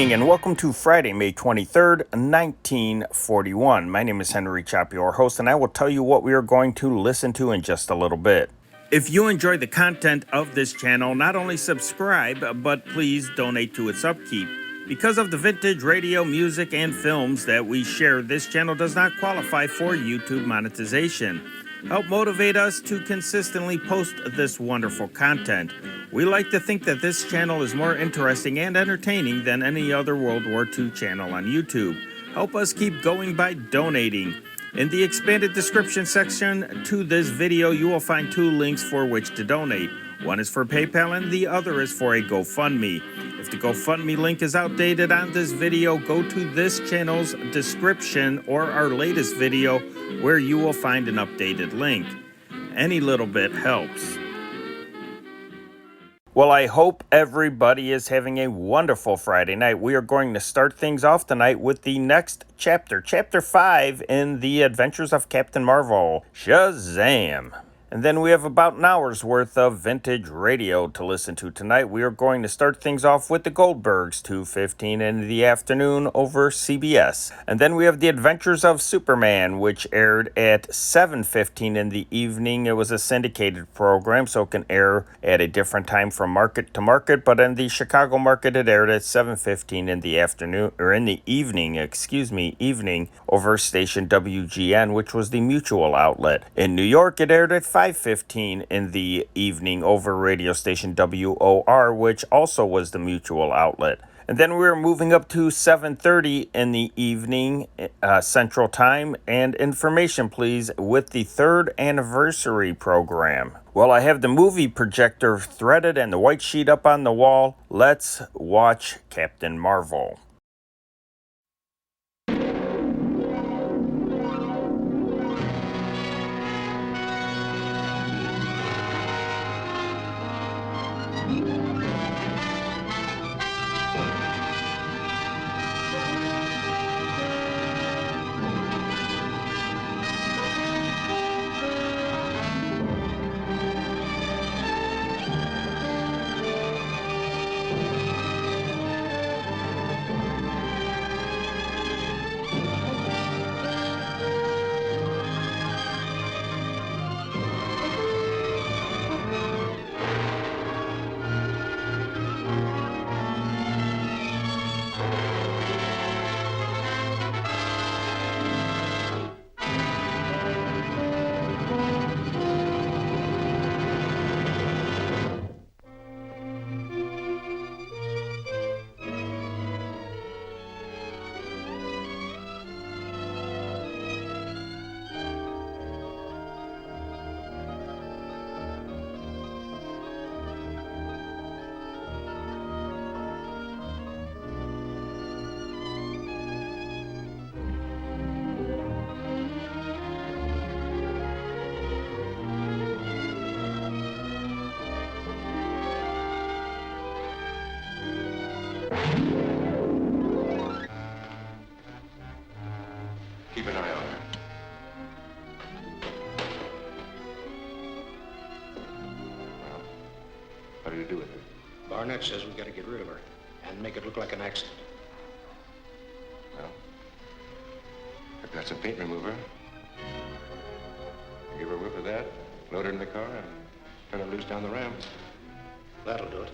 evening and welcome to Friday, May 23rd, 1941. My name is Henry Chop, your host, and I will tell you what we are going to listen to in just a little bit. If you enjoy the content of this channel, not only subscribe, but please donate to its upkeep. Because of the vintage radio, music, and films that we share, this channel does not qualify for YouTube monetization. Help motivate us to consistently post this wonderful content. We like to think that this channel is more interesting and entertaining than any other World War II channel on YouTube. Help us keep going by donating. In the expanded description section to this video, you will find two links for which to donate. One is for PayPal and the other is for a GoFundMe. If the GoFundMe link is outdated on this video, go to this channel's description or our latest video where you will find an updated link. Any little bit helps. Well, I hope everybody is having a wonderful Friday night. We are going to start things off tonight with the next chapter, Chapter 5 in The Adventures of Captain Marvel, Shazam! And then we have about an hour's worth of vintage radio to listen to tonight. We are going to start things off with the Goldbergs, 2:15 in the afternoon over CBS. And then we have The Adventures of Superman, which aired at 7:15 in the evening. It was a syndicated program, so it can air at a different time from market to market. But in the Chicago market, it aired at 7:15 in the afternoon, or in the evening, evening over station WGN, which was the mutual outlet. In New York, it aired at 5:15 in the evening over radio station WOR, which also was the mutual outlet. And then we were moving up to 7:30 in the evening Central Time. And information, please, with the 3rd anniversary program. Well, I have the movie projector threaded and the white sheet up on the wall. Let's watch Captain Marvel. Keep an eye on her. Well, what do you do with her? Barnett says we got to get rid of her and make it look like an accident. Well, I've got some paint remover. Give her a whiff of that, load her in the car, and turn her loose down the ramp. That'll do it.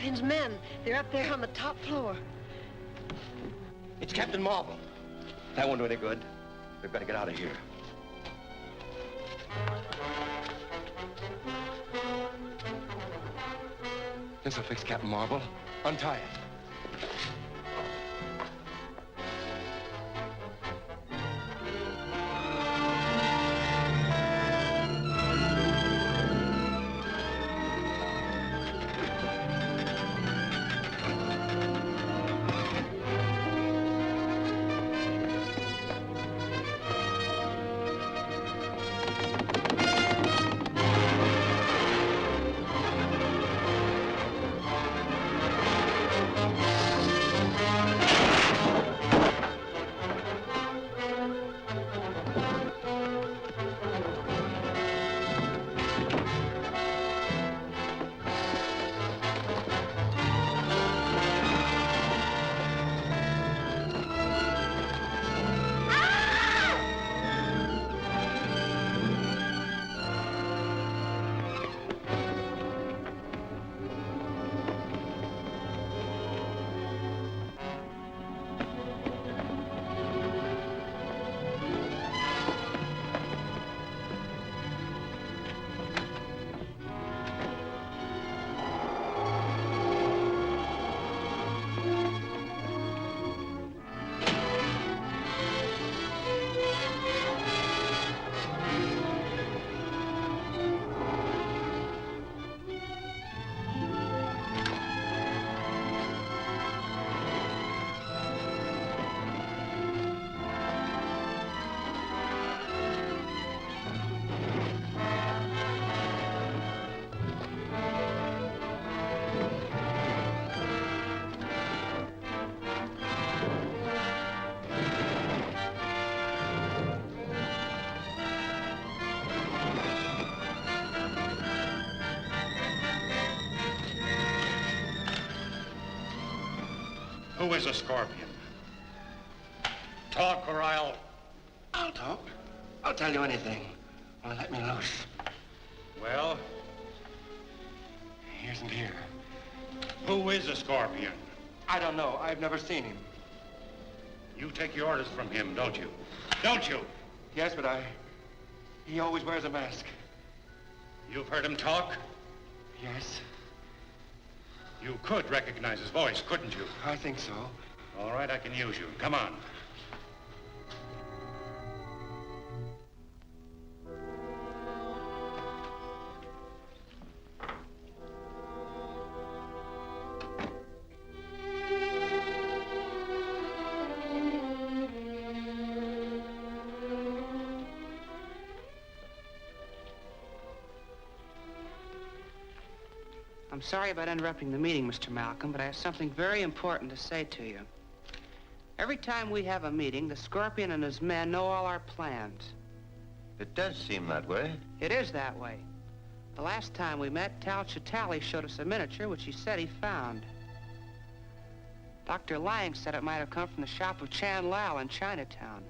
Scorpion's men. They're up there on the top floor. It's Captain Marvel. That won't do any good. We've got to get out of here. This'll fix Captain Marvel. Untie it. Who is a Scorpion? Talk or I'll talk. I'll tell you anything. Only let me loose. Well? He isn't here. Who is a Scorpion? I don't know. I've never seen him. You take your orders from him, don't you? Don't you? Yes, but he always wears a mask. You've heard him talk? Yes. You could recognize his voice, couldn't you? I think so. All right, I can use you. Come on. I'm sorry about interrupting the meeting, Mr. Malcolm, but I have something very important to say to you. Every time we have a meeting, the Scorpion and his men know all our plans. It does seem that way. It is that way. The last time we met, Tal Chitali showed us a miniature which he said he found. Dr. Lang said it might have come from the shop of Chan Lao in Chinatown.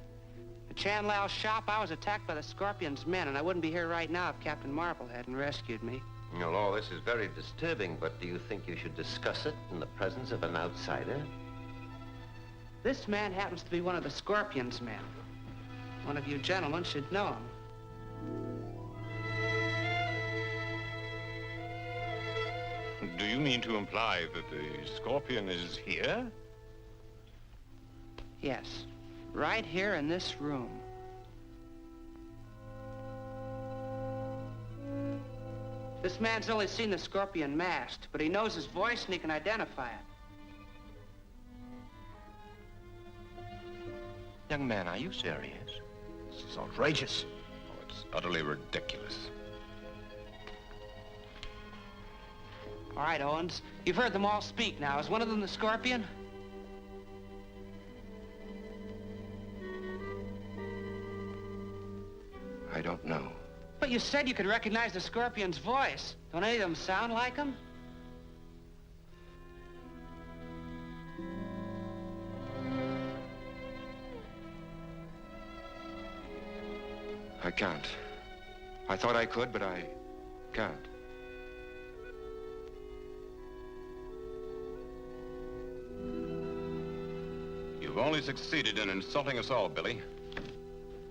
At Chan Lao's shop, I was attacked by the Scorpion's men, and I wouldn't be here right now if Captain Marvel hadn't rescued me. Well, all this is very disturbing, but do you think you should discuss it in the presence of an outsider? This man happens to be one of the Scorpion's men. One of you gentlemen should know him. Do you mean to imply that the Scorpion is here? Yes, right here in this room. This man's only seen the Scorpion masked, but he knows his voice and he can identify it. Young man, are you serious? This is outrageous. Oh, it's utterly ridiculous. All right, Owens, you've heard them all speak now. Is one of them the Scorpion? I don't know. But you said you could recognize the Scorpion's voice. Don't any of them sound like him? I can't. I thought I could, but I can't. You've only succeeded in insulting us all, Billy.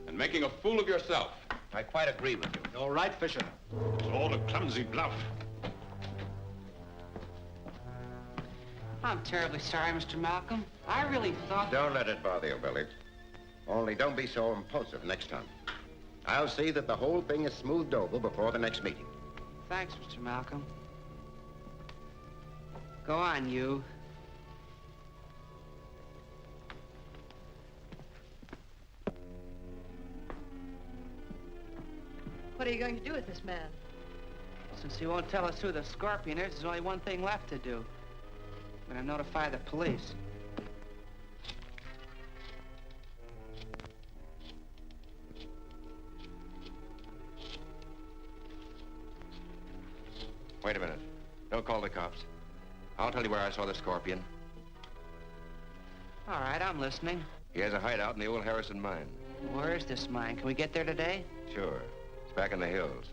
And making a fool of yourself. I quite agree with you. All right, Fisher. It's all a clumsy bluff. I'm terribly sorry, Mr. Malcolm. I really thought... Don't let it bother you, Billy. Only don't be so impulsive next time. I'll see that the whole thing is smoothed over before the next meeting. Thanks, Mr. Malcolm. Go on, you. What are you going to do with this man? Since he won't tell us who the Scorpion is, there's only one thing left to do. I'm gonna notify the police. Wait a minute. Don't call the cops. I'll tell you where I saw the Scorpion. All right, I'm listening. He has a hideout in the old Harrison mine. Where is this mine? Can we get there today? Sure. It's back in the hills.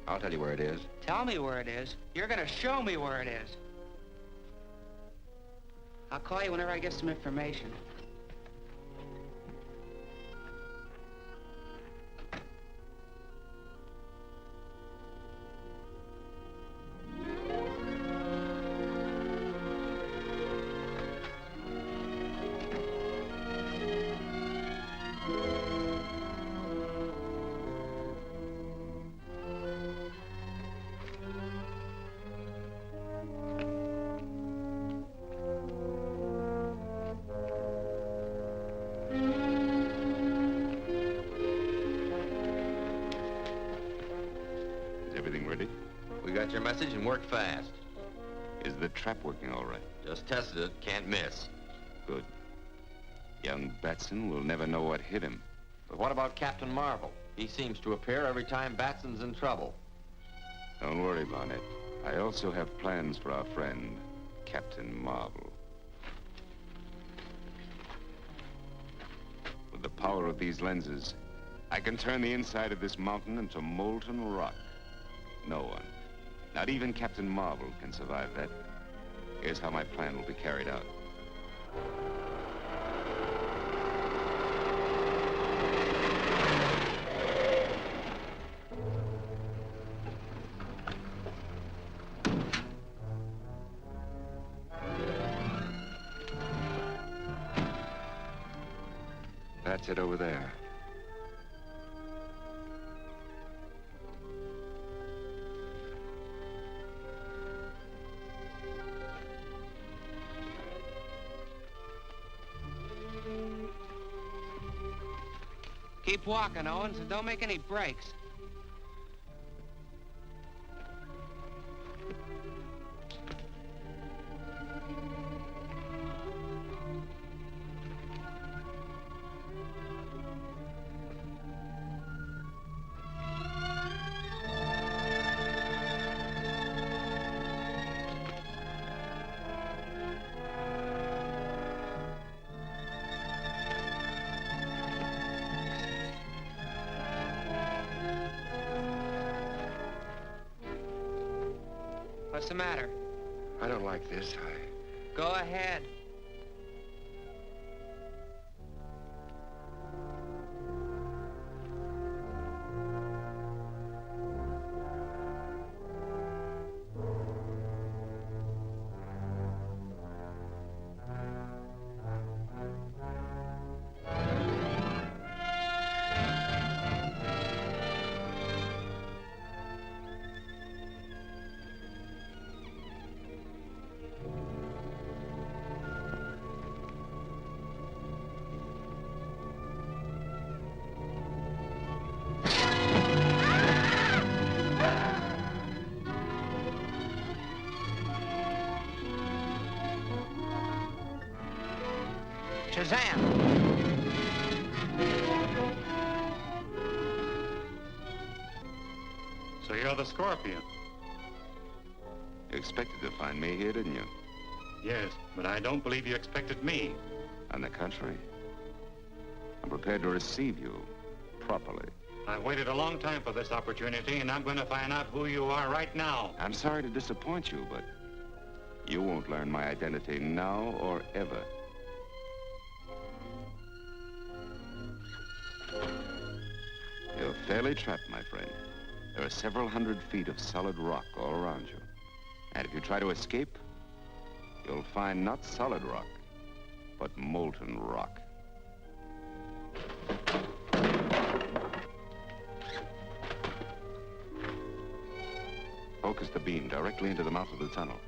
I'll tell you where it is. Tell me where it is. You're gonna show me where it is. I'll call you whenever I get some information. We got your message and worked fast. Is the trap working all right? Just tested it. Can't miss. Good. Young Batson will never know what hit him. But what about Captain Marvel? He seems to appear every time Batson's in trouble. Don't worry, Barnett. I also have plans for our friend, Captain Marvel. With the power of these lenses, I can turn the inside of this mountain into molten rock. No one, not even Captain Marvel, can survive that. Here's how my plan will be carried out. That's it over there. Keep walking, Owens, and don't make any breaks. What's the matter? I don't like this. Go ahead. Shazam! So you're the Scorpion? You expected to find me here, didn't you? Yes, but I don't believe you expected me. On the contrary, I'm prepared to receive you properly. I've waited a long time for this opportunity, and I'm going to find out who you are right now. I'm sorry to disappoint you, but you won't learn my identity now or ever. fairly trapped, my friend. There are several hundred feet of solid rock all around you. And if you try to escape, you'll find not solid rock, but molten rock. Focus the beam directly into the mouth of the tunnel.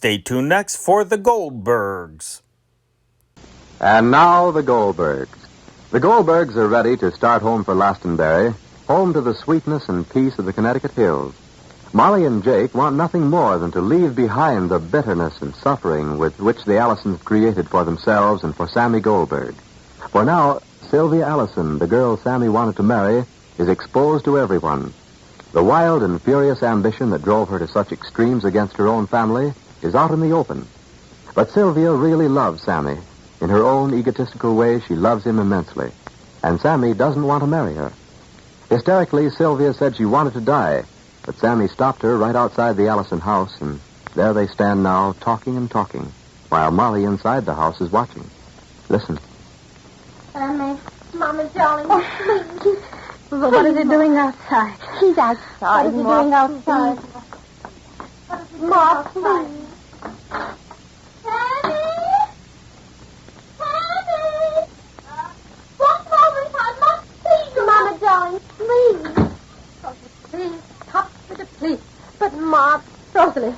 Stay tuned next for The Goldbergs. And now, the Goldbergs. The Goldbergs are ready to start home for Glastonbury, home to the sweetness and peace of the Connecticut hills. Molly and Jake want nothing more than to leave behind the bitterness and suffering with which the Allisons created for themselves and for Sammy Goldberg. For now, Sylvia Allison, the girl Sammy wanted to marry, is exposed to everyone. The wild and furious ambition that drove her to such extremes against her own family is out in the open. But Sylvia really loves Sammy. In her own egotistical way, she loves him immensely. And Sammy doesn't want to marry her. Hysterically, Sylvia said she wanted to die, but Sammy stopped her right outside the Allison house, and there they stand now, talking and talking, while Molly inside the house is watching. Listen. Mama, darling, please. What is he doing outside? He's outside. What is he doing outside? Ma, please. Sammy! Sammy! One moment, I must see you. Mama, darling, please. Oh, please, stop with the please. But, Ma, Rosalie,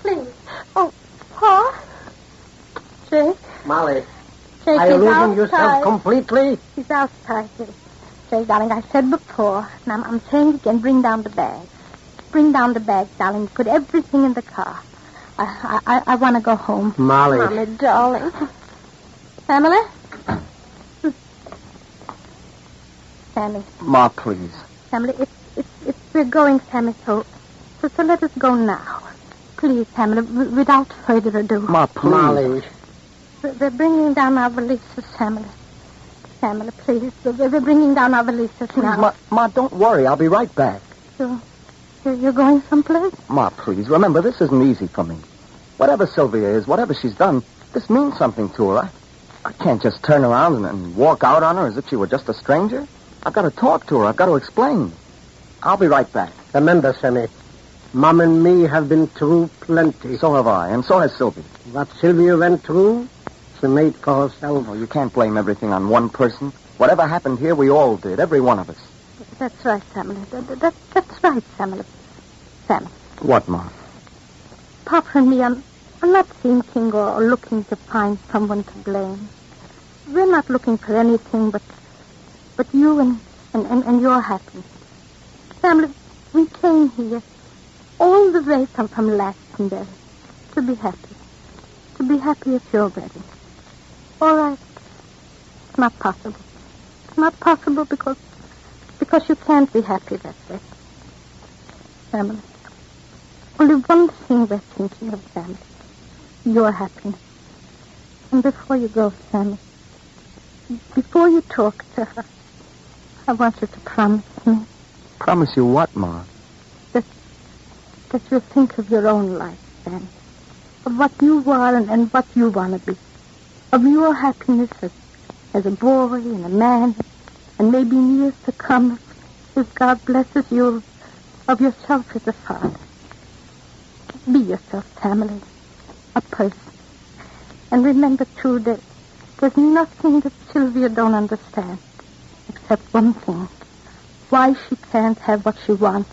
please. Oh, Pa? Jake? Molly, Jake, are you he's losing outside. yourself completely? He's outside, Jake. Jake, darling, I said before, and I'm saying again, bring down the bags. Bring down the bags, darling. Put everything in the car. I want to go home. Molly. Mommy, darling. Pamela? Sammy. Ma, please. Sammy, we're going, Sammy, so let us go now. Please, Sammy, without further ado. Ma, please. Molly. They're bringing down our valises, Sammy. Sammy, please. They're bringing down our valises Please, now. Ma, don't worry. I'll be right back. You're going someplace? Ma, please. Remember, this isn't easy for me. Whatever Sylvia is, whatever she's done, this means something to her. I can't just turn around and walk out on her as if she were just a stranger. I've got to talk to her. I've got to explain. I'll be right back. Remember, Sammy, Mom and me have been through plenty. So have I, and so has Sylvia. What Sylvia went through, she made for herself. Oh, you can't blame everything on one person. Whatever happened here, we all did, every one of us. That's right, Sammy. That's right, Sammy. Sammy. What, Mom? Papa and me, I'm not thinking or looking to find someone to blame. We're not looking for anything but you and your happiness. Sammy, we came here all the way from Glastonbury to be happy. To be happy at your wedding. All right. It's not possible. It's not possible because you can't be happy that way. Sammy, only one thing we're thinking of, Sammy. Your happiness. And before you go, Sammy, before you talk to her, I want you to promise me. Promise you what, Ma? That you'll think of your own life, Sammy. Of what you are and what you want to be. Of your happiness as a boy and a man. And maybe in years to come, if God blesses you, of yourself as a father. Be yourself, family. A person. And remember, too, that there's nothing that Sylvia don't understand. Except one thing. Why she can't have what she wants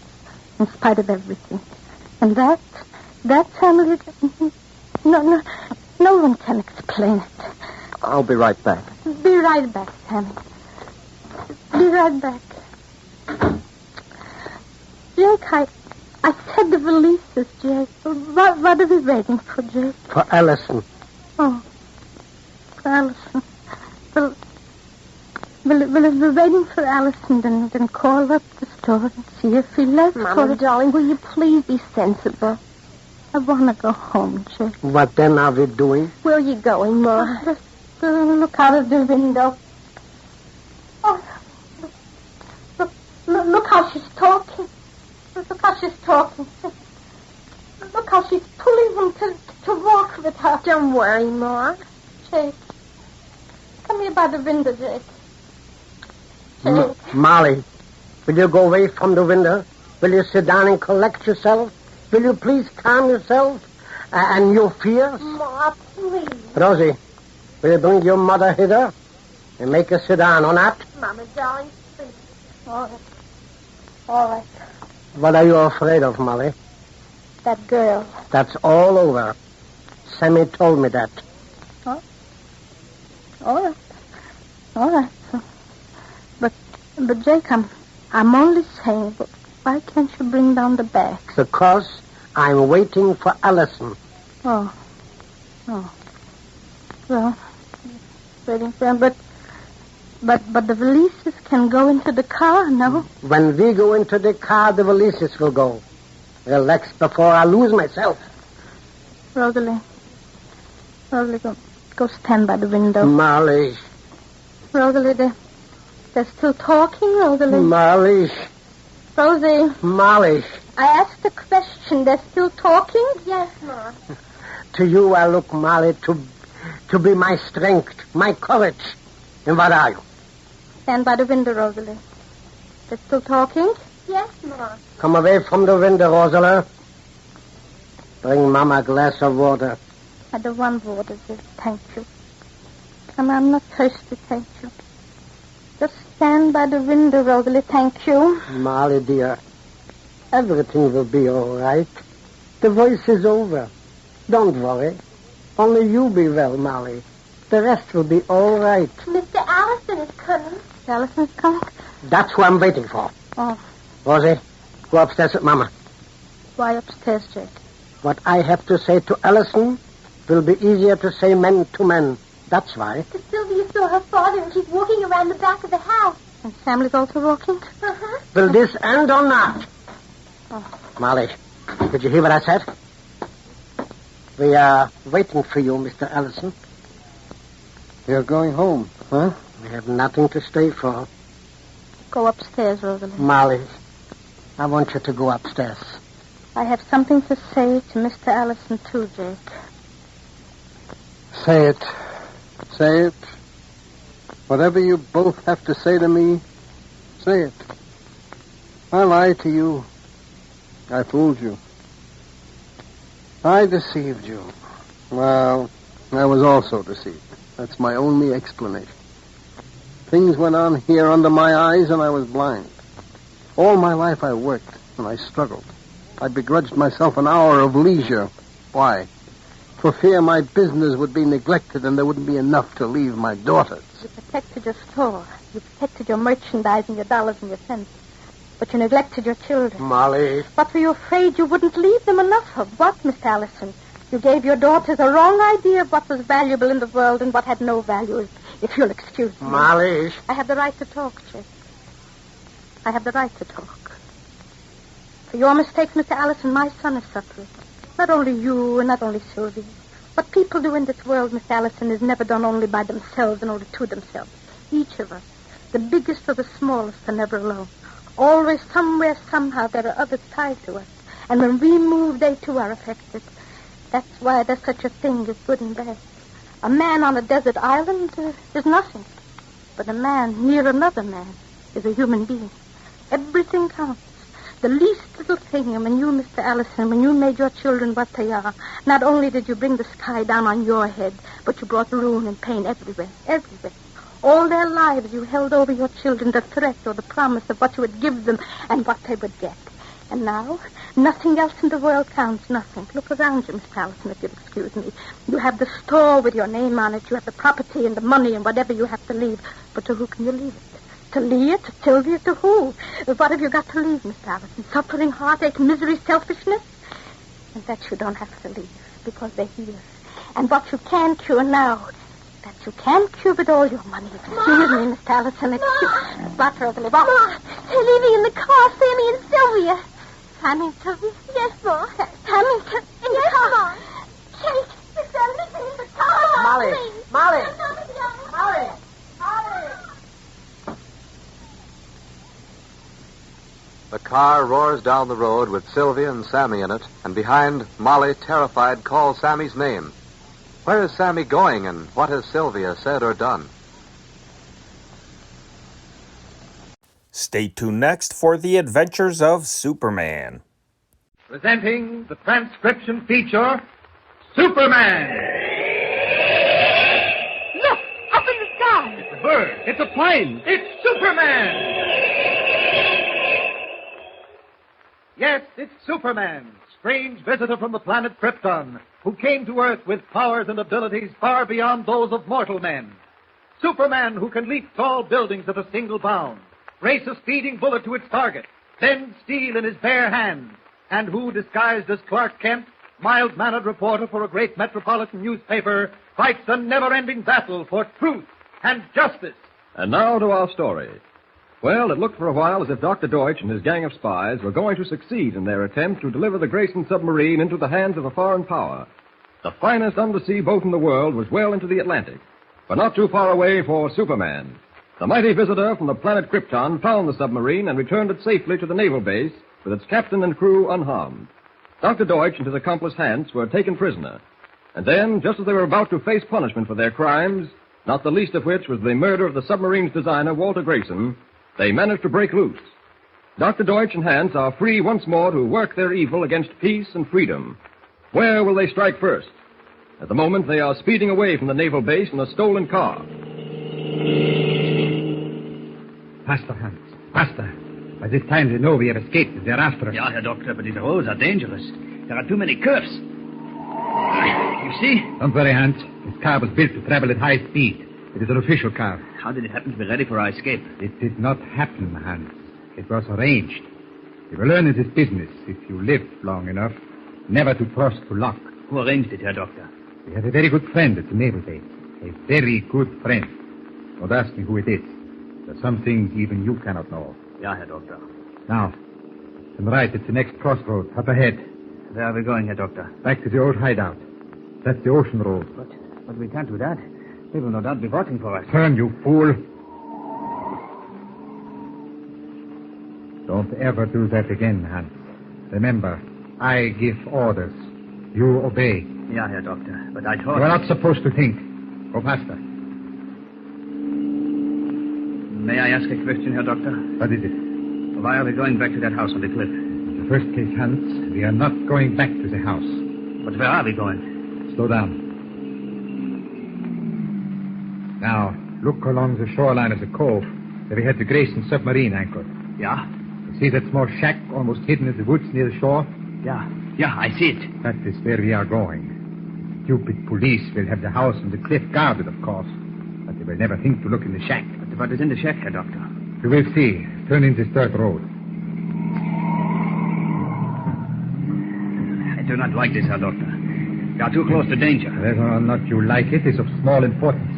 in spite of everything. And that family, no one can explain it. I'll be right back. Be right back, Sammy. Be right back. Jake, I said the valises, Jake. What are we waiting for, Jake? For Allison. Oh, for Allison. Well, if we're waiting for Allison, then call up the store and see if he left. Mama, darling, will you please be sensible? I want to go home, Jake. What then are we doing? Where are you going, Ma? Just look out of the window. Oh, look how she's talking. Look how she's talking. Look how she's pulling him to walk with her. Don't worry, Ma. Jake, come here by the window, Jake. Molly, will you go away from the window? Will you sit down and collect yourself? Will you please calm yourself and your fears? Ma, please. Rosie, will you bring your mother hither and make her sit down or not? Mama, darling, please. All right. What are you afraid of, Molly? That girl. That's all over. Sammy told me that. Oh. All right. But Jake, I'm only saying, but why can't you bring down the bags? Because I'm waiting for Allison. Oh. Well, waiting for him, but the valises can go into the car, no? When we go into the car, the valises will go. Relax before I lose myself. Rosalie, go stand by the window. Molly. Rosalie, they're still talking, Rosalie. Molly. Rosie. Molly. I asked a question. They're still talking? Yes, Ma. To you I look, Molly, to be my strength, my courage. And what are you? Stand by the window, Rosalie. They're still talking? Yes, Ma. Come away from the window, Rosalie. Bring Mama a glass of water. I don't want water, dear. Thank you. And I'm not thirsty, thank you. Just stand by the window, Rosalie, thank you. Molly, dear, everything will be all right. The voice is over. Don't worry. Only you be well, Molly. The rest will be all right. Mr. Allison is coming. Allison's coming? That's who I'm waiting for. Oh. Rosie, go upstairs with Mama. Why upstairs, Jake? What I have to say to Allison will be easier to say men to men. That's why. Sylvia saw her father and she's walking around the back of the house. And Samuel's also walking? Uh-huh. Will this end or not? Oh. Molly, did you hear what I said? We are waiting for you, Mr. Allison. You're going home, huh? We have nothing to stay for. Go upstairs, Rosalind. Molly, I want you to go upstairs. I have something to say to Mr. Allison, too, Jake. Say it. Say it. Whatever you both have to say to me, say it. I lied to you. I fooled you. I deceived you. Well, I was also deceived. That's my only explanation. Things went on here under my eyes and I was blind. All my life I worked and I struggled. I begrudged myself an hour of leisure. Why? For fear my business would be neglected and there wouldn't be enough to leave my daughters. You protected your store. You protected your merchandise and your dollars and your cents. But you neglected your children. Molly. What were you afraid you wouldn't leave them enough of? What, Mr. Allison? You gave your daughters a wrong idea of what was valuable in the world and what had no value, if you'll excuse me. Molly. I have the right to talk, Jake. I have the right to talk. For your mistakes, Mr. Allison, my son is suffering. Not only you and not only Sylvia. What people do in this world, Mr. Allison, is never done only by themselves and only to themselves. Each of us, the biggest or the smallest, are never alone. Always, somewhere, somehow, there are others tied to us. And when we move, they too are affected. That's why there's such a thing as good and bad. A man on a desert island is nothing. But a man near another man is a human being. Everything counts. The least little thing, and when you, Mr. Allison, when you made your children what they are, not only did you bring the sky down on your head, but you brought ruin and pain everywhere, everywhere. All their lives you held over your children the threat or the promise of what you would give them and what they would get. And now, nothing else in the world counts, nothing. Look around you, Mr. Allison, if you'll excuse me. You have the store with your name on it. You have the property and the money and whatever you have to leave. But to who can you leave it? To Leah, to Sylvia, to who? What have you got to leave, Mr. Allison? Suffering, heartache, misery, selfishness? And that you don't have to leave, because they're here. And what you can cure now, that you can cure with all your money. Excuse me, Mr. Allison. What, Rosalie? What? Ma, they're leaving in the car, Sammy and Sylvia. Sammy and Sylvia? Yes, Ma. Sammy and Sylvia? Yes, Ma. Kate, they're leaving in the car. Molly. Please. Molly. Molly. The car roars down the road with Sylvia and Sammy in it, and behind, Molly, terrified, calls Sammy's name. Where is Sammy going, and what has Sylvia said or done? Stay tuned next for the adventures of Superman. Presenting the transcription feature, Superman! Look, up in the sky. It's a bird. It's a plane. It's Superman! Yes, it's Superman, strange visitor from the planet Krypton, who came to Earth with powers and abilities far beyond those of mortal men. Superman, who can leap tall buildings at a single bound, race a speeding bullet to its target, bend steel in his bare hands, and who, disguised as Clark Kent, mild-mannered reporter for a great metropolitan newspaper, fights a never-ending battle for truth and justice. And now to our story. Well, it looked for a while as if Dr. Deutsch and his gang of spies were going to succeed in their attempt to deliver the Grayson submarine into the hands of a foreign power. The finest undersea boat in the world was well into the Atlantic, but not too far away for Superman. The mighty visitor from the planet Krypton found the submarine and returned it safely to the naval base with its captain and crew unharmed. Dr. Deutsch and his accomplice Hans were taken prisoner. And then, just as they were about to face punishment for their crimes, not the least of which was the murder of the submarine's designer, Walter Grayson, they managed to break loose. Dr. Deutsch and Hans are free once more to work their evil against peace and freedom. Where will they strike first? At the moment, they are speeding away from the naval base in a stolen car. Faster, Hans. Faster. By this time, they know we have escaped. They're after us. Yeah, Herr Doctor, but these roads are dangerous. There are too many curves. You see? Don't worry, Hans. This car was built to travel at high speed. It is an official car. How did it happen to be ready for our escape? It did not happen, Hans. It was arranged. You will learn in this business, if you live long enough, never to trust to luck. Who arranged it, Herr Doctor? We have a very good friend at the naval base. A very good friend. Don't ask me who it is. There's some things even you cannot know. Yeah, Herr Doctor. Now, to the right, it's the next crossroad, up ahead. Where are we going, Herr Doctor? Back to the old hideout. That's the ocean road. But we can't do that. People no doubt be watching for us. Turn, you fool. Don't ever do that again, Hans. Remember, I give orders. You obey. Yeah, Herr Doctor. But I thought... You are not supposed to think. Go faster. May I ask a question, Herr Doctor? What is it? Why are we going back to that house on the cliff? In the first case, Hans, we are not going back to the house. But where are we going? Slow down. Now, look along the shoreline of the cove where we had the Grayson submarine anchored. Yeah? You see that small shack almost hidden in the woods near the shore? Yeah, I see it. That is where we are going. Stupid police will have the house and the cliff guarded, of course. But they will never think to look in the shack. But what is in the shack, Herr Doctor? You will see. Turn in this dirt road. I do not like this, Herr Doctor. We are too close to danger. Whether or not you like it is of small importance.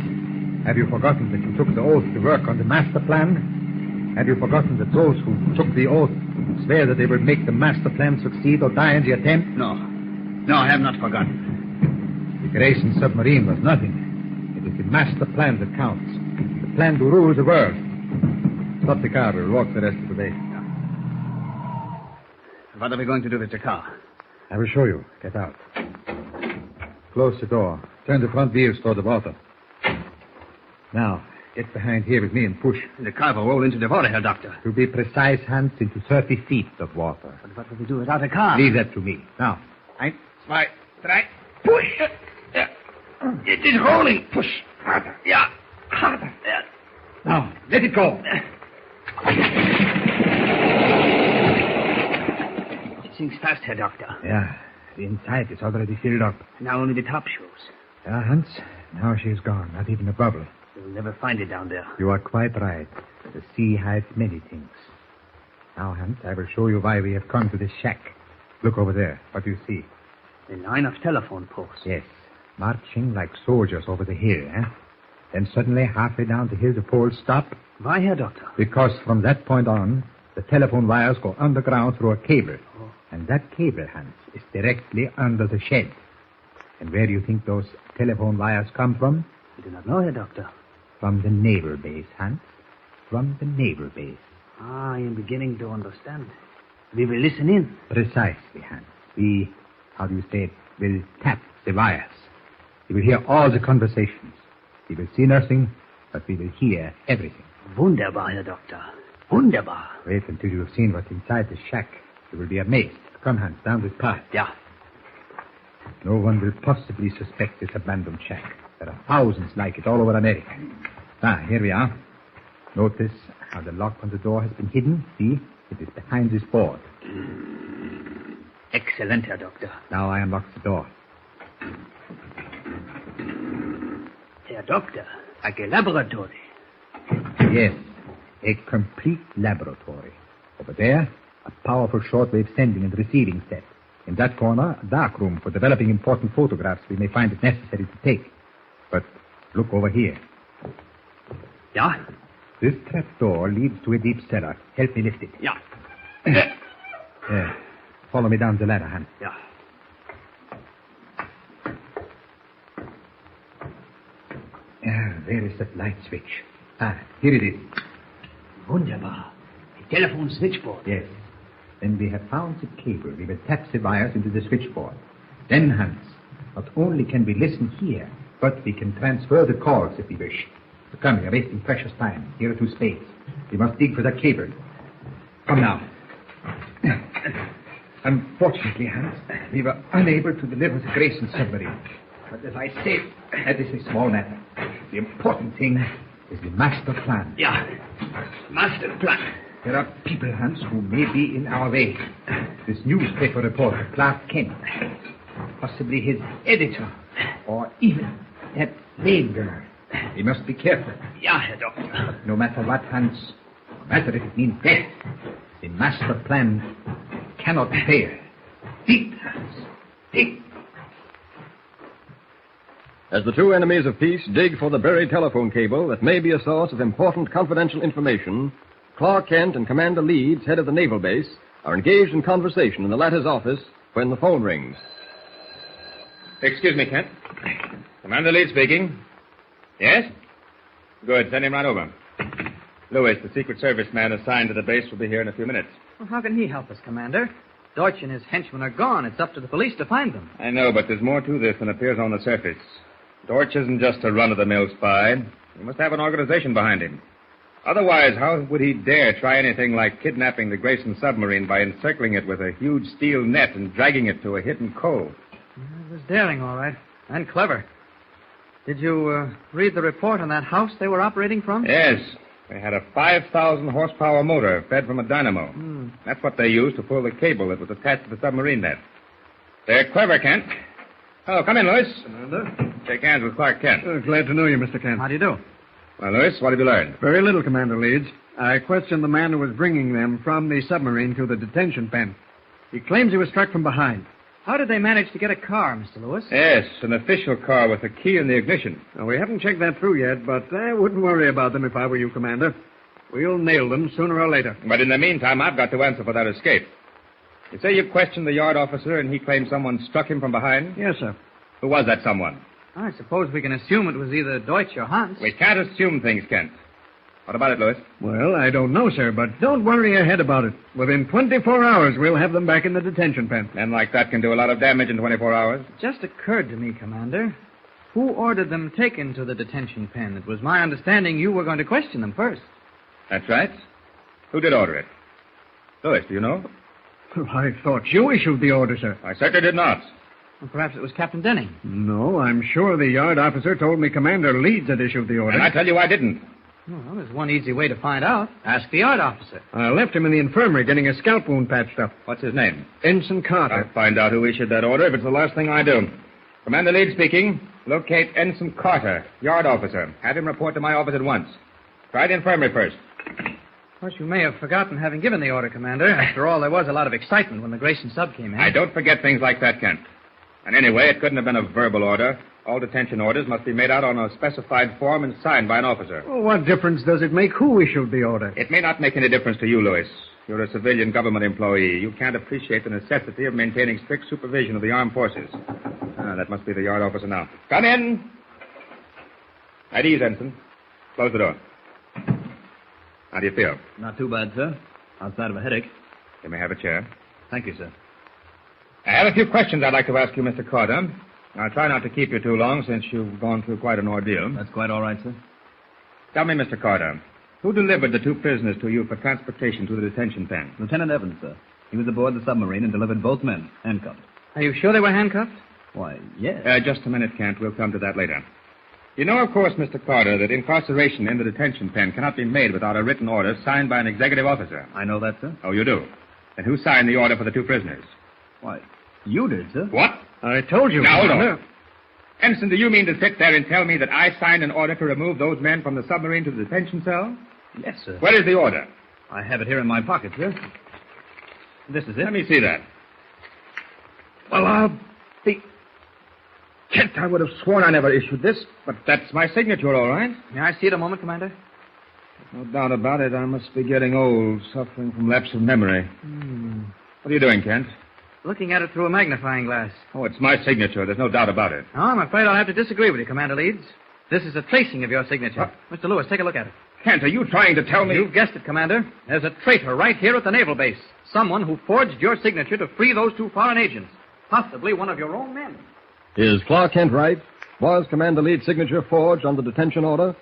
Have you forgotten that you took the oath to work on the master plan? Have you forgotten that those who took the oath swear that they will make the master plan succeed or die in the attempt? No, I have not forgotten. The Grayson submarine was nothing. It is the master plan that counts. The plan to rule the world. Stop the car. We'll walk the rest of the way. What are we going to do with the car? I will show you. Get out. Close the door. Turn the front wheels toward the water. Now, get behind here with me and push. The car will roll into the water, Herr Doctor. To be precise, Hans, into 30 feet of water. But what will we do without a car? Leave that to me. Now, 1, 2, 3, push! It is rolling. Push. Harder. Yeah, harder. Now, let it go. It sinks fast, Herr Doctor. Yeah, the inside is already filled up. Now only the top shows. Yeah, Hans, now she's gone. Not even a bubble. We'll never find it down there. You are quite right. The sea hides many things. Now, Hans, I will show you why we have come to this shack. Look over there. What do you see? A line of telephone posts. Yes. Marching like soldiers over the hill, eh? Then suddenly, halfway down the hill, the poles stop. Why, Herr Doctor? Because from that point on, the telephone wires go underground through a cable. Oh. And that cable, Hans, is directly under the shed. And where do you think those telephone wires come from? I do not know, Herr Doctor. From the naval base, Hans. From the naval base. I am beginning to understand. We will listen in. Precisely, Hans. We, how do you say it, will tap the wires. We will hear all the conversations. We will see nothing, but we will hear everything. Wunderbar, Herr Doctor. Wunderbar. Wait until you have seen what's inside the shack. You will be amazed. Come, Hans, down this path. Yeah. No one will possibly suspect this abandoned shack. There are thousands like it all over America. Here we are. Notice how the lock on the door has been hidden. See? It is behind this board. Excellent, Herr Doctor. Now I unlock the door. Herr Doctor, like a laboratory. Yes, a complete laboratory. Over there, a powerful shortwave sending and receiving set. In that corner, a dark room for developing important photographs we may find it necessary to take. But look over here. Yeah? This trapdoor leads to a deep cellar. Help me lift it. Yeah. There. Follow me down the ladder, Hans. Yeah. Where is that light switch? Here it is. Wunderbar. A telephone switchboard. Yes. When we have found the cable, we will tap the wires into the switchboard. Then, Hans, not only can we listen here, but we can transfer the calls if we wish. So come, you're wasting precious time. Here are 2 spades. We must dig for that cable. Come now. Unfortunately, Hans, we were unable to deliver the Grayson submarine. But as I said, that is a small matter. The important thing is the master plan. Yeah, master plan. There are people, Hans, who may be in our way. This newspaper reporter, Clark Kent. Possibly his editor. Or even that lame girl. We must be careful. Yeah, Herr Doctor. But no matter what, Hans, no matter if it means death, the master plan cannot fail. Think, Hans. Think. as the two enemies of peace dig for the buried telephone cable that may be a source of important confidential information, Clark Kent and Commander Leeds, head of the naval base, are engaged in conversation in the latter's office when the phone rings. Excuse me, Kent. Commander Leeds speaking. Yes? Good. Send him right over. Lewis, the Secret Service man assigned to the base, will be here in a few minutes. Well, how can he help us, Commander? Deutsch and his henchmen are gone. It's up to the police to find them. I know, but there's more to this than appears on the surface. Deutsch isn't just a run-of-the-mill spy. He must have an organization behind him. Otherwise, how would he dare try anything like kidnapping the Grayson submarine by encircling it with a huge steel net and dragging it to a hidden cove? It was daring, all right, and clever. Did you read the report on that house they were operating from? Yes. They had a 5,000-horsepower motor fed from a dynamo. That's what they used to pull the cable that was attached to the submarine net. They're clever, Kent. Oh, come in, Lewis. Commander? Shake hands with Clark Kent. Glad to know you, Mr. Kent. How do you do? Well, Lewis, what have you learned? Very little, Commander Leeds. I questioned the man who was bringing them from the submarine to the detention pen. He claims he was struck from behind. How did they manage to get a car, Mr. Lewis? Yes, an official car with a key in the ignition. Now, we haven't checked that through yet, but I wouldn't worry about them if I were you, Commander. We'll nail them sooner or later. But in the meantime, I've got to answer for that escape. You say you questioned the yard officer and he claims someone struck him from behind? Yes, sir. Who was that someone? I suppose we can assume it was either Deutsch or Hans. We can't assume things, Kent. What about it, Lewis? Well, I don't know, sir, but don't worry ahead about it. Within 24 hours, we'll have them back in the detention pen. Men like that can do a lot of damage in 24 hours. It just occurred to me, Commander. Who ordered them taken to the detention pen? It was my understanding you were going to question them first. That's right. Who did order it? Lewis, do you know? I thought you issued the order, sir. I certainly did not. Well, perhaps it was Captain Denning. No, I'm sure the yard officer told me Commander Leeds had issued the order. And I tell you I didn't. Well, there's one easy way to find out. Ask the yard officer. I left him in the infirmary getting a scalp wound patched up. What's his name? Ensign Carter. I'll find out who issued that order if it's the last thing I do. Commander Leeds speaking. Locate Ensign Carter, yard officer. Have him report to my office at once. Try the infirmary first. Of course, you may have forgotten having given the order, Commander. After all, there was a lot of excitement when the Grayson sub came in. I don't forget things like that, Kent. And anyway, it couldn't have been a verbal order. All detention orders must be made out on a specified form and signed by an officer. Well, what difference does it make who issued the order? It may not make any difference to you, Lewis. You're a civilian government employee. You can't appreciate the necessity of maintaining strict supervision of the armed forces. That must be the yard officer now. Come in. At ease, Ensign. Close the door. How do you feel? Not too bad, sir. Outside of a headache. You may have a chair. Thank you, sir. I have a few questions I'd like to ask you, Mr. Carter. I'll try not to keep you too long since you've gone through quite an ordeal. That's quite all right, sir. Tell me, Mr. Carter, who delivered the two prisoners to you for transportation to the detention pen? Lieutenant Evans, sir. He was aboard the submarine and delivered both men, handcuffed. Are you sure they were handcuffed? Why, yes. Just a minute, Kent. We'll come to that later. You know, of course, Mr. Carter, that incarceration in the detention pen cannot be made without a written order signed by an executive officer. I know that, sir. Oh, you do? And who signed the order for the two prisoners? Why, you did, sir. What? I told you. Now, hold on. Ensign, do you mean to sit there and tell me that I signed an order to remove those men from the submarine to the detention cell? Yes, sir. Where is the order? I have it here in my pocket, sir. This is it. Let me see that. Well, I'll be... Kent, I would have sworn I never issued this. But that's my signature, all right. May I see it a moment, Commander? No doubt about it. I must be getting old, suffering from lapse of memory. What are you doing, Kent? Looking at it through a magnifying glass. Oh, it's my signature. There's no doubt about it. No, I'm afraid I'll have to disagree with you, Commander Leeds. This is a tracing of your signature. Mr. Lewis, take a look at it. Kent, are you trying to tell me... You've guessed it, Commander. There's a traitor right here at the naval base. Someone who forged your signature to free those two foreign agents. Possibly one of your own men. Is Clark Kent right? Was Commander Leeds' signature forged on the detention order?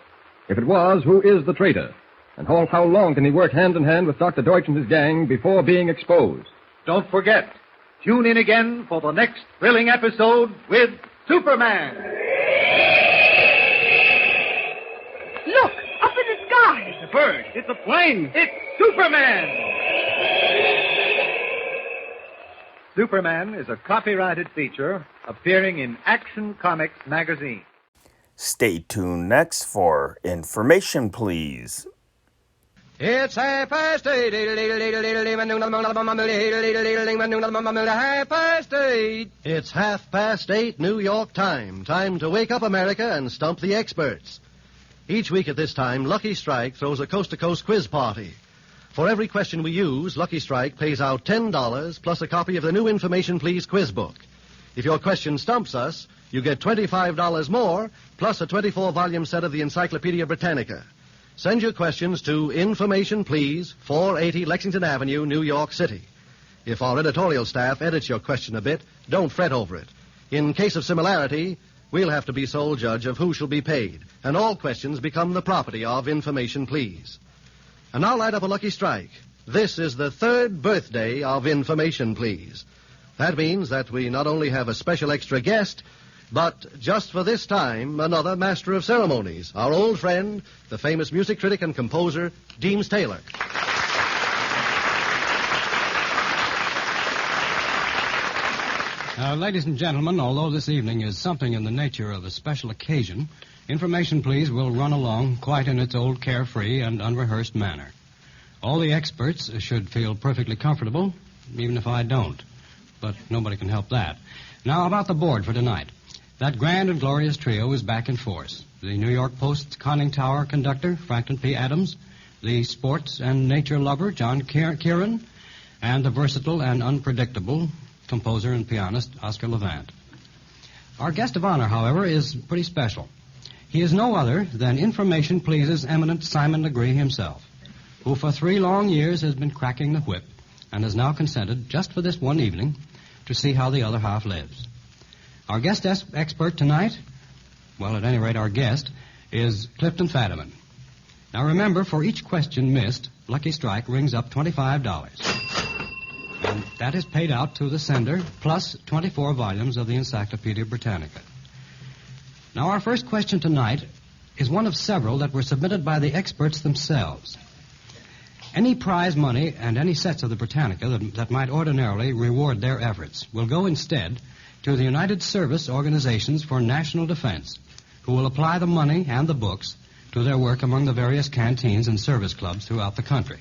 If it was, who is the traitor? And how long can he work hand in hand with Dr. Deutsch and his gang before being exposed? Don't forget, tune in again for the next thrilling episode with Superman. Look, up in the sky. It's a bird. It's a plane. It's Superman. Superman is a copyrighted feature appearing in Action Comics magazine. Stay tuned next for Information Please. It's 8:30. 8:30. It's 8:30 New York time. Time to wake up America and stump the experts. Each week at this time, Lucky Strike throws a coast-to-coast quiz party. For every question we use, Lucky Strike pays out $10 plus a copy of the new Information Please quiz book. If your question stumps us, you get $25 more plus a 24-volume set of the Encyclopedia Britannica. Send your questions to Information Please, 480 Lexington Avenue, New York City. If our editorial staff edits your question a bit, don't fret over it. In case of similarity, we'll have to be sole judge of who shall be paid, and all questions become the property of Information Please. And now light up a Lucky Strike. This is the 3rd birthday of Information Please. That means that we not only have a special extra guest, but just for this time, another master of ceremonies, our old friend, the famous music critic and composer, Deems Taylor. Ladies and gentlemen, although this evening is something in the nature of a special occasion, Information Please will run along quite in its old carefree and unrehearsed manner. All the experts should feel perfectly comfortable, even if I don't. But nobody can help that. Now, about the board for tonight. That grand and glorious trio is back in force. The New York Post's conning tower conductor, Franklin P. Adams, the sports and nature lover, John Kieran, and the versatile and unpredictable composer and pianist, Oscar Levant. Our guest of honor, however, is pretty special. He is no other than Information Please's eminent Simon Legree himself, who for 3 long years has been cracking the whip and has now consented, just for this one evening, to see how the other half lives. Our guest expert tonight, well, at any rate, our guest, is Clifton Fadiman. Now, remember, for each question missed, Lucky Strike rings up $25. And that is paid out to the sender, plus 24 volumes of the Encyclopedia Britannica. Now, our first question tonight is one of several that were submitted by the experts themselves. Any prize money and any sets of the Britannica that might ordinarily reward their efforts will go instead to the United Service Organizations for National Defense, who will apply the money and the books to their work among the various canteens and service clubs throughout the country.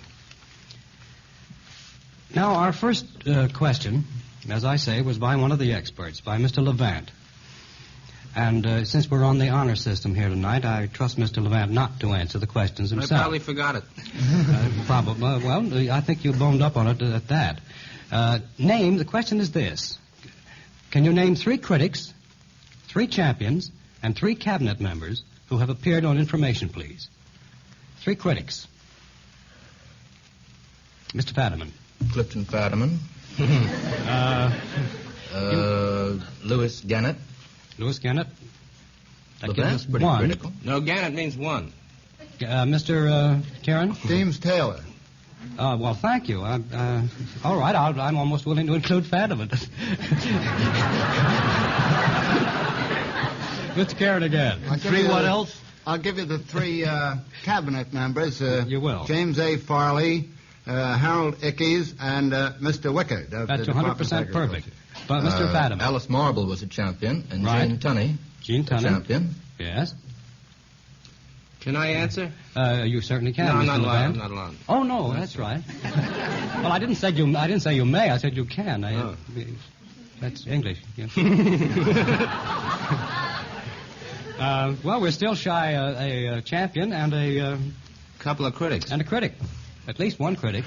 Now, our first question, as I say, was by one of the experts, by Mr. Levant. And since we're on the honor system here tonight, I trust Mr. Levant not to answer the questions himself. I probably forgot it. Probably. Well, I think you boned up on it at that. The question is this. Can you name 3 critics, 3 champions, and 3 cabinet members who have appeared on Information Please? 3 critics. Mr. Fadiman. Clifton Fadiman. Louis Gannett. Louis Gannett. That gives us pretty 1. Critical. No, Gannett means 1. Mr. Kieran? Deems Taylor. Well, thank you. All right, I'm almost willing to include Fadiman. Mr. Kieran again. What else? I'll give you the 3 cabinet members. You will. James A. Farley, Harold Ickes, and Mr. Wickard. That's 100% perfect. But Mr. Fadiman. Alice Marble was a champion, and right. Jane Tunney. Jane Tunney. Champion. Yes. Can I answer? You certainly can. No, Mr. I'm not allowed. Levant. I'm not allowed. Oh no, that's right. Well, I didn't say you may. I said you can. That's English. Yeah. Well, we're still shy a champion and a couple of critics and a critic, at least one critic.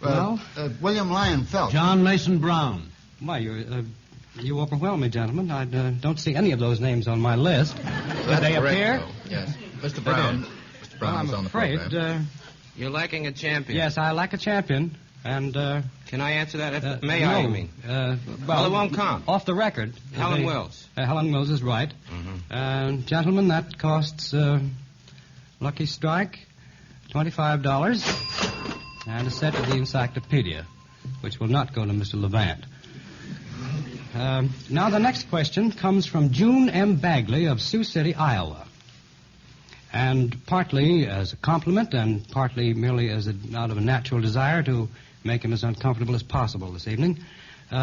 William Lyon Phelps. John Mason Brown. Why, you overwhelm me, gentlemen. I don't see any of those names on my list. Did they appear? Yes. Mr. Brown. Mr. Brown is on the program. I'm afraid. You're lacking a champion. Yes, I lack a champion. And can I answer that? May I? You mean? Well, it won't count. Off the record. Helen Wells. Helen Wells is right. Mm-hmm. Gentlemen, that costs Lucky Strike $25 and a set of the Encyclopedia, which will not go to Mr. Levant. Now, the next question comes from June M. Bagley of Sioux City, Iowa. And partly as a compliment and partly merely out of a natural desire to make him as uncomfortable as possible this evening,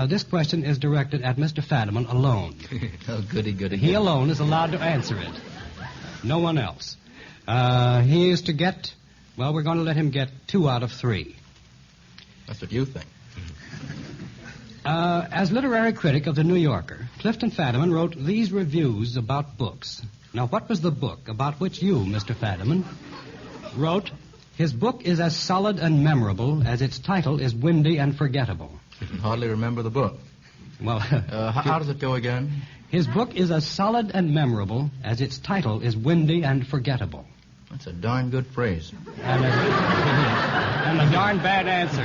this question is directed at Mr. Fadiman alone. Oh, goody. He alone is allowed to answer it. No one else. He is to get Well, we're going to let him get 2 out of 3. That's what you think. As literary critic of The New Yorker, Clifton Fadiman wrote these reviews about books. Now, what was the book about which you, Mr. Fadiman, wrote, "His book is as solid and memorable as its title is windy and forgettable"? You can hardly remember the book. Well, how does it go again? His book is as solid and memorable as its title is windy and forgettable. That's a darn good phrase. And a darn bad answer.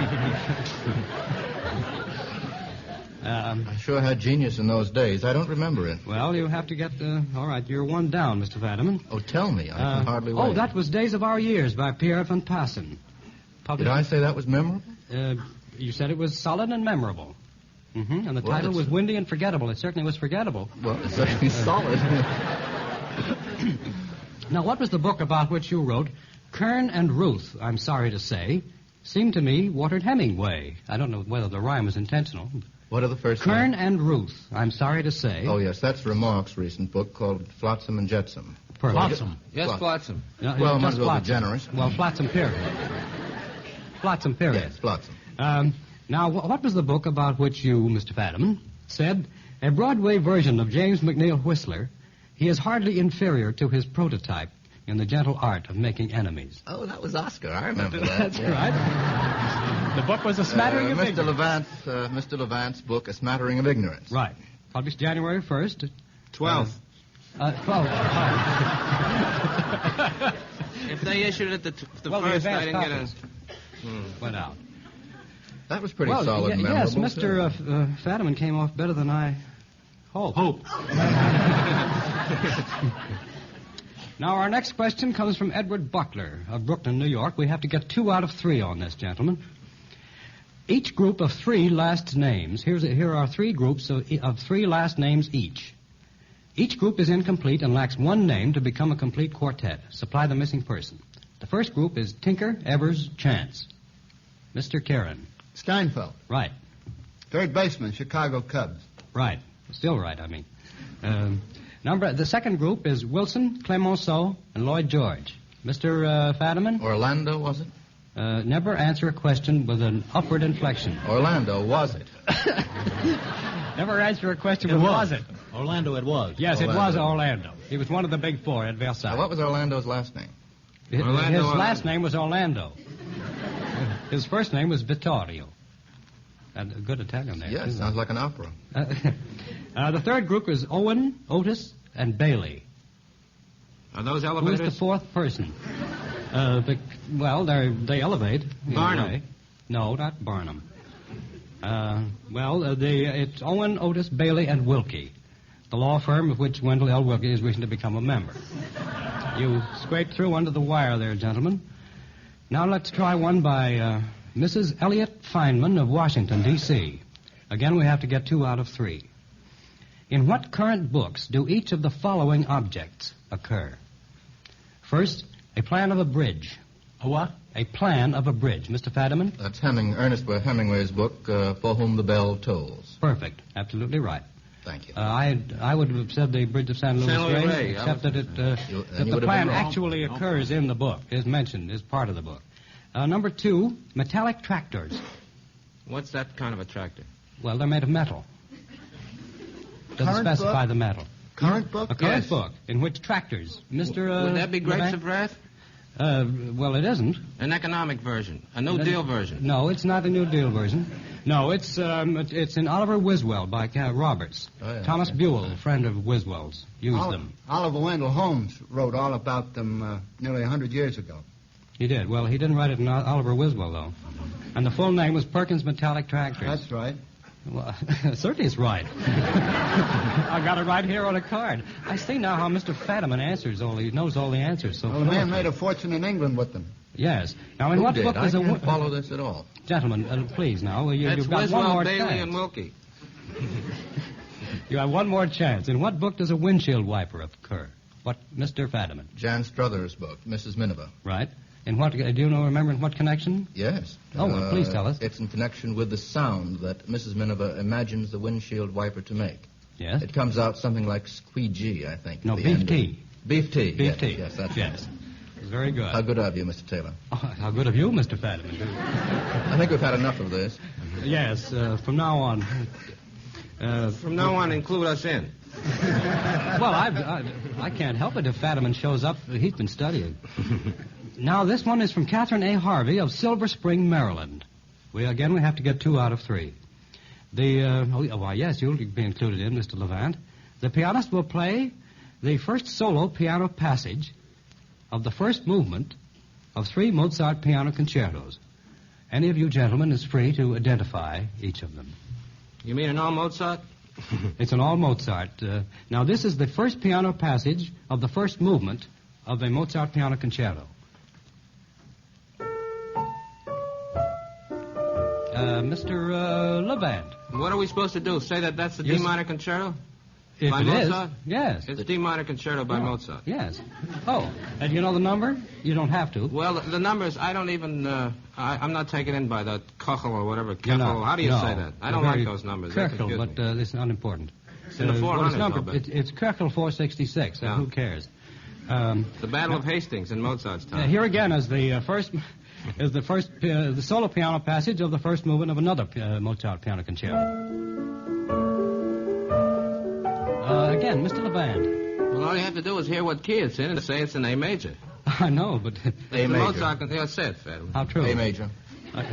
I sure had genius in those days. I don't remember it. Well, you have to get... all right, you're 1 down, Mr. Fadiman. Oh, tell me. I can hardly wait. Oh, that was Days of Our Years by Pierre Van Passen. Did I say that was memorable? You said it was solid and memorable. Mm-hmm. And the title was windy and forgettable. It certainly was forgettable. Well, it's certainly solid. Now, what was the book about which you wrote, "Kern and Ruth, I'm sorry to say, seemed to me watered Hemingway"? I don't know whether the rhyme was intentional. What are the first Kern names? and Ruth, I'm sorry to say. Oh, yes, that's Remarque's recent book called Flotsam and Jetsam. Perfect. Flotsam. Yes, What? Flotsam. No, Well, might just as well be Flotsam. generous. Well, Flotsam, period. Flotsam, period. Yes, Flotsam. Now, what was the book about which you, Mr. Fadiman, said, "A Broadway version of James McNeill Whistler, he is hardly inferior to his prototype in the gentle art of making enemies"? Oh, that was Oscar. I remember that. That's right. The book was A Smattering of Ignorance. Mr. Levant's book, A Smattering of Ignorance. Right. Published January 1st. 12th. 12th. If they issued it the Well, the first, I advance didn't get copies went out. That was pretty Well, solid and yes, memorable. Mr. Fadiman came off better than I hoped. Now, our next question comes from Edward Buckler of Brooklyn, New York. We have to get 2 out of 3 on this, gentlemen. Each group of 3 last names. Here are 3 groups of 3 last names each. Each group is incomplete and lacks 1 name to become a complete quartet. Supply the missing person. The first group is Tinker, Evers, Chance. Mr. Karen. Steinfeld. Right. Third baseman, Chicago Cubs. Right. Still right, I mean. The second group is Wilson, Clemenceau, and Lloyd George. Mr. Fadiman? Orlando, was it? Never answer a question with an upward inflection. Orlando, was it? Never answer a question with was it? Orlando, it was. Yes, Orlando. it was Orlando. He was one of the big 4 at Versailles. Now, what was Orlando's last name? His last name was Orlando. His first name was Vittorio. A good Italian there. Yes, sounds like an opera. The third group is Owen, Otis, and Bailey. Are those Who elevators? is the 4th person? They elevate. in a Barnum. way. No, not Barnum. It's Owen, Otis, Bailey, and Wilkie, the law firm of which Wendell L. Wilkie is wishing to become a member. You scraped through under the wire there, gentlemen. Now let's try one by Mrs. Elliot Feynman of Washington, D.C. Again, we have to get 2 out of 3. In what current books do each of the following objects occur? First, a plan of a bridge. A what? A plan of a bridge. Mr. Fadiman? That's Ernest Hemingway's book, For Whom the Bell Tolls. Perfect. Absolutely right. Thank you. I would have said the Bridge of San Luis Rey, except that the plan actually occurs in the book, is mentioned, is part of the book. Number 2, metallic tractors. What's that kind of a tractor? Well, they're made of metal. Doesn't Current specify book? the metal. Current book? A current Yes. book in which tractors. Mr. Would that be Grapes Levant? of Wrath? Well, it isn't. An economic version. A New Deal version. No, it's not a New Deal version. No, it's in Oliver Wiswell by Roberts. Oh, yeah. Thomas Buell, friend of Wiswell's, used them. Oliver Wendell Holmes wrote all about them nearly 100 years ago. He did. Well, he didn't write it in Oliver Wiswell, though. And the full name was Perkins Metallic Tractors. That's right. Well, certainly it's right. I got it right here on a card. I see now how Mr. Fadiman knows all the answers. So Well, the man made a fortune in England with them. Yes. Now, in Who what did? book I is a... can't follow this at all. Gentlemen, please now. That's You've got Wiswell, one more Bailey, chance. and Wilkie. You have one more chance. In what book does a windshield wiper occur? What, Mr. Fadiman? Jan Struthers' book, Mrs. Miniver. Right. In what? Do you remember in what connection? Yes. Oh, well, please tell us. It's in connection with the sound that Mrs. Miniver imagines the windshield wiper to make. Yes. It comes out something like squeegee, I think. No, at the beef end of- tea. Beef tea. Beef yes, tea. Yes, that's yes. right. very good. How good of you, Mr. Taylor. Oh, how good of you, Mr. Fadiman. I think we've had enough of this. Yes, from now on. From now on, include us in. Well, I can't help it if Fadiman shows up. He's been studying. Now, this one is from Catherine A. Harvey of Silver Spring, Maryland. We have to get 2 out of 3. Why, yes, you'll be included in, Mr. Levant. The pianist will play the first solo piano passage of the first movement of 3 Mozart piano concertos. Any of you gentlemen is free to identify each of them. You mean an all Mozart? It's an all Mozart. Now, this is the first piano passage of the first movement of a Mozart piano concerto. Mr. Levant. What are we supposed to do? Say that that's the D minor concerto? If by it Mozart? is, yes. It's D minor concerto by Mozart. Yes. Oh, and you know the number? You don't have to. Well, the numbers, I don't even, I'm not taken in by the Kochel or whatever. You're not. How do you No. say that? I don't Very like those numbers. They Köchel, confuse but me. this is unimportant. It's in the 400s, I'll bet. It's Köchel 466. Yeah. Who cares? The Battle of Hastings in Mozart's time. Here again is the the solo piano passage of the first movement of another Mozart piano concerto. Again, Mr. Levant. Well, all you have to do is hear what key it's in and say it's an A major. I know, but... A major. Mozart, say it, Fadman. How true? A major. It's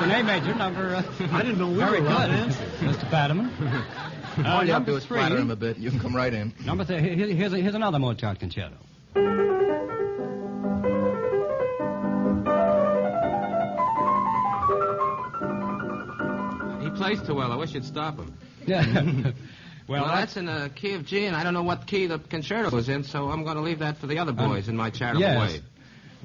an A major number. I didn't know we Very were good, allowed to answer. Mr. Fadiman. All you have to do number is flatter 3. him a bit. You can come right in. Number 3. Here's another Mozart concerto. He plays too well. I wish you'd stop him. Yeah. Well, that's in the key of G, and I don't know what key the concerto is in, so I'm going to leave that for the other boys in my charitable yes. way.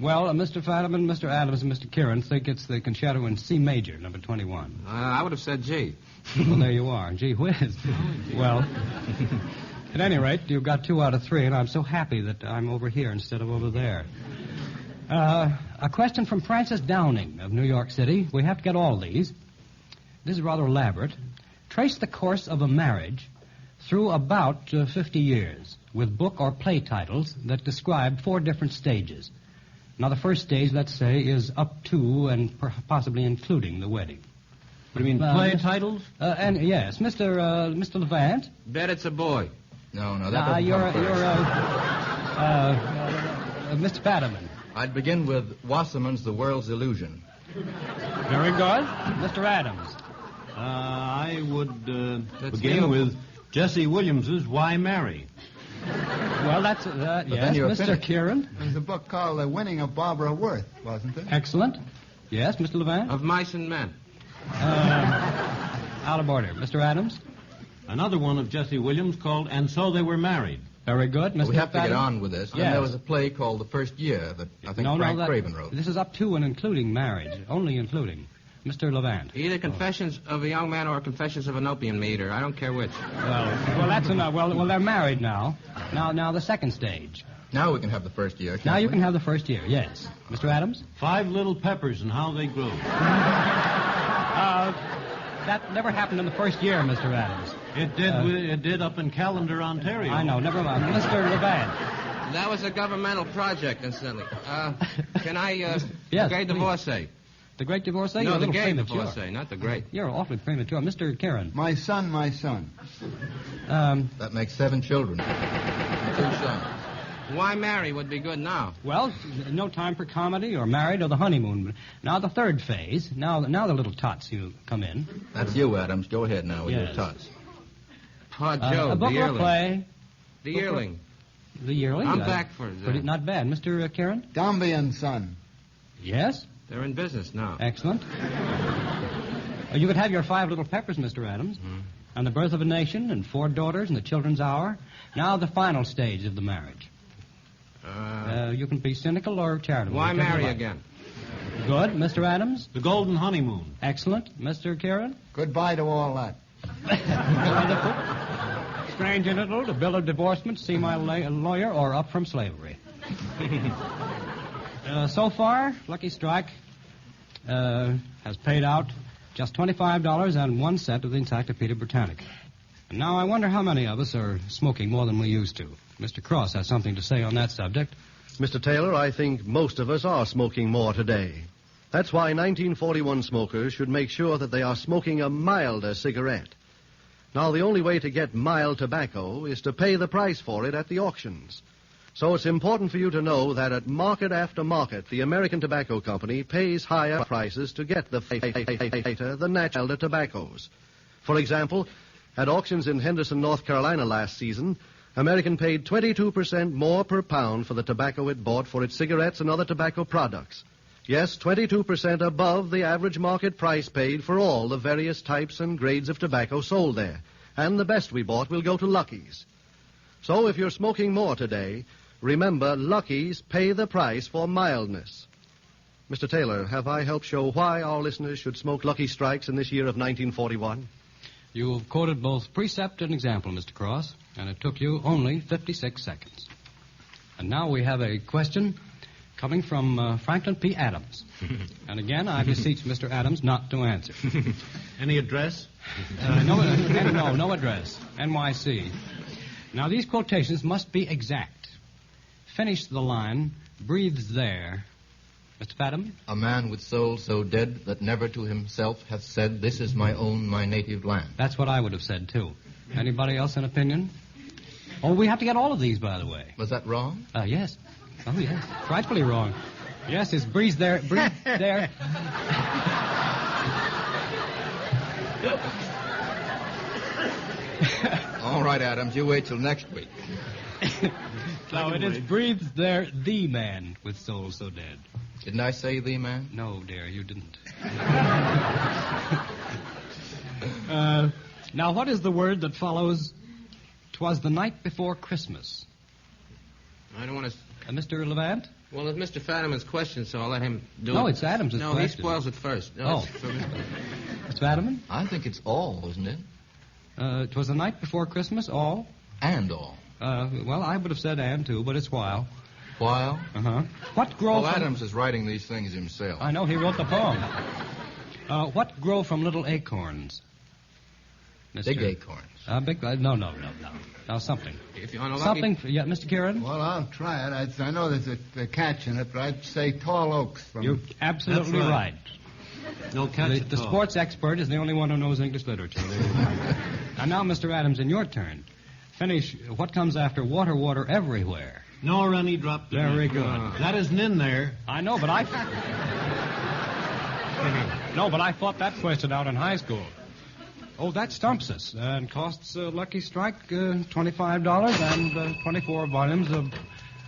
Well, Mr. Fadiman, Mr. Adams, and Mr. Kieran think it's the concerto in C major, number 21. I would have said G. Well, there you are. Gee whiz. Well, at any rate, you've got 2 out of 3, and I'm so happy that I'm over here instead of over there. A question from Francis Downing of New York City. We have to get all these. This is rather elaborate. Trace the course of a marriage through about 50 years with book or play titles that describe 4 different stages. Now, the first stage, let's say, is up to and possibly including the wedding. What do you mean, play titles? And yes, Mr. Levant. Bet it's a boy. No, that doesn't You're come Mr. Fadiman. I'd begin with Wasserman's The World's Illusion. Very good. Mr. Adams. I would That's begin Neil. with Jesse Williams's Why Marry? Well, that's, yes, then you're Mr. finished. Kieran. There's a book called The Winning of Barbara Worth, wasn't there? Excellent. Yes, Mr. Levant. Of Mice and Men. Out of order. Mr. Adams. Another one of Jesse Williams called And So They Were Married. Very good. Mr. We have to get Fadiman? on with this. And Yes. there was a play called The First Year that I think Frank Craven wrote. This is up to and including marriage. Only including. Mr. Levant. Either Confessions of a Young Man or Confessions of an Opium Eater. I don't care which. Well, that's enough. Well, they're married now. Now the second stage. Now we can have the first year. Now you we? can have the first year. Yes. Mr. Adams. 5 Little Peppers and How They Grew. That never happened in the first year, Mr. Adams. It did up in Callender, Ontario. I know. Never mind. Mr. Levant. That was a governmental project, incidentally. Can I, Yes, the Gay please. Divorcee? The Great Divorcee? No, You're a the little Gay premature. Divorcee, not the Great. You're awfully premature. Mr. Kieran. My son, my son. That makes 7 children. 2 sons. Why Marry would be good now. Well, no time for comedy or married or the honeymoon. Now the third phase. Now the little tots you come in. That's you, Adams. Go ahead now with Yes. your tots. Pa Joe, a book the or a yearling. play. The yearling. The yearling. I'm back for that. Pretty, not bad. Mr. Kieran? Dombey and Son. Yes. They're in business now. Excellent. You could have your 5 Little Peppers, Mr. Adams. And the Birth of a Nation and 4 Daughters and the Children's Hour. Now the final stage of the marriage. You can be cynical or charitable. Why whichever you Marry like. again? Good. Mr. Adams? The Golden Honeymoon. Excellent. Mr. Kieran? Goodbye to all that. Wonderful. Strange Interval, The Bill of Divorcement, See My Lawyer, or Up from Slavery. So far, Lucky Strike has paid out just $25 and 1 cent of the Encyclopedia Britannica. And now I wonder how many of us are smoking more than we used to. Mr. Cross has something to say on that subject. Mr. Taylor, I think most of us are smoking more today. That's why 1941 smokers should make sure that they are smoking a milder cigarette. Now, the only way to get mild tobacco is to pay the price for it at the auctions. So it's important for you to know that at market after market, the American Tobacco Company pays higher prices to get the natural tobaccos. For example, at auctions in Henderson, North Carolina last season, American paid 22% more per pound for the tobacco it bought for its cigarettes and other tobacco products. Yes, 22% above the average market price paid for all the various types and grades of tobacco sold there. And the best we bought will go to Lucky's. So if you're smoking more today, remember, Lucky's pay the price for mildness. Mr. Taylor, have I helped show why our listeners should smoke Lucky Strikes in this year of 1941? You've quoted both precept and example, Mr. Cross, and it took you only 56 seconds. And now we have a question coming from Franklin P. Adams. And again, I beseech Mr. Adams not to answer. Any address? No address. NYC. Now, these quotations must be exact. Finish the line, breathes there. Mr. Fadham? A man with soul so dead that never to himself hath said, "This is my own, my native land." That's what I would have said, too. Anybody else an opinion? Oh, we have to get all of these, by the way. Was that wrong? Yes. Oh, yes. Frightfully wrong. Yes, it's breathe there, breathe there. All right, Adams, you wait till next week. No, it is breathes there, the man with soul so dead. Didn't I say the man? No, dear, you didn't. Now, what is the word that follows, "'Twas the night before Christmas"? I don't want to... Mr. Levant? Well, it's Mr. Fadiman's question, so I'll let him do it. No, it's Adams' question. No, he spoils it first. No, Mr. Fadiman? I think it's all, isn't it? 'Twas the night before Christmas, all? And all. Well, I would have said and, too, but it's while. While? Uh-huh. What grow Well, Adams is writing these things himself. I know, he wrote the poem. What grow from little acorns? Mr. Big acorns. Big, no. Now, something. If you want to something, yeah, Mr. Kieran? Well, I'll try it. I know there's a catch in it, but I'd say tall oaks. You're absolutely right. No catch The sports expert is the only one who knows English literature. And now, Mr. Adams, in your turn. Finish what comes after water, water everywhere. No runny drop. Very good. That isn't in there. I know, but I fought that question out in high school. Oh, that stumps us and costs Lucky Strike $25 and 24 volumes of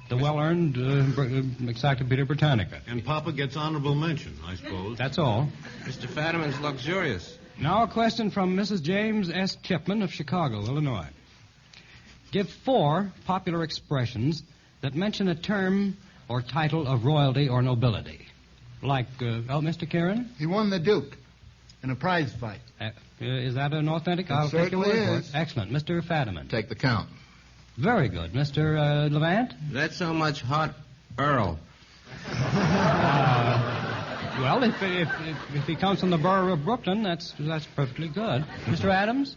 the well-earned Encyclopedia Britannica. And Papa gets honorable mention, I suppose. That's all. Mr. Fadiman's luxurious. Now a question from Mrs. James S. Chipman of Chicago, Illinois. Give 4 popular expressions that mention a term or title of royalty or nobility. Like, Mr. Kieran? He won the Duke in a prize fight. Is that an authentic? It certainly is. Excellent. Mr. Fadiman. Take the count. Very good. Mr. Levant? That's so much hot Earl. Well, if he comes from the borough of Brooklyn, that's perfectly good. Mr. Adams?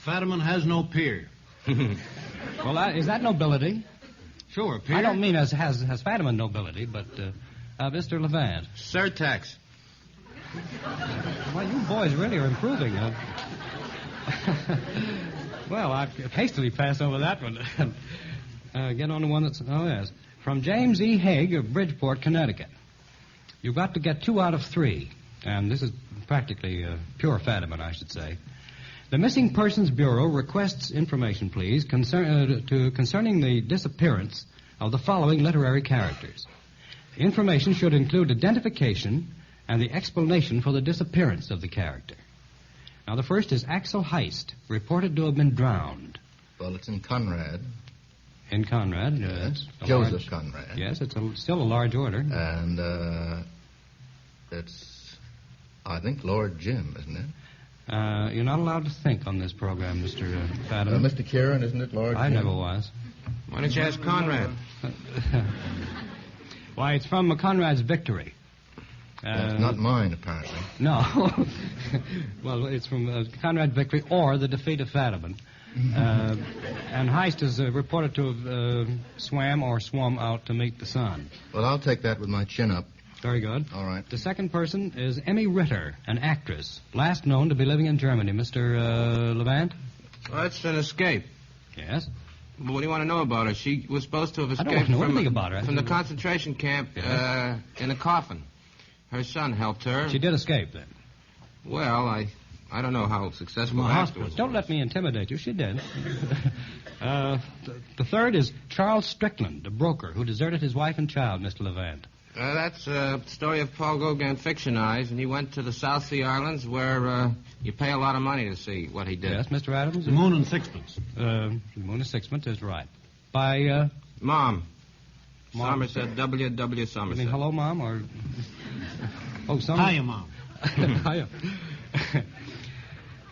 Fadiman has no peer. Well, is that nobility? Sure, peer. I don't mean has Fadiman nobility, but Mr. Levant. Surtax. Well, you boys really are improving. Well, I hastily pass over that one. Get on to one that's... Oh, yes. From James E. Haig of Bridgeport, Connecticut. You've got to get 2 out of 3. And this is practically pure Fadiman, I should say. The Missing Persons Bureau requests information, please, concerning the disappearance of the following literary characters. The information should include identification and the explanation for the disappearance of the character. Now, the first is Axel Heist, reported to have been drowned. Well, it's in Conrad. In Conrad, yes. Joseph Conrad. Yes, it's still a large order. And it's, I think, Lord Jim, isn't it? You're not allowed to think on this program, Mr. Fadham. Mr. Kieran, isn't it, Lord Jim? I never was. Why don't you ask Conrad? Why, it's from Conrad's Victory. That's not mine, apparently. No. Well, it's from Conrad's Victory or The Defeat of Fadiman. And Heist is reported to have swam or swum out to meet the sun. Well, I'll take that with my chin up. Very good. All right. The second person is Emmy Ritter, an actress, last known to be living in Germany. Mr. Levant? Well, that's an escape. Yes? But what do you want to know about her? She was supposed to have I don't escaped know anything about her. from the concentration camp in a coffin. Her son helped her. She did escape, then? Well, I don't know how successful afterwards. Don't let me intimidate you. She did. The third is Charles Strickland, a broker who deserted his wife and child, Mr. Levant. That's a story of Paul Gauguin fictionized, and he went to the South Sea Islands where you pay a lot of money to see what he did. Yes, Mr. Adams? The Moon and Sixpence. The Moon and Sixpence is right. By, Mom. Mom. Somerset, W. Somerset. You mean hello, Mom, or... Oh, Somerset. Hiya, Mom. Hiya.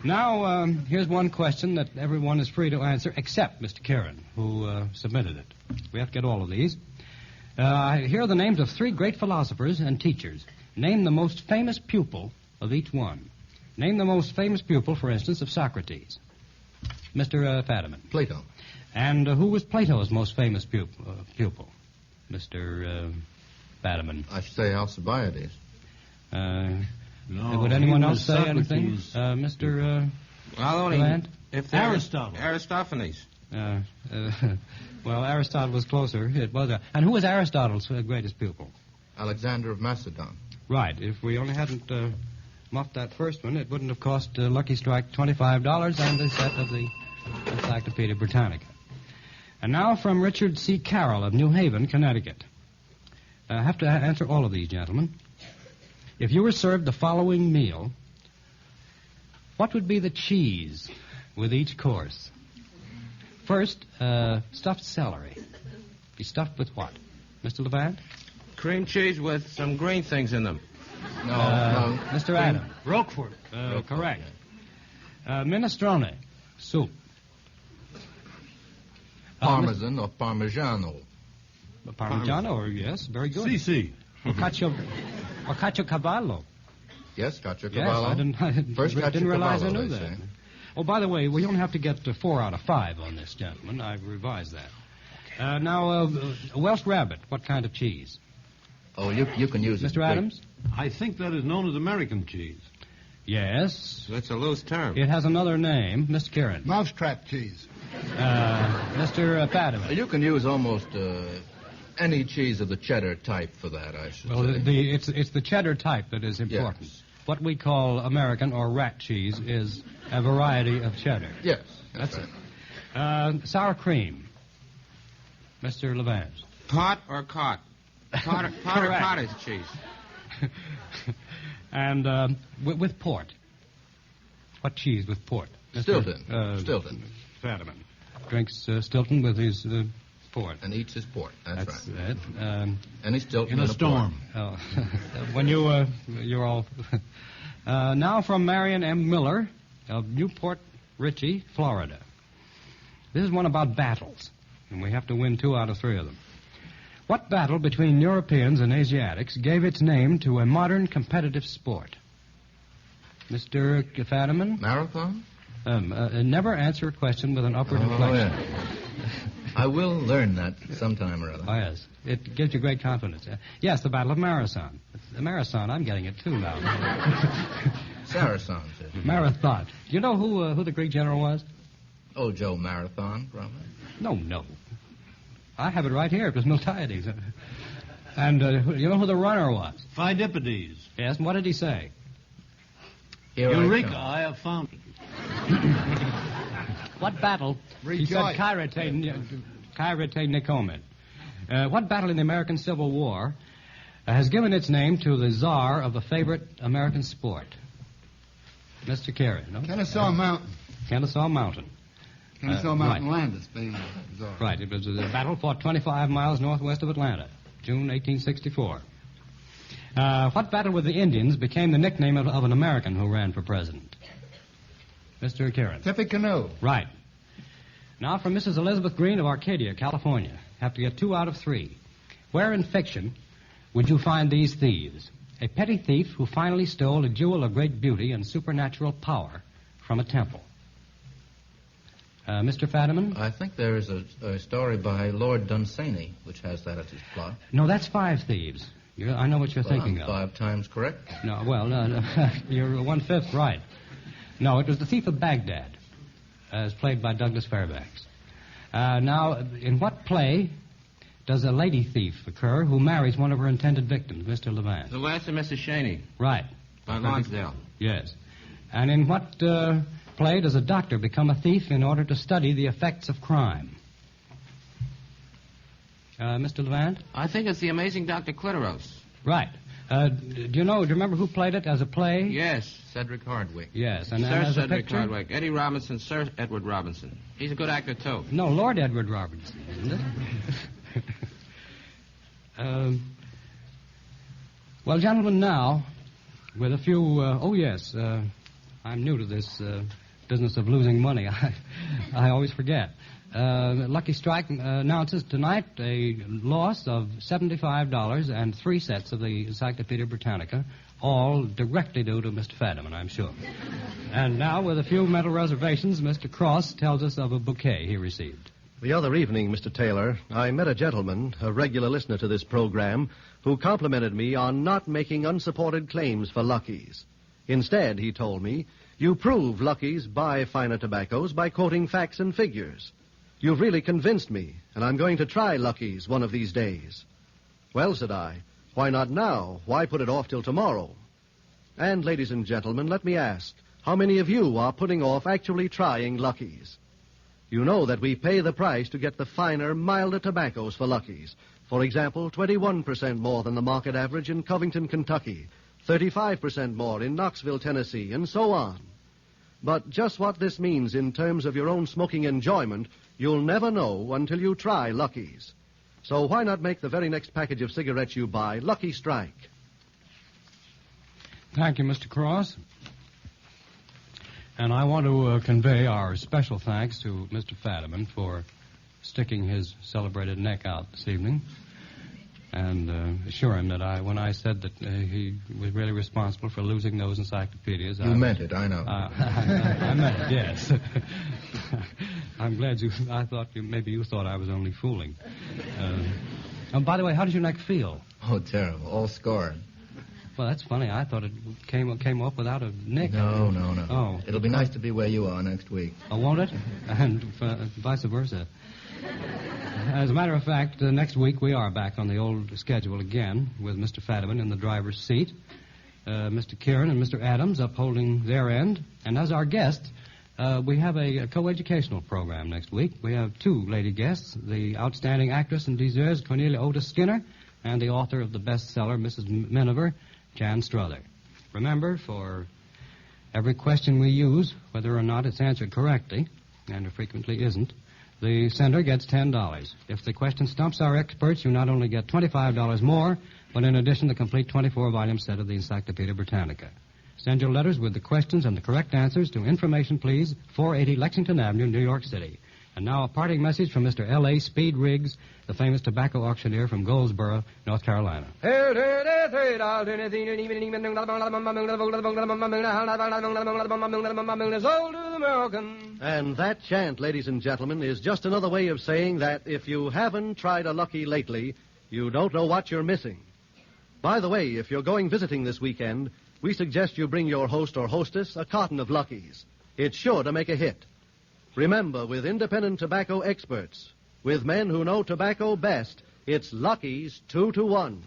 Now, here's one question that everyone is free to answer, except Mr. Kieran, who submitted it. We have to get all of these. Here are the names of 3 great philosophers and teachers. Name the most famous pupil of each one. Name the most famous pupil, for instance, of Socrates. Mr. Fadiman. Plato. And who was Plato's most famous pupil? Mr. Fadiman. I should say Alcibiades. Would anyone else say anything? Mr. Well, only Land? if Aristotle. Aristophanes. Well, Aristotle was closer. It was. And who was Aristotle's greatest pupil? Alexander of Macedon. Right. If we only hadn't muffed that first one, it wouldn't have cost Lucky Strike $25 and a set of the Encyclopedia Britannica. And now from Richard C. Carroll of New Haven, Connecticut. I have to answer all of these, gentlemen. If you were served the following meal, what would be the cheese with each course? First, stuffed celery. Be stuffed with what? Mr. Levant? Cream cheese with some green things in them. No. Mr. Adams? Roquefort. Correct. Minestrone. Soup. Parmesan or Parmigiano. Parmigiano, yes, very good. CC. Caciocavallo. Yes, Caciocavallo. Yes, I didn't realize I knew that. Say. Oh, by the way, we only have to get 4 out of 5 on this, gentlemen. I've revised that. Now, Welsh rabbit, what kind of cheese? Oh, you can use it. Mr. Adams? I think that is known as American cheese. Yes. That's a loose term. It has another name. Mr. Kieran. Mousetrap cheese. Mr. Fadiman. You can use almost any cheese of the cheddar type for that, I should say. It's the cheddar type that is important. Yes. What we call American or rat cheese is a variety of cheddar. Yes, that's right. Sour cream. Mr. Levant. Pot or cot? Pot or cottage cheese. And with port. What cheese with port? Stilton. Stilton. Fadiman. Drinks Stilton with his port. And eats his port. That's right. It. And he's Stilton in a storm. Oh. When you're all... now from Marion M. Miller of Newport Richey, Florida. This is one about battles, and we have to win 2 out of 3 of them. What battle between Europeans and Asiatics gave its name to a modern competitive sport? Mr. Fadiman? Marathon? Never answer a question with an upward inflection. Yeah. I will learn that sometime or other. Oh, yes. It gives you great confidence. Yes, the Battle of Marathon. The Marathon, I'm getting it, too, now. Saracen. Marathon. Do you know who the Greek general was? Oh, Joe Marathon, probably. No. I have it right here. It was Miltiades. And you know who the runner was? Pheidippides. Yes, and what did he say? Eureka, I have found it. What battle? He said Kyrete Nikomen. What battle in the American Civil War has given its name to the czar of a favorite American sport? Mr. Carey, no? Kennesaw Mountain. Kennesaw Mountain. Kennesaw Mountain Landis being czar. Right. It was a battle fought 25 miles northwest of Atlanta, June 1864. What battle with the Indians became the nickname of an American who ran for president? Mr. Kieran. Tippecanoe. Right. Now from Mrs. Elizabeth Green of Arcadia, California. Have to get 2 out of 3. Where in fiction would you find these thieves? A petty thief who finally stole a jewel of great beauty and supernatural power from a temple. Mr. Fadiman? I think there is a story by Lord Dunsany which has that as its plot. No, that's Five Thieves. I know what you're thinking of. 5 times correct. No, well, you're 1/5 right. No, it was The Thief of Baghdad, as played by Douglas Fairbanks. Now, in what play does a lady thief occur who marries one of her intended victims, Mr. Levant? The Last of Mrs. Cheney. Right. By Lonsdale. Yes. And in what play does a doctor become a thief in order to study the effects of crime? Mr. Levant? I think it's The Amazing Dr. Clitoros. Right. Do you remember who played it as a play? Yes, Cedric Hardwicke. Yes, and Sir as a Cedric picture? Hardwicke. Eddie Robinson, Sir Edward Robinson. He's a good actor, too. No, Lord Edward Robertson, isn't it? Well, gentlemen, now, with a few... I'm new to this business of losing money. I always forget. Lucky Strike announces tonight a loss of $75 and 3 sets of the Encyclopedia Britannica, all directly due to Mr. Fadiman, I'm sure. And now, with a few mental reservations, Mr. Cross tells us of a bouquet he received. The other evening, Mr. Taylor, I met a gentleman, a regular listener to this program, who complimented me on not making unsupported claims for Lucky's. Instead, he told me, you prove Lucky's buy finer tobaccos by quoting facts and figures. You've really convinced me, and I'm going to try Lucky's one of these days. Well, said I, why not now? Why put it off till tomorrow? And, ladies and gentlemen, let me ask, how many of you are putting off actually trying Lucky's? You know that we pay the price to get the finer, milder tobaccos for Lucky's. For example, 21% more than the market average in Covington, Kentucky, 35% more in Knoxville, Tennessee, and so on. But just what this means in terms of your own smoking enjoyment, you'll never know until you try Lucky's. So why not make the very next package of cigarettes you buy Lucky Strike? Thank you, Mr. Cross. And I want to convey our special thanks to Mr. Fadiman for sticking his celebrated neck out this evening and assure him that when I said that he was really responsible for losing those encyclopedias... You meant it, I know. I meant it, yes. I'm glad I thought maybe you thought I was only fooling. By the way, how does your neck feel? Oh, terrible. All scored. Well, that's funny. I thought it came up without a nick. No. Oh. It'll be nice to be where you are next week. Oh, won't it? And vice versa. As a matter of fact, next week we are back on the old schedule again with Mr. Fadiman in the driver's seat, Mr. Kieran and Mr. Adams upholding their end. And as our guest, we have a coeducational program next week. We have 2 lady guests, the outstanding actress and deserves Cornelia Otis Skinner, and the author of the bestseller, Mrs. Miniver, Jan Strother. Remember, for every question we use, whether or not it's answered correctly, and it frequently isn't, the sender gets $10. If the question stumps our experts, you not only get $25 more, but in addition, the complete 24-volume set of the Encyclopedia Britannica. Send your letters with the questions and the correct answers to Information Please, 480 Lexington Avenue, New York City. And now a parting message from Mr. L.A. Speed Riggs, the famous tobacco auctioneer from Goldsboro, North Carolina. And that chant, ladies and gentlemen, is just another way of saying that if you haven't tried a Lucky lately, you don't know what you're missing. By the way, if you're going visiting this weekend, we suggest you bring your host or hostess a carton of Lucky's. It's sure to make a hit. Remember, with independent tobacco experts, with men who know tobacco best, it's Lucky's 2-to-1.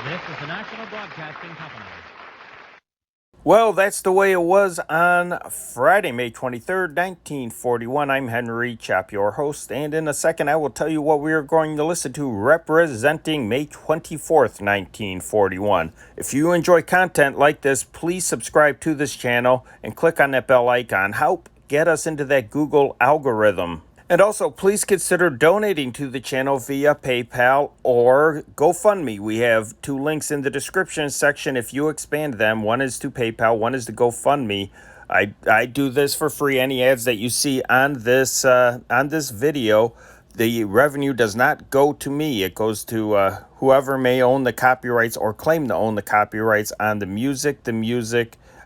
This is the National Broadcasting Company. Well, that's the way it was on Friday, May 23rd, 1941. I'm Henry Chop, your host, and in a second I will tell you what we are going to listen to representing May 24th, 1941. If you enjoy content like this, please subscribe to this channel and click on that bell icon. Help get us into that Google algorithm. And also, please consider donating to the channel via PayPal or GoFundMe. We have 2 links in the description section if you expand them. One is to PayPal, one is to GoFundMe. I do this for free. Any ads that you see on this video, the revenue does not go to me. It goes to whoever may own the copyrights or claim to own the copyrights on the music,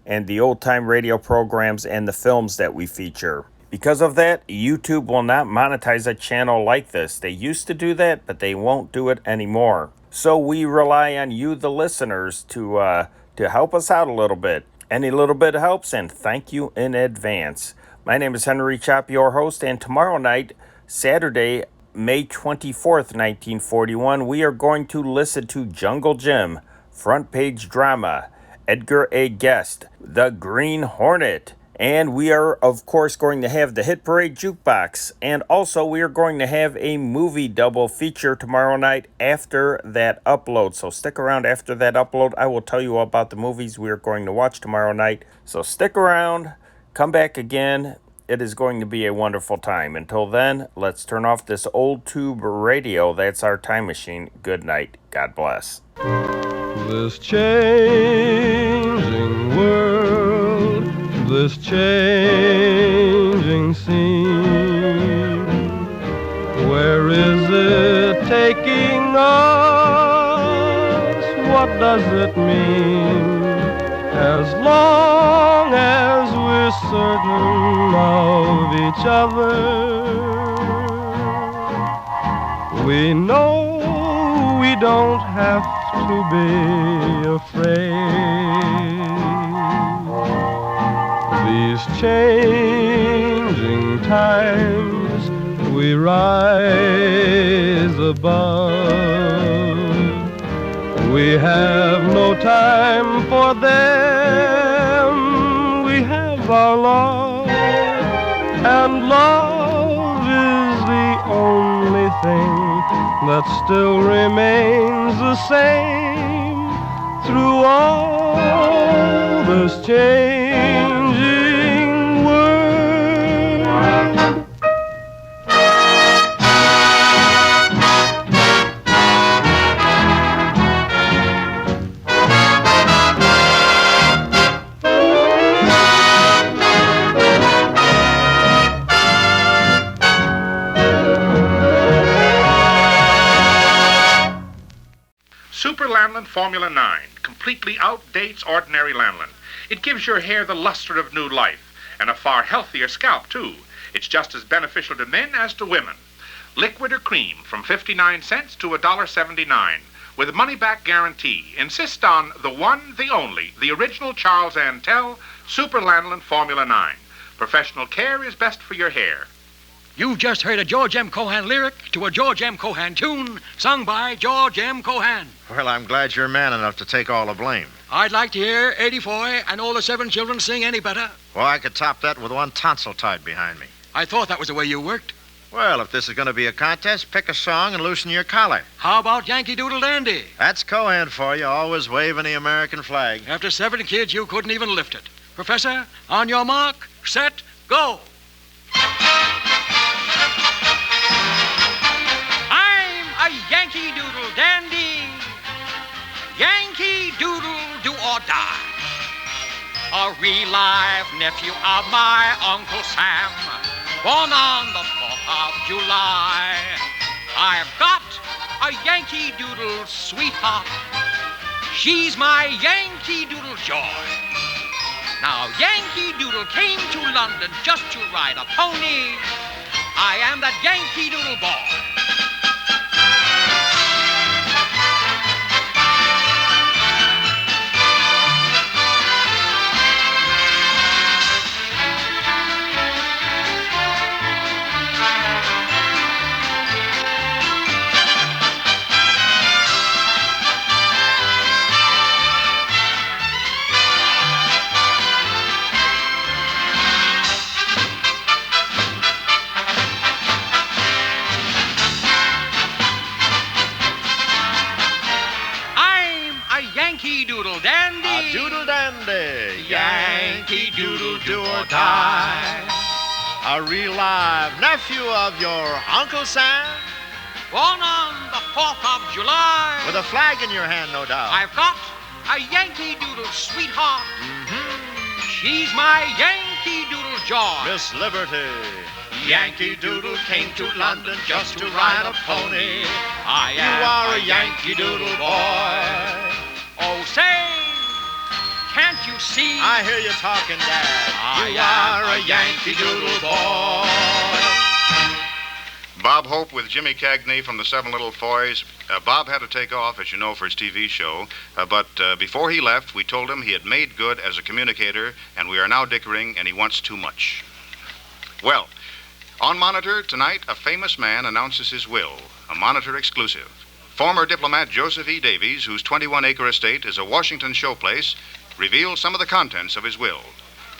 and the old-time radio programs and the films that we feature. Because of that, YouTube will not monetize a channel like this. They used to do that, but they won't do it anymore. So we rely on you, the listeners, to help us out a little bit. Any little bit helps, and thank you in advance. My name is Henry Chop, your host, and tomorrow night, Saturday, May 24th, 1941, we are going to listen to Jungle Jim, front page drama, Edgar A. Guest, The Green Hornet, and we are, of course, going to have the Hit Parade Jukebox. And also, we are going to have a movie double feature tomorrow night after that upload. So stick around after that upload. I will tell you about the movies we are going to watch tomorrow night. So stick around. Come back again. It is going to be a wonderful time. Until then, let's turn off this old tube radio. That's our time machine. Good night. God bless. This changing world, this changing scene, where is it taking us? What does it mean? As long as we're certain of each other, we know we don't have to be afraid. These changing times we rise above. We have no time for them. We have our love, and love is the only thing that still remains the same through all this changing world. Super Lanolin Formula 9 completely outdates ordinary lanolin. It gives your hair the luster of new life and a far healthier scalp, too. It's just as beneficial to men as to women. Liquid or cream from 59 cents to $1.79 with a money-back guarantee. Insist on the one, the only, the original Charles Antel Super Lanolin Formula 9. Professional care is best for your hair. You've just heard a George M. Cohan lyric to a George M. Cohan tune sung by George M. Cohan. Well, I'm glad you're man enough to take all the blame. I'd like to hear Eddie Foy and all the 7 children sing any better. Well, I could top that with one tonsil tied behind me. I thought that was the way you worked. Well, if this is going to be a contest, pick a song and loosen your collar. How about Yankee Doodle Dandy? That's Cohan for you, always waving the American flag. After 7 kids, you couldn't even lift it. Professor, on your mark, set, go. A Yankee Doodle dandy, Yankee Doodle do or die. A real live nephew of my Uncle Sam, born on the 4th of July. I've got a Yankee Doodle sweetheart. She's my Yankee Doodle joy. Now Yankee Doodle came to London just to ride a pony. I am that Yankee Doodle boy. Yankee Doodle Dandy. A doodle dandy. Yankee Doodle do or die. A real live nephew of your Uncle Sam. Born on the 4th of July. With a flag in your hand, no doubt. I've got a Yankee Doodle sweetheart. She's my Yankee Doodle joy. Miss Liberty. Yankee Doodle came to London just to ride a pony. You are a Yankee Doodle boy. Oh, say, can't you see? I hear you talking, Dad. I You am are a Yankee Doodle boy. Bob Hope with Jimmy Cagney from the Seven Little Foys. Bob had to take off, as you know, for his TV show. But before he left, we told him he had made good as a communicator, and we are now dickering, and he wants too much. Well, on Monitor tonight, a famous man announces his will, a Monitor exclusive. Former diplomat Joseph E. Davies, whose 21-acre estate is a Washington showplace, reveals some of the contents of his will.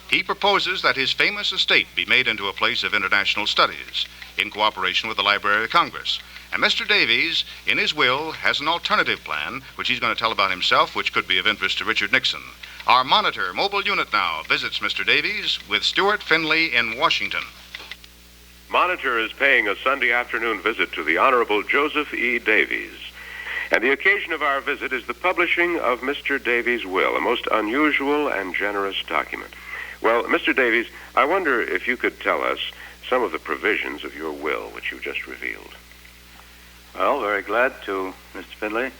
He proposes that his famous estate be made into a place of international studies in cooperation with the Library of Congress. And Mr. Davies, in his will, has an alternative plan, which he's going to tell about himself, which could be of interest to Richard Nixon. Our Monitor mobile unit now visits Mr. Davies with Stuart Finley in Washington. Monitor is paying a Sunday afternoon visit to the Honorable Joseph E. Davies. And the occasion of our visit is the publishing of Mr. Davies' will, a most unusual and generous document. Well, Mr. Davies, I wonder if you could tell us some of the provisions of your will, which you just revealed. Well, very glad to, Mr. Finley.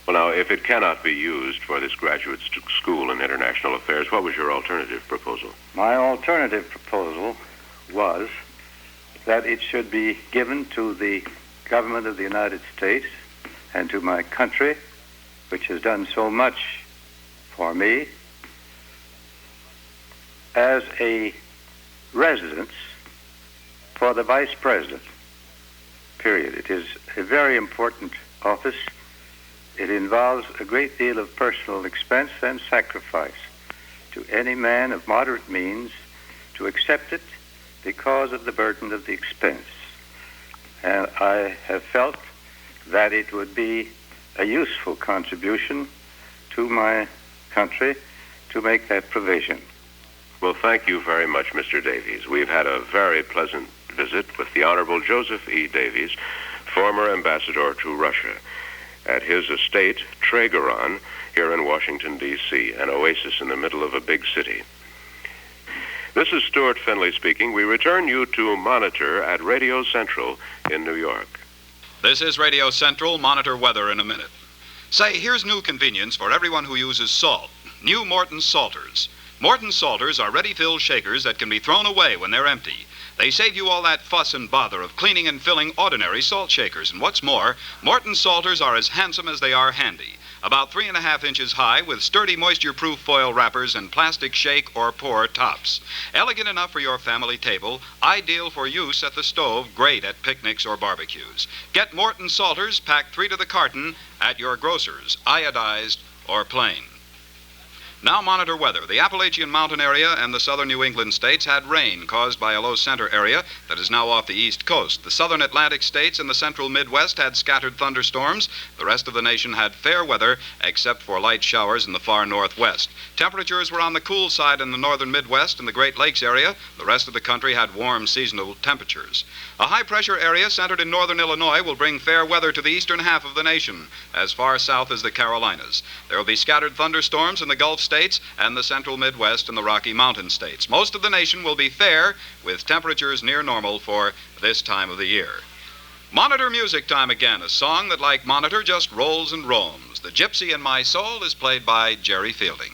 Well, now, if it cannot be used for this graduate school in international affairs, what was your alternative proposal? My alternative proposal was that it should be given to the government of the United States and to my country, which has done so much for me, as a residence for the Vice President, period. It is a very important office. It involves a great deal of personal expense and sacrifice to any man of moderate means to accept it because of the burden of the expense. And I have felt that it would be a useful contribution to my country to make that provision. Well, thank you very much, Mr. Davies. We've had a very pleasant visit with the Honorable Joseph E. Davies, former ambassador to Russia, at his estate, Tregeron, here in Washington, D.C., an oasis in the middle of a big city. This is Stuart Finley speaking. We return you to Monitor at Radio Central in New York. This is Radio Central. Monitor weather in a minute. Say, here's new convenience for everyone who uses salt. New Morton Salters. Morton Salters are ready-filled shakers that can be thrown away when they're empty. They save you all that fuss and bother of cleaning and filling ordinary salt shakers. And what's more, Morton Salters are as handsome as they are handy. About 3.5 inches high with sturdy moisture-proof foil wrappers and plastic shake or pour tops. Elegant enough for your family table, ideal for use at the stove, great at picnics or barbecues. Get Morton Salters packed 3 to the carton at your grocer's, iodized or plain. Now Monitor weather. The Appalachian Mountain area and the southern New England states had rain caused by a low center area that is now off the east coast. The southern Atlantic states and the central Midwest had scattered thunderstorms. The rest of the nation had fair weather except for light showers in the far northwest. Temperatures were on the cool side in the northern Midwest and the Great Lakes area. The rest of the country had warm seasonal temperatures. A high-pressure area centered in northern Illinois will bring fair weather to the eastern half of the nation, as far south as the Carolinas. There will be scattered thunderstorms in the Gulf states and the central Midwest and the Rocky Mountain states. Most of the nation will be fair, with temperatures near normal for this time of the year. Monitor music time again, a song that, like Monitor, just rolls and roams. The Gypsy in My Soul is played by Jerry Fielding.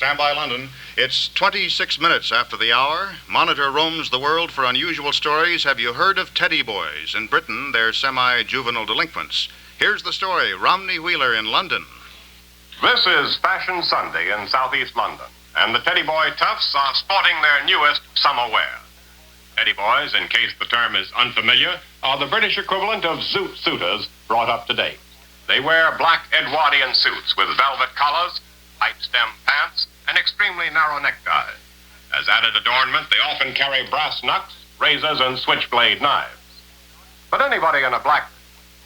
Stand by, London. It's 26 minutes after the hour. Monitor roams the world for unusual stories. Have you heard of teddy boys? In Britain, they're semi-juvenile delinquents. Here's the story. Romney Wheeler in London. This is Fashion Sunday in southeast London, and the Teddy Boy Toughs are sporting their newest summer wear. Teddy Boys, in case the term is unfamiliar, are the British equivalent of zoot suitors brought up to date. They wear black Edwardian suits with velvet collars, tight stem pants, and extremely narrow neckties. As added adornment, they often carry brass knucks, razors, and switchblade knives. But anybody in a black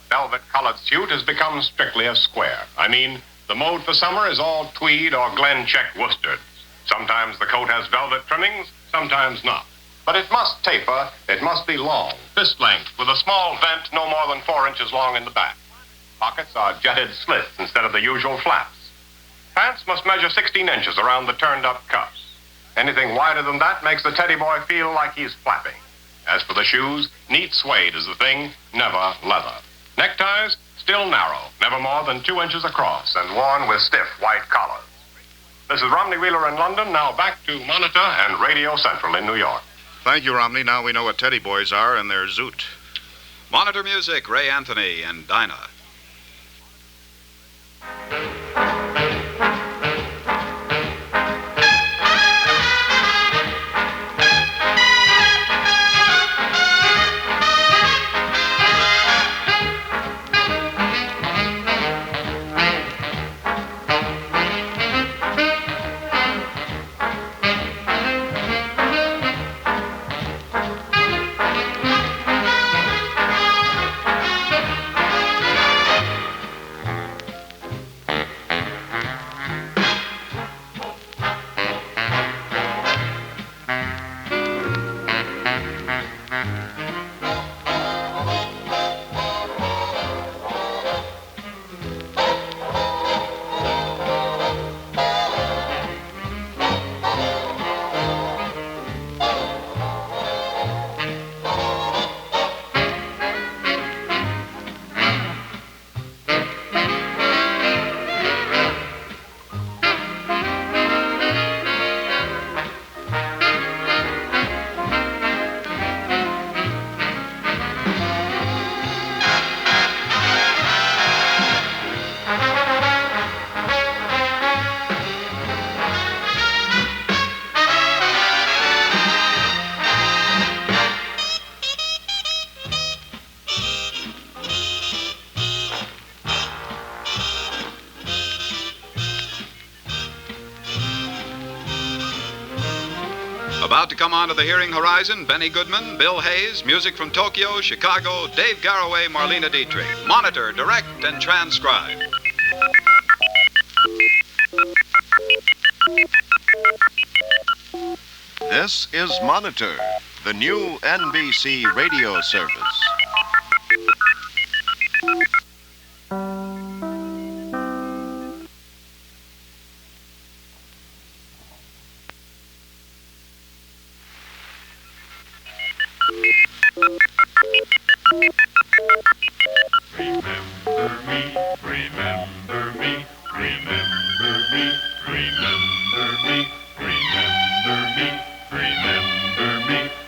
velvet-colored suit has become strictly a square. I mean, the mode for summer is all tweed or Glen check worsted. Sometimes the coat has velvet trimmings, sometimes not. But it must taper, it must be long, fist length, with a small vent no more than 4 inches long in the back. Pockets are jetted slits instead of the usual flaps. Pants must measure 16 inches around the turned-up cuffs. Anything wider than that makes the Teddy Boy feel like he's flapping. As for the shoes, neat suede is the thing, never leather. Neckties, still narrow, never more than 2 inches across, and worn with stiff white collars. This is Romney Wheeler in London, now back to Monitor and Radio Central in New York. Thank you, Romney. Now we know what teddy boys are and their zoot. Monitor music, Ray Anthony and Dinah. About to come onto the hearing horizon, Benny Goodman, Bill Hayes, music from Tokyo, Chicago, Dave Garroway, Marlena Dietrich. Monitor, direct, and transcribe. This is Monitor, the new NBC radio service.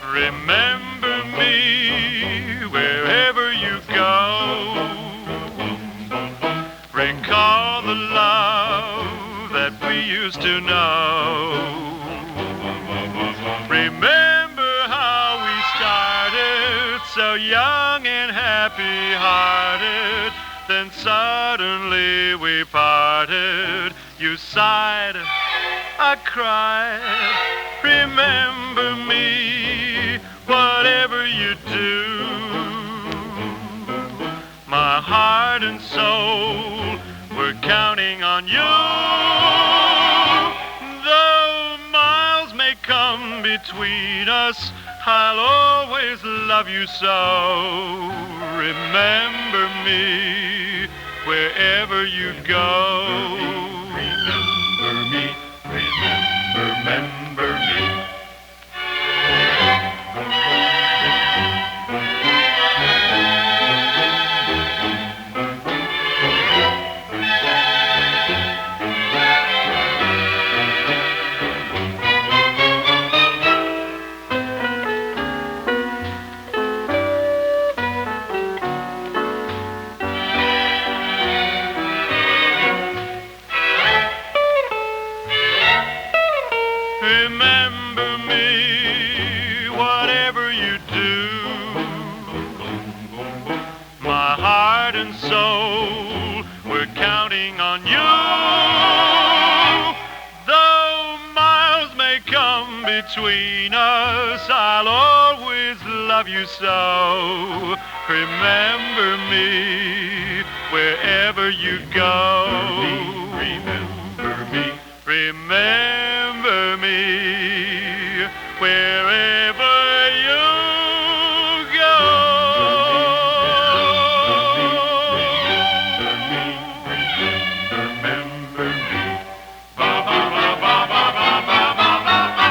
Remember me wherever you go. Recall the love that we used to know. Remember how we started, so young and happy-hearted. Then suddenly we parted. You sighed, I cried. Remember me, whatever you do. My heart and soul, we're counting on you. Though miles may come between us, I'll always love you so. Remember me, wherever you go. Remember me, remember me. counting on you. Though miles may come between us, I'll always love you so. Remember me wherever you go. Remember me. Remember me wherever you go. Remember me. Ba ba ba ba ba ba ba ba ba.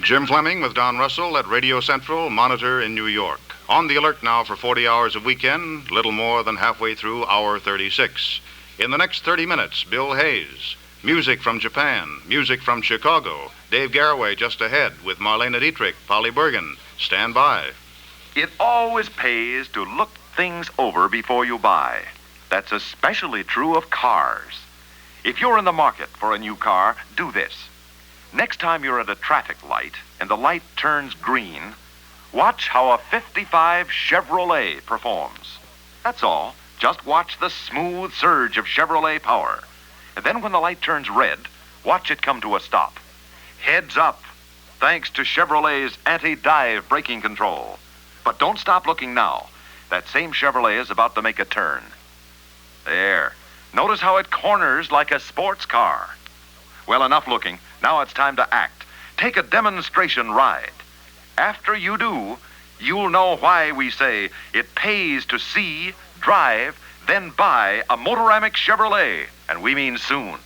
Jim Fleming with Don Russell at Radio Central, Monitor in New York. On the alert now for 40 hours of weekend, little more than halfway through hour 36. In the next 30 minutes, Bill Hayes. Music from Japan, music from Chicago. Dave Garraway just ahead with Marlena Dietrich, Polly Bergen. Stand by. It always pays to look things over before you buy. That's especially true of cars. If you're in the market for a new car, do this. Next time you're at a traffic light and the light turns green, watch how a 55 Chevrolet performs. That's all. Just watch the smooth surge of Chevrolet power. And then when the light turns red, watch it come to a stop. Heads up, thanks to Chevrolet's anti-dive braking control. But don't stop looking now. That same Chevrolet is about to make a turn. There. Notice how it corners like a sports car. Well, enough looking. Now it's time to act. Take a demonstration ride. After you do, you'll know why we say it pays to see, drive, then buy a Motoramic Chevrolet. And we mean soon.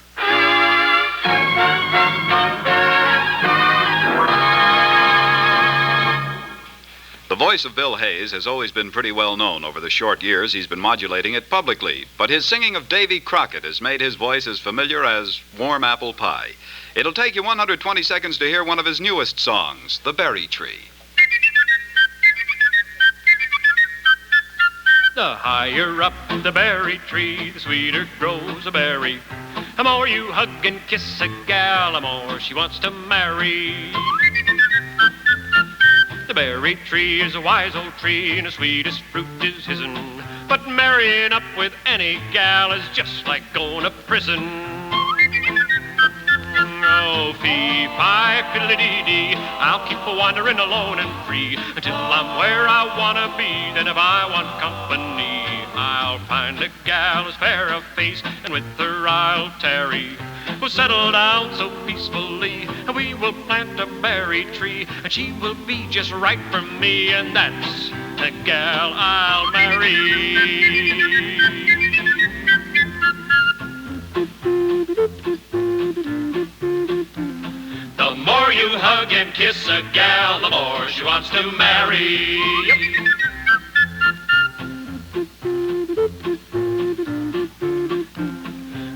The voice of Bill Hayes has always been pretty well known over the short years he's been modulating it publicly, but his singing of Davy Crockett has made his voice as familiar as warm apple pie. It'll take you 120 seconds to hear one of his newest songs, The Berry Tree. The higher up the berry tree, the sweeter grows a berry. The more you hug and kiss a gal, the more she wants to marry. The berry tree is a wise old tree, and the sweetest fruit is his'n. But marrying up with any gal is just like going to prison. Oh, fee-fi, fiddle-dee-dee, I'll keep a-wandering alone and free until I'm where I want to be. Then if I want company, I'll find a gal as fair of face, and with her I'll tarry. We'll settle down so peacefully, and we will plant a berry tree, and she will be just right for me, and that's the gal I'll marry. The more you hug and kiss a gal, the more she wants to marry.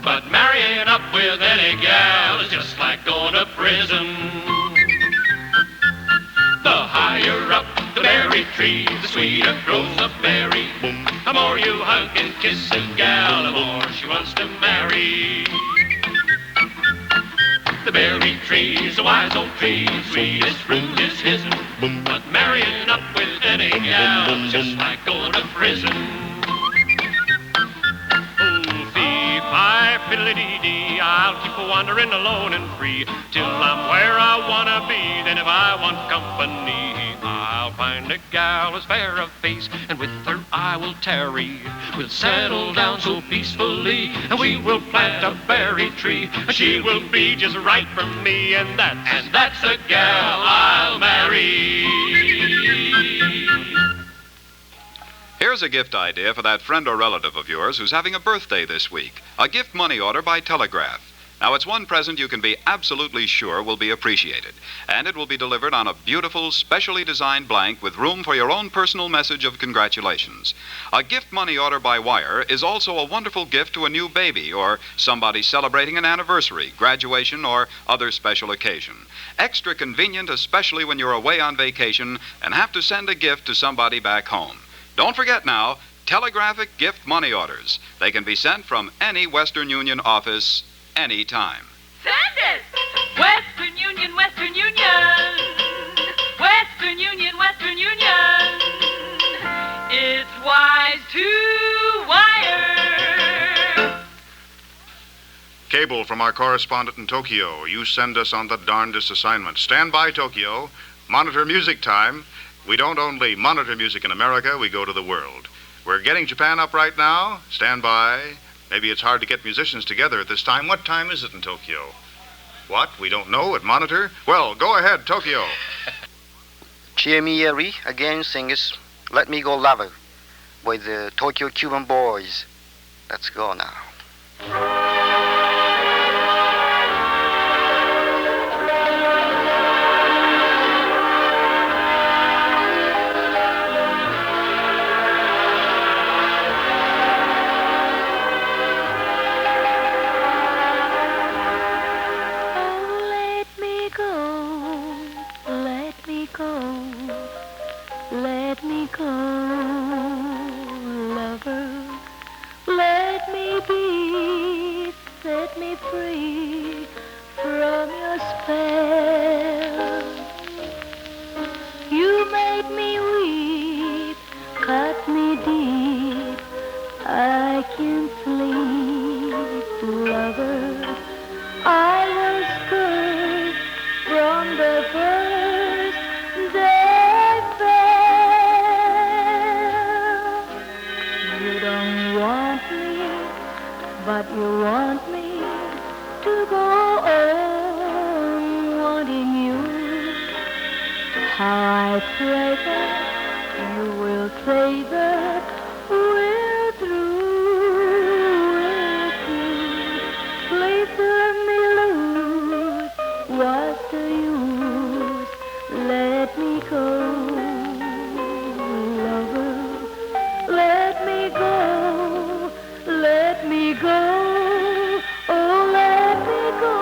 But marrying up with any gal is just like going to prison. The higher up the berry tree, the sweeter grows the berry. The more you hug and kiss a gal, the more she wants to marry. The berry tree is a wise old tree, the sweetest fruit is his'n. But marrying up with any gal is just like going to prison. Oh, fee-fi, fiddle-dee-dee, I'll keep a-wandering alone and free till I'm where I want to be. Then if I want company, I'll find a gal as fair of face, and with her I will tarry. We'll settle down so peacefully, and we will plant a berry tree. She will be just right for me, and that's the gal I'll marry. Here's a gift idea for that friend or relative of yours who's having a birthday this week. A gift money order by telegraph. Now, it's one present you can be absolutely sure will be appreciated, and it will be delivered on a beautiful, specially designed blank with room for your own personal message of congratulations. A gift money order by wire is also a wonderful gift to a new baby or somebody celebrating an anniversary, graduation, or other special occasion. Extra convenient, especially when you're away on vacation and have to send a gift to somebody back home. Don't forget now, telegraphic gift money orders. They can be sent from any Western Union office anytime. Send it! Western Union, Western Union. Western Union, Western Union. It's wise to wire. Cable from our correspondent in Tokyo. You send us on the darndest assignment. Stand by, Tokyo. Monitor music time. We don't only monitor music in America, we go to the world. We're getting Japan up right now. Stand by. Maybe it's hard to get musicians together at this time. What time is it in Tokyo? What? We don't know at Monitor? Well, go ahead, Tokyo. Chiemieri again sings Let Me Go Lover with the Tokyo Cuban Boys. Let's go now. Let me go, lover. Let me be, set me free from your spell. You made me weep, cut me deep. I can't sleep, lover. I was good from the first day I fell. You don't want me, but you want me to go on wanting you. How I pray that you will say that we're through. Please let me lose. What's the use? Let me go, lover. Let me go. Let me go. Oh, let me go.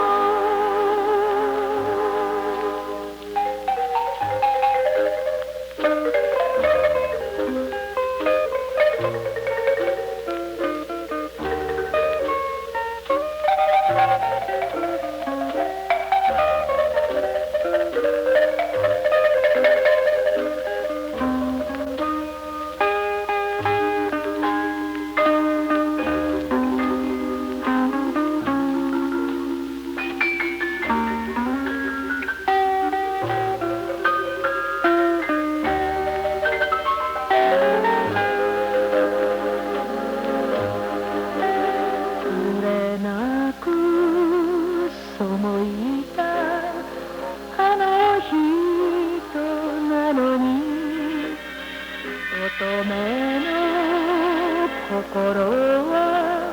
心は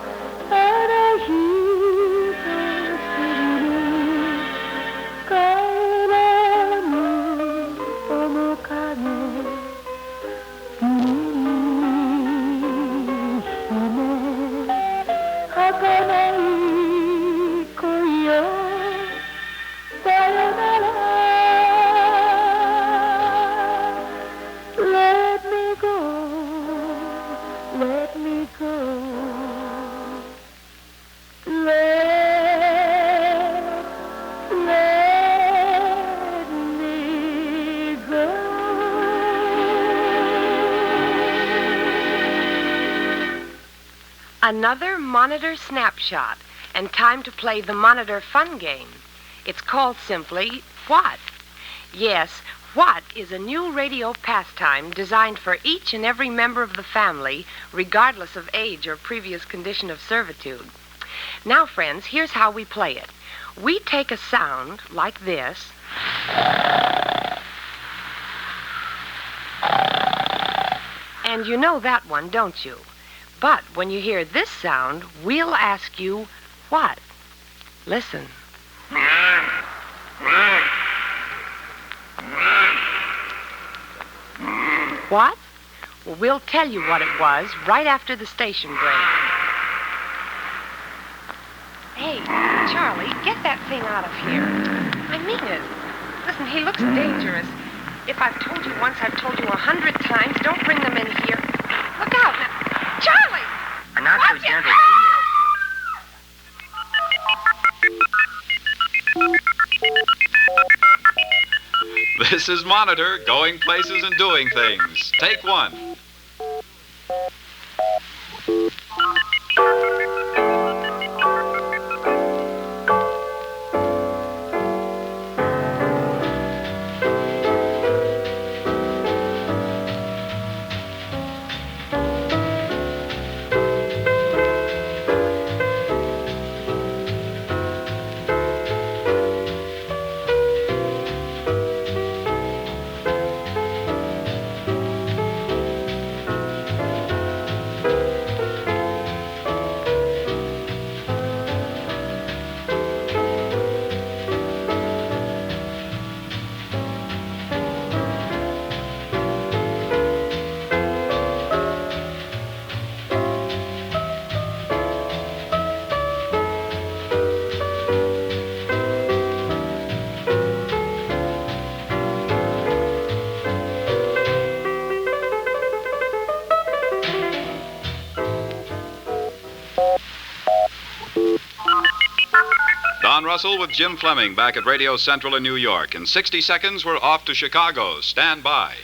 あの日と過ぎる帰らぬ面影儚い恋よさよなら Let me go Let me go Let me go Another Monitor snapshot, and time to play the Monitor fun game. It's called simply What? Yes, What is a new radio pastime designed for each and every member of the family, regardless of age or previous condition of servitude. Now, friends, here's how we play it. We take a sound like this, and you know that one, don't you? But when you hear this sound, we'll ask you, what? Listen. What? Well, we'll tell you what it was right after the station break. Hey, Charlie, get that thing out of here. I mean it. Listen, he looks dangerous. If I've told you once, I've told you 100 times. Don't bring them in here. Look out. Now. Charlie! A not so gentle female. This is Monitor, going places and doing things. Take one. Don Russell with Jim Fleming back at Radio Central in New York. In 60 seconds, we're off to Chicago. Stand by.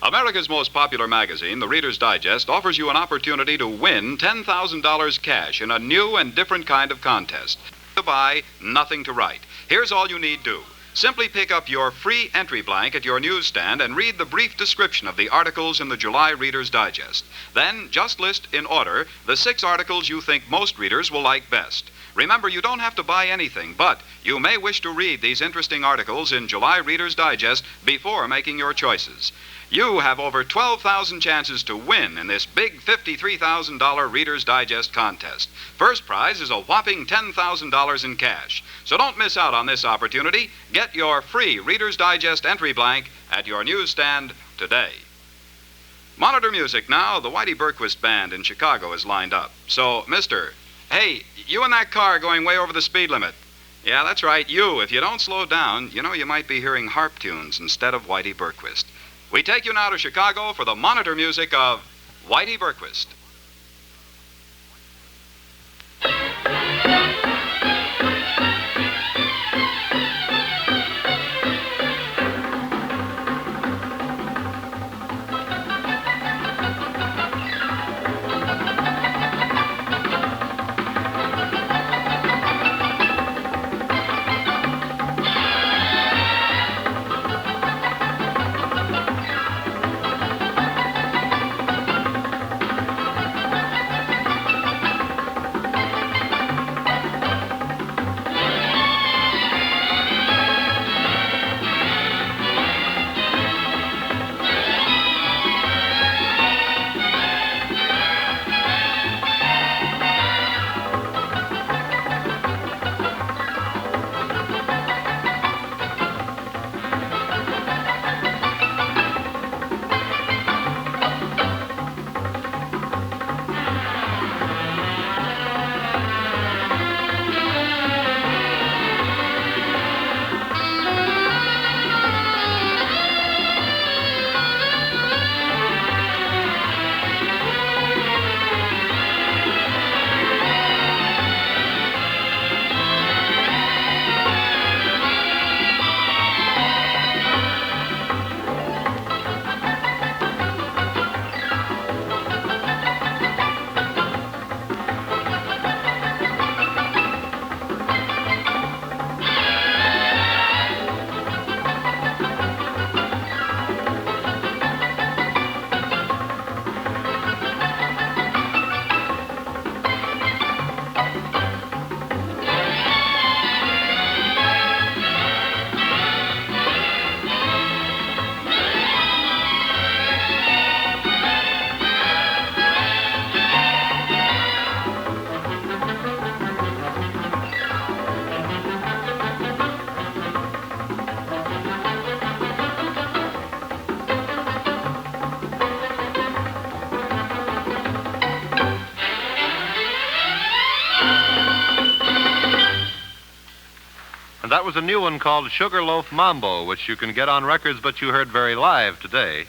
America's most popular magazine, the Reader's Digest, offers you an opportunity to win $10,000 cash in a new and different kind of contest. To buy, nothing to write. Here's all you need do. Simply pick up your free entry blank at your newsstand and read the brief description of the articles in the July Reader's Digest. Then just list in order the 6 articles you think most readers will like best. Remember, you don't have to buy anything, but you may wish to read these interesting articles in July Reader's Digest before making your choices. You have over 12,000 chances to win in this big $53,000 Reader's Digest contest. First prize is a whopping $10,000 in cash. So don't miss out on this opportunity. Get your free Reader's Digest entry blank at your newsstand today. Monitor music now. The Whitey Berquist Band in Chicago is lined up. So, mister, hey, you in that car going way over the speed limit. Yeah, that's right, you. If you don't slow down, you know you might be hearing harp tunes instead of Whitey Berquist. We take you now to Chicago for the Monitor music of Whitey Berquist. That was a new one called Sugarloaf Mambo, which you can get on records, but you heard very live today.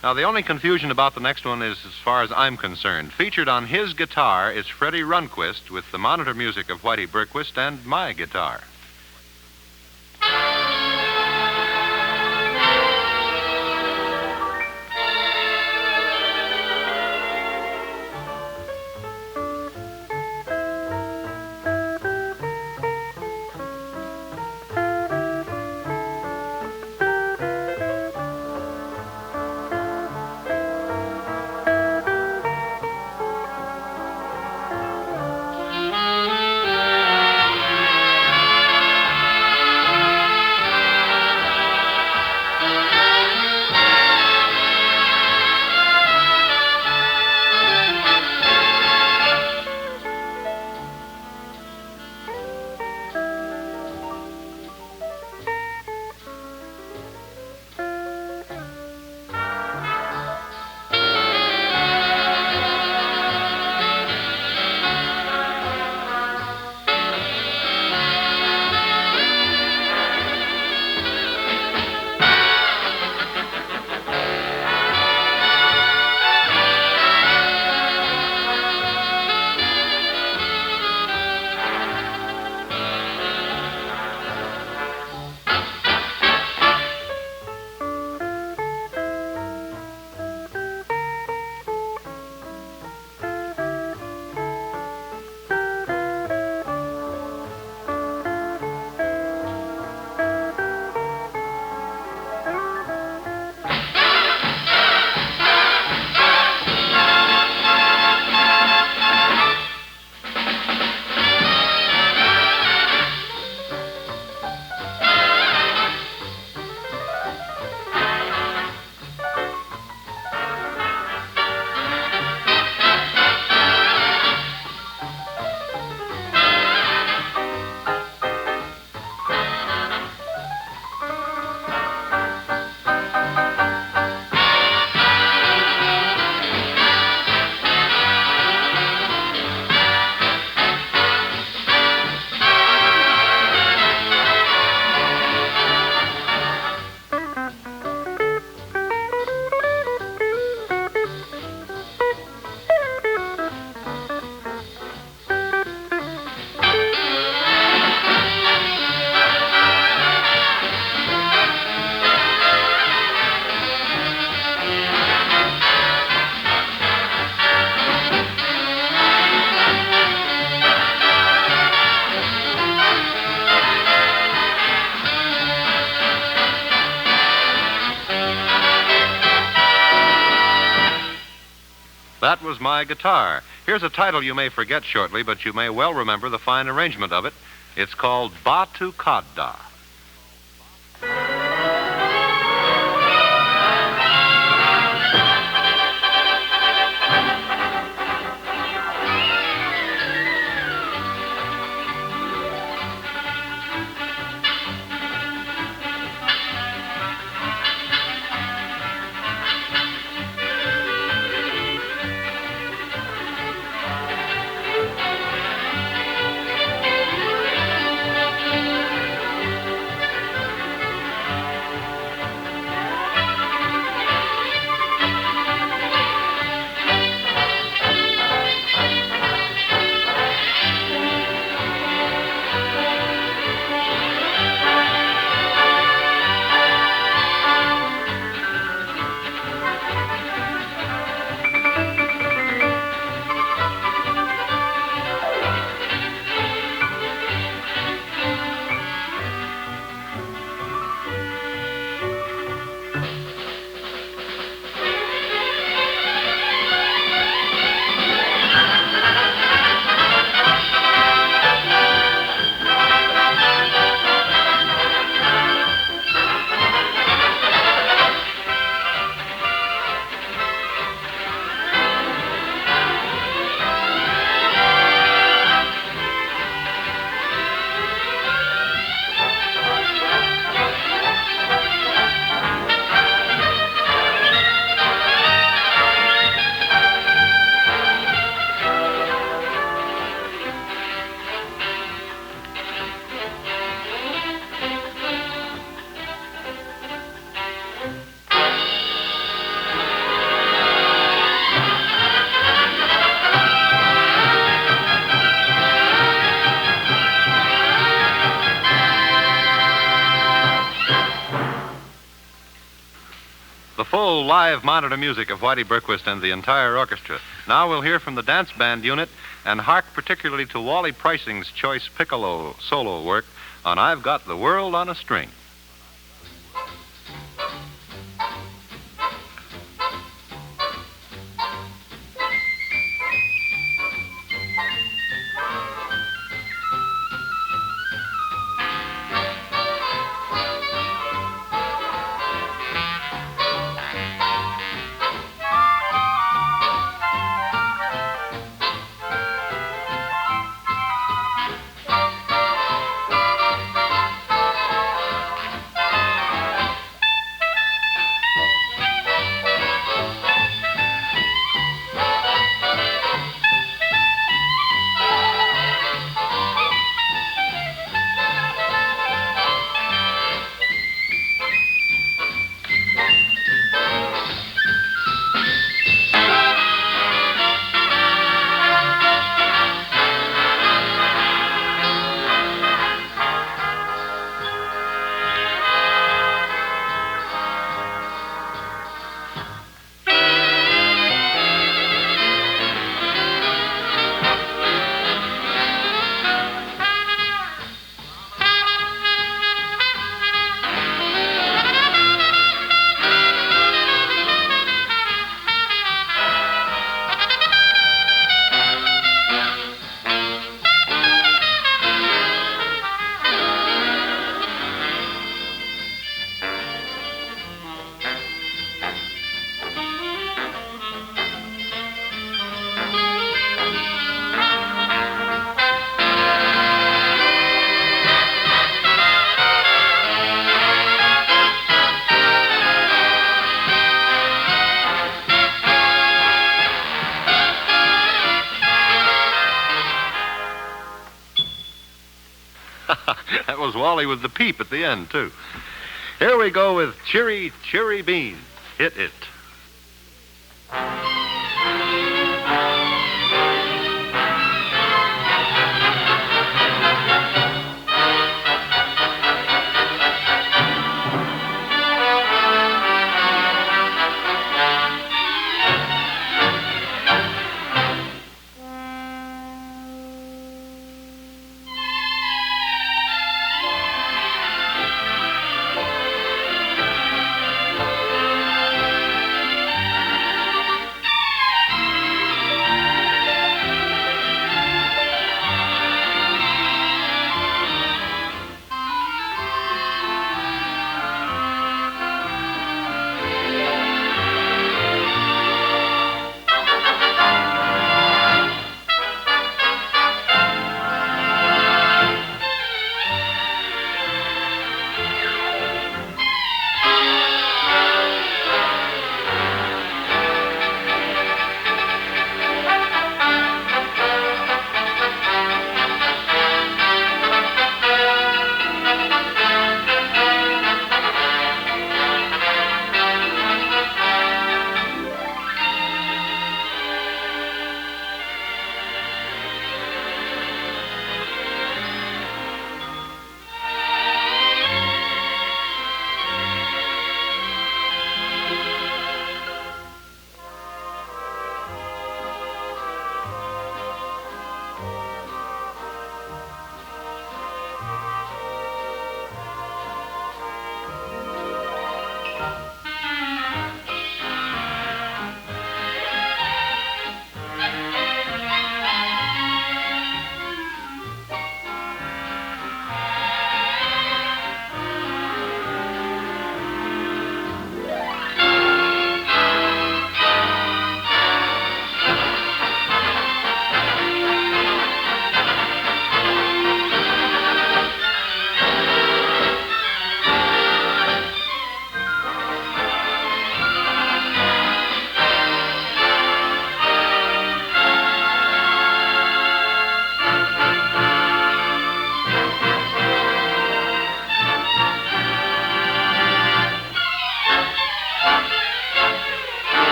Now, the only confusion about the next one is, as far as I'm concerned, featured on his guitar is Freddie Runquist with the monitor music of Whitey Berquist and my guitar. That was my guitar. Here's a title you may forget shortly, but you may well remember the fine arrangement of it. It's called Batu Kadda. The full live monitor music of Whitey Berquist and the entire orchestra. Now we'll hear from the dance band unit and hark particularly to Wally Preissing's choice piccolo solo work on I've Got the World on a String. That was Wally with the peep at the end, too. Here we go with Cheery, Cheery Bean. Hit it.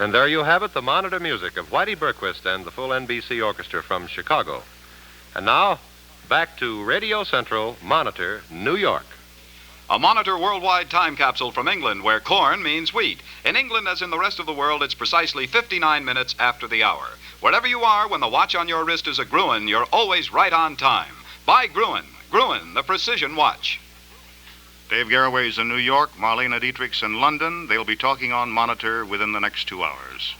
And there you have it, the monitor music of Whitey Berquist and the full NBC orchestra from Chicago. And now, Back to Radio Central, Monitor, New York. A Monitor worldwide time capsule from England, where corn means wheat. In England, as in the rest of the world, it's precisely 59 minutes after the hour. Wherever you are, when the watch on your wrist is a Gruen, you're always right on time. Buy Gruen. Gruen, the precision watch. Dave Garraway's in New York, Marlena Dietrich's in London. They'll be talking on Monitor within the next 2 hours.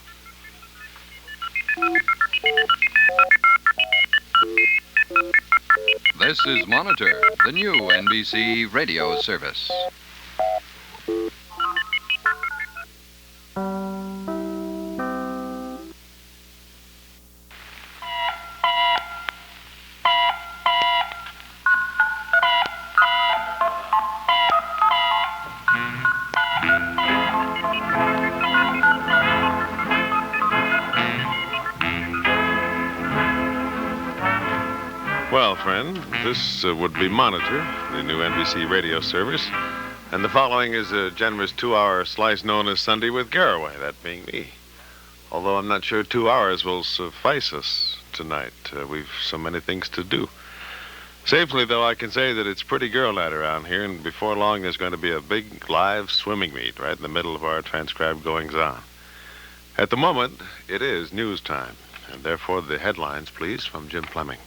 This is Monitor, the new NBC radio service. Well, friend, this would be Monitor, the new NBC radio service. And the following is a generous 2-hour slice known as Sunday with Garraway, that being me. Although I'm not sure 2 hours will suffice us tonight. We've so many things to do. Safely, though, I can say that it's pretty girl night around here, and before long there's going to be a big live swimming meet right in the middle of our transcribed goings-on. At the moment, it is news time, and therefore the headlines, please, from Jim Fleming.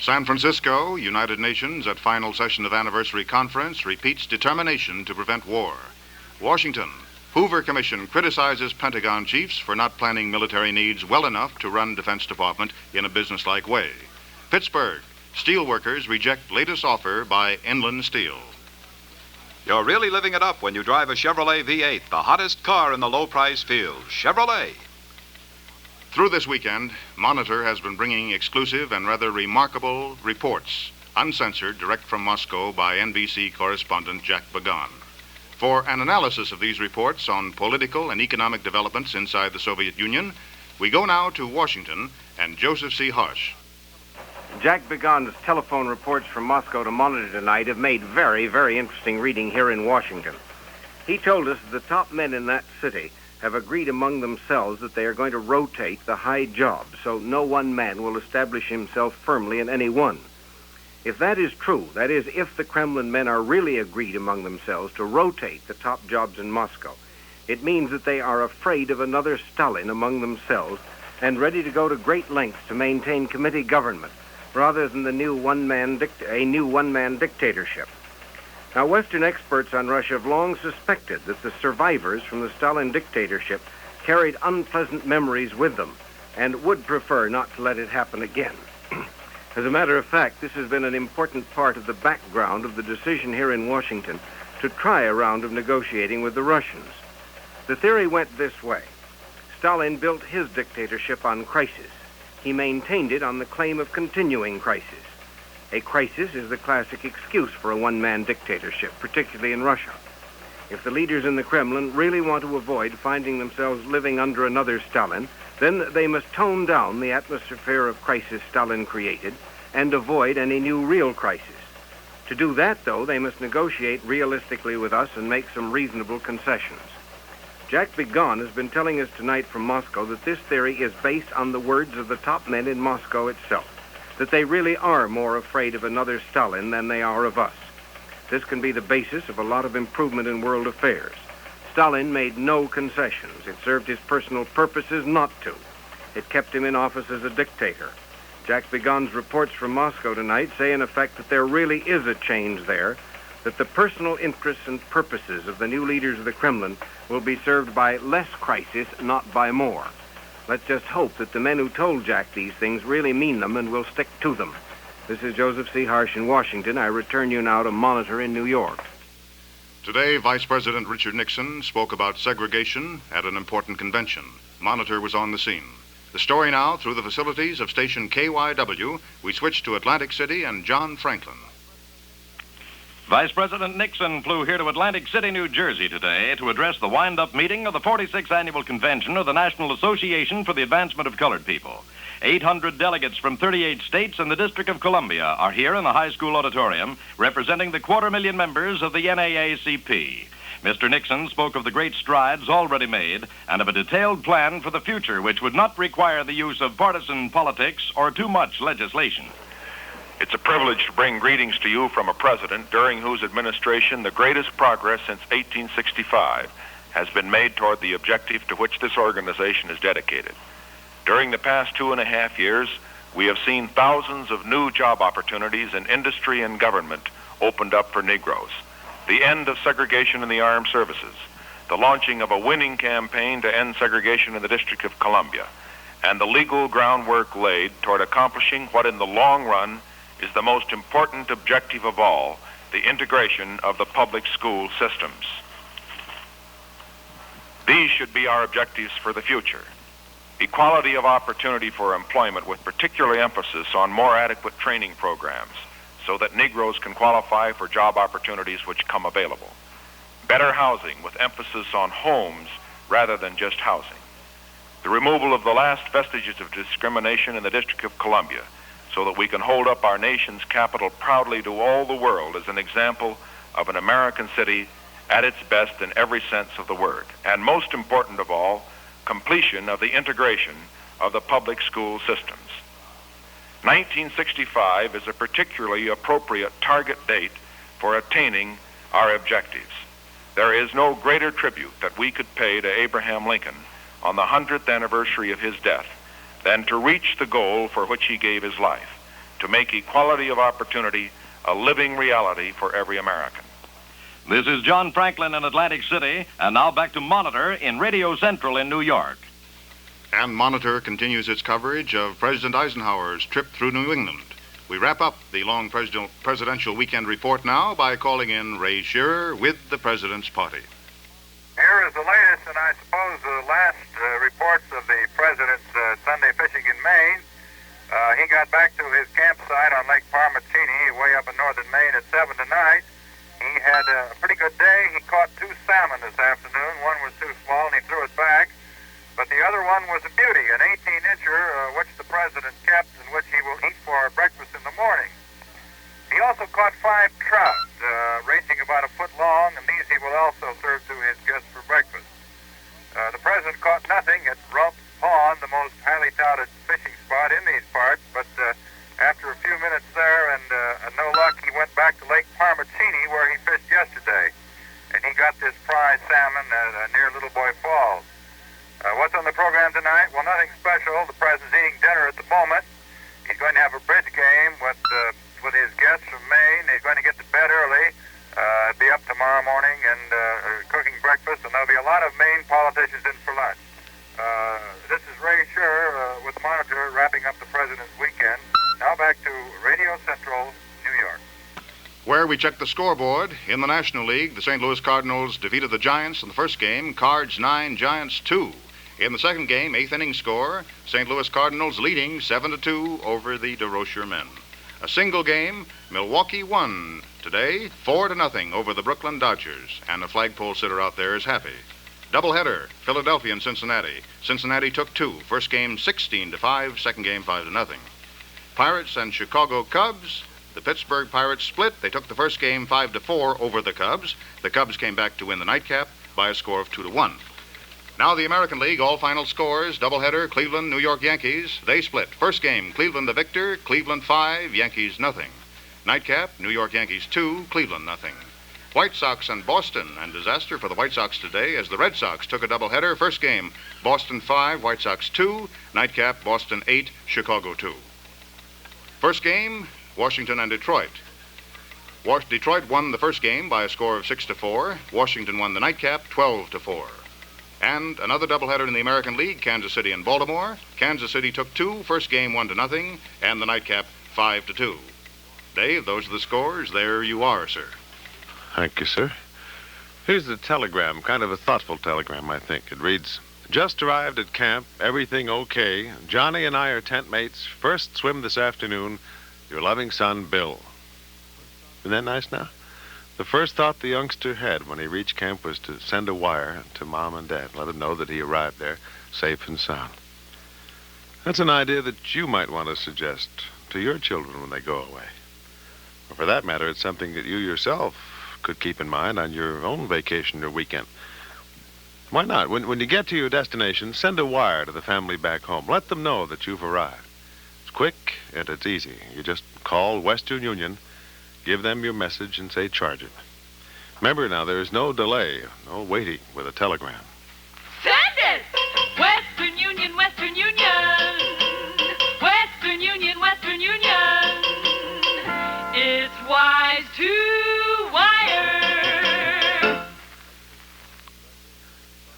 San Francisco, United Nations at final session of anniversary conference repeats determination to prevent war. Washington, Hoover Commission criticizes Pentagon chiefs for not planning military needs well enough to run Defense Department in a businesslike way. Pittsburgh, steelworkers reject latest offer by Inland Steel. You're really living it up when you drive a Chevrolet V8, the hottest car in the low-price field. Chevrolet. Through this weekend, Monitor has been bringing exclusive and rather remarkable reports, uncensored, direct from Moscow by NBC correspondent Jack Begon. For an analysis of these reports on political and economic developments inside the Soviet Union, we go now to Washington and Joseph C. Harsh. Jack Begon's telephone reports from Moscow to Monitor tonight have made very, very interesting reading here in Washington. He told us that the top men in that city have agreed among themselves that they are going to rotate the high jobs, so no one man will establish himself firmly in any one. If that is true, that is, if the Kremlin men are really agreed among themselves to rotate the top jobs in Moscow, it means that they are afraid of another Stalin among themselves and ready to go to great lengths to maintain committee government rather than a new one-man dictatorship. Now, Western experts on Russia have long suspected that the survivors from the Stalin dictatorship carried unpleasant memories with them and would prefer not to let it happen again. As a matter of fact, this has been an important part of the background of the decision here in Washington to try a round of negotiating with the Russians. The theory went this way. Stalin built his dictatorship on crisis. He maintained it on the claim of continuing crisis. A crisis is the classic excuse for a one-man dictatorship, particularly in Russia. If the leaders in the Kremlin really want to avoid finding themselves living under another Stalin, then they must tone down the atmosphere of crisis Stalin created and avoid any new real crisis. To do that, though, they must negotiate realistically with us and make some reasonable concessions. Jack Begon has been telling us tonight from Moscow that this theory is based on the words of the top men in Moscow itself, that they really are more afraid of another Stalin than they are of us. This can be the basis of a lot of improvement in world affairs. Stalin made no concessions. It served his personal purposes not to. It kept him in office as a dictator. Jack Begon's reports from Moscow tonight say, in effect, that there really is a change there, that the personal interests and purposes of the new leaders of the Kremlin will be served by less crisis, not by more. Let's just hope that the men who told Jack these things really mean them and will stick to them. This is Joseph C. Harsh in Washington. I return you now to Monitor in New York. Today, Vice President Richard Nixon spoke about segregation at an important convention. Monitor was on the scene. The story now, through the facilities of station KYW, we switch to Atlantic City and John Franklin. Vice President Nixon flew here to Atlantic City, New Jersey today to address the wind-up meeting of the 46th Annual Convention of the National Association for the Advancement of Colored People. 800 delegates from 38 states and the District of Columbia are here in the high school auditorium representing the 250,000 members of the NAACP. Mr. Nixon spoke of the great strides already made and of a detailed plan for the future which would not require the use of partisan politics or too much legislation. It's a privilege to bring greetings to you from a president during whose administration the greatest progress since 1865 has been made toward the objective to which this organization is dedicated. During the past 2.5 years, we have seen thousands of new job opportunities in industry and government opened up for Negroes, the end of segregation in the armed services, the launching of a winning campaign to end segregation in the District of Columbia, and the legal groundwork laid toward accomplishing what in the long run is the most important objective of all, the integration of the public school systems. These should be our objectives for the future. Equality of opportunity for employment with particular emphasis on more adequate training programs so that Negroes can qualify for job opportunities which come available. Better housing with emphasis on homes rather than just housing. The removal of the last vestiges of discrimination in the District of Columbia so that we can hold up our nation's capital proudly to all the world as an example of an American city at its best in every sense of the word. And most important of all, completion of the integration of the public school systems. 1965 is a particularly appropriate target date for attaining our objectives. There is no greater tribute that we could pay to Abraham Lincoln on the 100th anniversary of his death than to reach the goal for which he gave his life, to make equality of opportunity a living reality for every American. This is John Franklin in Atlantic City, and now back to Monitor in Radio Central in New York. And Monitor continues its coverage of President Eisenhower's trip through New England. We wrap up the long presidential weekend report now by calling in Ray Shearer with the President's party. Here is the latest, and I suppose the last reports of the President's Sunday fishing in Maine. He got back to his campsite on Lake Parmatini, way up in northern Maine, at 7 tonight. He had a pretty good day. He caught 2 salmon this afternoon. One was too small, and he threw it back. But the other one was a beauty, an 18-incher, which the President kept and which he will eat for breakfast in the morning. He also caught 5 trout, ranging about a foot long, and these he will also serve to his guests for breakfast. The President caught nothing at Rump Pond, the most highly touted fishing spot in these parts, but after a few minutes there and no luck, he went back to Lake Parmatini where he fished yesterday, and he got this prize salmon near Little Boy Falls. What's on the program tonight? Well, nothing special. The President's eating dinner at the moment. He's going to have a bridge game with his guests from Maine. He's going to get to bed early, be up tomorrow morning and cooking breakfast, and there'll be a lot of Maine politicians in for lunch. This is Ray Shearer with Monitor wrapping up the President's weekend. Now back to Radio Central, New York. Where we check the scoreboard. In the National League, the St. Louis Cardinals defeated the Giants in the first game, Cards 9, Giants 2. In the second game, 8th inning score, St. Louis Cardinals leading 7-2 over the DeRocher men. A single game, Milwaukee won today 4-0 over the Brooklyn Dodgers, and the flagpole sitter out there is happy. Doubleheader, Philadelphia and Cincinnati. Cincinnati took 2. First game 16-5, second game 5-0. Pirates and Chicago Cubs. The Pittsburgh Pirates split. They took the first game 5-4 over the Cubs. The Cubs came back to win the nightcap by a score of 2-1. Now the American League, all final scores. Doubleheader, Cleveland, New York Yankees. They split. First game, Cleveland the victor, Cleveland 5, Yankees nothing. Nightcap, New York Yankees 2, Cleveland nothing. White Sox and Boston, and disaster for the White Sox today as the Red Sox took a doubleheader. First game, Boston 5, White Sox 2. Nightcap, Boston 8, Chicago 2. First game, Washington and Detroit. Detroit won the first game by a score of 6-4. Washington won the nightcap 12-4. And another doubleheader in the American League, Kansas City and Baltimore. Kansas City took 2, first game 1-0, and the nightcap 5-2. Dave, those are the scores. There you are, sir. Thank you, sir. Here's the telegram, kind of a thoughtful telegram, I think. It reads, just arrived at camp, everything okay. Johnny and I are tent mates. First swim this afternoon. Your loving son, Bill. Isn't that nice now? The first thought the youngster had when he reached camp was to send a wire to Mom and Dad, let them know that he arrived there safe and sound. That's an idea that you might want to suggest to your children when they go away. Or for that matter, it's something that you yourself could keep in mind on your own vacation or weekend. Why not? When you get to your destination, send a wire to the family back home. Let them know that you've arrived. It's quick and it's easy. You just call Western Union, give them your message, and say charge it. Remember now, there's no delay, no waiting with a telegram. Send it! Western Union, Western Union. Western Union, Western Union. It's wise to wire.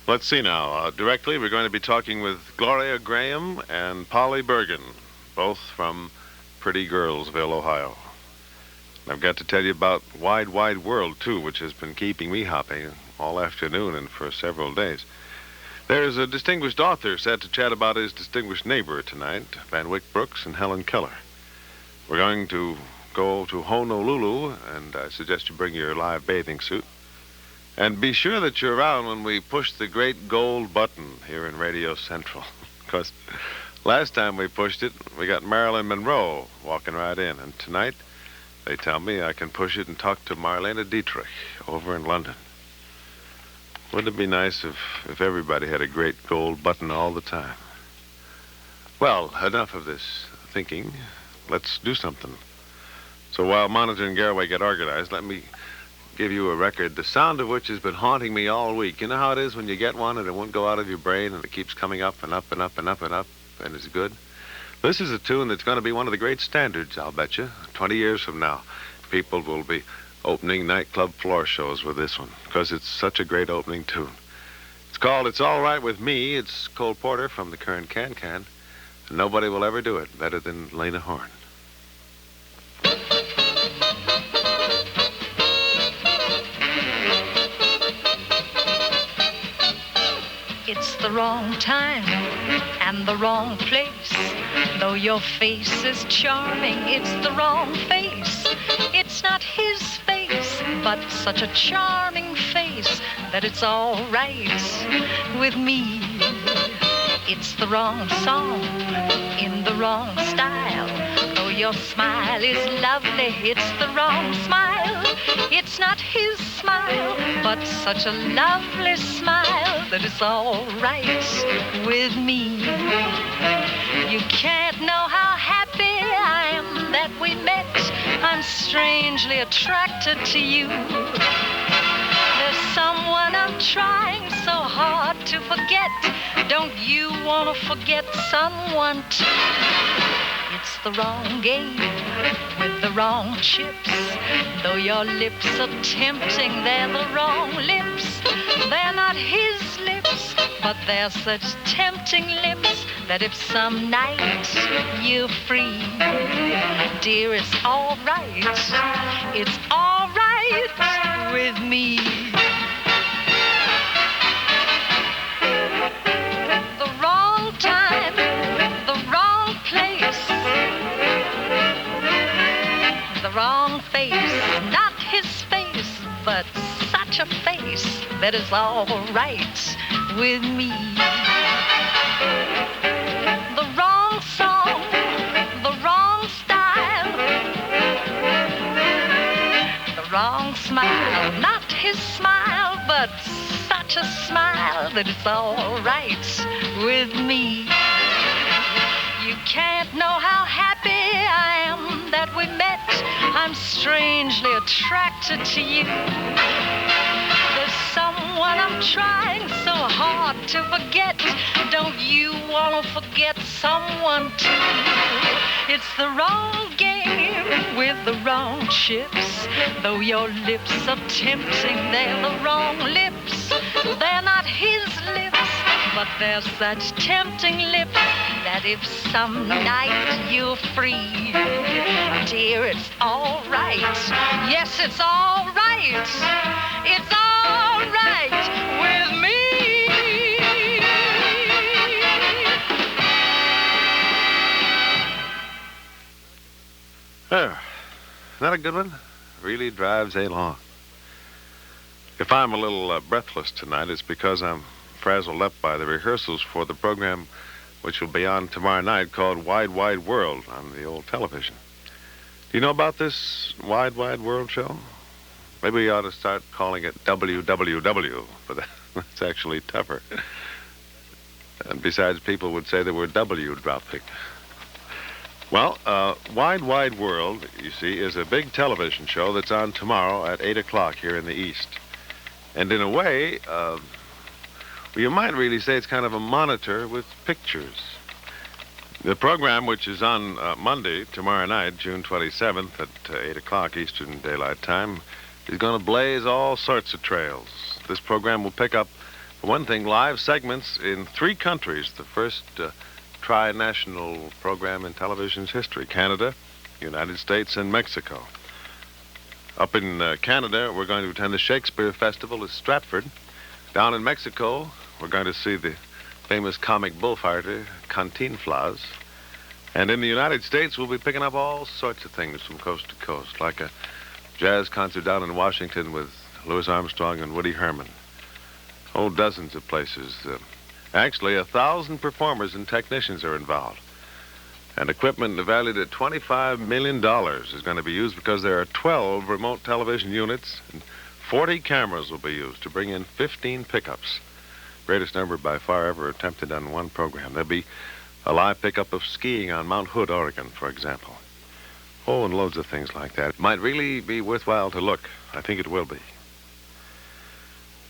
Let's see now. Directly, we're going to be talking with Gloria Graham and Polly Bergen, both from Pretty Girlsville, Ohio. I've got to tell you about Wide, Wide World, too, which has been keeping me hopping all afternoon and for several days. There's a distinguished author set to chat about his distinguished neighbor tonight, Van Wyck Brooks and Helen Keller. We're going to go to Honolulu, and I suggest you bring your live bathing suit. And be sure that you're around when we push the great gold button here in Radio Central. Because last time we pushed it, we got Marilyn Monroe walking right in. And tonight, they tell me I can push it and talk to Marlene Dietrich over in London. Wouldn't it be nice if everybody had a great gold button all the time? Well, enough of this thinking. Let's do something. So while Monitor and Garraway get organized, let me give you a record, the sound of which has been haunting me all week. You know how it is when you get one and it won't go out of your brain and it keeps coming up and up and up and up and up and it's good? This is a tune that's going to be one of the great standards, I'll bet you. 20 years from now, people will be opening nightclub floor shows with this one because it's such a great opening tune. It's called It's All Right With Me. It's Cole Porter from the current Can-Can. And nobody will ever do it better than Lena Horne. It's the wrong time and the wrong place. Though your face is charming, it's the wrong face. It's not his face, but such a charming face that it's all right with me. It's the wrong song in the wrong style. Though your smile is lovely, it's the wrong smile. It's not his smile, but such a lovely smile that it's all right with me. You can't know how happy I am that we met. I'm strangely attracted to you. There's someone I'm trying so hard to forget. Don't you want to forget someone too? It's the wrong game with the wrong chips. Though your lips are tempting, they're the wrong lips. They're not his lips, but they're such tempting lips that if some night you're free, dear, it's all right. It's all right with me. The wrong time, the wrong place, the wrong face, not his face, but such a face that is all right with me. The wrong song, the wrong style, the wrong smile, not his smile, but such a smile that it's all right with me. You can't know how happy I am that we met. I'm strangely attracted to you. There's someone I'm trying so hard to forget. Don't you want to forget someone too? It's the wrong game with the wrong chips. Though your lips are tempting, they're the wrong lips. They're not his lips, but they're such tempting lips that if some night you're free, dear, it's all right. Yes, it's all right. It's all right with me. There. Isn't that a good one? Really drives along. If I'm a little breathless tonight, it's because I'm frazzled up by the rehearsals for the program which will be on tomorrow night called Wide, Wide World on the old television. Do you know about this Wide, Wide World show? Maybe we ought to start calling it WWW, but that's actually tougher. And besides, people would say the word W dropping. Well, Wide Wide World, you see, is a big television show that's on tomorrow at 8 o'clock here in the East. And in a way, well, you might really say it's kind of a monitor with pictures. The program, which is on Monday, tomorrow night, June 27th at 8 o'clock Eastern Daylight Time, is going to blaze all sorts of trails. This program will pick up, for one thing, live segments in 3 countries, the first tri-national program in television's history: Canada, United States, and Mexico. Up in Canada, we're going to attend the Shakespeare Festival at Stratford. Down in Mexico, we're going to see the famous comic bullfighter, Cantinflas. And in the United States, we'll be picking up all sorts of things from coast to coast, like a jazz concert down in Washington with Louis Armstrong and Woody Herman. Oh, dozens of places. Actually, 1,000 performers and technicians are involved. And equipment valued at $25 million is going to be used because there are 12 remote television units and 40 cameras will be used to bring in 15 pickups. Greatest number by far ever attempted on one program. There'll be a live pickup of skiing on Mount Hood, Oregon, for example. Oh, and loads of things like that. It might really be worthwhile to look. I think it will be.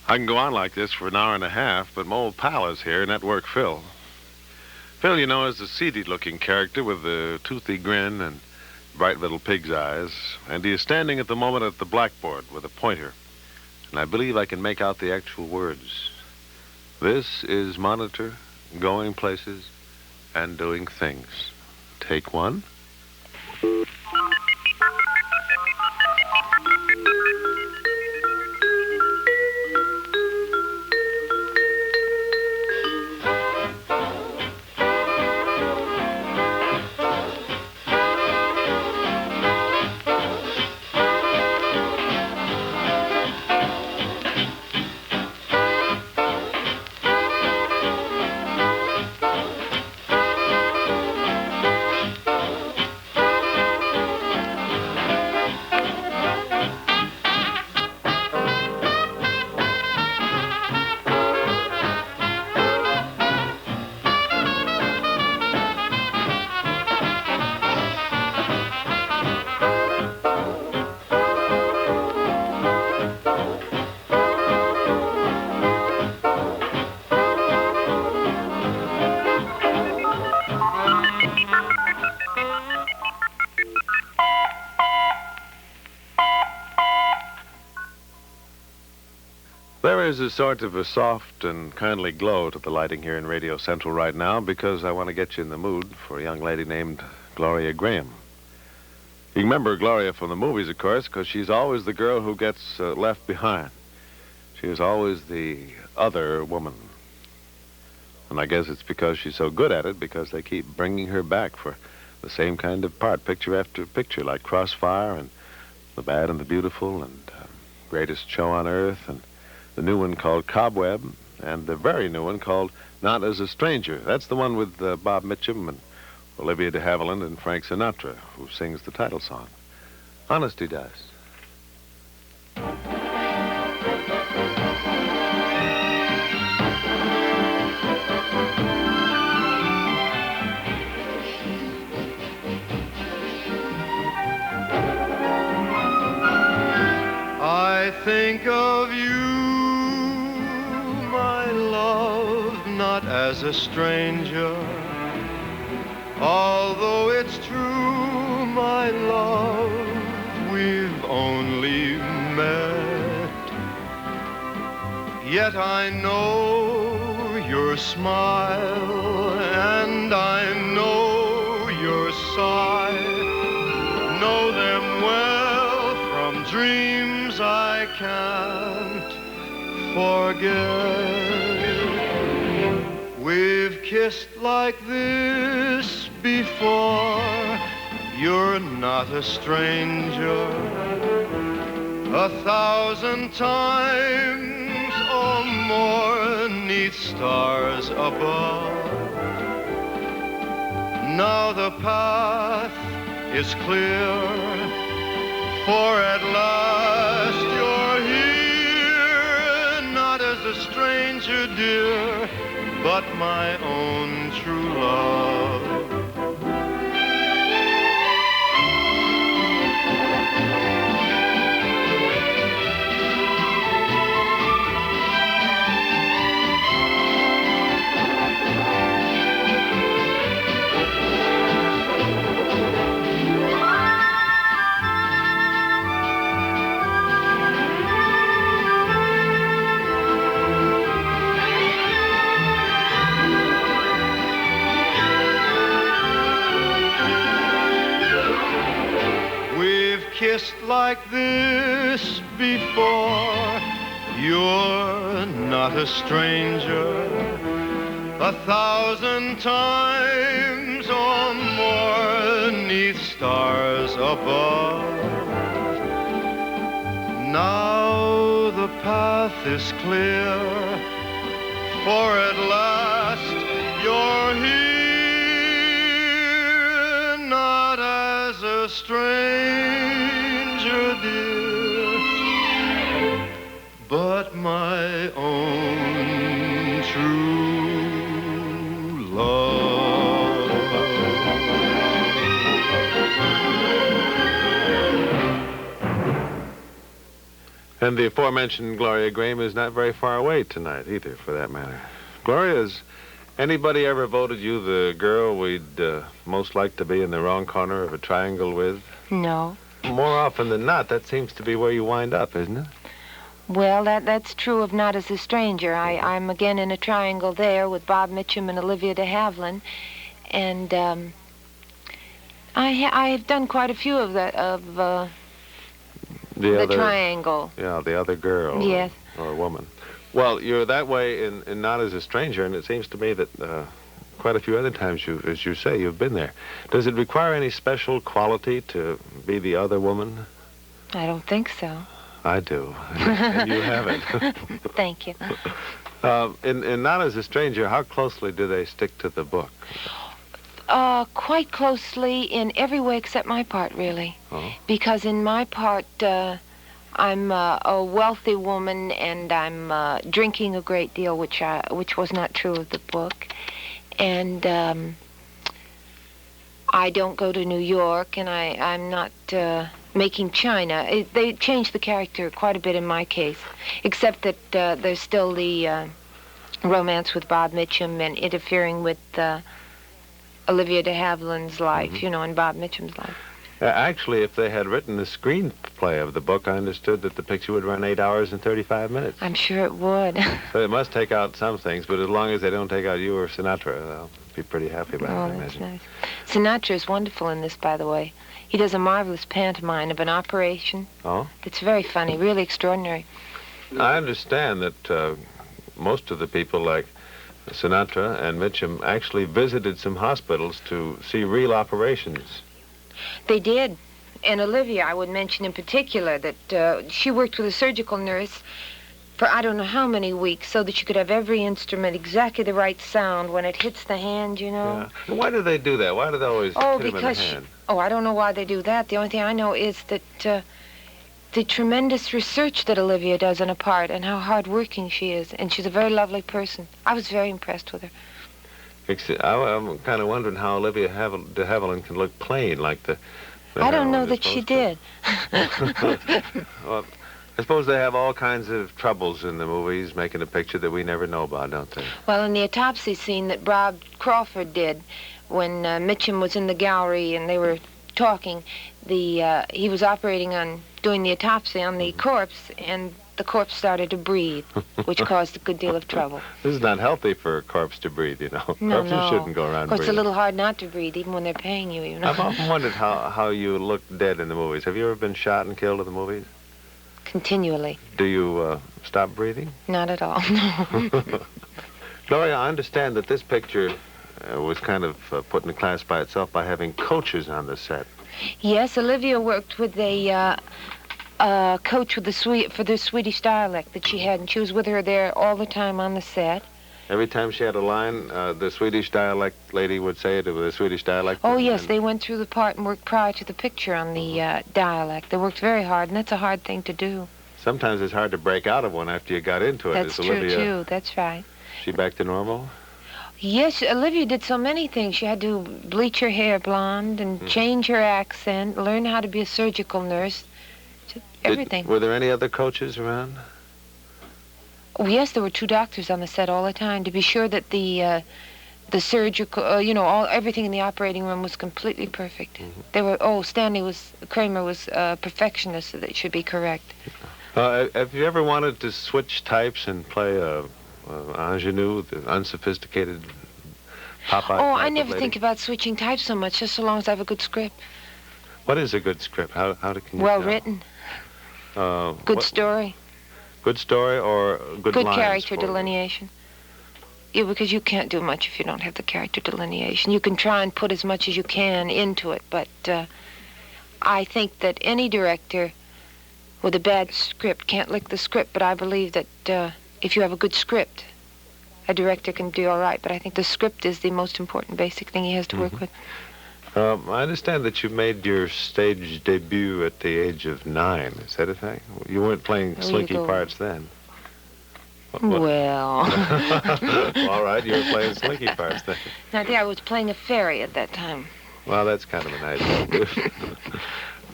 I can go on like this for an hour and a half, but my old pal is here, Network Phil. Phil, you know, is a seedy-looking character with a toothy grin and bright little pig's eyes, and he is standing at the moment at the blackboard with a pointer, and I believe I can make out the actual words. This is Monitor, going places and doing things. Take one. There is a sort of a soft and kindly glow to the lighting here in Radio Central right now because I want to get you in the mood for a young lady named Gloria Graham. You remember Gloria from the movies, of course, because she's always the girl who gets left behind. She is always the other woman. And I guess it's because she's so good at it, because they keep bringing her back for the same kind of part, picture after picture, like Crossfire and The Bad and the Beautiful and Greatest Show on Earth and the new one called Cobweb, and the very new one called Not as a Stranger. That's the one with Bob Mitchum and Olivia de Havilland and Frank Sinatra, who sings the title song. Honest, he does. I think of you, my love, not as a stranger. Although it's true, my love, we've only met. Yet I know your smile, and I know your sigh. Know them well from dreams I can't forget. We've kissed like this before. You're not a stranger. 1,000 times or more 'neath stars above. Now the path is clear, for at last you're here, not as a stranger, dear, but my own true love. not a stranger 1,000 times or more 'neath stars above. Now the path is clear, for at last you're here, not as a stranger, dear, but my own true love. And the aforementioned Gloria Graham is not very far away tonight either, for that matter. Gloria, has anybody ever voted you the girl we'd most like to be in the wrong corner of a triangle with? No. More often than not, that seems to be where you wind up, isn't it? Well, that's true of Not as a Stranger. I'm again in a triangle there with Bob Mitchum and Olivia de Havilland. And I've done quite a few of the triangle. Yeah, the other girl. Yes. Or woman. Well, you're that way in Not as a Stranger, and it seems to me that quite a few other times, as you say, you've been there. Does it require any special quality to be the other woman? I don't think so. I do, and you haven't. Thank you. In Not as a Stranger, how closely do they stick to the book? Quite closely in every way except my part, really. Oh. Because in my part, I'm a wealthy woman, and I'm drinking a great deal, which was not true of the book. And I don't go to New York, and I'm not making china. They changed the character quite a bit in my case, except that there's still the romance with Bob Mitchum and interfering with Olivia de Havilland's life, you know, and Bob Mitchum's life. Actually, if they had written the screenplay of the book, I understood that the picture would run 8 hours and 35 minutes. I'm sure it would. So they must take out some things, but as long as they don't take out you or Sinatra, they'll be pretty happy about it, I that's imagine. nice. Sinatra is wonderful in this, by the way. He does a marvelous pantomime of an operation. Oh? It's very funny, really extraordinary. I understand that most of the people like Sinatra and Mitchum actually visited some hospitals to see real operations. They did. And Olivia, I would mention in particular, that she worked with a surgical nurse for I don't know how many weeks so that she could have every instrument exactly the right sound when it hits the hand, you know. Yeah. And why do they do that? Why do they always hit him in the because hand? I don't know why they do that. The only thing I know is that the tremendous research that Olivia does in a part and how hard-working she is. And she's a very lovely person. I was very impressed with her. I'm kind of wondering how Olivia de Havilland can look plain like the I don't know heroine that is she supposed did. to. Well, I suppose they have all kinds of troubles in the movies, making a picture that we never know about, don't they? Well, in the autopsy scene that Bob Crawford did, when Mitchum was in the gallery and they were talking, he was operating on doing the autopsy on the corpse, and the corpse started to breathe, which caused a good deal of trouble. This is not healthy for a corpse to breathe, you know. No, Corpses shouldn't go around Of course, breathing. it's a little hard not to breathe, even when they're paying you, you know. I've often wondered how you look dead in the movies. Have you ever been shot and killed in the movies? Continually. Do you stop breathing? Not at all, no. Gloria, I understand that this picture was kind of put in a class by itself by having coaches on the set. Yes, Olivia worked with a coach with for the Swedish dialect that she had, and she was with her there all the time on the set. Every time she had a line, the Swedish dialect lady would say it with a Swedish dialect. Oh, yes, they went through the part and worked prior to the picture on the dialect. They worked very hard, and that's a hard thing to do. Sometimes it's hard to break out of one after you got into it. That's true, too. That's right. She back to normal? Yes, Olivia did so many things. She had to bleach her hair blonde and change her accent, learn how to be a surgical nurse, everything. Were there any other coaches around? Oh, yes, there were 2 doctors on the set all the time to be sure that the surgical, everything in the operating room was completely perfect. They were, Kramer was a perfectionist, so that it should be correct. Have you ever wanted to switch types and play a ingenue, the unsophisticated Popeye? Oh, I never think about switching types so much, just so long as I have a good script. What is a good script? How can you Well tell? written. Good story. Good story or good lines character for you? delineation. Yeah, because you can't do much if you don't have the character delineation. You can try and put as much as you can into it, but I think that any director with a bad script can't lick the script, but I believe that if you have a good script, a director can do all right, but I think the script is the most important basic thing he has to work with. I understand that you made your stage debut at the age of 9. Is that a thing? You weren't playing There you slinky go. parts then. Well. All right, you were playing slinky parts then. I think I was playing a fairy at that time. Well, that's kind of a nice idea.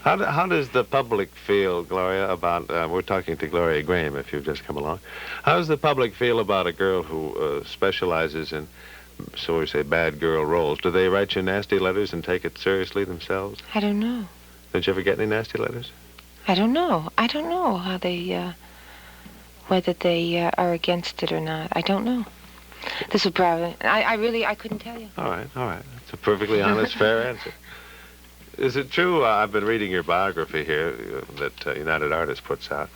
How does the public feel, Gloria, about, we're talking to Gloria Graham if you've just come along. How does the public feel about a girl who specializes in, so we say, bad girl roles? Do they write you nasty letters and take it seriously themselves? I don't know. Did you ever get any nasty letters? I don't know. I don't know how they, whether they are against it or not. I don't know. This would probably, I couldn't tell you. All right. That's a perfectly honest, fair answer. Is it true, I've been reading your biography here that United Artists puts out,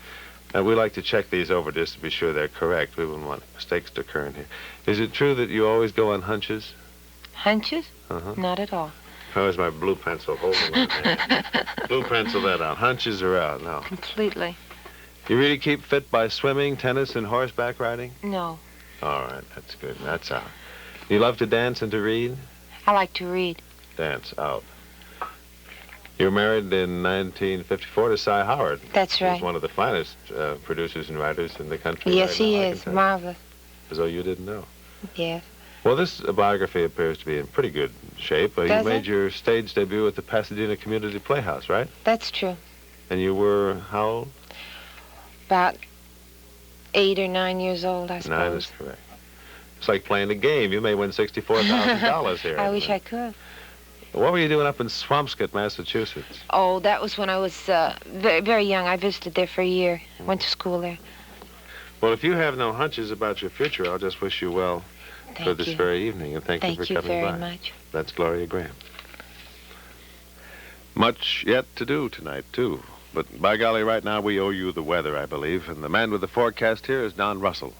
and we like to check these over just to be sure they're correct. We wouldn't want mistakes to occur in here. Is it true that you always go on hunches? Hunches? Uh-huh. Not at all. Where's my blue pencil? Hold on. Blue pencil that out. Hunches are out. No. Completely. You really keep fit by swimming, tennis, and horseback riding? No. All right, that's good. That's out. You love to dance and to read? I like to read. Dance, out. You were married in 1954 to Cy Howard. That's right. He's one of the finest producers and writers in the country. Yes, right he now, I is. can tell. Marvelous. As though you didn't know. Yes. Well, this biography appears to be in pretty good shape. You Does made it? your stage debut at the Pasadena Community Playhouse, right? That's true. And you were how old? About 8 or 9 years old, I 9 suppose. is correct. It's like playing a game. You may win $64,000 here. I wish I could. What were you doing up in Swampscott, Massachusetts? Oh, that was when I was very, very young. I visited there for a year. Went to school there. Well, if you have no hunches about your future, I'll just wish you well for Thank this you. very evening, and thank you for coming very by. much. That's Gloria Graham. Much yet to do tonight, too. But by golly, right now we owe you the weather, I believe, and the man with the forecast here is Don Russell.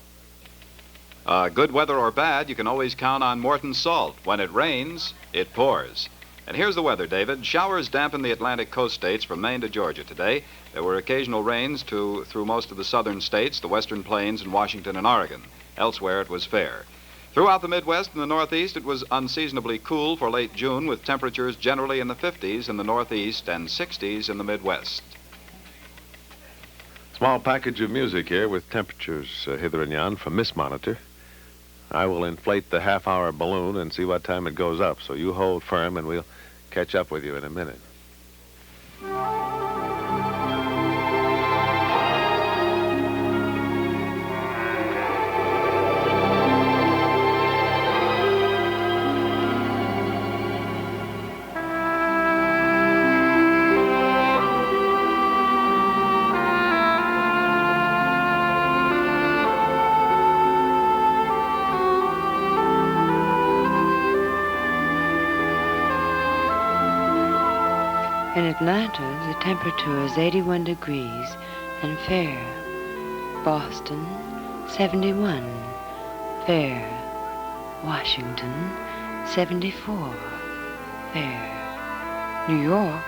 Good weather or bad, you can always count on Morton salt. When it rains, it pours. And here's the weather, David. Showers dampened the Atlantic coast states from Maine to Georgia today. There were occasional rains through most of the southern states, the western plains, and Washington and Oregon. Elsewhere, it was fair. Throughout the Midwest and the Northeast, it was unseasonably cool for late June, with temperatures generally in the 50s in the Northeast and 60s in the Midwest. Small package of music here with temperatures hither and yon from Miss Monitor. I will inflate the half-hour balloon and see what time it goes up, so you hold firm and we'll catch up with you in a minute. In Atlanta, the temperature is 81 degrees and fair. Boston, 71, fair. Washington, 74, fair. New York,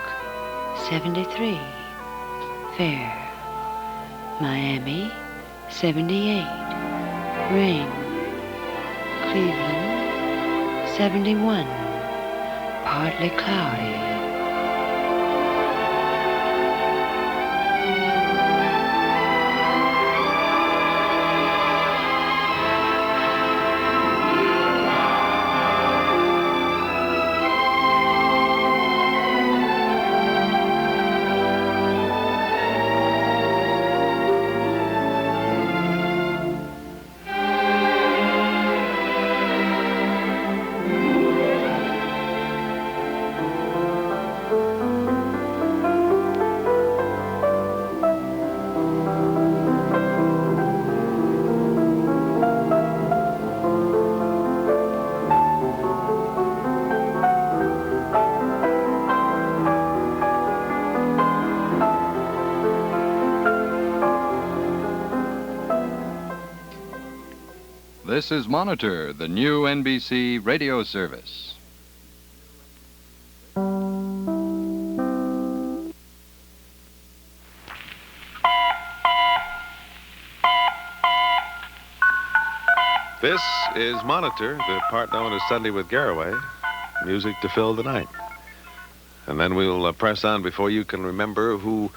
73, fair. Miami, 78, rain. Cleveland, 71, partly cloudy. This is Monitor, the new NBC radio service. This is Monitor, the part known as Sunday with Garraway. Music to fill the night. And then we'll press on before you can remember who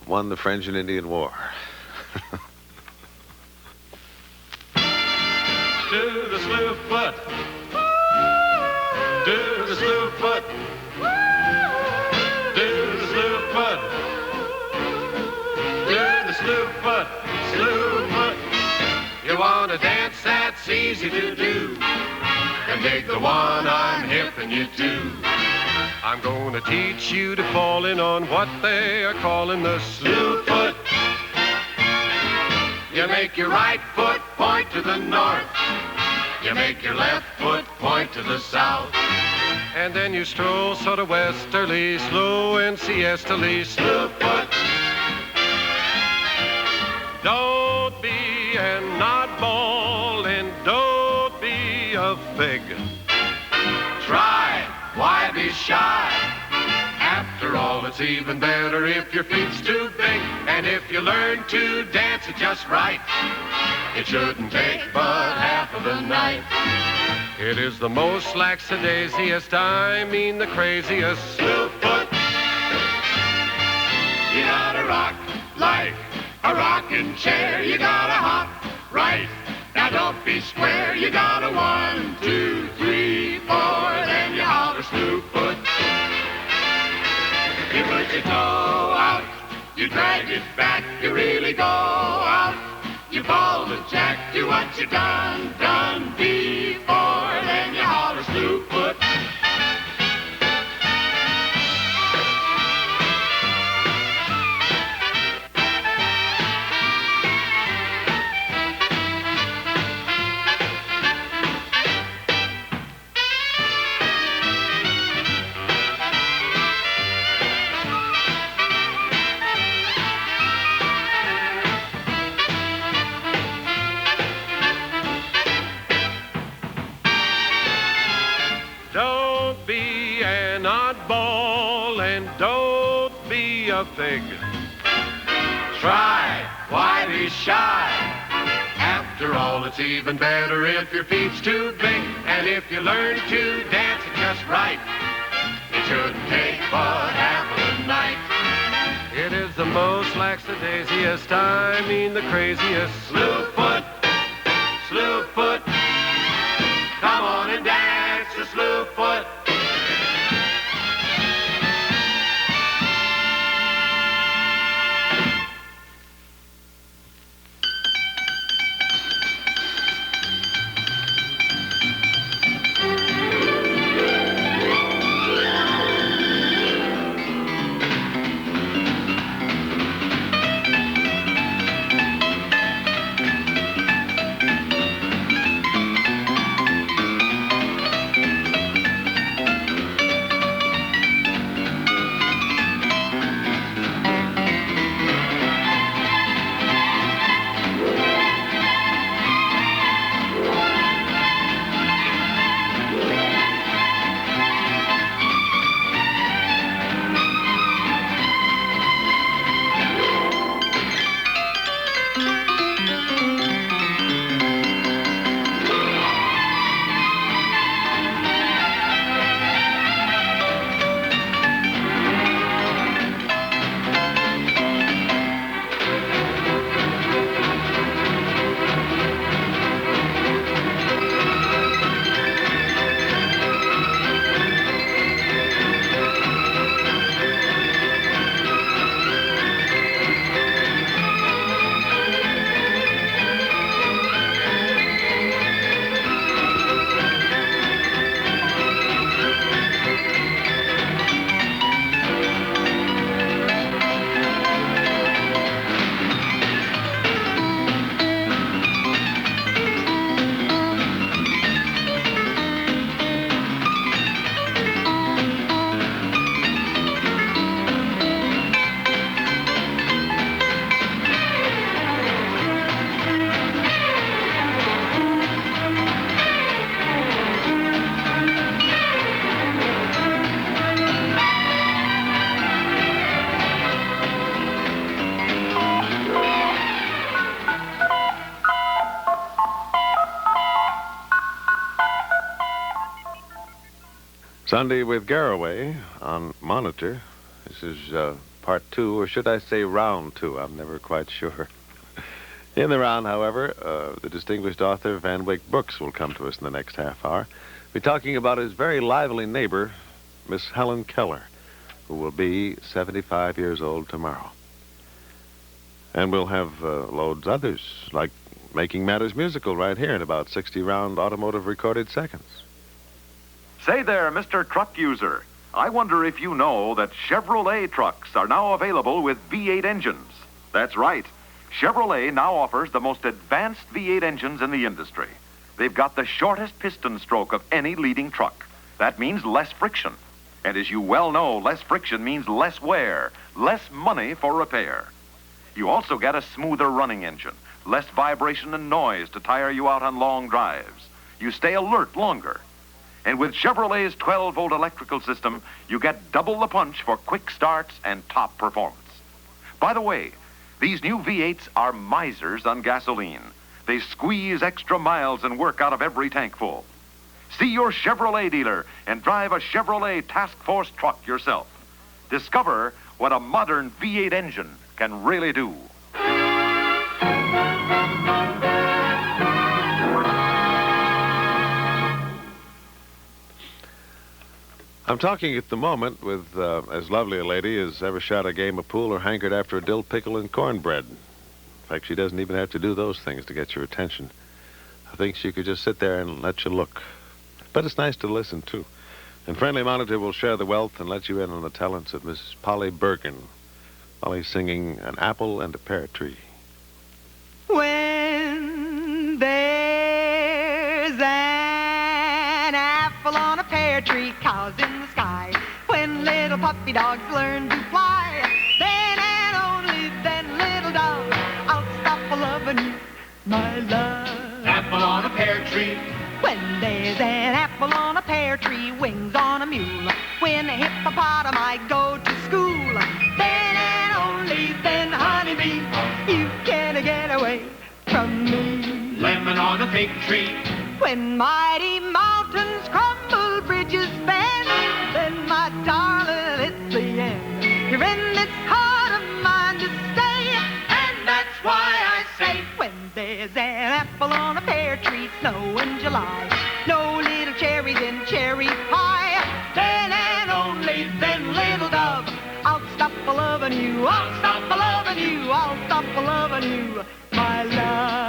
won the French and Indian War. Do the slew foot. Do the slew foot. Do the slew foot. Do the slew foot. Slew foot. You want to dance that's easy to do. And dig the one I'm hipping you to. I'm going to teach you to fall in on what they are calling the slew foot. You make your right foot point to the north. You make your left foot point to the south. And then you stroll sort of westerly, slow and siestally, slew foot. Don't be an oddball and don't be a fig. Try, why be shy? After all, it's even better if your feet's too big. And if you learn to dance it just right, it shouldn't take but half of the night. It is the most lackadaisiest, I mean the craziest slew foot. You gotta rock like a rocking chair. You gotta hop right. Now don't be square. You gotta 1, 2, 3, 4. Then you holler slew foot. You put your toe out. You drag it back. You really go out. You ball the jack. Do what you done before. Then you holler slew foot. Don't be an oddball and don't be a fig. Try, why be shy? After all, it's even better if your feet's too big. And if you learn to dance it just right, it shouldn't take but half of the night. It is the most lackadaisiest, I mean the craziest slew foot. Slew foot. Come on and dance the slew foot. Sunday with Garraway on Monitor. This is part 2, or should I say round 2? I'm never quite sure. In the round, however, the distinguished author Van Wyck Brooks will come to us in the next half hour. We're talking about his very lively neighbor, Miss Helen Keller, who will be 75 years old tomorrow. And we'll have loads others, like Making Matters Musical right here in about 60 round automotive recorded seconds. Say there, Mr. Truck User. I wonder if you know that Chevrolet trucks are now available with V8 engines. That's right. Chevrolet now offers the most advanced V8 engines in the industry. They've got the shortest piston stroke of any leading truck. That means less friction. And as you well know, less friction means less wear, less money for repair. You also get a smoother running engine, less vibration and noise to tire you out on long drives. You stay alert longer. And with Chevrolet's 12-volt electrical system, you get double the punch for quick starts and top performance. By the way, these new V8s are misers on gasoline. They squeeze extra miles and work out of every tank full. See your Chevrolet dealer and drive a Chevrolet Task Force truck yourself. Discover what a modern V8 engine can really do. I'm talking at the moment with as lovely a lady as ever shot a game of pool or hankered after a dill pickle and cornbread. In fact, she doesn't even have to do those things to get your attention. I think she could just sit there and let you look. But it's nice to listen, too. And Friendly Monitor will share the wealth and let you in on the talents of Miss Polly Bergen. Polly singing An Apple and a Pear Tree. When there's an apple on a pear tree, cows in the sky, when little puppy dogs learn to fly, then and only then, little dog, I'll stop a-loving you, my love. Apple on a pear tree. When there's an apple on a pear tree, wings on a mule, when a hippopotami go to school, then and only then, honeybee, you can't get away from me. Lemon on a fig tree. When mighty mountains crumble, bridges bend, then my darling, it's the end. You're in this heart of mine to stay, and that's why I say, when there's an apple on a pear tree, snow in July, no little cherries in cherry pie, then and only then, little dove, I'll stop a-loving you, I'll stop a-loving you, I'll stop a-loving you, my love.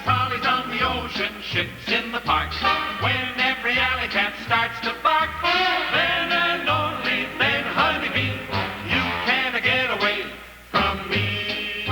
Trolleys on the ocean, ships in the park, when every alley cat starts to bark, then and only then, honeybee, you can't get away from me.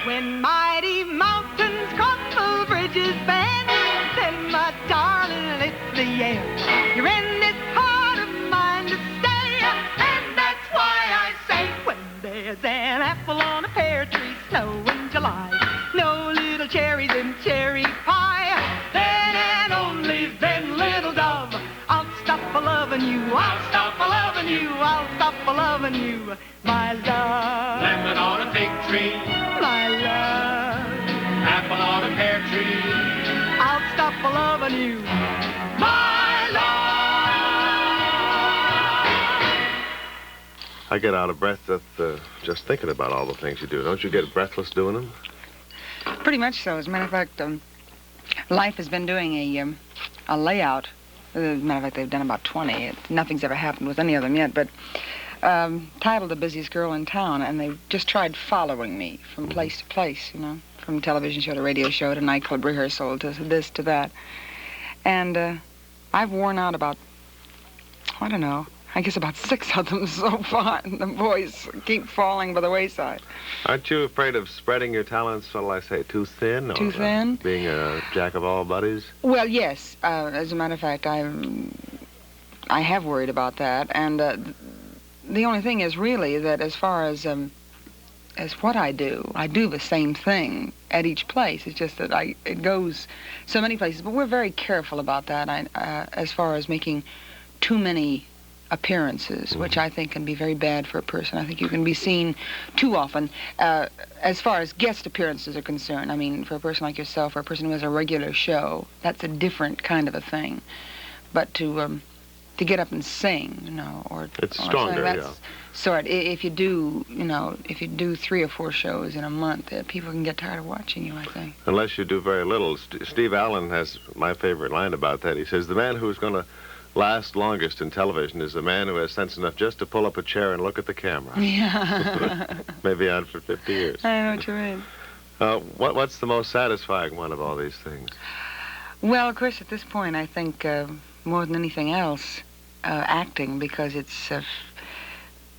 When mighty mountains crumble, bridges bend, then my darling, it's the end. You're in this heart of mine to stay, and that's why I say, when there's an apple on a pear tree, snow in July, no little cherries in cherry pie, then and only then, little dove, I'll stop a-loving you, I'll stop a-loving you, I'll stop a-loving you, my love. Lemon on a fig tree. My love. Apple on a pear tree. I'll stop a-loving you, my love. I get out of breath just thinking about all the things you do. Don't you get breathless doing them? Pretty much so. As a matter of fact, Life has been doing a layout. As a matter of fact, they've done about 20. Nothing's ever happened with any of them yet, but titled The Busiest Girl in Town, and they've just tried following me from place to place, you know, from television show to radio show to nightclub rehearsal to this to that. And I've worn out about, I don't know, I guess about 6 of them so far, and the boys keep falling by the wayside. Aren't you afraid of spreading your talents, what will I say, too thin? Or, too thin? Being a jack of all buddies? Well, yes. As a matter of fact, I have worried about that. And the only thing is really that as far as what I do. I do the same thing at each place. It's just that it goes so many places. But we're very careful about that. As far as making too many appearances, which I think can be very bad for a person. I think you can be seen too often. As far as guest appearances are concerned, I mean, for a person like yourself, or a person who has a regular show, that's a different kind of a thing. But to get up and sing, or it's or stronger, that's yeah. Sort. If you do, if you do 3 or 4 shows in a month, people can get tired of watching you, I think. Unless you do very little. Steve Allen has my favorite line about that. He says, the man who's going to last longest in television is the man who has sense enough just to pull up a chair and look at the camera. Yeah. Maybe on for 50 years. I know what you mean. What's the most satisfying one of all these things? Well, of course, at this point, I think more than anything else, acting, because it's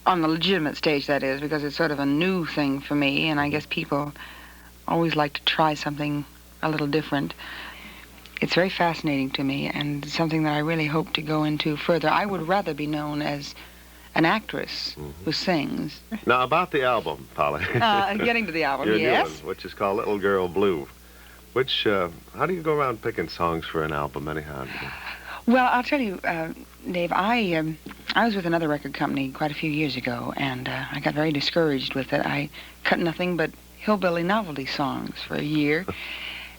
on the legitimate stage, that is, because it's sort of a new thing for me, and I guess people always like to try something a little different. It's very fascinating to me, and something that I really hope to go into further. I would rather be known as an actress who sings. Now, about the album, Polly. Getting to the album, Your yes. new one, which is called Little Girl Blue. Which, how do you go around picking songs for an album, anyhow? Well, I'll tell you, Dave, I was with another record company quite a few years ago, and I got very discouraged with it. I cut nothing but hillbilly novelty songs for a year.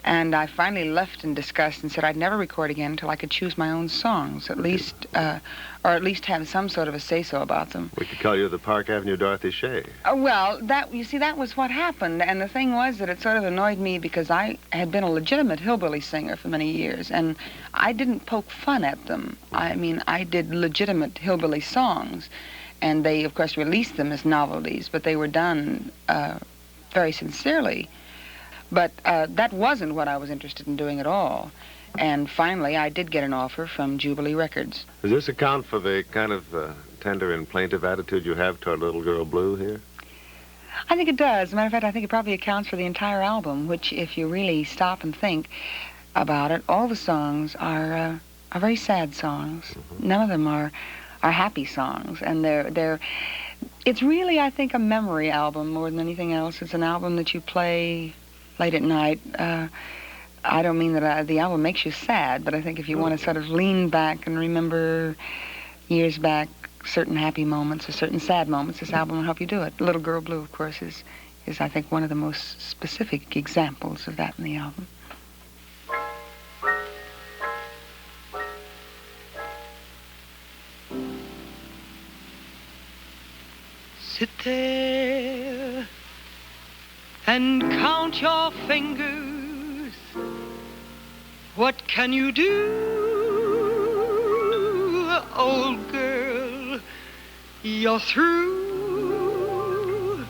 And I finally left in disgust and said I'd never record again until I could choose my own songs, at least, or at least have some sort of a say-so about them. We could call you the Park Avenue Dorothy Shay. Well, you see, that was what happened. And the thing was that it sort of annoyed me because I had been a legitimate hillbilly singer for many years, and I didn't poke fun at them. I mean, I did legitimate hillbilly songs, and they, of course, released them as novelties, but they were done very sincerely. But that wasn't what I was interested in doing at all. And finally, I did get an offer from Jubilee Records. Does this account for the kind of tender and plaintive attitude you have toward Little Girl Blue here? I think it does. As a matter of fact, I think it probably accounts for the entire album, which, if you really stop and think about it, all the songs are very sad songs. None of them are happy songs. And it's really, I think, a memory album more than anything else. It's an album that you play late at night. I don't mean that the album makes you sad, but I think if you want to sort of lean back and remember years back certain happy moments or certain sad moments, this album will help you do it. Little Girl Blue, of course, is I think, one of the most specific examples of that in the album. Sit there and count your fingers. What can you do, old girl? You're through.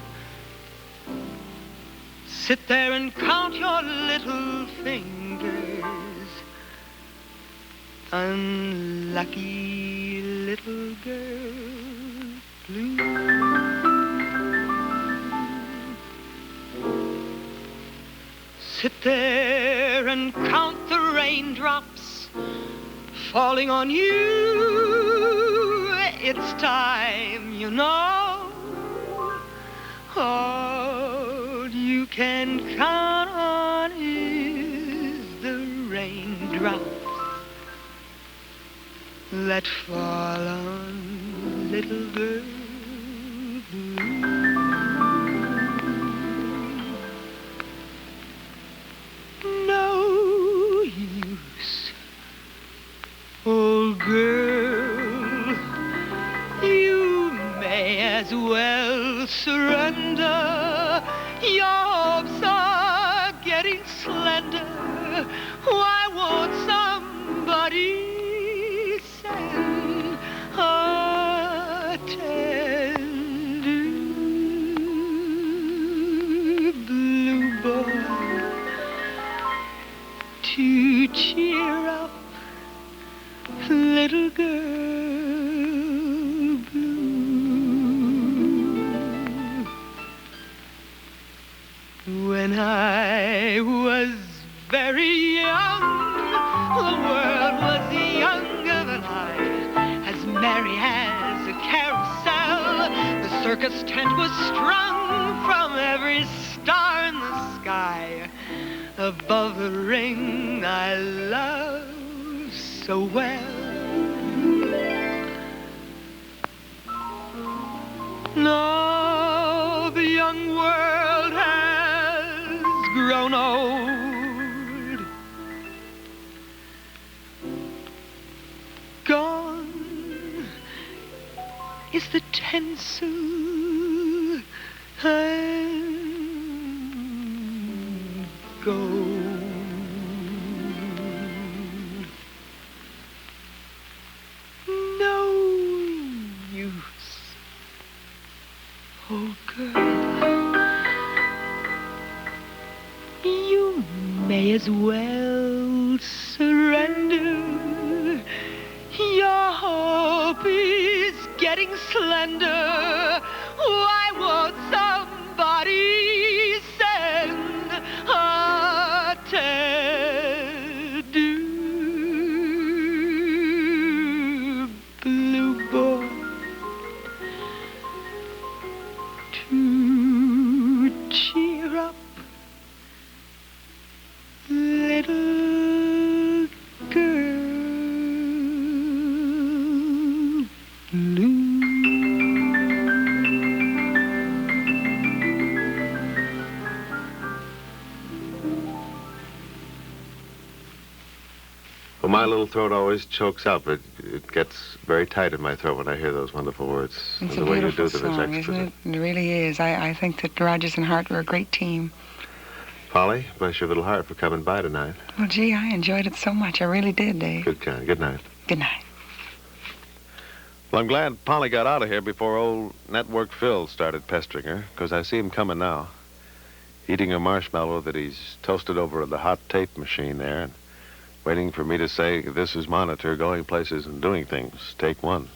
Sit there and count your little fingers. Unlucky little girl blue. Sit there and count the raindrops falling on you. It's time, you know. All you can count on is the raindrops that fall on little girl blue. No use, old girl, you may as well surrender. Your hopes are getting slender. Why won't somebody send a tender blue boy to cheer up little girl blue? When I was very young, the world was younger than I, as merry as a carousel. The circus tent was strung from every star in the sky above the ring I love so well. Now the young world has grown old. Gone is the tinsel and gold. No use, oh girl, you may as well surrender. Your hope is getting slender. Why won't somebody send a teddy blue boy to cheer up little girl blue? Well, my little throat always chokes up. It gets very tight in my throat when I hear those wonderful words. It's And a the way you beautiful do them is song, exquisite. isn't it? It really is. I think that Rogers and Hart were a great team. Polly, bless your little heart for coming by tonight. Well, gee, I enjoyed it so much. I really did, Dave. Good kind. Good night. Good night. Well, I'm glad Polly got out of here before old Network Phil started pestering her, because I see him coming now, eating a marshmallow that he's toasted over the hot tape machine there, and waiting for me to say, "This is Monitor, going places and doing things. Take one."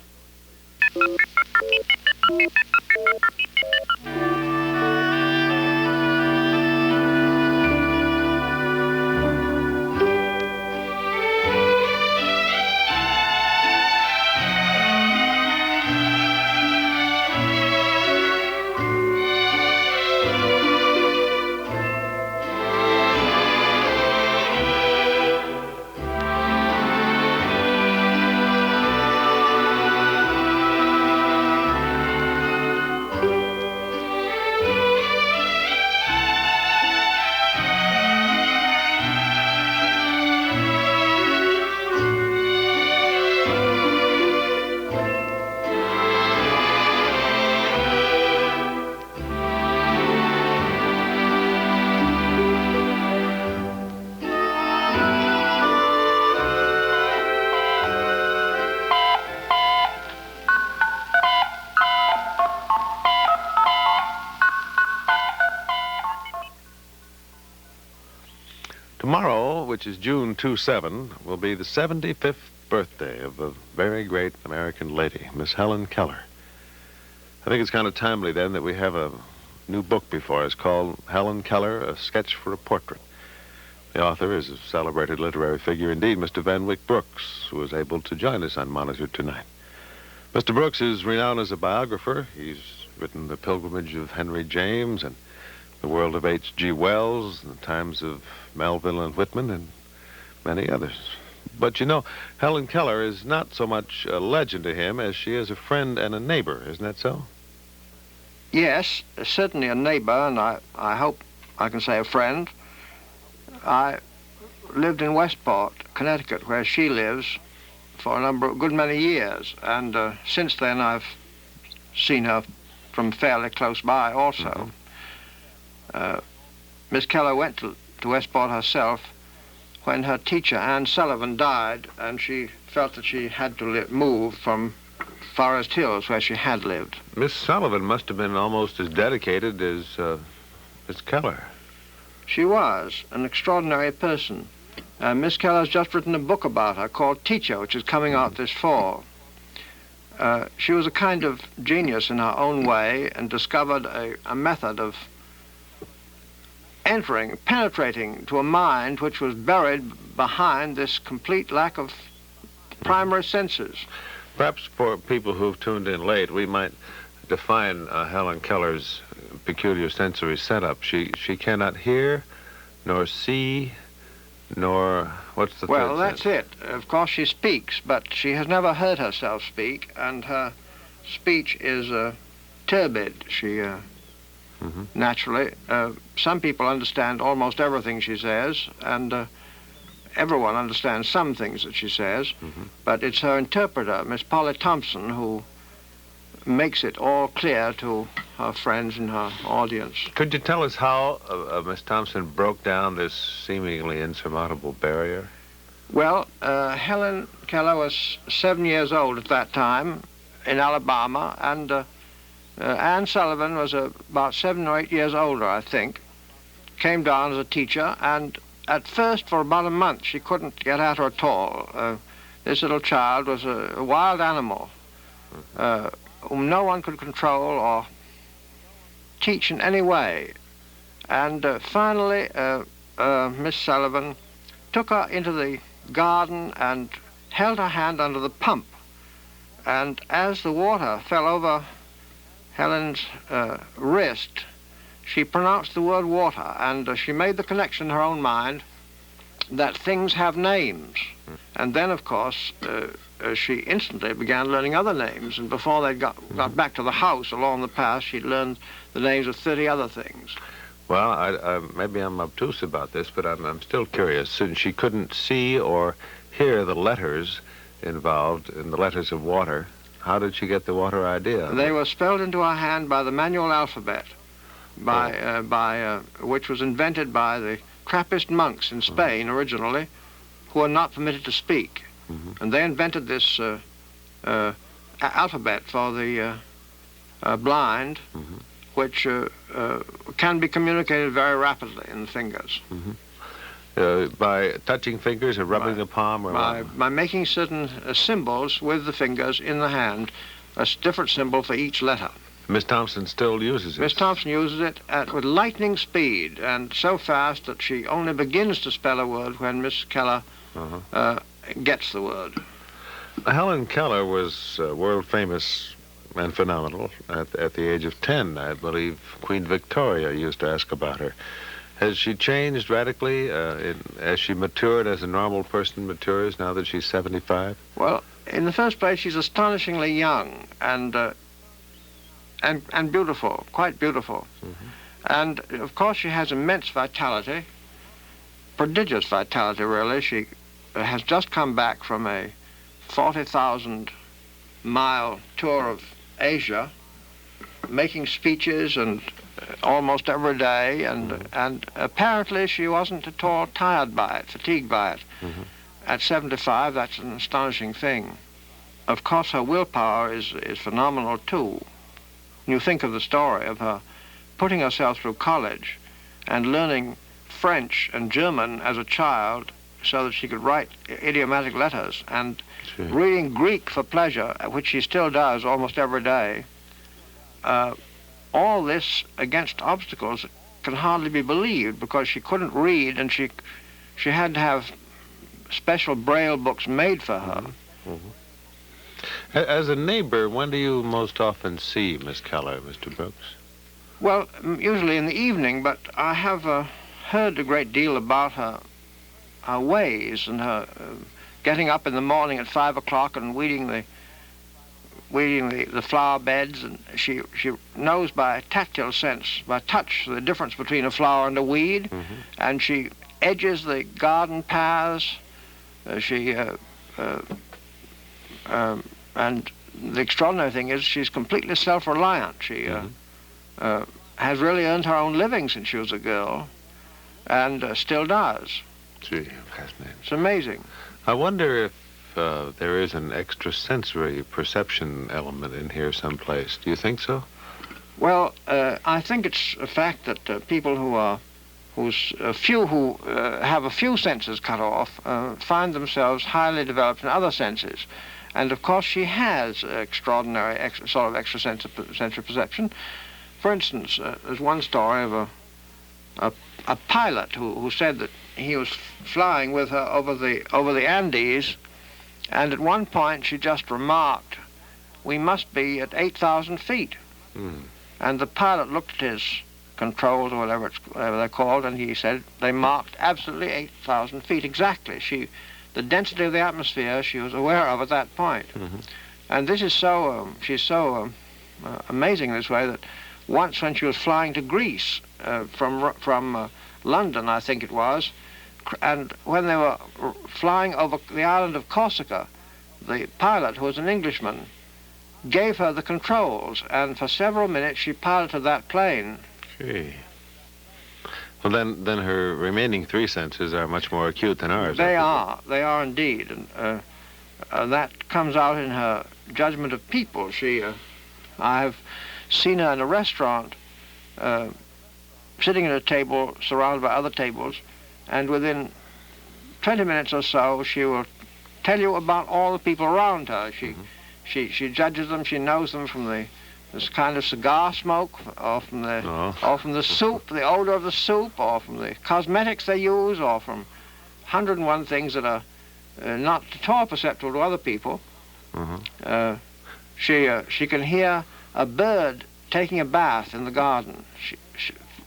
Tomorrow, which is June 27, will be the 75th birthday of a very great American lady, Miss Helen Keller. I think it's kind of timely then that we have a new book before us called Helen Keller, A Sketch for a Portrait. The author is a celebrated literary figure indeed, Mr. Van Wyck Brooks, who is able to join us on Monitor tonight. Mr. Brooks is renowned as a biographer. He's written The Pilgrimage of Henry James and The World of H.G. Wells, and The Times of Melville and Whitman, and many others. But you know, Helen Keller is not so much a legend to him as she is a friend and a neighbor, isn't that so? Yes, certainly a neighbor, and I hope I can say a friend. I lived in Westport, Connecticut, where she lives, for a good many years, and since then I've seen her from fairly close by also. Miss Keller went to Westport herself when her teacher, Anne Sullivan, died, and she felt that she had to move from Forest Hills, where she had lived. Miss Sullivan must have been almost as dedicated as Miss Keller. She was an extraordinary person. Miss Keller's just written a book about her called Teacher, which is coming out this fall. She was a kind of genius in her own way and discovered a method of penetrating to a mind which was buried behind this complete lack of primary senses. Perhaps for people who've tuned in late, we might define Helen Keller's peculiar sensory setup? She cannot hear, nor see, nor what's the Well, third that's sense? it. Of course, she speaks, but she has never heard herself speak, and her speech is turbid. She naturally. Some people understand almost everything she says, and everyone understands some things that she says, but it's her interpreter, Miss Polly Thompson, who makes it all clear to her friends and her audience. Could you tell us how Miss Thompson broke down this seemingly insurmountable barrier? Well, Helen Keller was 7 years old at that time in Alabama, and Anne Sullivan was about 7 or 8 years older, I think. Came down as a teacher, and at first, for about a month, she couldn't get at her at all. This little child was a wild animal whom no one could control or teach in any way. And finally, Miss Sullivan took her into the garden and held her hand under the pump. And as the water fell over Helen's wrist, she pronounced the word water, and she made the connection in her own mind that things have names. And then, of course, she instantly began learning other names, and before they got back to the house along the path, she'd learned the names of 30 other things. Well, maybe I'm obtuse about this, but I'm still curious. Since she couldn't see or hear the letters involved in the letters of water, how did she get the water idea? They were spelled into her hand by the manual alphabet, which was invented by the Trappist monks in Spain originally, who were not permitted to speak. And they invented this alphabet for the blind, which can be communicated very rapidly in the fingers. By touching fingers or rubbing the palm? Or by making certain symbols with the fingers in the hand, a different symbol for each letter. Miss Thompson still uses it? Miss Thompson uses it with lightning speed, and so fast that she only begins to spell a word when Miss Keller gets the word. Helen Keller was world famous and phenomenal at the age of 10. I believe Queen Victoria used to ask about her. Has she changed radically as she matured, as a normal person matures now that she's 75? Well, in the first place, she's astonishingly young and beautiful, quite beautiful. And, of course, she has immense vitality, prodigious vitality, really. She has just come back from a 40,000-mile tour of Asia, making speeches and almost every day, and apparently she wasn't at all tired by it, fatigued by it. At 75, that's an astonishing thing. Of course, her willpower is phenomenal, too. You think of the story of her putting herself through college and learning French and German as a child so that she could write idiomatic letters, and reading Greek for pleasure, which she still does almost every day. All this against obstacles can hardly be believed, because she couldn't read, and she had to have special Braille books made for her. As a neighbor, when do you most often see Miss Keller, Mr. Brooks? Well, usually in the evening, but I have heard a great deal about her ways, and her getting up in the morning at 5 o'clock and weeding the flower beds, and she knows by tactile sense, by touch, the difference between a flower and a weed, and she edges the garden paths. And the extraordinary thing is she's completely self-reliant. She has really earned her own living since she was a girl, and still does. Gee, fascinating. It's amazing. I wonder if there is an extrasensory perception element in here someplace. Do you think so? Well, I think it's a fact that people who have a few senses cut off find themselves highly developed in other senses. And of course she has extraordinary sort of extrasensory perception. For instance, there's one story of a pilot who said that he was flying with her over the Andes, and at one point she just remarked, "We must be at 8,000 feet." And the pilot looked at his controls or whatever they're called, and he said they marked absolutely 8,000 feet exactly. The density of the atmosphere she was aware of at that point. And this is she's so amazing this way that once when she was flying to Greece from London, I think it was, and when they were flying over the island of Corsica, the pilot, who was an Englishman, gave her the controls, and for several minutes she piloted that plane. Gee. Well, then her remaining three senses are much more acute than ours. They are indeed, and that comes out in her judgment of people. I have seen her in a restaurant, sitting at a table surrounded by other tables, and within 20 minutes or so, she will tell you about all the people around her. She judges them. She knows them from this kind of cigar smoke, or from the soup, the odor of the soup, or from the cosmetics they use, or from 101 things that are not at all perceptible to other people. She can hear a bird taking a bath in the garden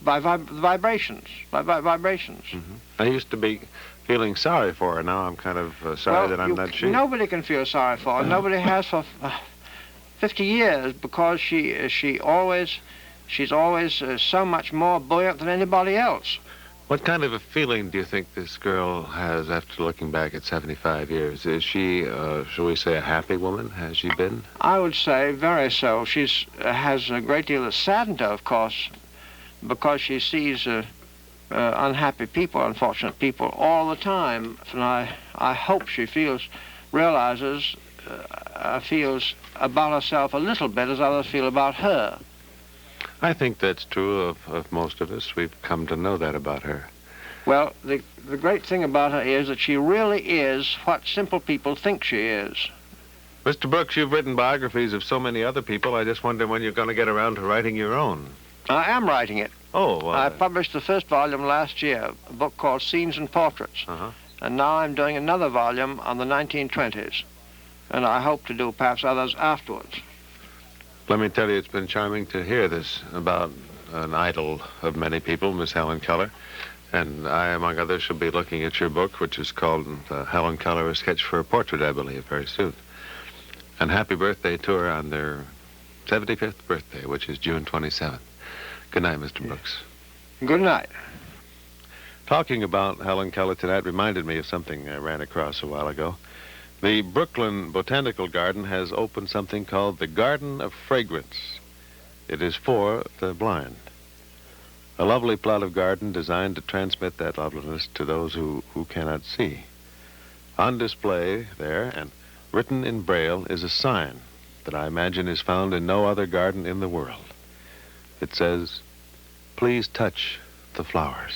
by vibrations. I used to be feeling sorry for her. Now I'm kind of sorry that I'm not she. Nobody can feel sorry for her. Nobody has for 50 years, because she's always so much more buoyant than anybody else. What kind of a feeling do you think this girl has after looking back at 75 years? Is she, shall we say, a happy woman? Has she been? I would say very so. She has a great deal of saddened her, of course, because she sees unhappy people, unfortunate people, all the time. And I hope she realizes about herself a little bit as others feel about her. I think that's true of most of us. We've come to know that about her. Well, the great thing about her is that she really is what simple people think she is. Mr. Brooks, you've written biographies of so many other people. I just wonder when you're going to get around to writing your own. I am writing it. Oh, well, I published the first volume last year, a book called Scenes and Portraits. And now I'm doing another volume on the 1920s. And I hope to do perhaps others afterwards. Let me tell you, it's been charming to hear this about an idol of many people, Miss Helen Keller. And I, among others, shall be looking at your book, which is called Helen Keller, A Sketch for a Portrait, I believe, very soon. And happy birthday to her on their 75th birthday, which is June 27th. Good night, Mr. Brooks. Good night. Talking about Helen Keller tonight reminded me of something I ran across a while ago. The Brooklyn Botanical Garden has opened something called the Garden of Fragrance. It is for the blind. A lovely plot of garden designed to transmit that loveliness to those who cannot see. On display there, and written in Braille, is a sign that I imagine is found in no other garden in the world. It says, "Please touch the flowers."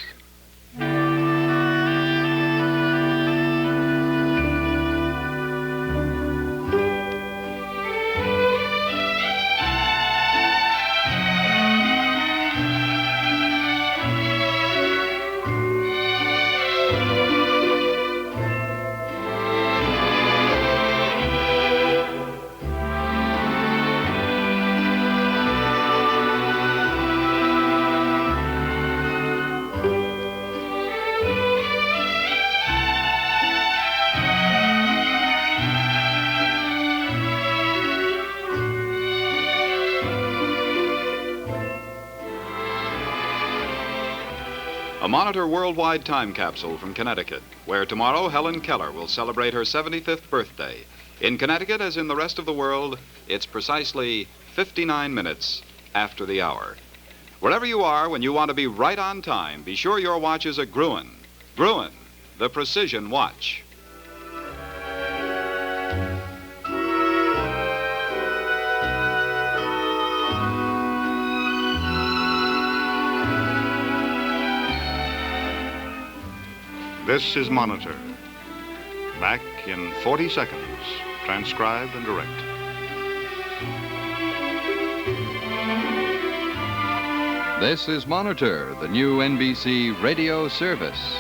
A Monitor Worldwide time capsule from Connecticut, where tomorrow Helen Keller will celebrate her 75th birthday. In Connecticut, as in the rest of the world, it's precisely 59 minutes after the hour. Wherever you are, when you want to be right on time, be sure your watch is a Gruen. Gruen, the precision watch. This is Monitor. Back in 40 seconds, transcribed and direct. This is Monitor, the new NBC radio service.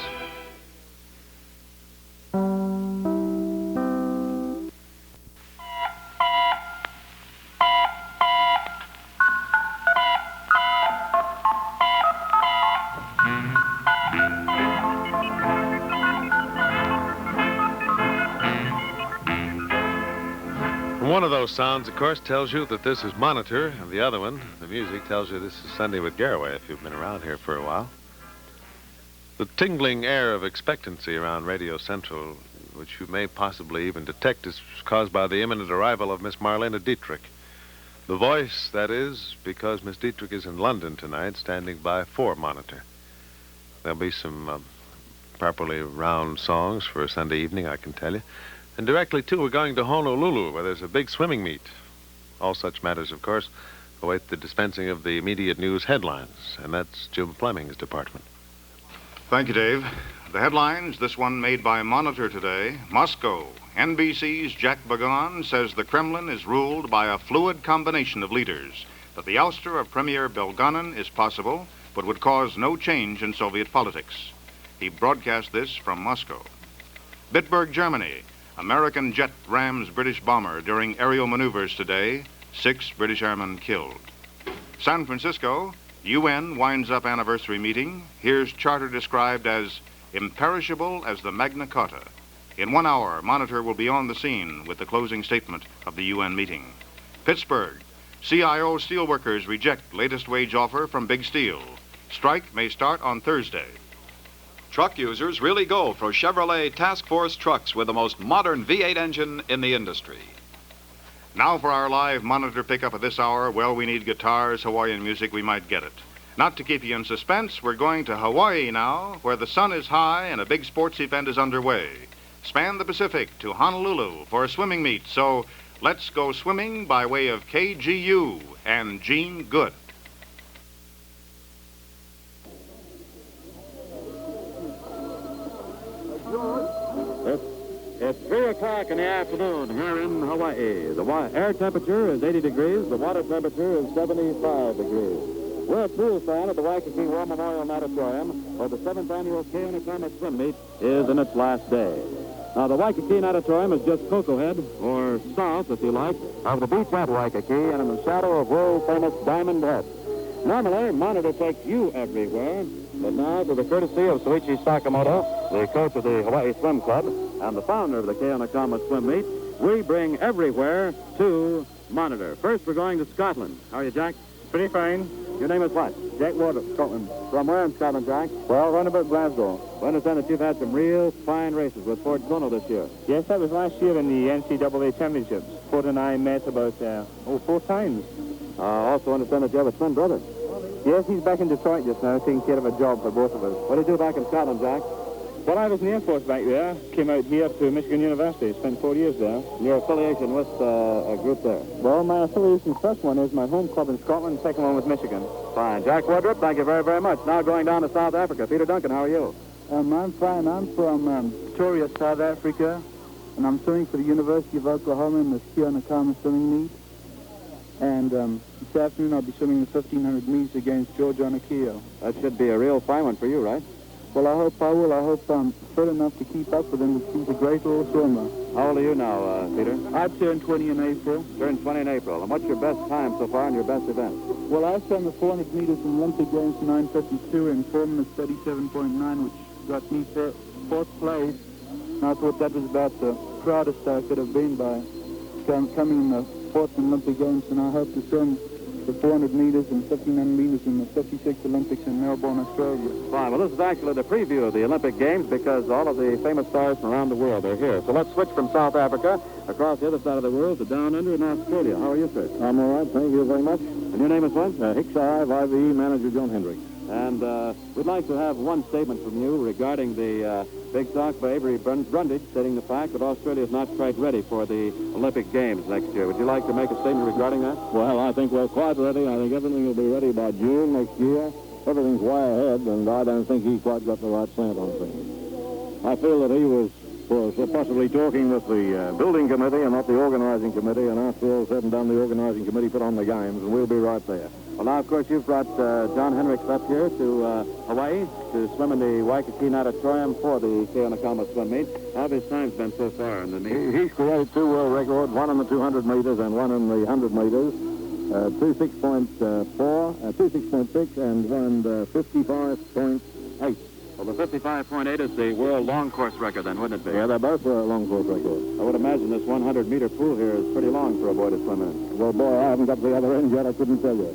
those sounds, of course, tells you that this is Monitor, and the other one, the music, tells you this is Sunday with Garraway, if you've been around here for a while. The tingling air of expectancy around Radio Central, which you may possibly even detect, is caused by the imminent arrival of Miss Marlena Dietrich. The voice, that is, because Miss Dietrich is in London tonight, standing by for Monitor. There'll be some properly round songs for a Sunday evening, I can tell you. And directly, too, we're going to Honolulu, where there's a big swimming meet. All such matters, of course, await the dispensing of the immediate news headlines, and that's Jim Fleming's department. Thank you, Dave. The headlines, this one made by Monitor today. Moscow. NBC's Jack Bagan says the Kremlin is ruled by a fluid combination of leaders, that the ouster of Premier Belganin is possible, but would cause no change in Soviet politics. He broadcast this from Moscow. Bitburg, Germany. American jet rams British bomber during aerial maneuvers today. 6 British airmen killed. San Francisco. UN winds up anniversary meeting. Here's charter described as imperishable as the Magna Carta. In 1 hour, Monitor will be on the scene with the closing statement of the UN meeting. Pittsburgh. CIO steelworkers reject latest wage offer from Big Steel. Strike may start on Thursday. Truck users really go for Chevrolet Task Force trucks with the most modern V8 engine in the industry. Now for our live Monitor pickup at this hour. Well, we need guitars, Hawaiian music, we might get it. Not to keep you in suspense, we're going to Hawaii now, where the sun is high and a big sports event is underway. Span the Pacific to Honolulu for a swimming meet, so let's go swimming by way of KGU and Gene Good. It's 3 o'clock in the afternoon here in Hawaii. The air temperature is 80 degrees. The water temperature is 75 degrees. We're at poolside at the Waikiki War Memorial Natatorium, where the 7th annual Keonekama Swim Meet is in its last day. Now, the Waikiki Natatorium is just Cocoa Head, or south, if you like, of the beach at Waikiki, and in the shadow of world-famous Diamond Head. Normally, Monitor takes you everywhere, but now, to the courtesy of Soichi Sakamoto, the coach of the Hawaii Swim Club, and the founder of the Keonekama Swim Meet, we bring everywhere to Monitor. First, we're going to Scotland. How are you, Jack? Pretty fine. Your name is what? Jack Ward of Scotland. From where in Scotland, Jack? Well, round about Glasgow. I understand that you've had some real fine races with Ford Sono this year. Yes, that was last year in the NCAA Championships. Ford and I met about 4 times. Also understand that you have a twin brother. Yes, he's back in Detroit just now, taking care of a job for both of us. What do you do back in Scotland, Jack? Well, I was in the Air Force back there. Came out here to Michigan University. Spent 4 years there. Your affiliation with a group there? Well, my affiliation, first one is my home club in Scotland. Second one with Michigan. Fine. Jack Woodrup, thank you very, very much. Now going down to South Africa. Peter Duncan, how are you? I'm fine. I'm from Pretoria, South Africa, and I'm swimming for the University of Oklahoma in the Keonekama swimming meet. And this afternoon I'll be swimming the 1,500 meters against George Onakio. That should be a real fine one for you, right? Well, I hope I will. I hope I'm fit enough to keep up with him. He's a great little swimmer. How old are you now, Peter? I turned 20 in April. Turned 20 in April. And what's your best time so far in your best event? Well, I swam the 400 meters in Olympic Games in 9:52 in 4 minutes 37.9, which got me 4th place. And I thought that was about the proudest I could have been by coming in the 4th Olympic Games, and I hope to swim the 400 meters and 1,500 meters in the 56th Olympics in Melbourne, Australia. Fine. Well, this is actually the preview of the Olympic Games because all of the famous stars from around the world are here. So let's switch from South Africa across the other side of the world to down under in Australia. How are you, sir? I'm all right. Thank you very much. And your name is what? Hicks Ive, IVE, manager John Hendricks. And we'd like to have one statement from you regarding the big talk by Avery Brundage stating the fact that Australia is not quite ready for the Olympic Games next year. Would you like to make a statement regarding that? Well, I think we're quite ready. I think everything will be ready by June next year. Everything's way ahead, and I don't think he quite got the right slant on things. I feel that he was possibly talking with the building committee and not the organizing committee, and after all said and done, the organizing committee put on the games, and we'll be right there. Well, now, of course, you've brought John Hendricks up here to Hawaii to swim in the Waikiki Natatorium for the Keonekama swim meet. How have his times been so far in the meet? He's created 2 world records, one in the 200 meters and one in the 100 meters. 2:06.4, 2:06.6, and 55.8. Well, the 55.8 is the world long course record, then, wouldn't it be? Yeah, they're both long course records. I would imagine this 100-meter pool here is pretty long for a boy to swim in. Well, boy, I haven't got to the other end yet. I couldn't tell you.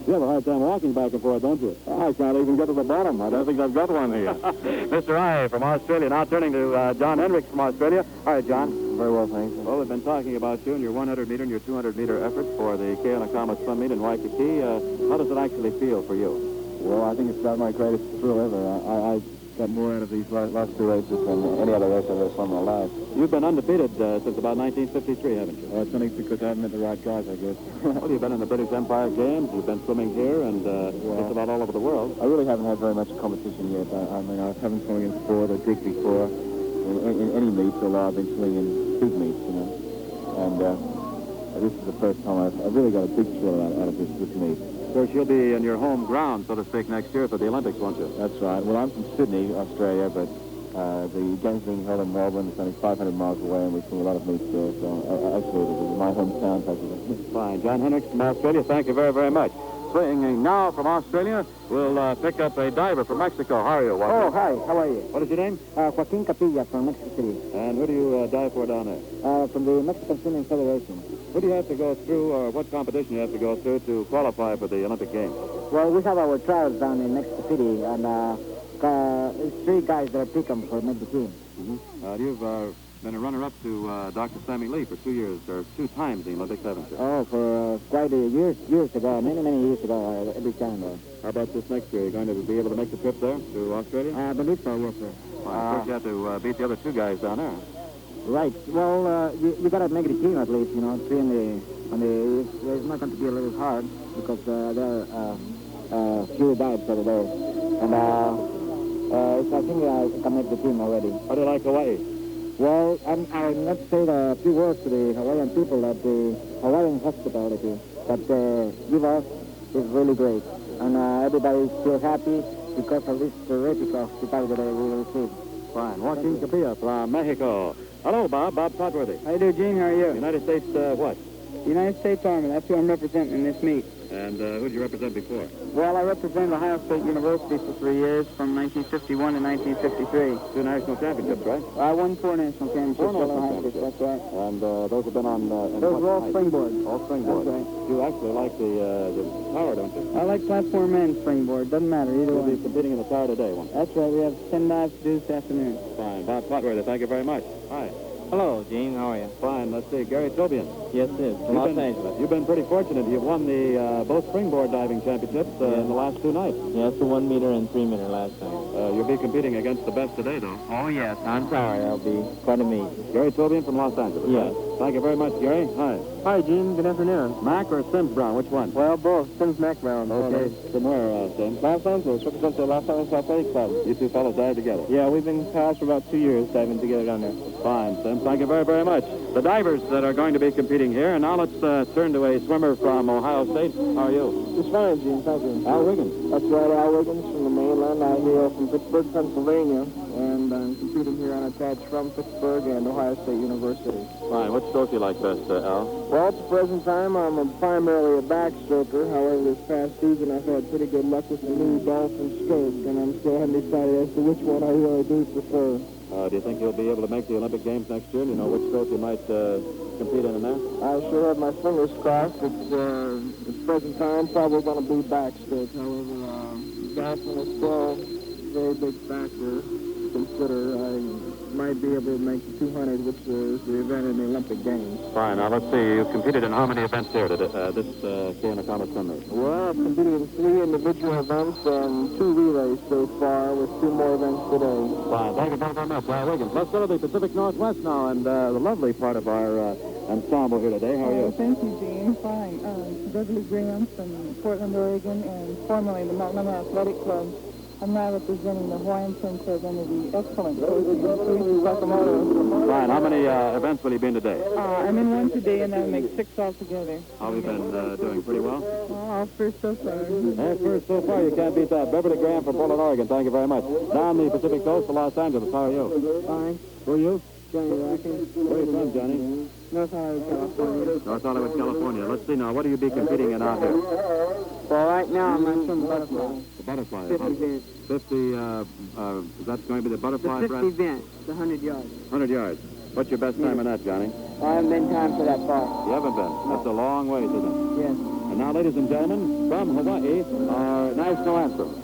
You have a hard time walking back and forth, don't you? I can't even get to the bottom. I don't think I've got one here. Mr. I from Australia. Now turning to John Hendricks from Australia. All right, John. Very well, thanks. Well, we've been talking about you and your 100-meter and your 200-meter efforts for the Keonekama swim meet in Waikiki. How does it actually feel for you? Well, I think it's about my greatest thrill ever. I got more out of these last two races than any other race I've ever swum in my life. You've been undefeated since about 1953, haven't you? It's only because I haven't met the right guys, I guess. Well, you've been in the British Empire Games. You've been swimming here and just about all over the world. I really haven't had very much competition yet. I mean, I haven't swum against sport or Dick before in any meets, although I've been swimming in big meets, you know. And this is the first time I've really got a big thrill out of this meet. Of course, you'll be in your home ground, so to speak, next year for the Olympics, won't you? That's right. Well, I'm from Sydney, Australia, but the games being held in Melbourne. It's only 500 miles away, and we swim a lot of meets there. So actually, it is my hometown, practically. Fine. John Hendricks from Australia, thank you very, very much. Swinging now from Australia, we'll pick up a diver from Mexico. How are you, Walter? Oh, hi. How are you? What is your name? Joaquin Capilla from Mexico City. And who do you dive for down there? From the Mexican Swimming Federation. What do you have to go through, or what competition you have to go through to qualify for the Olympic Games? Well, we have our trials down in Mexico City, and it's 3 guys that pick them for make the team. Mm-hmm. You've been a runner-up to Dr. Sammy Lee for 2 years, or 2 times in the Olympics, haven't you? Oh, for quite a years ago, many years ago, every time. How about this next year? Are you going to be able to make the trip there to Australia? I believe so, yes, sir. First you have to beat the other 2 guys down there. Right. Well, you got to make the team at least, you know. 3 it's not going to be a little hard because there are few dives over there. And I think I can make the team already. How do you like Hawaii? Well, I'm not saying a few words to the Hawaiian people that the Hawaiian hospitality that they give us is really great. And everybody is still happy because of this terrific hospitality that we receive. Fine. Joaquin Capilla from Mexico. Hello, Bob. Bob Clotworthy. How you do, Gene? How are you? United States what? United States Army. That's who I'm representing in this meet. And who did you represent before? Well, I represented Ohio State University for 3 years, from 1951 to 1953. 2 national championships, right? I won 4 national championships. 4 national Ohio State, championships. that's right. And those have been on... those were all springboard. All springboard. That's right. You actually like the tower, don't you? I like platform and springboard. Doesn't matter, either You'll one. be competing in the tower today, won't you? That's right. We have 10 dives to do this afternoon. Fine. Bob Clotworthy, thank you very much. Hi. Hello, Gene. How are you? Fine. Let's see. Gary Tobian. Yes, sir. From Los Angeles. You've been pretty fortunate. You've won the both springboard diving championships in the last 2 nights. Yes, the 1 meter and 3 meter last time. You'll be competing against the best today, though. Oh, yes. I'm sorry. I'll be quite a meet. Gary Tobian from Los Angeles. Yes. Thank you very much, Gary. Hi. Hi, Gene. Good afternoon. Mac or Sims Brown? Which one? Well, both. Sims Mac Brown. Okay. From where, Sims? Los Angeles. Represent the Los Angeles Athletic Club. You 2 fellows dive together? Yeah, we've been pals for about 2 years diving together down there. Fine, Sims. Thank you very, very much. The divers that are going to be competing here. And now let's turn to a swimmer from Ohio State. How are you? It's fine, Gene. Thank you. Al Wiggins. That's right, Al Wiggins from the mainland. I hail from Pittsburgh, Pennsylvania, and I'm competing here unattached from Pittsburgh and Ohio State University. Fine. What stroke do you like best, Al? Well, at the present time, I'm primarily a backstroker. However, this past season, I've had pretty good luck with the new dolphin stroke, and I'm still haven't decided as to which one I really do prefer. Do you think you'll be able to make the Olympic Games next year? Do you know which stroke you might compete in there? I sure have my fingers crossed. It's, at the present time, probably going to be backstroke. However, dolphin is still a very big factor to consider. I might be able to make the 200, which is the event in the Olympic Games. Fine. Now, let's see. You've competed in how many events here today, this Keonekama swim meet? Well, I've competed in 3 individual events and 2 relays so far, with 2 more events today. Fine. Thank you very much, Al Wiggins. Let's go to the Pacific Northwest now, and the lovely part of our ensemble here today. How are you? Thank you, Gene. Fine. Beverly Graham from Portland, Oregon, and formerly the Multnomah Athletic Club. I'm now representing the Hawaiian Swim Club under the excellent coach of Sakamoto. Fine. How many events will you be in today? I'm in 1 today, and that'll make 6 altogether. How have you been doing? Pretty well? All first so far. First so far. You can't beat that. Beverly Graham from Portland, Oregon. Thank you very much. Down the Pacific Coast to Los Angeles. How are you? Fine. Who are you? Johnny Rocky. Where are you from, Johnny? North Hollywood, California. North Hollywood, California. Let's see now. What will you be competing in out here? Well, right now I'm on some butterfly. The butterfly. 50 vent. 50, that's going to be the butterfly, The 50 Fred? vent, the 100 yards. 100 yards. What's your best time in that, Johnny? I haven't been time for that far. You haven't been? That's a long ways, isn't it? Yes. And now, ladies and gentlemen, from Hawaii, our national anthem.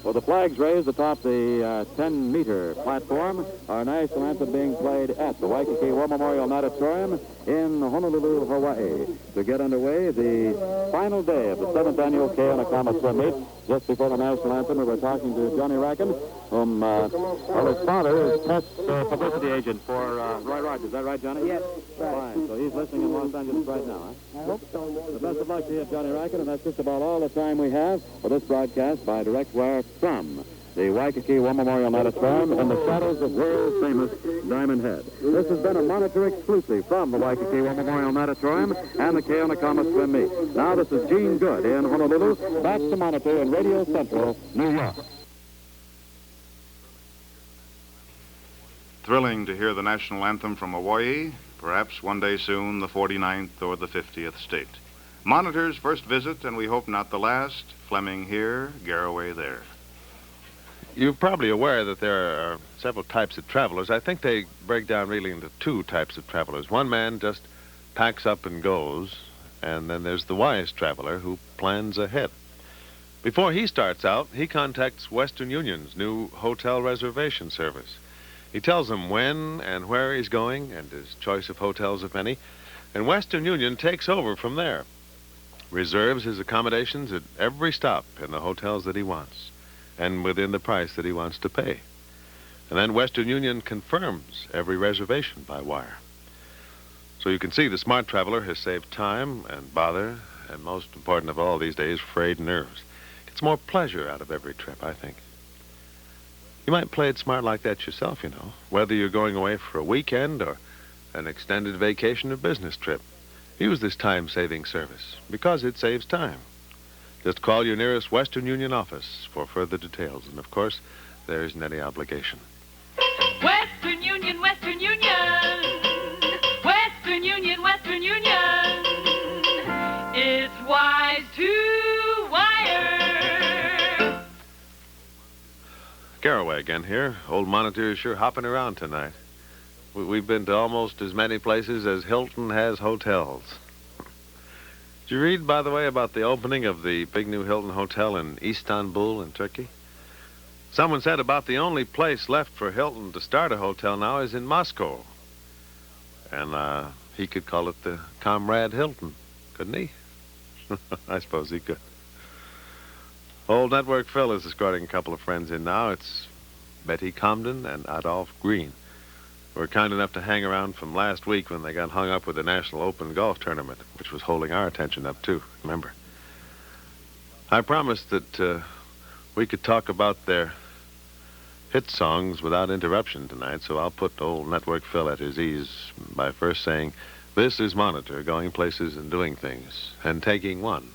With the flags raised atop the 10-meter platform, our national anthem being played at the Waikiki War Memorial Auditorium in Honolulu, Hawaii. To get underway, the final day of the 7th annual Keonekama Swim Meet. Just before the national anthem, we were talking to Johnny Rackin, whom, his father is Tess publicity agent for Roy Rogers. Is that right, Johnny? Yes, right. Fine. So he's listening in Los Angeles right now, huh? I hope so. The best of luck to you, Johnny Rackin, and that's just about all the time we have for this broadcast by direct wire from the Waikiki War Memorial Auditorium in the shadows of world-famous Diamond Head. This has been a Monitor exclusive from the Waikiki War Memorial Auditorium and the Keonekama Swim Meet. Now this is Gene Good in Honolulu, back to Monitor in Radio Central, New York. Thrilling to hear the national anthem from Hawaii, perhaps one day soon the 49th or the 50th state. Monitor's first visit, and we hope not the last. Fleming here, Garraway there. You're probably aware that there are several types of travelers. I think they break down really into two types of travelers. One man just packs up and goes, and then there's the wise traveler who plans ahead. Before he starts out, he contacts Western Union's new hotel reservation service. He tells them when and where he's going and his choice of hotels, if any, and Western Union takes over from there, reserves his accommodations at every stop in the hotels that he wants and within the price that he wants to pay. And then Western Union confirms every reservation by wire. So you can see the smart traveler has saved time and bother, and most important of all these days, frayed nerves. Gets more pleasure out of every trip, I think. You might play it smart like that yourself, you know, whether you're going away for a weekend or an extended vacation or business trip. Use this time-saving service because it saves time. Just call your nearest Western Union office for further details, and of course, there isn't any obligation. Western Union, Western Union. Western Union, Western Union. It's wise to wire. Garraway again here. Old Monitor is sure hopping around tonight. We've been to almost as many places as Hilton has hotels. Did you read, by the way, about the opening of the big new Hilton Hotel in Istanbul in Turkey? Someone said about the only place left for Hilton to start a hotel now is in Moscow. And he could call it the Comrade Hilton, couldn't he? I suppose he could. Old Network Phil is escorting a couple of friends in now. It's Betty Comden and Adolph Green. Were kind enough to hang around from last week when they got hung up with the National Open Golf Tournament, which was holding our attention up, too, remember? I promised that we could talk about their hit songs without interruption tonight, so I'll put old Network Phil at his ease by first saying, this is Monitor, going places and doing things, and taking one.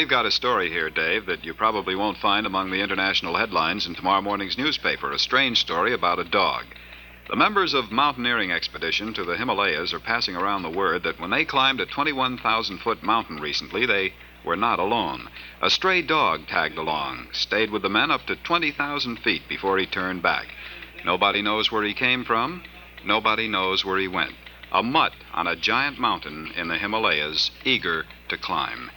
we've got a story here, Dave, that you probably won't find among the international headlines in tomorrow morning's newspaper. A strange story about a dog. The members of mountaineering expedition to the Himalayas are passing around the word that when they climbed a 21,000-foot mountain recently, they were not alone. A stray dog tagged along, stayed with the men up to 20,000 feet before he turned back. Nobody knows where he came from. Nobody knows where he went. A mutt on a giant mountain in the Himalayas, eager to climb.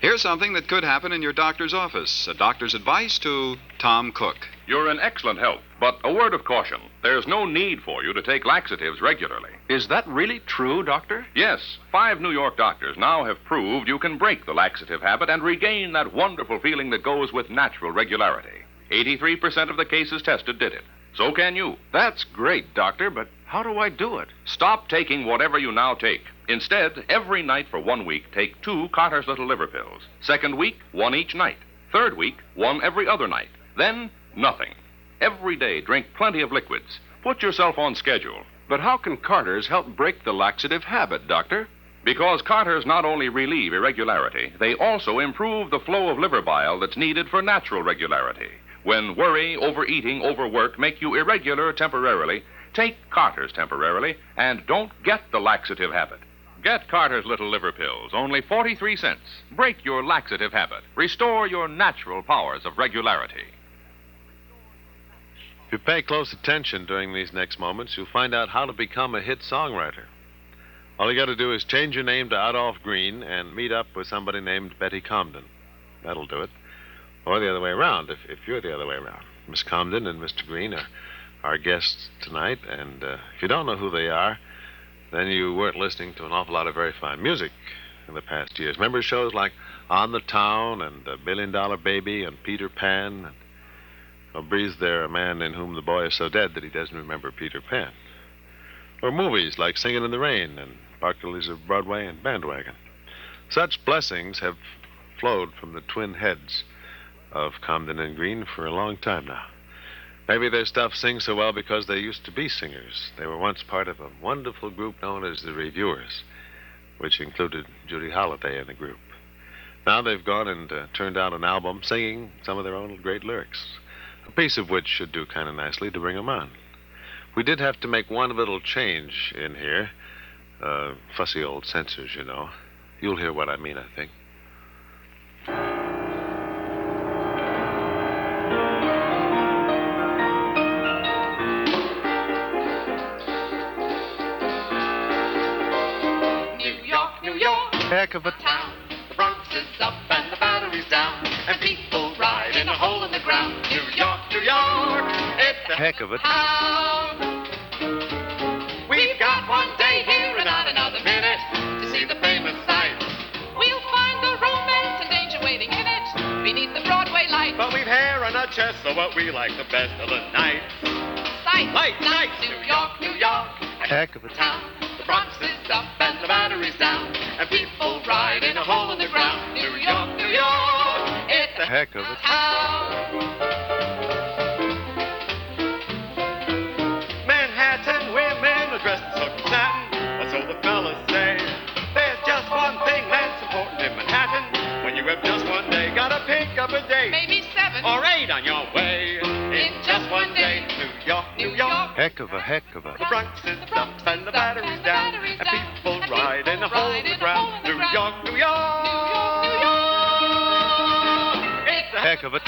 Here's something that could happen in your doctor's office. A doctor's advice to Tom Cook. You're in excellent health, but a word of caution. There's no need for you to take laxatives regularly. Is that really true, Doctor? Yes. 5 New York doctors now have proved you can break the laxative habit and regain that wonderful feeling that goes with natural regularity. 83% of the cases tested did it. So can you. That's great, Doctor, but how do I do it? Stop taking whatever you now take. Instead, every night for 1 week, take 2 Carter's Little Liver Pills. Second week, 1 each night. Third week, 1 every other night. Then, nothing. Every day, drink plenty of liquids. Put yourself on schedule. But how can Carter's help break the laxative habit, Doctor? Because Carter's not only relieve irregularity, they also improve the flow of liver bile that's needed for natural regularity. When worry, overeating, overwork make you irregular temporarily, take Carter's temporarily and don't get the laxative habit. Get Carter's Little Liver Pills, only 43 cents. Break your laxative habit. Restore your natural powers of regularity. If you pay close attention during these next moments, you'll find out how to become a hit songwriter. All you got to do is change your name to Adolph Green and meet up with somebody named Betty Comden. That'll do it. Or the other way around, if you're the other way around. Miss Comden and Mr. Green are our guests tonight, and if you don't know who they are, then you weren't listening to an awful lot of very fine music in the past years. Remember shows like On the Town and $1 Billion Baby and Peter Pan? And breathes there a man in whom the boy is so dead that he doesn't remember Peter Pan. Or movies like Singin' in the Rain and Park Lilies of Broadway and Bandwagon. Such blessings have flowed from the twin heads of Comden and Green for a long time now. Maybe their stuff sings so well because they used to be singers. They were once part of a wonderful group known as the Reviewers, which included Judy Holliday in the group. Now they've gone and turned out an album singing some of their own great lyrics, a piece of which should do kind of nicely to bring them on. We did have to make one little change in here. Fussy old censors, you know. You'll hear what I mean, I think. Heck of a town. The Bronx is up and the Battery's down, and people ride in a hole in the ground. New York, New York, it's a heck of a town. We've got one day here and not another minute to see the famous sights. We'll find the romance and danger waiting in it beneath the Broadway lights. But we've hair on our chest, so what we like the best of the nights. Sights, lights, nights. New York, New York, heck of a town. The Bronx is up and the Battery's down, and people ride in a hole in the ground. New York, New York, it's a heck of a town. Manhattan women are dressed in silk and satin, so the fellas say. There's just one thing that's important in Manhattan. When you have just one day, gotta pick up a date. Maybe 7 or 8 on your way. In just one day, New York, New York. Heck of a. The Bronx is up and the Battery's down, and people ride in a hole in the ground. New York, New York, New York, it's a heck of a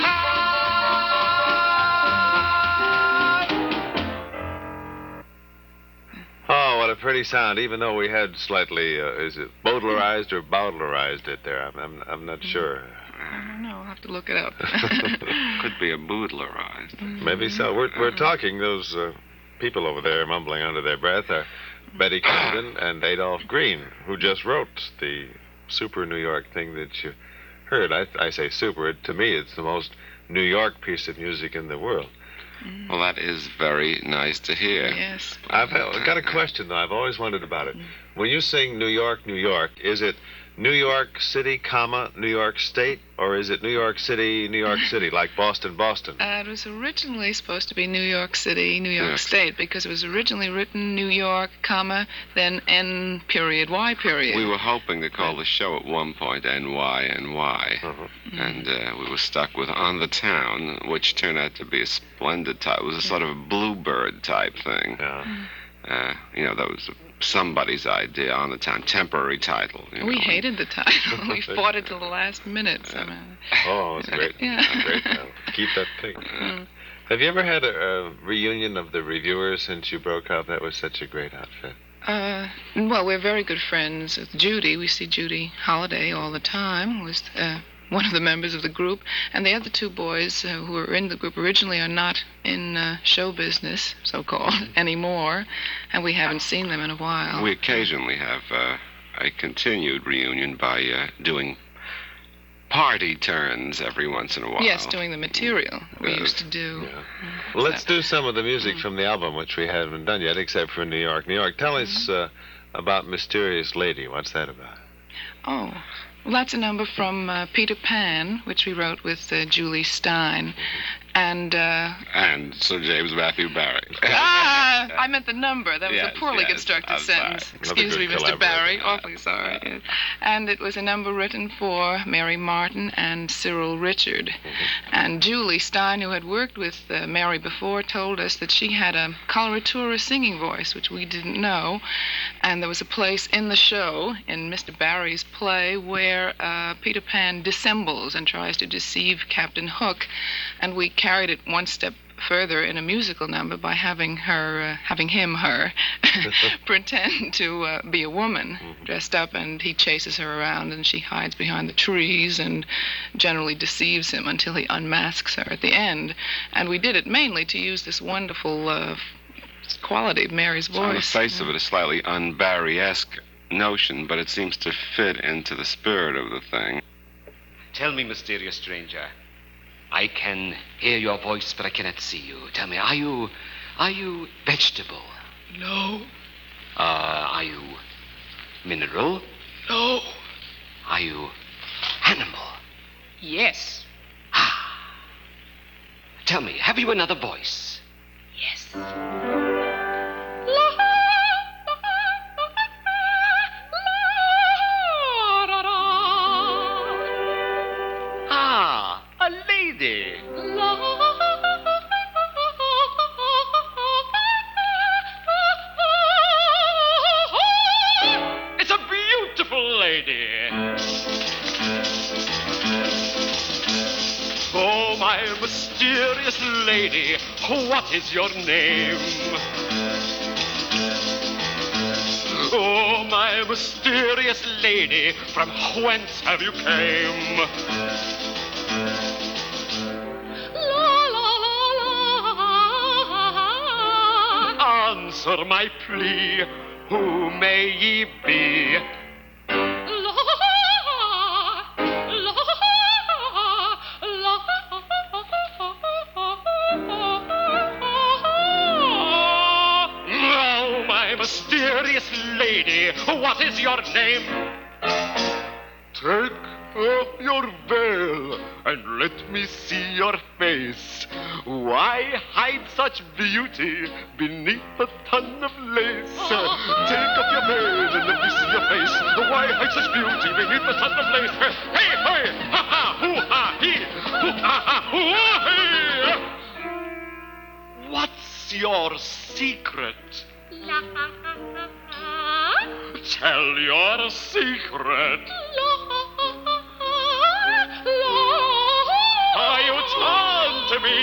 Oh, what a pretty sound, even though we had slightly, is it Baudelarized or Baudelarized it there? I'm not sure. I don't know. I'll have to look it up. Could be a Baudelarized. Maybe so. We're talking, those people over there mumbling under their breath are Betty Comden and Adolph Green, who just wrote the super New York thing that you heard. I say super. To me, it's the most New York piece of music in the world. Well, that is very nice to hear. Yes. I've got a question, though. I've always wondered about it. When you sing New York, New York, is it New York City, comma, New York State? Or is it New York City, like Boston, Boston? It was originally supposed to be New York City, New York State, because it was originally written New York, comma, then N period, Y period. We were hoping to call the show at one point NY. And we were stuck with On the Town, which turned out to be a splendid title. It was a sort of bluebird type thing. That was somebody's idea, On the Town, temporary title. We hated the title. We fought it till the last minute. Oh, it's great. Great title. Keep that thing. Have you ever had a reunion of the reviewers since you broke out? That was such a great outfit. Well, we're very good friends with Judy. We see Judy Holliday all the time, who was one of the members of the group. And the other two boys who were in the group originally are not in show business, so-called, anymore. And we haven't seen them in a while. We occasionally have a continued reunion by doing party turns every once in a while. Yes, doing the material that we used to do. Yeah. Well, let's do some of the music from the album, which we haven't done yet, except for New York. New York, tell us about Mysterious Lady. What's that about? Oh, well, that's a number from Peter Pan, which we wrote with Julie Stein. And Sir James Matthew Barry. I meant the number. That was a poorly constructed sentence. Sorry. Excuse me, Mr. Barry. Awfully sorry. Yeah. And it was a number written for Mary Martin and Cyril Richard. And Julie Stein, who had worked with Mary before, told us that she had a coloratura singing voice, which we didn't know. And there was a place in the show, in Mr. Barry's play, where Peter Pan dissembles and tries to deceive Captain Hook. And we carried it one step further in a musical number by having her pretend to be a woman dressed up, and he chases her around and she hides behind the trees and generally deceives him until he unmasks her at the end. And we did it mainly to use this wonderful quality of Mary's voice. On the face of it, a slightly un-Barry-esque notion, but it seems to fit into the spirit of the thing. Tell me, mysterious stranger, I can hear your voice, but I cannot see you. Tell me, are you vegetable? No. Are you mineral? No. Are you animal? Yes. Tell me, have you another voice? Yes. A lady. It's a beautiful lady. Oh, my mysterious lady, what is your name? Oh, my mysterious lady, from whence have you came? Answer my plea, who may ye be? Oh, my mysterious lady, what is your name? Take off your veil and let me see your face. Why hide such beauty beneath a ton of lace? Take off your veil and let me see your face. Why hide such beauty beneath a ton of lace? Hey, hey, ha ha, hoo ha, hee, hoo ha ha, hoo ha, hee. What's your secret? Tell your secret. Are you taunt me?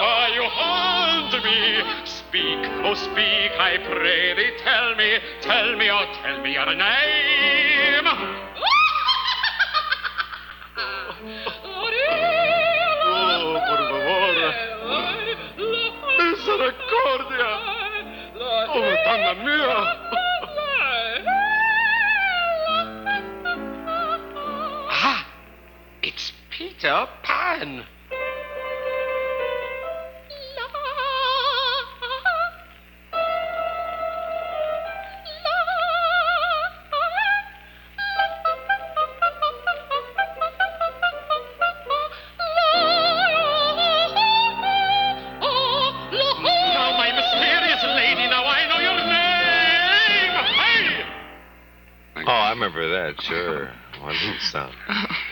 Are you haunt me? Speak, oh speak, I pray thee, tell me, oh tell me your name. Oh, por favor. Misericordia. Oh, Madonna mia. It's Peter Pan. remember that, sure. One little sound.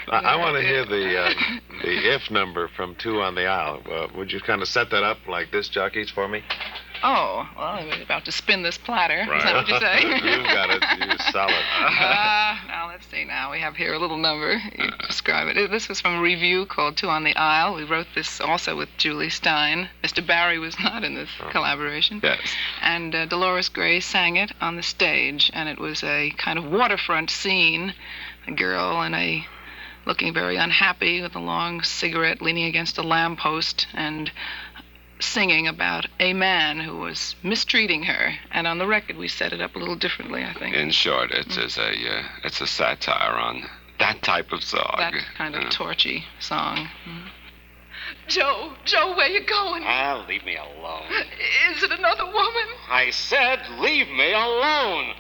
I want to hear the if number from Two on the Aisle. Would you kind of set that up like this, jockeys, for me? Oh, well, I was about to spin this platter. Right. Is that what you say? You've got it. You're solid. Now, let's see now. We have here a little number. You describe it. This was from a review called Two on the Aisle. We wrote this also with Julie Stein. Mr. Barry was not in this collaboration. Yes. And Dolores Gray sang it on the stage. And it was a kind of waterfront scene. A girl looking very unhappy with a long cigarette leaning against a lamppost and singing about a man who was mistreating her. And on the record, we set it up a little differently, I think. In short, it's a satire on that type of song. That kind of torchy song. Joe, where you going? Leave me alone. Is it another woman? I said leave me alone.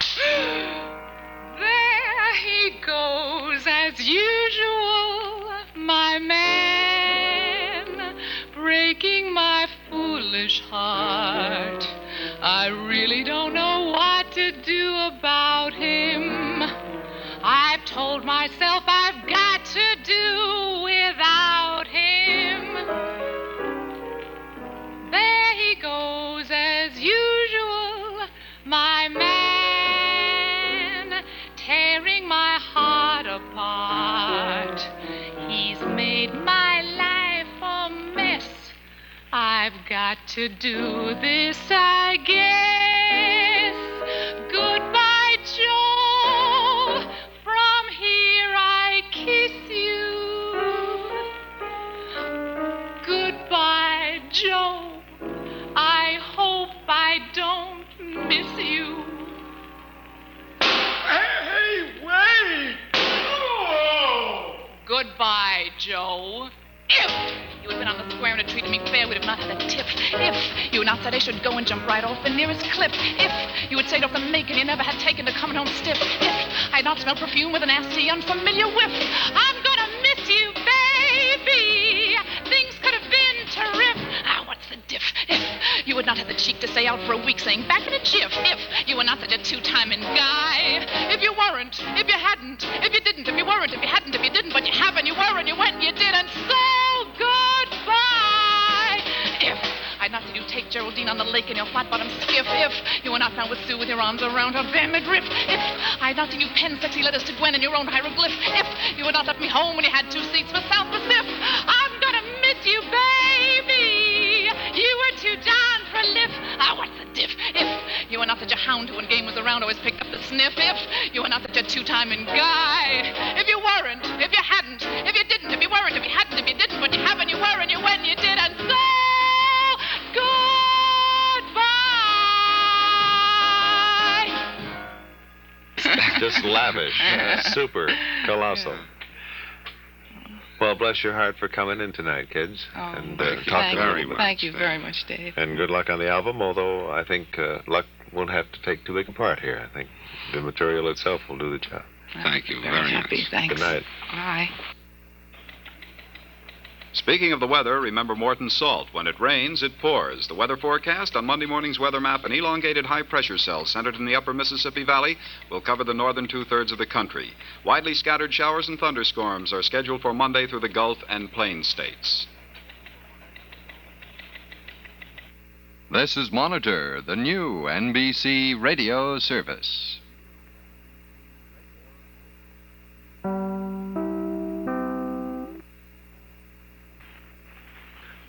There he goes, as usual, my man, breaking my foolish heart. I really don't know what to do about him. I've told myself I've got to do without him. There he goes, as usual, my man, tearing my heart apart. He's made my life a mess. I've got to do this, I guess. Goodbye, Joe. From here I kiss you. Goodbye, Joe. I hope I don't miss you. Hey, wait! Oh! Goodbye, Joe. If you had been on the square and had treated me fair, we'd have not had a tiff. If you had not said I should go and jump right off the nearest cliff. If you had stayed off the make and you never had taken to coming home stiff. If I had not smelled perfume with a nasty, unfamiliar whiff. I'm gonna miss you, baby. Things could have been terrific. What's the diff? If you had not had the cheek to stay out for a week saying back in a jiff. If you were not such a two-timing guy. If you weren't, if you hadn't, if you didn't, if you weren't, if you hadn't, if you didn't, but you haven't, you were, and you went, and you did, and so goodbye. If I'd not seen you take Geraldine on the lake in your flat-bottom skiff. If you were not found with Sue with your arms around her bare midriff. If I had not seen you pen sexy letters to Gwen in your own hieroglyph. If you had not left me home when you had 2 seats for South Pacific. I'm gonna miss you, baby. You were too down for a lift. What's the diff? If you were not such a hound who, when game was around, always picked up the sniff. If you were not such a two-timing guy. If you weren't, if you hadn't, if you didn't, if you weren't, if you hadn't, if you didn't, but you haven't, you were, and you went, and you did, and so goodbye. Just lavish. Super. Colossal. Well, bless your heart for coming in tonight, kids. And talk very much. Thank you very much, Dave. And good luck on the album, although I think luck won't have to take too big a part here. I think the material itself will do the job. Thank you very happy. much. Thanks. Good night. Bye. Speaking of the weather, remember Morton's salt. When it rains, it pours. The weather forecast on Monday morning's weather map, an elongated high-pressure cell centered in the upper Mississippi Valley will cover the northern two-thirds of the country. Widely scattered showers and thunderstorms are scheduled for Monday through the Gulf and Plains states. This is Monitor, the new NBC radio service.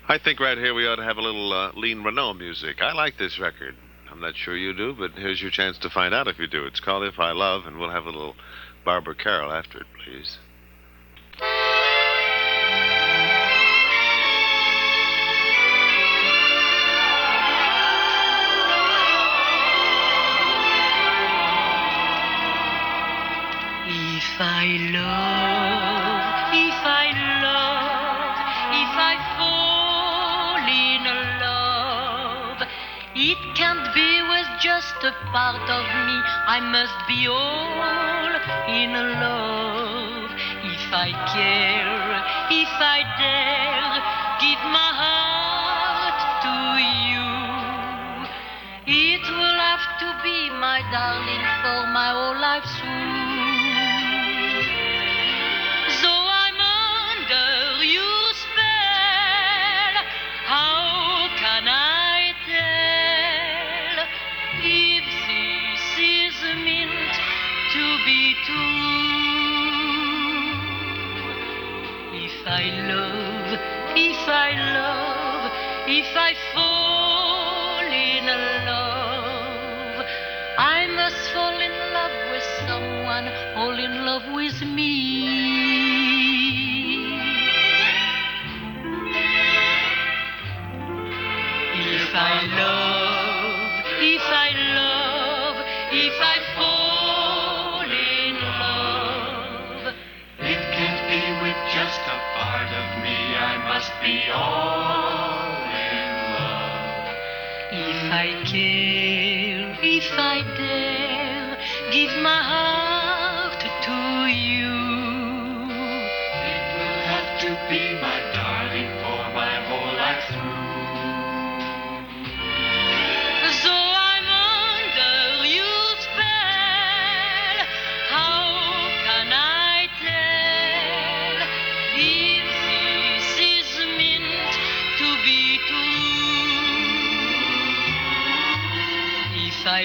I think right here we ought to have a little Lean Renault music. I like this record. I'm not sure you do, but here's your chance to find out if you do. It's called If I Love, and we'll have a little Barbara Carroll after it, please. If I love, if I love, if I fall in love, it can't be with just a part of me. I must be all in love. If I care, if I dare, give my heart to you. It will have to be, my darling, for my whole life through. If I fall in love, I must fall in love with someone, fall in love with me. If I fall in love, it can't be with just a part of me. I must be all in love. If I care, if I dare, give my heart to you. It will have to be, my darling, for my whole life through. So I'm under your spell. How can I tell if this is meant to be true? If I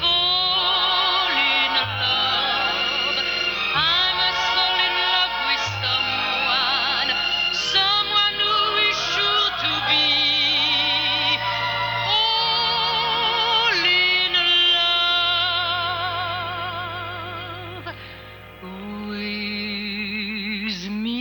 fall in love, I must fall in love with someone who is sure to be all in love with me.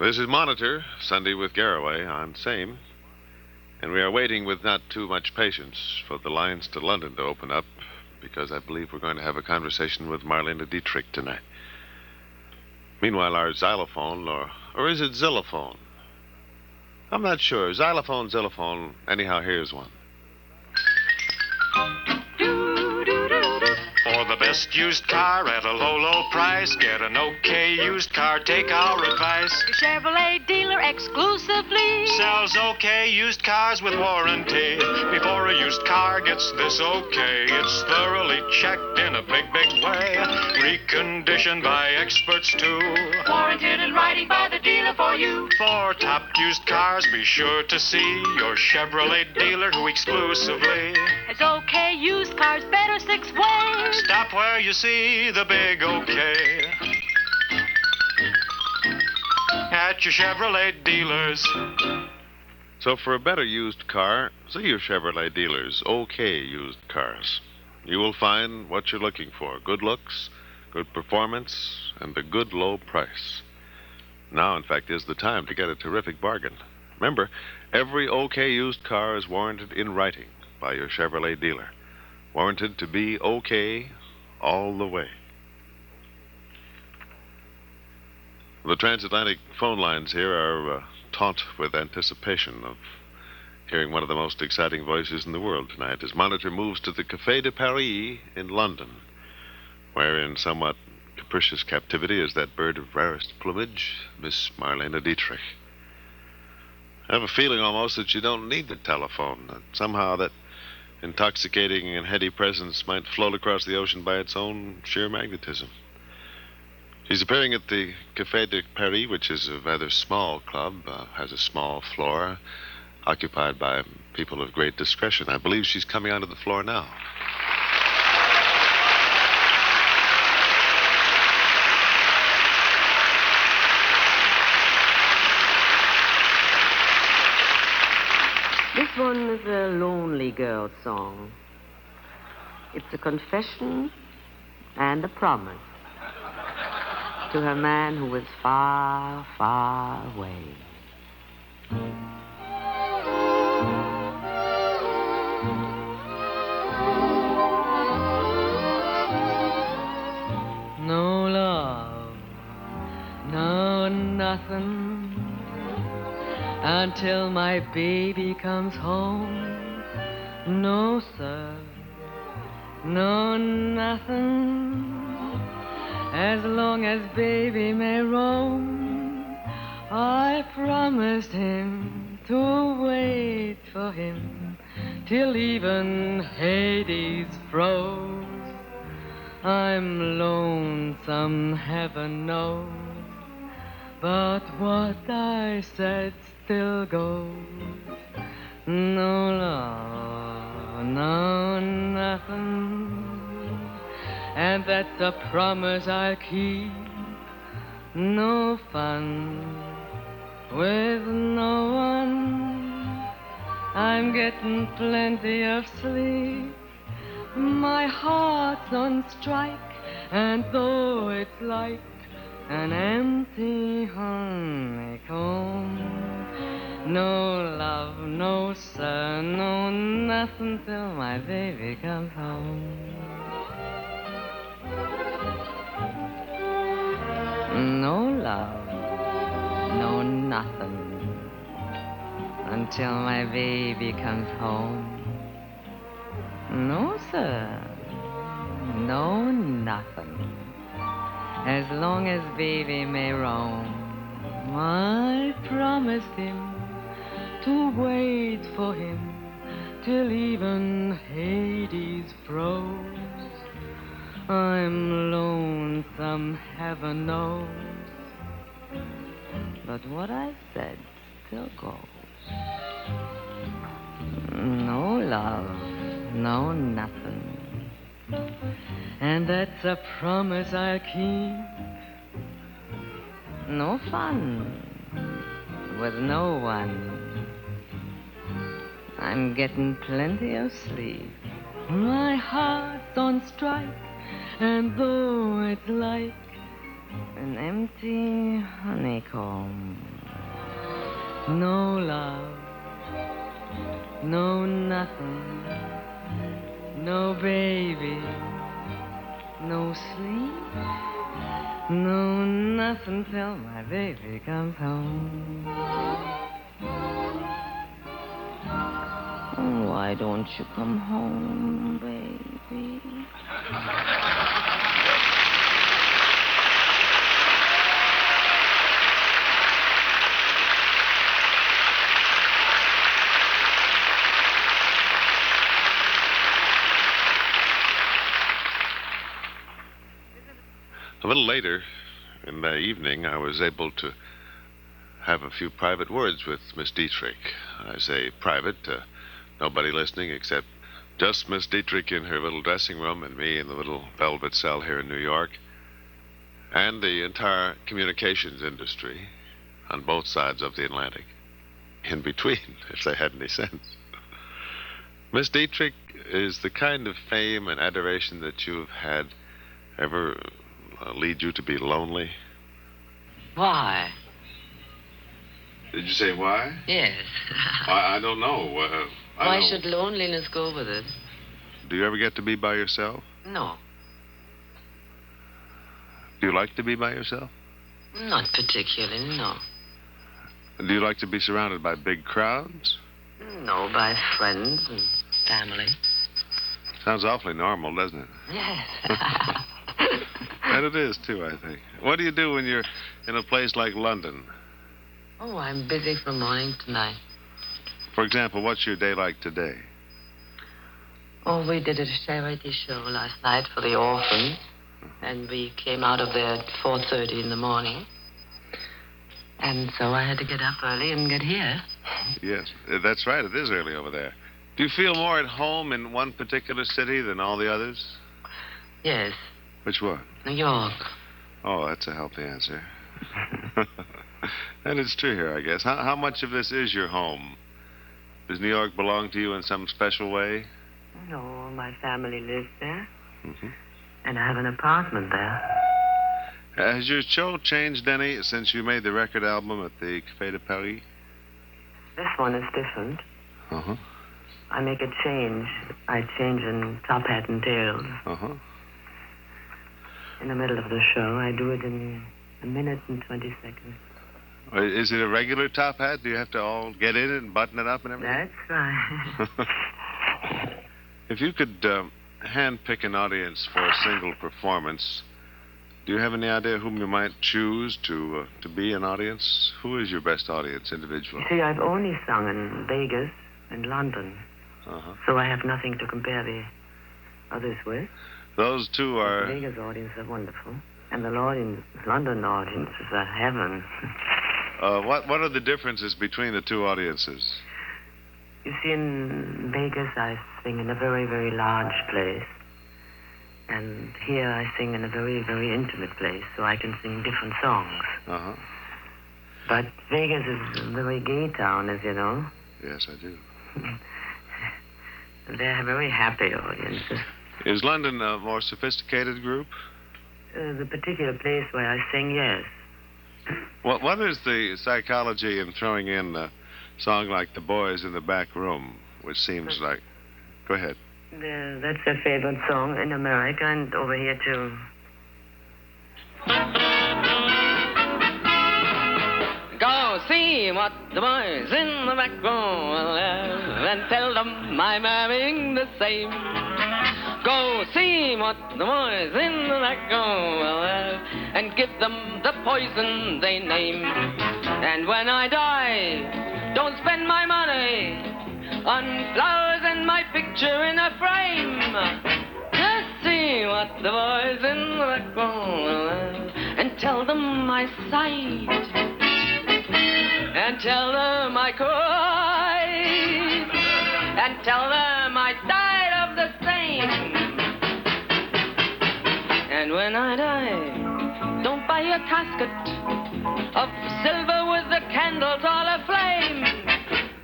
This is Monitor, Sunday with Garraway on SAME. And we are waiting with not too much patience for the lines to London to open up, because I believe we're going to have a conversation with Marlena Dietrich tonight. Meanwhile, our xylophone, or is it xylophone? I'm not sure. Xylophone, xylophone. Anyhow, here's one. For the best used car at a low, low price, get an okay used car, take our advice. Your Chevrolet dealer exclusively Sells okay used cars with warranty. Before a used car gets this okay, it's thoroughly checked in a big, big way. Reconditioned by experts too. warranted in writing by the dealer for you. For top used cars, be sure to see your Chevrolet dealer who exclusively Has okay used cars better 6 ways. Stop where you see the big okay. at your Chevrolet dealers. So for a better used car, see your Chevrolet dealers. OK Used Cars. You will find what you're looking for. Good looks, good performance, and a good low price. Now, in fact, is the time to get a terrific bargain. Remember, every OK Used Car is warranted in writing by your Chevrolet dealer. Warranted to be OK all the way. The transatlantic phone lines here are taut with anticipation of hearing one of the most exciting voices in the world tonight as Monitor moves to the Café de Paris in London, where in somewhat capricious captivity is that bird of rarest plumage, Miss Marlene Dietrich. I have a feeling almost that you don't need the telephone, that somehow that intoxicating and heady presence might float across the ocean by its own sheer magnetism. She's appearing at the Café de Paris, which is a rather small club, has a small floor, occupied by people of great discretion. I believe she's coming onto the floor now. This one is a lonely girl song. It's a confession and a promise to her man who is far, far away. No love, no nothing, until my baby comes home. No, sir, no nothing, as long as baby may roam. I promised him to wait for him till even Hades froze. I'm lonesome, heaven knows, but what I said still goes. No love, no nothing, and that's a promise I'll keep. No fun with no one, I'm getting plenty of sleep. My heart's on strike, and though it's like an empty honeycomb, no love, no sir, no nothing till my baby comes home. No love, no nothing, until my baby comes home. No, sir, no nothing, as long as baby may roam. I promised him to wait for him till even Hades froze. I'm lonesome, heaven knows, but what I said still goes. No love, no nothing, and that's a promise I'll keep. No fun with no one, I'm getting plenty of sleep. My heart's on strike, and though it's like an empty honeycomb, no love, no nothing, no baby, no sleep, no nothing till my baby comes home. Oh, why don't you come home, baby? A little later in the evening, I was able to have a few private words with Miss Dietrich. I say private, nobody listening except just Miss Dietrich in her little dressing room and me in the little velvet cell here in New York, and the entire communications industry. on both sides of the Atlantic. In between, if they had any sense. Miss Dietrich, is the kind of fame and adoration that you've had ever lead you to be lonely? Why? Did you say why? Yes. I don't know. Why should loneliness go with it? Do you ever get to be by yourself? No, Do you like to be by yourself? not particularly, no. Do you like to be surrounded by big crowds? No, by friends and family. Sounds awfully normal, doesn't it? Yes. And it is, too, I think. What do you do when you're in a place like London? Oh, I'm busy from morning to night. For example, what's your day like today? Oh, we did a charity show last night for the orphans, and we came out of there at 4:30 in the morning. And so I had to get up early and get here. Yes, that's right. It is early over there. Do you feel more at home in one particular city than all the others? Yes, Which one? New York. Oh, that's a healthy answer. And it's true here, I guess. How much of this is your home? Does New York belong to you in some special way? No, my family lives there, Mm-hmm. and I have an apartment there. Has your show changed any since you made the record album at the Café de Paris? This one is different. Uh-huh. I make a change. I change in top hat and tails. Uh-huh. In the middle of the show, I do it in a minute and 20 seconds. Is it a regular top hat? Do you have to all get in it and button it up and everything? That's right. If you could hand-pick an audience for a single performance, do you have any idea whom you might choose to be an audience? Who is your best audience individual? You see, I've only sung in Vegas and London, Uh-huh. so I have nothing to compare the others with. Those two are... The Vegas audience are wonderful, and the London audience is a heaven. What are the differences between the two audiences? You see, in Vegas, I sing in a very, very large place. And here I sing in a very, very intimate place, so I can sing different songs. Uh-huh. But Vegas is a very gay town, as you know. Yes, I do. They're very happy audiences. Is London a more sophisticated group? The particular place where I sing, yes. What is the psychology in throwing in a song like The Boys in the Back Room, which seems like... Go ahead. That's their favorite song in America and over here, too. Go see what the boys in the back room will have and tell them I'm having the same. Go see what the boys in the back room will have and give them the poison they name. And when I die, don't spend my money on flowers and my picture in a frame. Just see what the boys in the back room will have and tell them I sighed. And tell them I cried, and tell them I died of the same. And when I die, don't buy a casket of silver with the candles all aflame.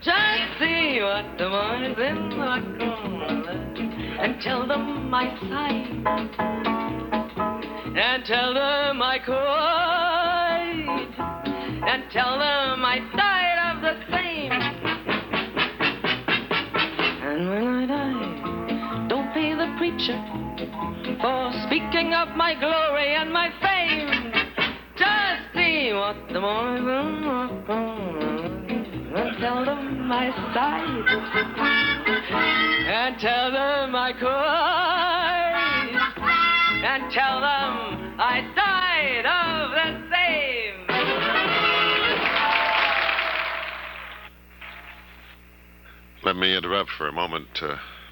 Just see what the boys in the back room and tell them I sighed, and tell them I cried, and tell them I died of the same. And when I die, don't pay the preacher for speaking of my glory and my fame. Just see what the boys and tell them I sighed, and tell them I cried, and tell them I died of the same. Let me interrupt for a moment,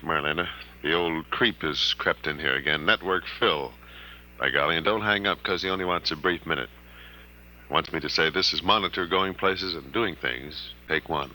Marlena. The old creep has crept in here again. Network Phil, by golly. And don't hang up, because he only wants a brief minute. He wants me to say this is Monitor going places and doing things. Take one.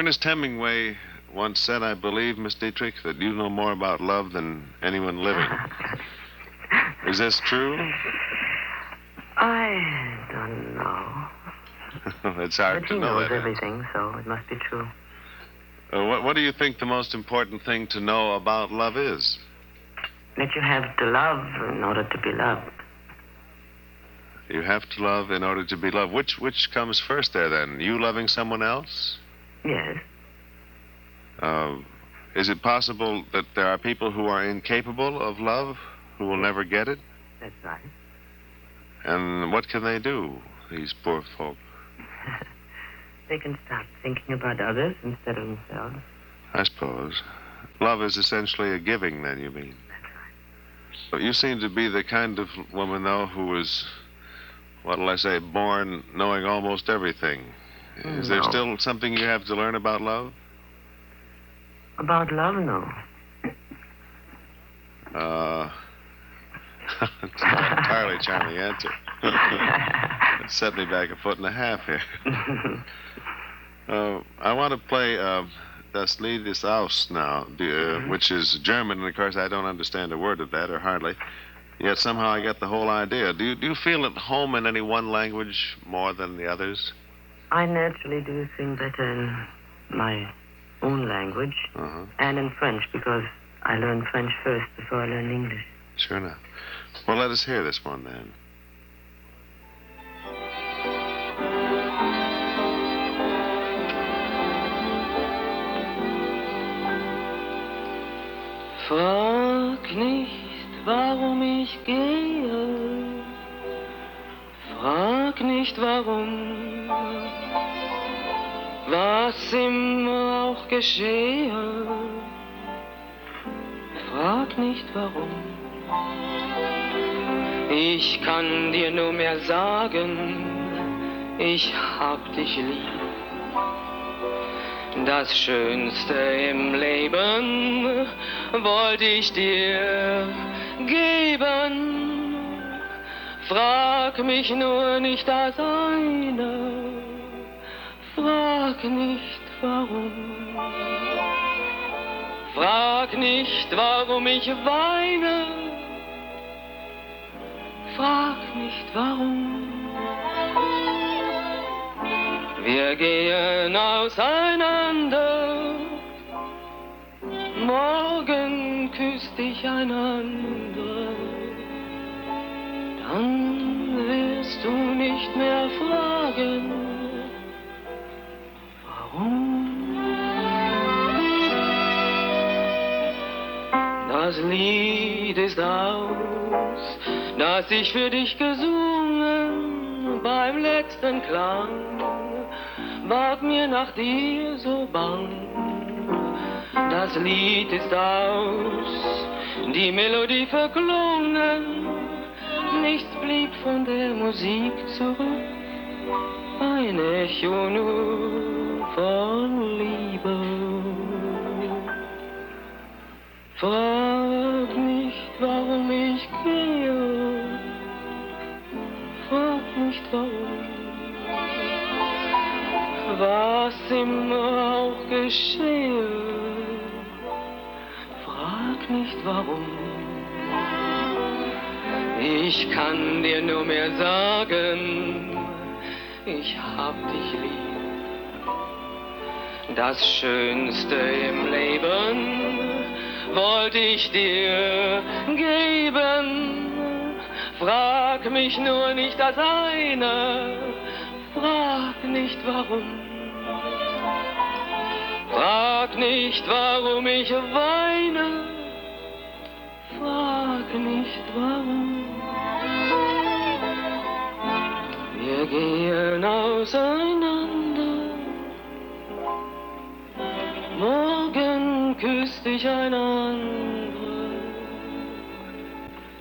Ernest Hemingway once said, I believe, Miss Dietrich, that you know more about love than anyone living. Is this true? I don't know. It's hard But to he know knows that. everything, so it must be true. What do you think the most important thing to know about love is? That you have to love in order to be loved. You have to love in order to be loved. Which comes first there, then? You loving someone else? Yes. Is it possible that there are people who are incapable of love, who will never get it? That's right. And what can they do, these poor folk? They can start thinking about others instead of themselves. I suppose. Love is essentially a giving, then, you mean? That's right. But you seem to be the kind of woman, though, who is, what'll I say, born knowing almost everything. Is there No. still something you have to learn about love? About love, no. It's not an entirely charming answer. It set me back 1.5 feet here. I want to play Das Lied ist aus now, which is German, and of course I don't understand a word of that, or hardly. Yet somehow I get the whole idea. Do you feel at home in any one language more than the others? I naturally do sing better in my own language and in French because I learned French first before I learned English. Sure enough. Well, let us hear this one then. Frag nicht, warum ich gehe. Frag nicht, warum. Was immer auch geschehe. Frag nicht, warum. Ich kann dir nur mehr sagen, ich hab dich lieb. Das Schönste im Leben wollte ich dir geben. Frag mich nur nicht das eine, frag nicht warum. Frag nicht, warum ich weine, frag nicht warum. Wir gehen auseinander, morgen küsst dich ein anderer, dann wirst du nicht mehr fragen, warum. Das Lied ist aus, das ich für dich gesungen beim letzten Klang. Ward mir nach dir so bang, das Lied ist aus, die Melodie verklungen, nichts blieb von der Musik zurück, ein Echo nur von Liebe. Frag nicht, warum ich gehe, frag nicht, warum. Was immer auch geschehe, frag nicht warum. Ich kann dir nur mehr sagen, ich hab dich lieb. Das Schönste im Leben wollte ich dir geben. Frag mich nur nicht das eine, frag nicht warum. Frag nicht, warum ich weine. Frag nicht, warum. Wir gehen auseinander. Morgen küsst dich ein anderer.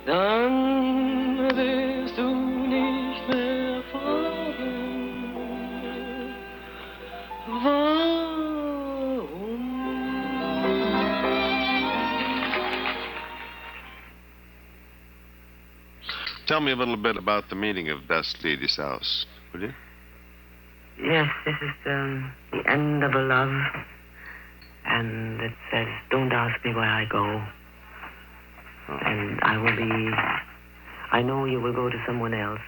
Dann wirst du nicht mehr fragen, warum. Tell me a little bit about the meaning of Das Lied ist aus, will you? Yes, this is the end of a love. And it says, don't ask me where I go. And I know you will go to someone else.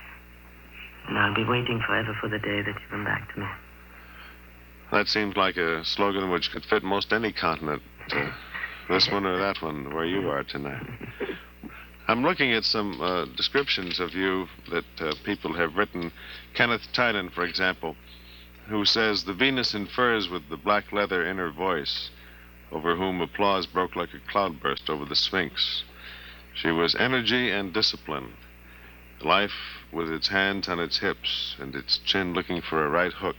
And I'll be waiting forever for the day that you come back to me. That seems like a slogan which could fit most any continent. This one or that one, where you are tonight. I'm looking at some descriptions of you that people have written. Kenneth Tynan, for example, who says, the Venus in furs with the black leather inner voice, over whom applause broke like a cloudburst over the Sphinx. She was energy and discipline. Life with its hands on its hips and its chin looking for a right hook,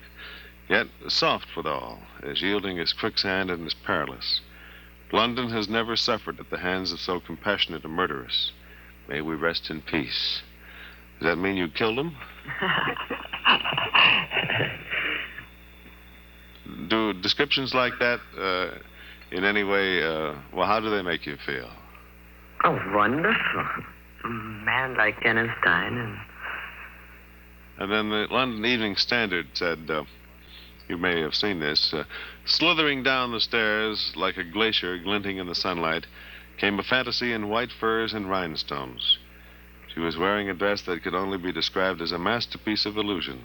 yet soft withal, as yielding as quicksand and as perilous. London has never suffered at the hands of so compassionate a murderess. May we rest in peace. Does that mean you killed him? Do descriptions like that in any way, well, how do they make you feel? Oh, wonderful. A man like Kenneth Tynan. And then the London Evening Standard said, you may have seen this, slithering down the stairs like a glacier glinting in the sunlight, came a fantasy in white furs and rhinestones. She was wearing a dress that could only be described as a masterpiece of illusion,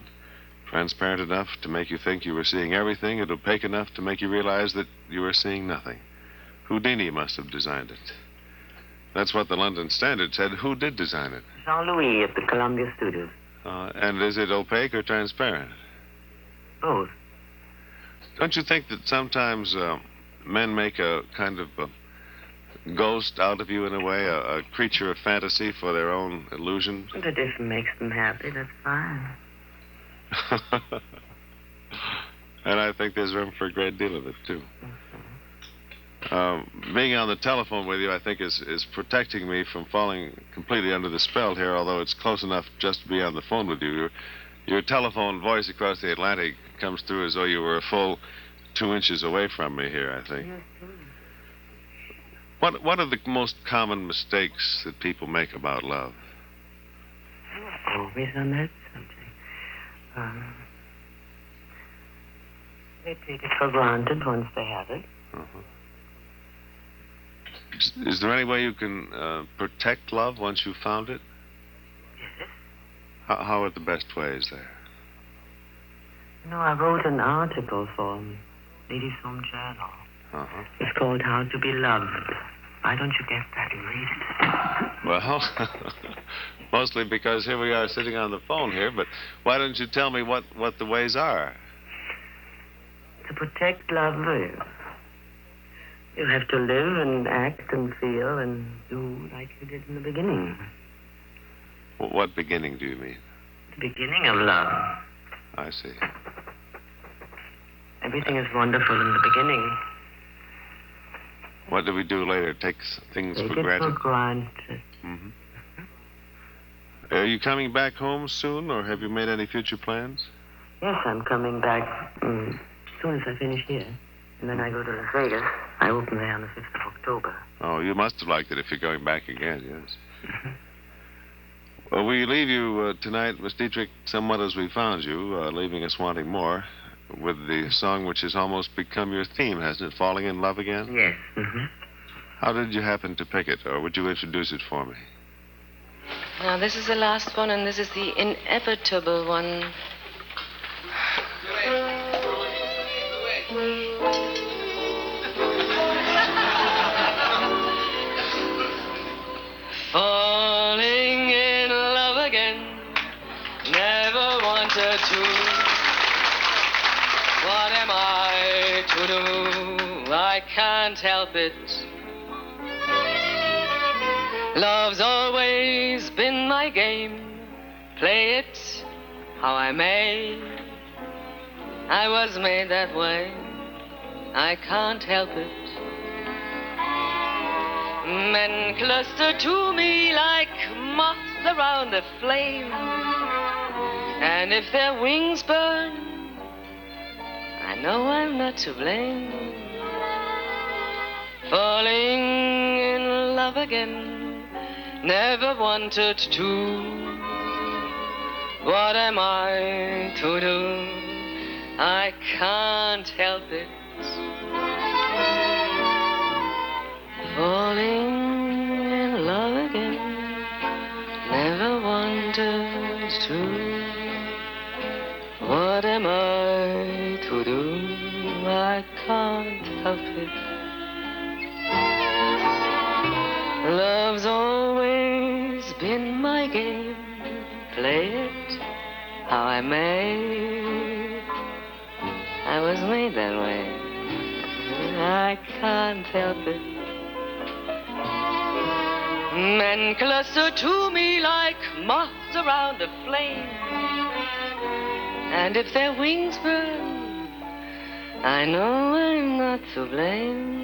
transparent enough to make you think you were seeing everything, and opaque enough to make you realize that you were seeing nothing. Houdini must have designed it. That's what the London Standard said. Who did design it? Jean-Louis at the Columbia Studios. And is it opaque or transparent? Both. Don't you think that sometimes men make a kind of ghost out of you in a way, a creature of fantasy for their own illusion? But if it makes them happy, that's fine. And I think there's room for a great deal of it, too. Being on the telephone with you, I think, is protecting me from falling completely under the spell here, although it's close enough just to be on the phone with you. Your telephone voice across the Atlantic comes through as though you were a full 2 inches away from me here, I think. What are the most common mistakes that people make about love? Always on that subject. They take it for granted once they have it. Is there any way you can protect love once you've found it? Yes. How are the best ways there? You know, I wrote an article for Ladies' Home Journal. It's called How to Be Loved. Why don't you get that and read it? Well, mostly because here we are sitting on the phone here, but why don't you tell me what the ways are? To protect love, you have to live and act and feel and do like you did in the beginning. What beginning do you mean? The beginning of love. I see. Everything is wonderful in the beginning. What do we do later? Take things for granted? Take it for granted. Mm-hmm. Are you coming back home soon, or have you made any future plans? Yes, I'm coming back as soon as I finish here. And then I go to Las Vegas. I open there on the 5th of October. Oh, you must have liked it if you're going back again, yes. Well, we leave you tonight, Miss Dietrich, somewhat as we found you, leaving us wanting more, with the song which has almost become your theme, hasn't it? Falling in Love Again? Yes. How did you happen to pick it, or would you introduce it for me? Now, this is the last one, and this is the inevitable one. Falling in love again, never wanted to. What am I to do? I can't help it. Love's always been my game. Play it how I may. I was made that way. I can't help it. Men cluster to me like moths around a flame. And if their wings burn, I know I'm not to blame. Falling in love again, never wanted to. What am I to do? I can't help it. Falling in love again, never wanted to. What am I to do? I can't help it. Love's always been my game. Play it how I may. I was made that way. I can't help it. Men cluster to me like moths around a flame. And if their wings burn, I know I'm not to blame.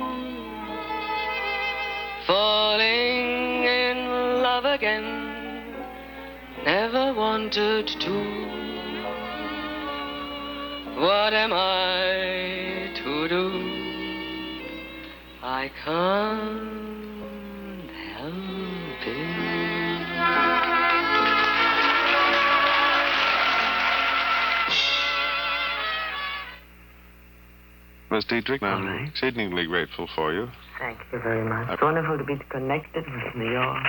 Falling in love again, never wanted to. What am I to do? I can't help it. Miss Dietrich, I'm exceedingly grateful for you. Thank you very much. It's wonderful to be connected with New York.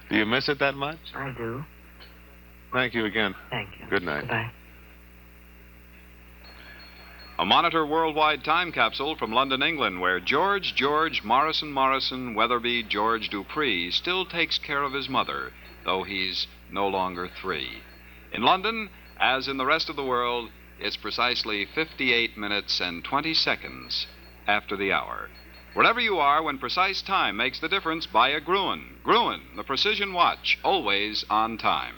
Do you miss it that much? I do. Thank you again. Thank you. Good night. Goodbye. A Monitor Worldwide time capsule from London, England, where George Morrison, Weatherby George Dupree still takes care of his mother, though he's no longer 3. In London, as in the rest of the world, it's precisely 58 minutes and 20 seconds after the hour. Wherever you are, when precise time makes the difference, buy a Gruen. Gruen, the precision watch, always on time.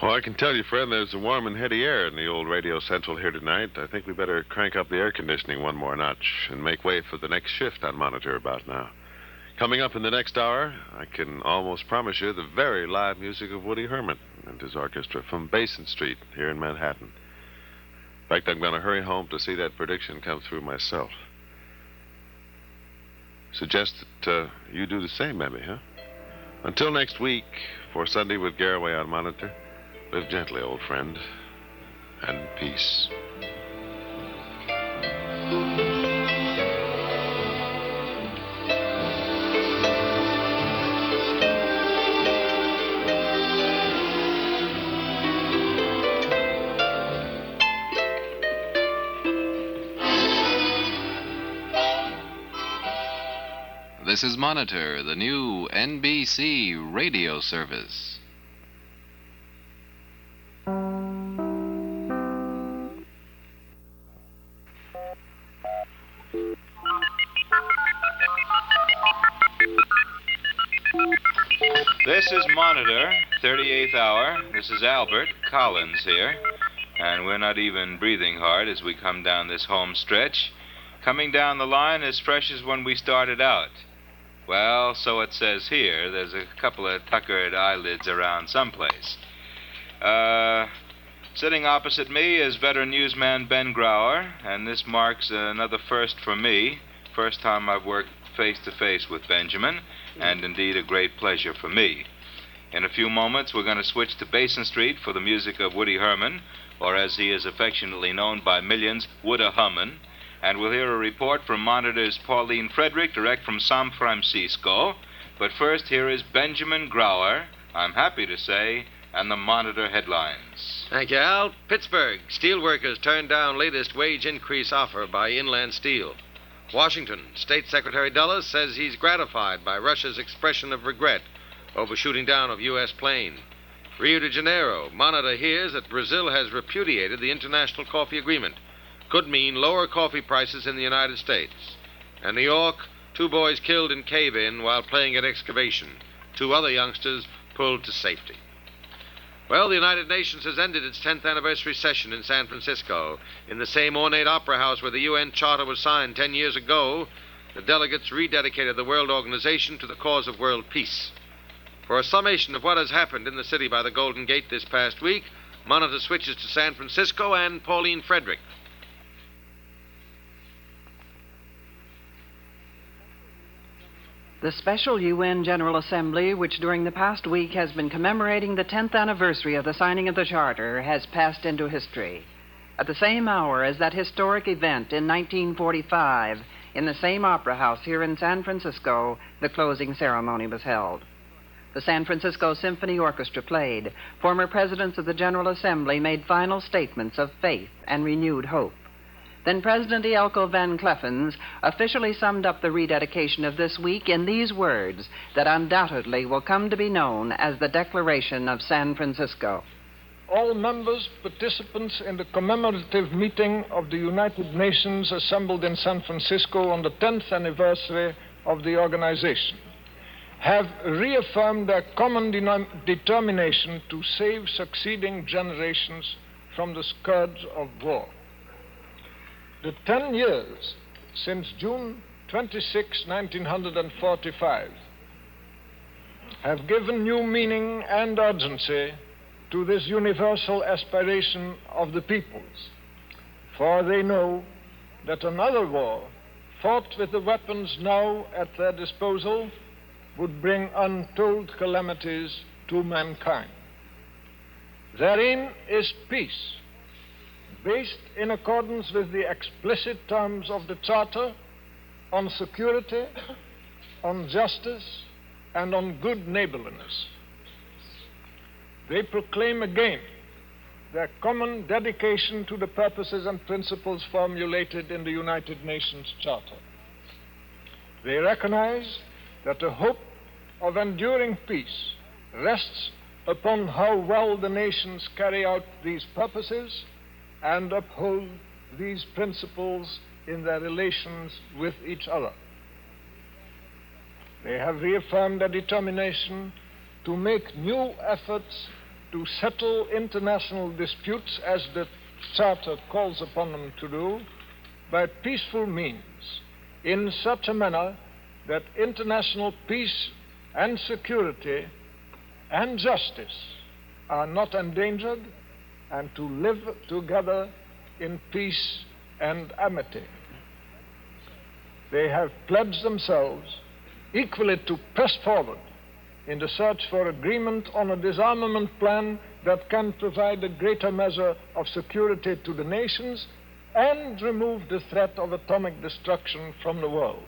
Oh, I can tell you, friend, there's a warm and heady air in the old Radio Central here tonight. I think we better crank up the air conditioning one more notch and make way for the next shift on Monitor about now. Coming up in the next hour, I can almost promise you the very live music of Woody Herman and his orchestra from Basin Street here in Manhattan. In fact, I'm going to hurry home to see that prediction come through myself. Suggest that you do the same, maybe, huh? Until next week, for Sunday with Garraway on Monitor, live gently, old friend, and peace. This is Monitor, the new NBC radio service. This is Monitor, 38th hour. This is Albert Collins here. And we're not even breathing hard as we come down this home stretch. Coming down the line as fresh as when we started out. Well, so it says here. There's a couple of tuckered eyelids around someplace. Sitting opposite me is veteran newsman Ben Grauer, and this marks another first for me. First time I've worked face-to-face with Benjamin, and indeed a great pleasure for me. In a few moments, we're going to switch to Basin Street for the music of Woody Herman, or as he is affectionately known by millions, Woody Hummin'. And we'll hear a report from Monitor's Pauline Frederick, direct from San Francisco. But first, here is Benjamin Grauer, I'm happy to say, and the Monitor headlines. Thank you, Al. Pittsburgh, steelworkers turned down latest wage increase offer by Inland Steel. Washington, State Secretary Dulles says he's gratified by Russia's expression of regret over shooting down of U.S. plane. Rio de Janeiro, Monitor hears that Brazil has repudiated the International Coffee Agreement. Could mean lower coffee prices in the United States. And New York, 2 boys killed in cave-in while playing at excavation. 2 other youngsters pulled to safety. Well, the United Nations has ended its 10th anniversary session in San Francisco. In the same ornate opera house where the UN Charter was signed 10 years ago, the delegates rededicated the World Organization to the cause of world peace. For a summation of what has happened in the city by the Golden Gate this past week, Monitor switches to San Francisco and Pauline Frederick. The special UN General Assembly, which during the past week has been commemorating the 10th anniversary of the signing of the Charter, has passed into history. At the same hour as that historic event in 1945, in the same opera house here in San Francisco, the closing ceremony was held. The San Francisco Symphony Orchestra played. Former presidents of the General Assembly made final statements of faith and renewed hope. Then President Eelco Van Kleffens officially summed up the rededication of this week in these words that undoubtedly will come to be known as the Declaration of San Francisco. All members, participants in the commemorative meeting of the United Nations assembled in San Francisco on the 10th anniversary of the organization, have reaffirmed their common determination to save succeeding generations from the scourge of war. The 10 years since June 26, 1945, have given new meaning and urgency to this universal aspiration of the peoples, for they know that another war, fought with the weapons now at their disposal, would bring untold calamities to mankind. Their aim is peace, based in accordance with the explicit terms of the Charter, on security, on justice, and on good neighborliness. They proclaim again their common dedication to the purposes and principles formulated in the United Nations Charter. They recognize that the hope of enduring peace rests upon how well the nations carry out these purposes and uphold these principles in their relations with each other. They have reaffirmed their determination to make new efforts to settle international disputes, as the Charter calls upon them to do, by peaceful means, in such a manner that international peace and security and justice are not endangered, and to live together in peace and amity. They have pledged themselves equally to press forward in the search for agreement on a disarmament plan that can provide a greater measure of security to the nations and remove the threat of atomic destruction from the world.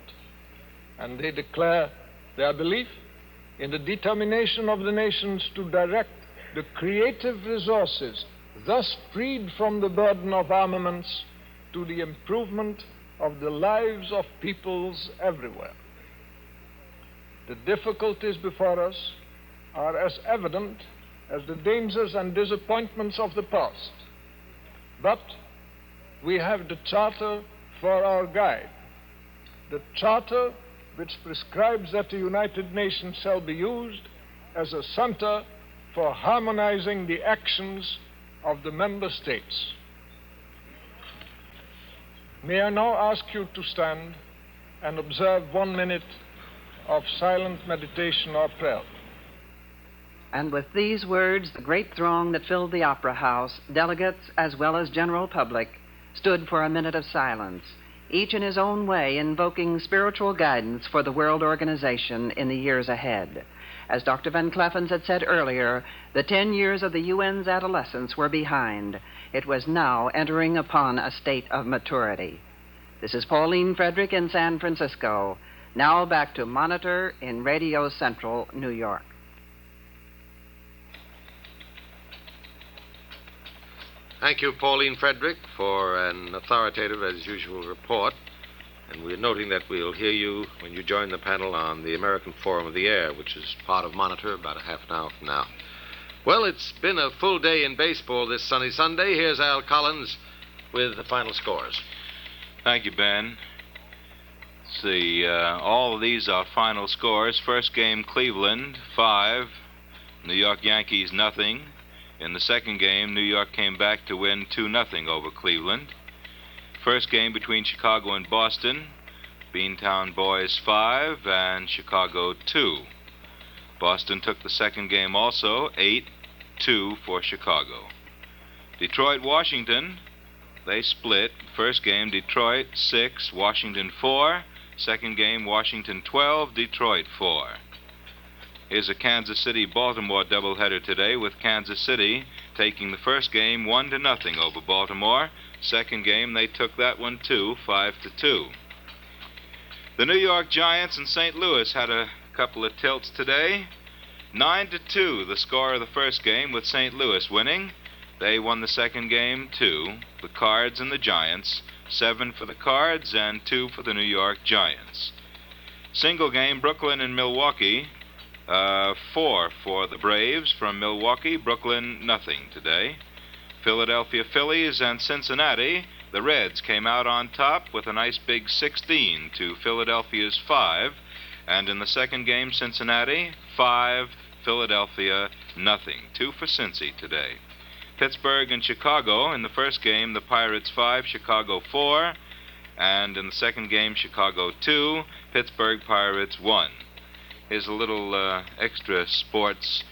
And they declare their belief in the determination of the nations to direct the creative resources thus freed from the burden of armaments to the improvement of the lives of peoples everywhere. The difficulties before us are as evident as the dangers and disappointments of the past. But we have the Charter for our guide, the Charter which prescribes that the United Nations shall be used as a center for harmonizing the actions of the member states. May I now ask you to stand and observe 1 minute of silent meditation or prayer. And with these words, the great throng that filled the Opera House, delegates as well as general public, stood for a minute of silence, each in his own way invoking spiritual guidance for the world organization in the years ahead. As Dr. Van Kleffens had said earlier, the 10 years of the UN's adolescence were behind. It was now entering upon a state of maturity. This is Pauline Frederick in San Francisco. Now back to Monitor in Radio Central, New York. Thank you, Pauline Frederick, for an authoritative, as usual, report. And we're noting that we'll hear you when you join the panel on the American Forum of the Air, which is part of Monitor about a half an hour from now. Well, it's been a full day in baseball this sunny Sunday. Here's Al Collins with the final scores. Thank you, Ben. Let's see, all of these are final scores. First game, Cleveland, 5. New York Yankees, nothing. In the second game, New York came back to win 2-0 over Cleveland. First game between Chicago and Boston, Beantown Boys 5 and Chicago 2. Boston took the second game also, 8-2 for Chicago. Detroit, Washington, they split. First game, Detroit 6, Washington 4. Second game, Washington 12, Detroit 4. Here's a Kansas City-Baltimore doubleheader today with Kansas City taking the first game 1-0 over Baltimore. Second game, they took that one too, 5-2. The New York Giants and St. Louis had a couple of tilts today. 9-2, the score of the first game with St. Louis winning. They won the second game too. The Cards and the Giants, 7 for the Cards and 2 for the New York Giants. Single game, Brooklyn and Milwaukee. 4 for the Braves from Milwaukee. Brooklyn, nothing today. Philadelphia Phillies and Cincinnati. The Reds came out on top with a nice big 16 to Philadelphia's 5. And in the second game, Cincinnati, 5. Philadelphia, nothing. 2 for Cincy today. Pittsburgh and Chicago. In the first game, the Pirates 5, Chicago 4. And in the second game, Chicago 2, Pittsburgh Pirates 1. Here's a little extra sports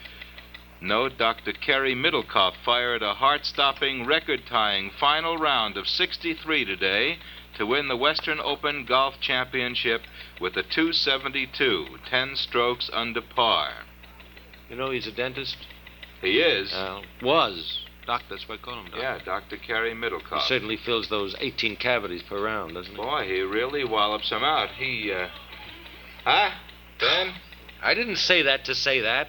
note. Dr. Kerry Middlecoff fired a heart-stopping, record-tying final round of 63 today to win the Western Open Golf Championship with a 272, 10 strokes under par. You know, he's a dentist. He is? Was. Doctor, that's why I call him doctor. Yeah, Dr. Kerry Middlecoff. He certainly fills those 18 cavities per round, doesn't he? Boy, he really wallops them out. Huh? Ben? I didn't say that to say that.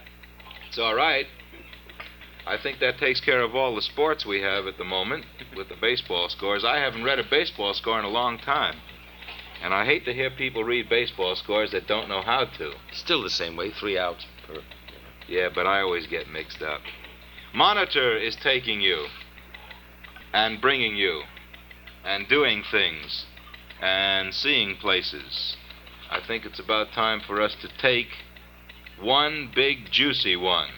It's all right. I think that takes care of all the sports we have at the moment with the baseball scores. I haven't read a baseball score in a long time. And I hate to hear people read baseball scores that don't know how to. Still the same way, 3 outs per... Yeah, but I always get mixed up. Monitor is taking you and bringing you and doing things and seeing places. I think it's about time for us to take one big juicy one.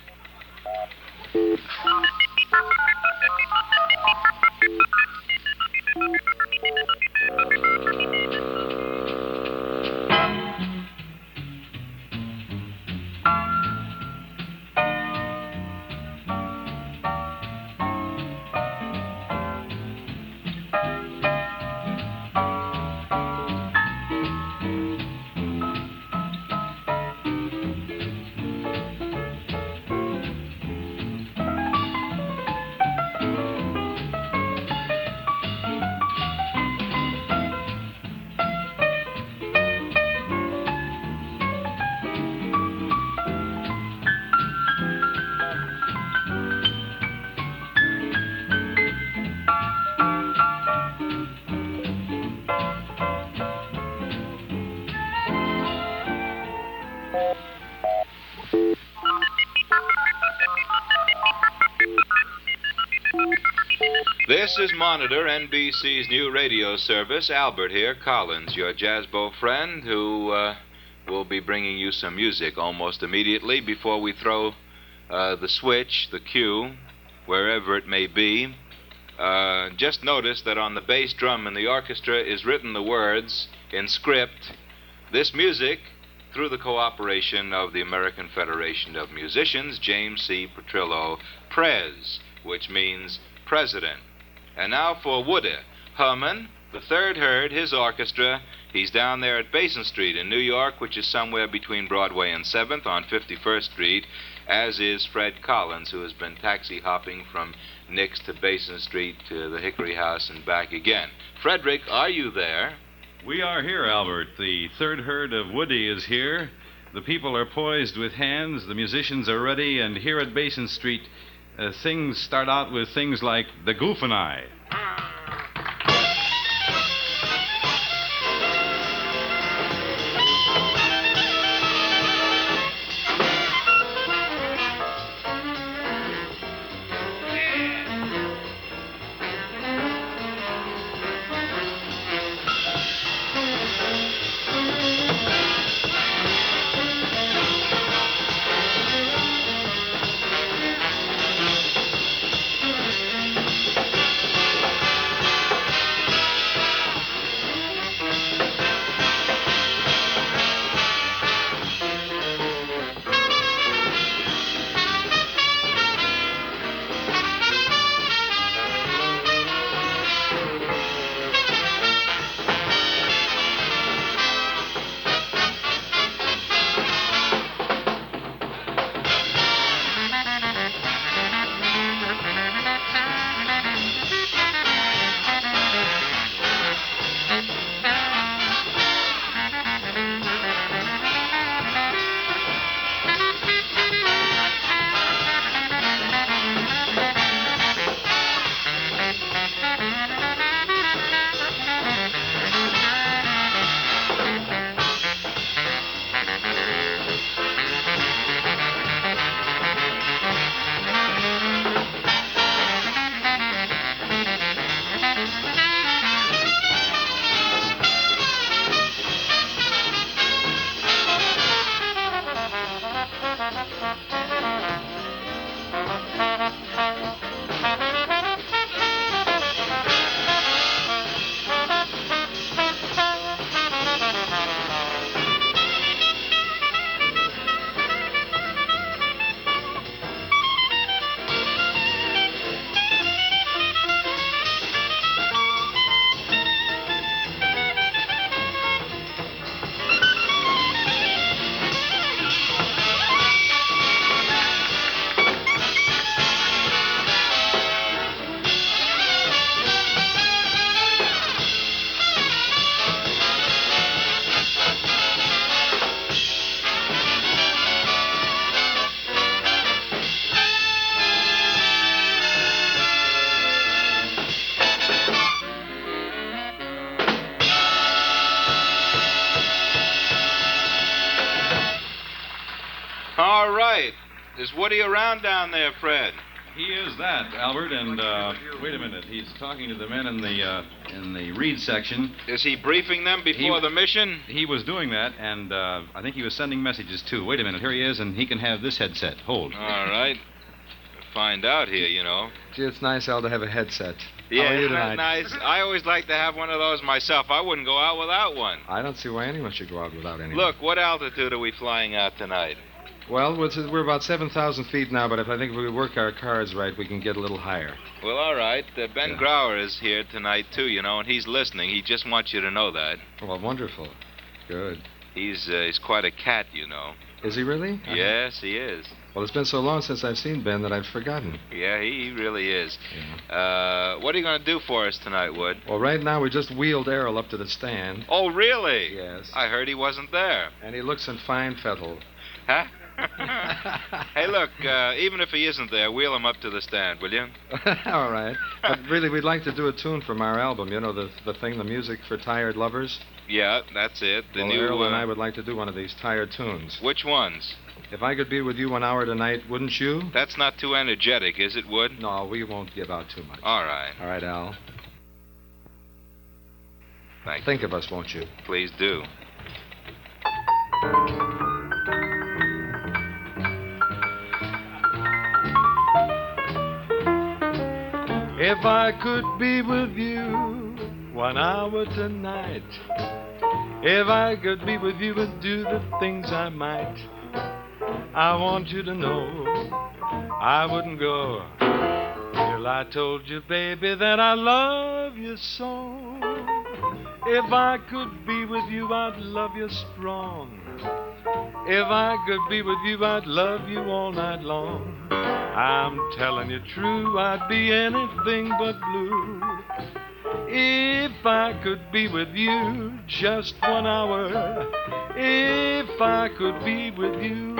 This is Monitor, NBC's new radio service. Albert here, Collins, your jazzbo friend, who will be bringing you some music almost immediately before we throw the switch, the cue, wherever it may be. Just notice that on the bass drum in the orchestra is written the words in script, "This music, through the cooperation of the American Federation of Musicians, James C. Petrillo, Prez," which means president. And now for Woody Herman, the third herd, his orchestra. He's down there at Basin Street in New York, which is somewhere between Broadway and 7th on 51st Street, as is Fred Collins, who has been taxi hopping from Nick's to Basin Street to the Hickory House and back again. Frederick, are you there? We are here, Albert. The third herd of Woody is here. The people are poised with hands. The musicians are ready. And here at Basin Street, things start out with things like the Goof and I. All right. Is Woody around down there, Fred? He is that, Albert, and wait a minute. He's talking to the men in the read section. Is he briefing them before the mission? He was doing that, and I think he was sending messages, too. Wait a minute. Here he is, and he can have this headset. Hold. All right. Find out here, you know. Gee, it's nice, Al, to have a headset. Yeah, How are you isn't that tonight? nice? I always like to have one of those myself. I wouldn't go out without one. I don't see why anyone should go out without any. Look, what altitude are we flying at tonight? Well, we're about 7,000 feet now, but I think if we work our cards right, we can get a little higher. Well, all right. Ben Grauer is here tonight, too, you know, and he's listening. He just wants you to know that. Well, wonderful. Good. He's quite a cat, you know. Is he really? Yes, he is. Well, it's been so long since I've seen Ben that I've forgotten. Yeah, he really is. Yeah. What are you going to do for us tonight, Wood? Well, right now we just wheeled Errol up to the stand. Oh, really? Yes. I heard he wasn't there. And he looks in fine fettle. Huh? Hey, look, even if he isn't there, wheel him up to the stand, will you? All right. But really, we'd like to do a tune from our album. You know, the thing, the music for tired lovers? Yeah, that's it. The well, new. Errol and I would like to do one of these tired tunes. Which ones? If I could be with you 1 hour tonight, wouldn't you? That's not too energetic, is it, Wood? No, we won't give out too much. All right. All right, Al. Thank you. Think of us, won't you? Please do. If I could be with you 1 hour tonight, if I could be with you and do the things I might, I want you to know I wouldn't go till I told you, baby, that I love you so. If I could be with you, I'd love you strong. If I could be with you, I'd love you all night long. I'm telling you true, I'd be anything but blue. If I could be with you just 1 hour, if I could be with you.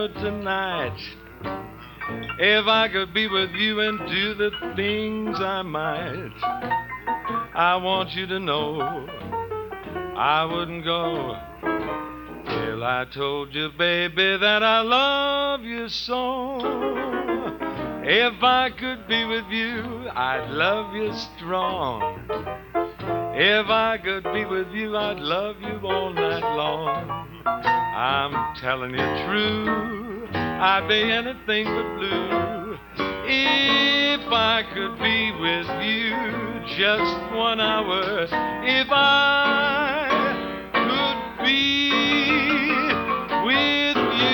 Tonight, if I could be with you and do the things I might, I want you to know I wouldn't go till I told you, baby, that I love you so. If I could be with you, I'd love you strong. If I could be with you, I'd love you all night long. I'm telling you true, I'd be anything but blue. If I could be with you just 1 hour, if I could be with you.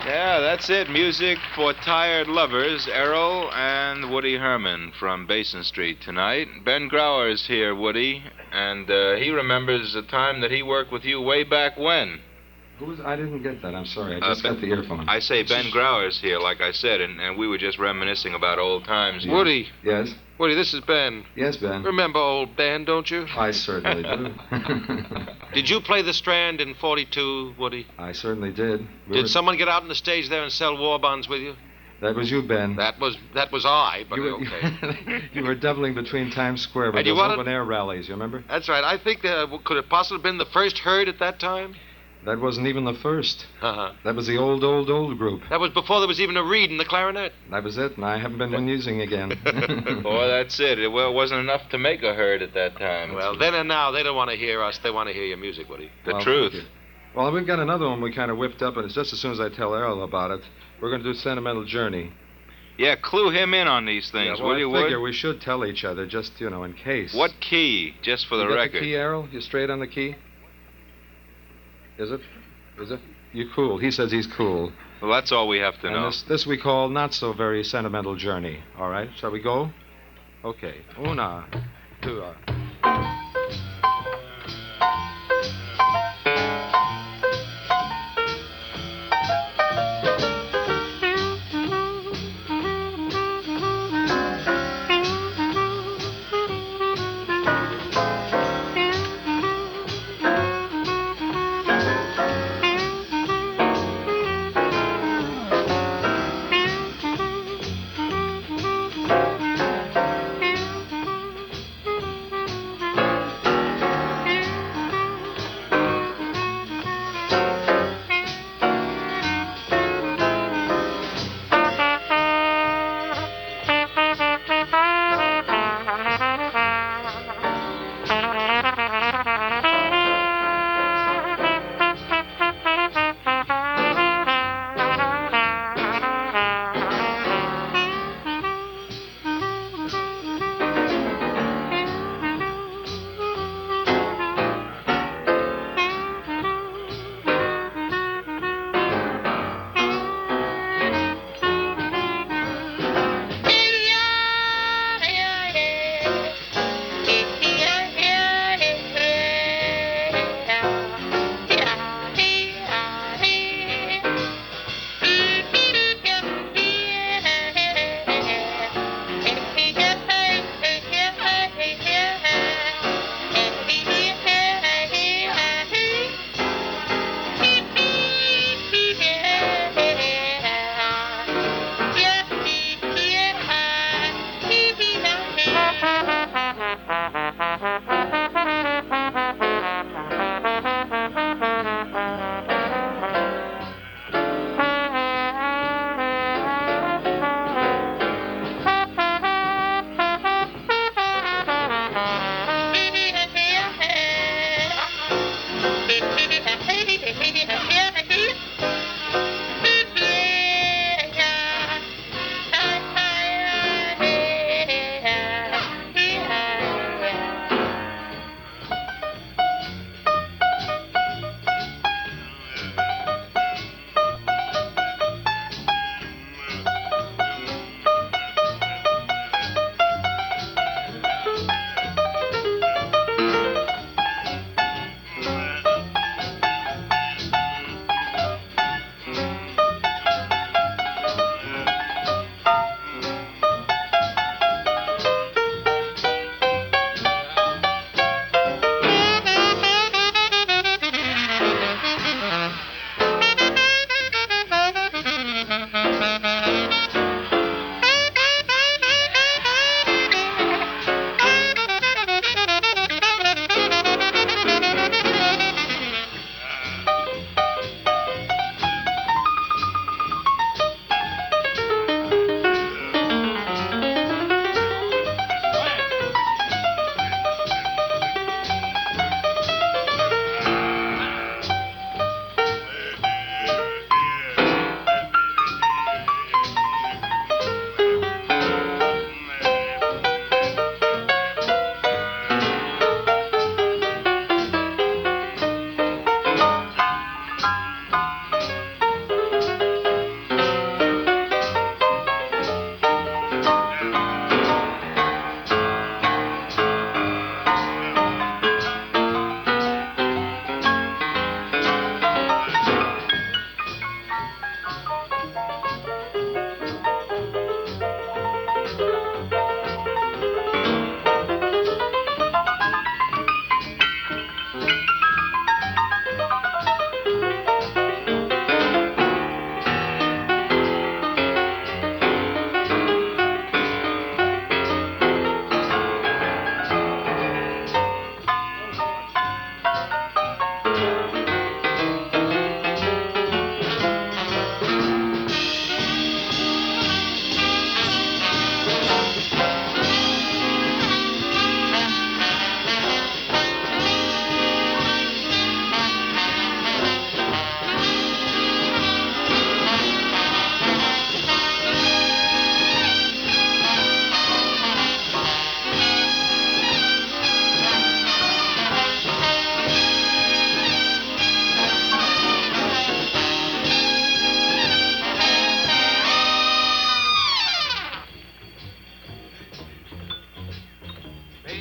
Yeah, that's it. Music for tired lovers. Errol and Woody Herman from Basin Street tonight. Ben Grauer's here, Woody, and he remembers a time that he worked with you way back when. I didn't get that. I'm sorry. I just got the earphone. I say Ben Grauer's here, like I said, and we were just reminiscing about old times. Woody. Yes? Woody, this is Ben. Yes, Ben. Remember old Ben, don't you? I certainly do. Did you play the Strand in 42, Woody? I certainly did. Did someone get out on the stage there and sell war bonds with you? That was you, Ben. That was I, but okay. You were doubling between Times Square with And you those wanted- open-air rallies, you remember? That's right. I think could it possibly have been the first herd at that time? That wasn't even the first. Uh-huh. That was the old group. That was before there was even a reed in the clarinet. That was it, and I haven't been using again. Boy, that's it. It wasn't enough to make a herd at that time. Well, then and now, they don't want to hear us. They want to hear your music, Woody. The Well, truth. thank you. Well, we've got another one we kind of whipped up, and it's just as soon as I tell Errol about it. We're going to do Sentimental Journey. Yeah, clue him in on these things, Yeah, well, will you, I figure Wood? we should tell each other, just, in case. What key, just for the You got record? the key, Errol? You straight on the key? Is it? Is it? You cool. He says he's cool. Well, that's all we have to And know. this we call Not So Very Sentimental Journey. All right? Shall we go? Okay. Una, two.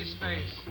Space.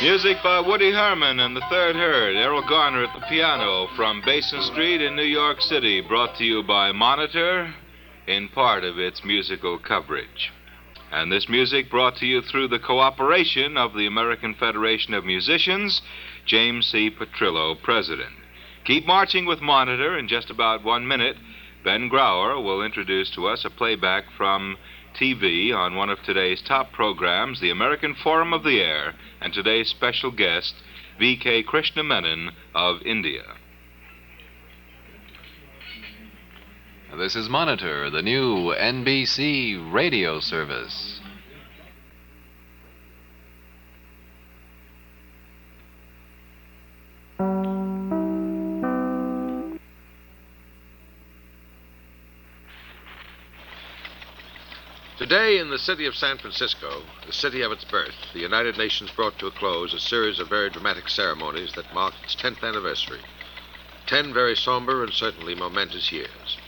Music by Woody Herman and the Third Herd, Errol Garner at the piano from Basin Street in New York City, brought to you by Monitor in part of its musical coverage. And this music brought to you through the cooperation of the American Federation of Musicians, James C. Petrillo, President. Keep marching with Monitor. In just about 1 minute, Ben Grauer will introduce to us a playback from TV on one of today's top programs, the American Forum of the Air, and today's special guest, V.K. Krishna Menon of India. This is Monitor, the new NBC radio service. Today, in the city of San Francisco, the city of its birth, the United Nations brought to a close a series of very dramatic ceremonies that marked its 10th anniversary. 10 very somber and certainly momentous years.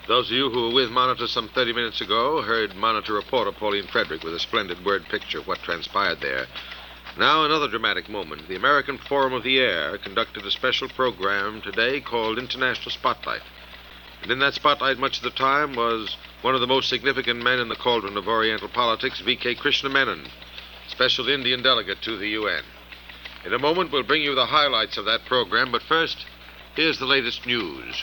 Those of you who were with Monitor some 30 minutes ago heard Monitor reporter Pauline Frederick with a splendid word picture of what transpired there. Now, another dramatic moment. The American Forum of the Air conducted a special program today called International Spotlight. And in that spotlight, much of the time, was one of the most significant men in the cauldron of Oriental politics, V.K. Krishna Menon, special Indian delegate to the UN. In a moment, we'll bring you the highlights of that program, but first, here's the latest news.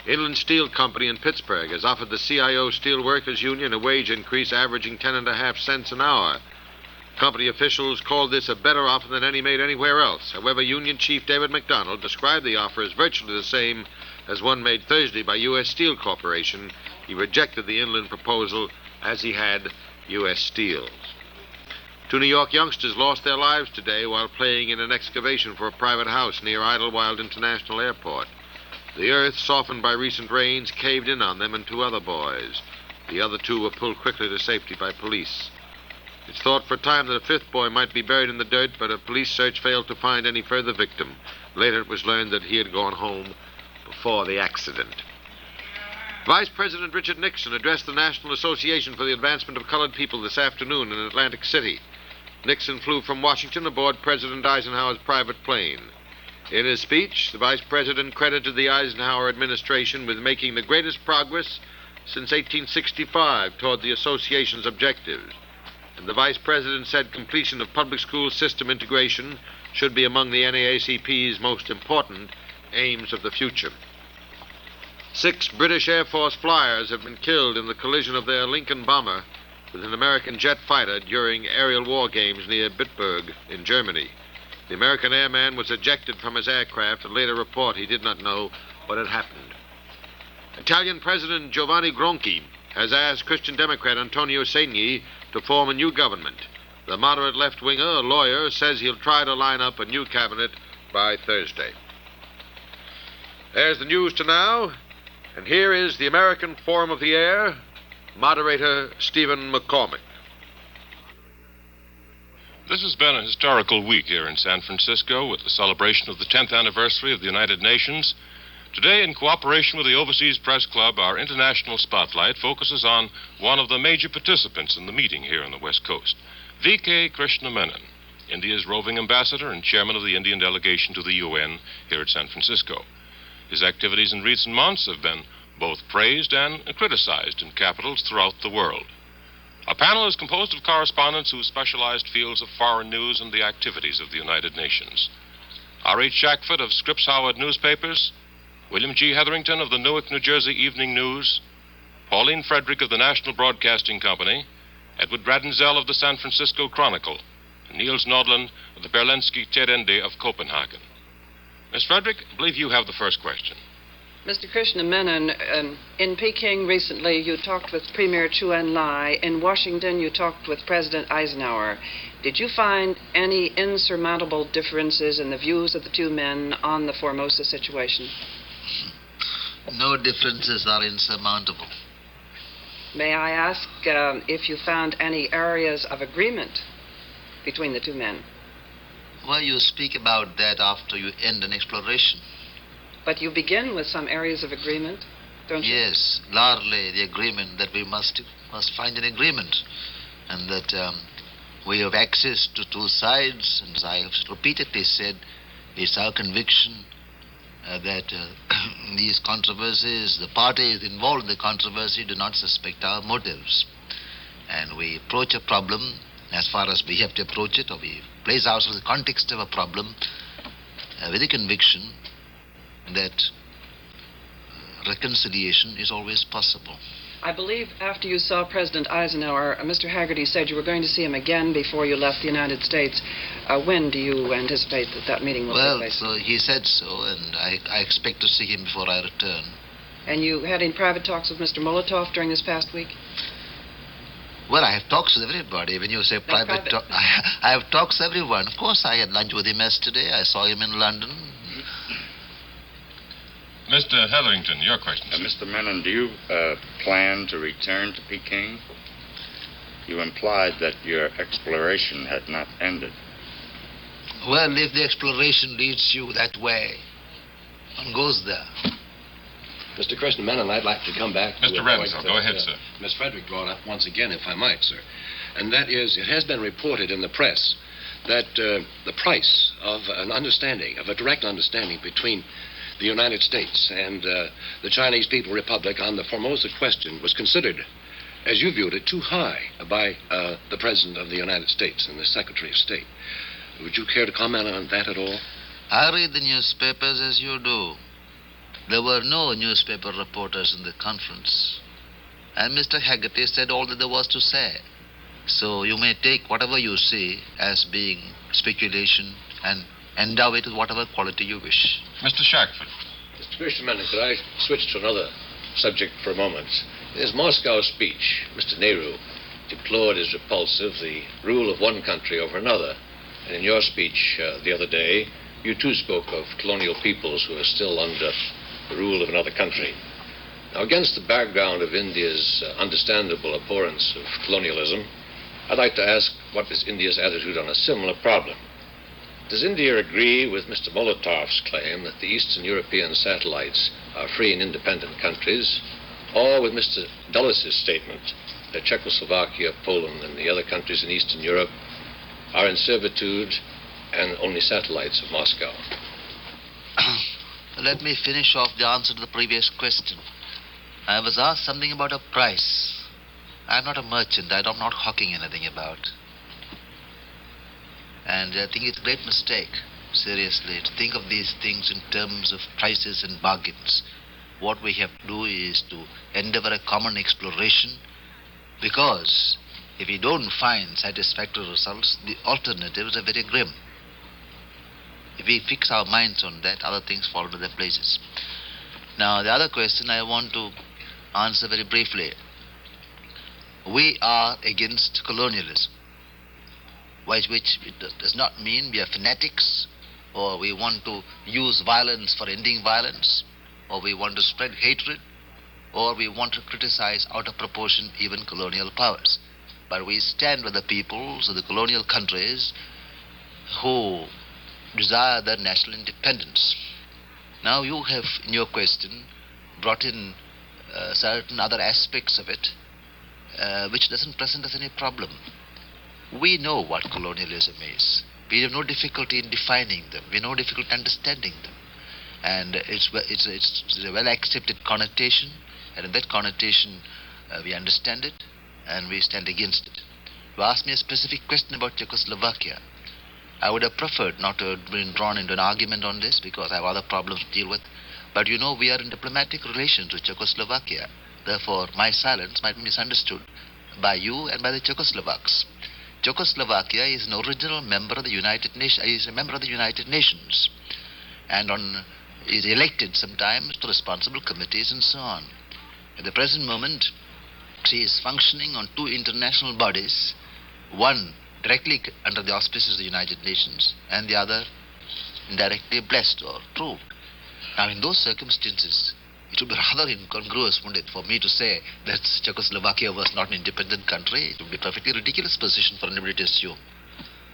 Inland Steel Company in Pittsburgh has offered the CIO Steelworkers Union a wage increase averaging 10.5 cents an hour. Company officials called this a better offer than any made anywhere else. However, Union Chief David McDonald described the offer as virtually the same as one made Thursday by U.S. Steel Corporation. He rejected the inland proposal as he had U.S. Steel's. 2 New York youngsters lost their lives today while playing in an excavation for a private house near Idlewild International Airport. The earth, softened by recent rains, caved in on them and 2 other boys. The other 2 were pulled quickly to safety by police. It's thought for a time that a 5th boy might be buried in the dirt, but a police search failed to find any further victim. Later it was learned that he had gone home before the accident. Vice President Richard Nixon addressed the National Association for the Advancement of Colored People this afternoon in Atlantic City. Nixon flew from Washington aboard President Eisenhower's private plane. In his speech, the Vice President credited the Eisenhower administration with making the greatest progress since 1865 toward the association's objectives. And the Vice President said completion of public school system integration should be among the NAACP's most important aims of the future. 6 British Air Force flyers have been killed in the collision of their Lincoln bomber with an American jet fighter during aerial war games near Bitburg in Germany. The American airman was ejected from his aircraft and later report he did not know what had happened. Italian President Giovanni Gronchi has asked Christian Democrat Antonio Segni to form a new government. The moderate left-winger, a lawyer, says he'll try to line up a new cabinet by Thursday. There's the news to now, and here is the American Forum of the Air, moderator Stephen McCormick. This has been a historical week here in San Francisco with the celebration of the 10th anniversary of the United Nations. Today, in cooperation with the Overseas Press Club, our international spotlight focuses on one of the major participants in the meeting here on the West Coast, V.K. Krishna Menon, India's roving ambassador and chairman of the Indian delegation to the UN here at San Francisco. His activities in recent months have been both praised and criticized in capitals throughout the world. Our panel is composed of correspondents whose specialized fields of foreign news and the activities of the United Nations. R.H. Shackford of Scripps Howard Newspapers, William G. Hetherington of the Newark, New Jersey Evening News, Pauline Frederick of the National Broadcasting Company, Edward Bradenzel of the San Francisco Chronicle, and Niels Nordland of the Berlingske Tidende of Copenhagen. Miss Frederick, I believe you have the first question. Mr. Krishna Menon, in Peking recently you talked with Premier Chu En-lai. In Washington you talked with President Eisenhower. Did you find any insurmountable differences in the views of the 2 men on the Formosa situation? No differences are insurmountable. May I ask if you found any areas of agreement between the 2 men? Well, you speak about that after you end an exploration. But you begin with some areas of agreement, don't you? Yes, largely the agreement that we must find an agreement, and that we have access to two sides, and as I have repeatedly said, it's our conviction that these controversies, the parties involved in the controversy do not suspect our motives. And we approach a problem as far as we have to approach it, or we place ourselves in the context of a problem with the conviction that reconciliation is always possible. I believe after you saw President Eisenhower, Mr. Haggerty said you were going to see him again before you left the United States. When do you anticipate that meeting will take place? Well, he said so, and I expect to see him before I return. And you had any private talks with Mr. Molotov during this past week? Well, I have talks with everybody. When you say private talk, I have talks with everyone. Of course, I had lunch with him yesterday. I saw him in London. Mr. Hetherington, your question. Mr. Menon, do you plan to return to Peking? You implied that your exploration had not ended. Well, if the exploration leads you that way, one goes there. Mr. Kirsten Menon, I'd like to come back to Mr. a Ramsell, point go ahead, sir. Miss Frederick brought up once again, if I might, sir. And that is, it has been reported in the press that the price of an understanding, of a direct understanding between the United States and the Chinese People's Republic on the Formosa question was considered, as you viewed it, too high by the President of the United States and the Secretary of State. Would you care to comment on that at all? I read the newspapers as you do. There were no newspaper reporters in the conference. And Mr. Haggerty said all that there was to say. So you may take whatever you say as being speculation and endow it with whatever quality you wish. Mr. Shackford. Mr. Christian Menon, could I switch to another subject for a moment? In his Moscow speech, Mr. Nehru deplored as repulsive the rule of one country over another. And in your speech the other day, you too spoke of colonial peoples who are still under the rule of another country. Now, against the background of India's understandable abhorrence of colonialism, I'd like to ask what is India's attitude on a similar problem. Does India agree with Mr. Molotov's claim that the Eastern European satellites are free and independent countries, or with Mr. Dulles' statement that Czechoslovakia, Poland, and the other countries in Eastern Europe are in servitude and only satellites of Moscow? Let me finish off the answer to the previous question. I was asked something about a price. I'm not a merchant. I'm not hawking anything about. And I think it's a great mistake, seriously, to think of these things in terms of prices and bargains. What we have to do is to endeavor a common exploration, because if we don't find satisfactory results, the alternatives are very grim. If we fix our minds on that, other things fall into their places. Now, the other question I want to answer very briefly. We are against colonialism, which it does not mean we are fanatics, or we want to use violence for ending violence, or we want to spread hatred, or we want to criticize out of proportion even colonial powers. But we stand with the peoples of the colonial countries who desire their national independence. Now you have, in your question, brought in certain other aspects of it, which doesn't present us any problem. We know what colonialism is. We have no difficulty in defining them. We have no difficulty in understanding them. And it's a well-accepted connotation, and in that connotation we understand it and we stand against it. You asked me a specific question about Czechoslovakia. I would have preferred not to have been drawn into an argument on this because I have other problems to deal with. But you know, we are in diplomatic relations with Czechoslovakia. Therefore, my silence might be misunderstood by you and by the Czechoslovaks. Czechoslovakia is an original member of the United Nations. Is a member of the United Nations, and is elected sometimes to responsible committees and so on. At the present moment, she is functioning on two international bodies, one directly under the auspices of the United Nations, and the other indirectly blessed or approved. Now, in those circumstances, it would be rather incongruous, wouldn't it, for me to say that Czechoslovakia was not an independent country. It would be a perfectly ridiculous position for anybody to assume.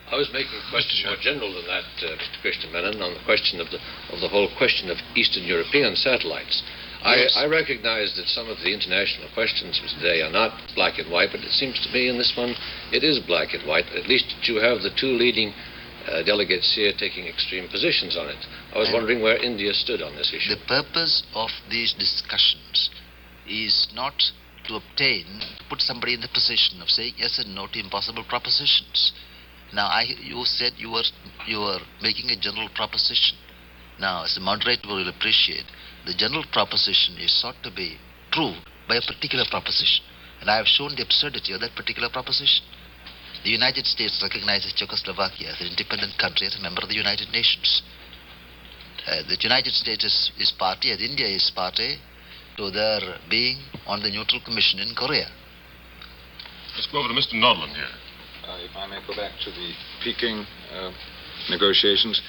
I was making a question more general than that, Mr. Christian Menon, on the question of the whole question of Eastern European satellites. I recognize that some of the international questions today are not black and white, but it seems to me in this one it is black and white. At least you have the two leading delegates here taking extreme positions on it. I was wondering where India stood on this issue. The purpose of these discussions is not to put somebody in the position of saying yes and no to impossible propositions. Now, you said you were making a general proposition. Now, as the moderator will appreciate, the general proposition is sought to be proved by a particular proposition. And I have shown the absurdity of that particular proposition. The United States recognizes Czechoslovakia as an independent country, as a member of the United Nations. The United States is party, as India is party, to their being on the Neutral Commission in Korea. Let's go over to Mr. Nodland here. If I may go back to the Peking negotiations.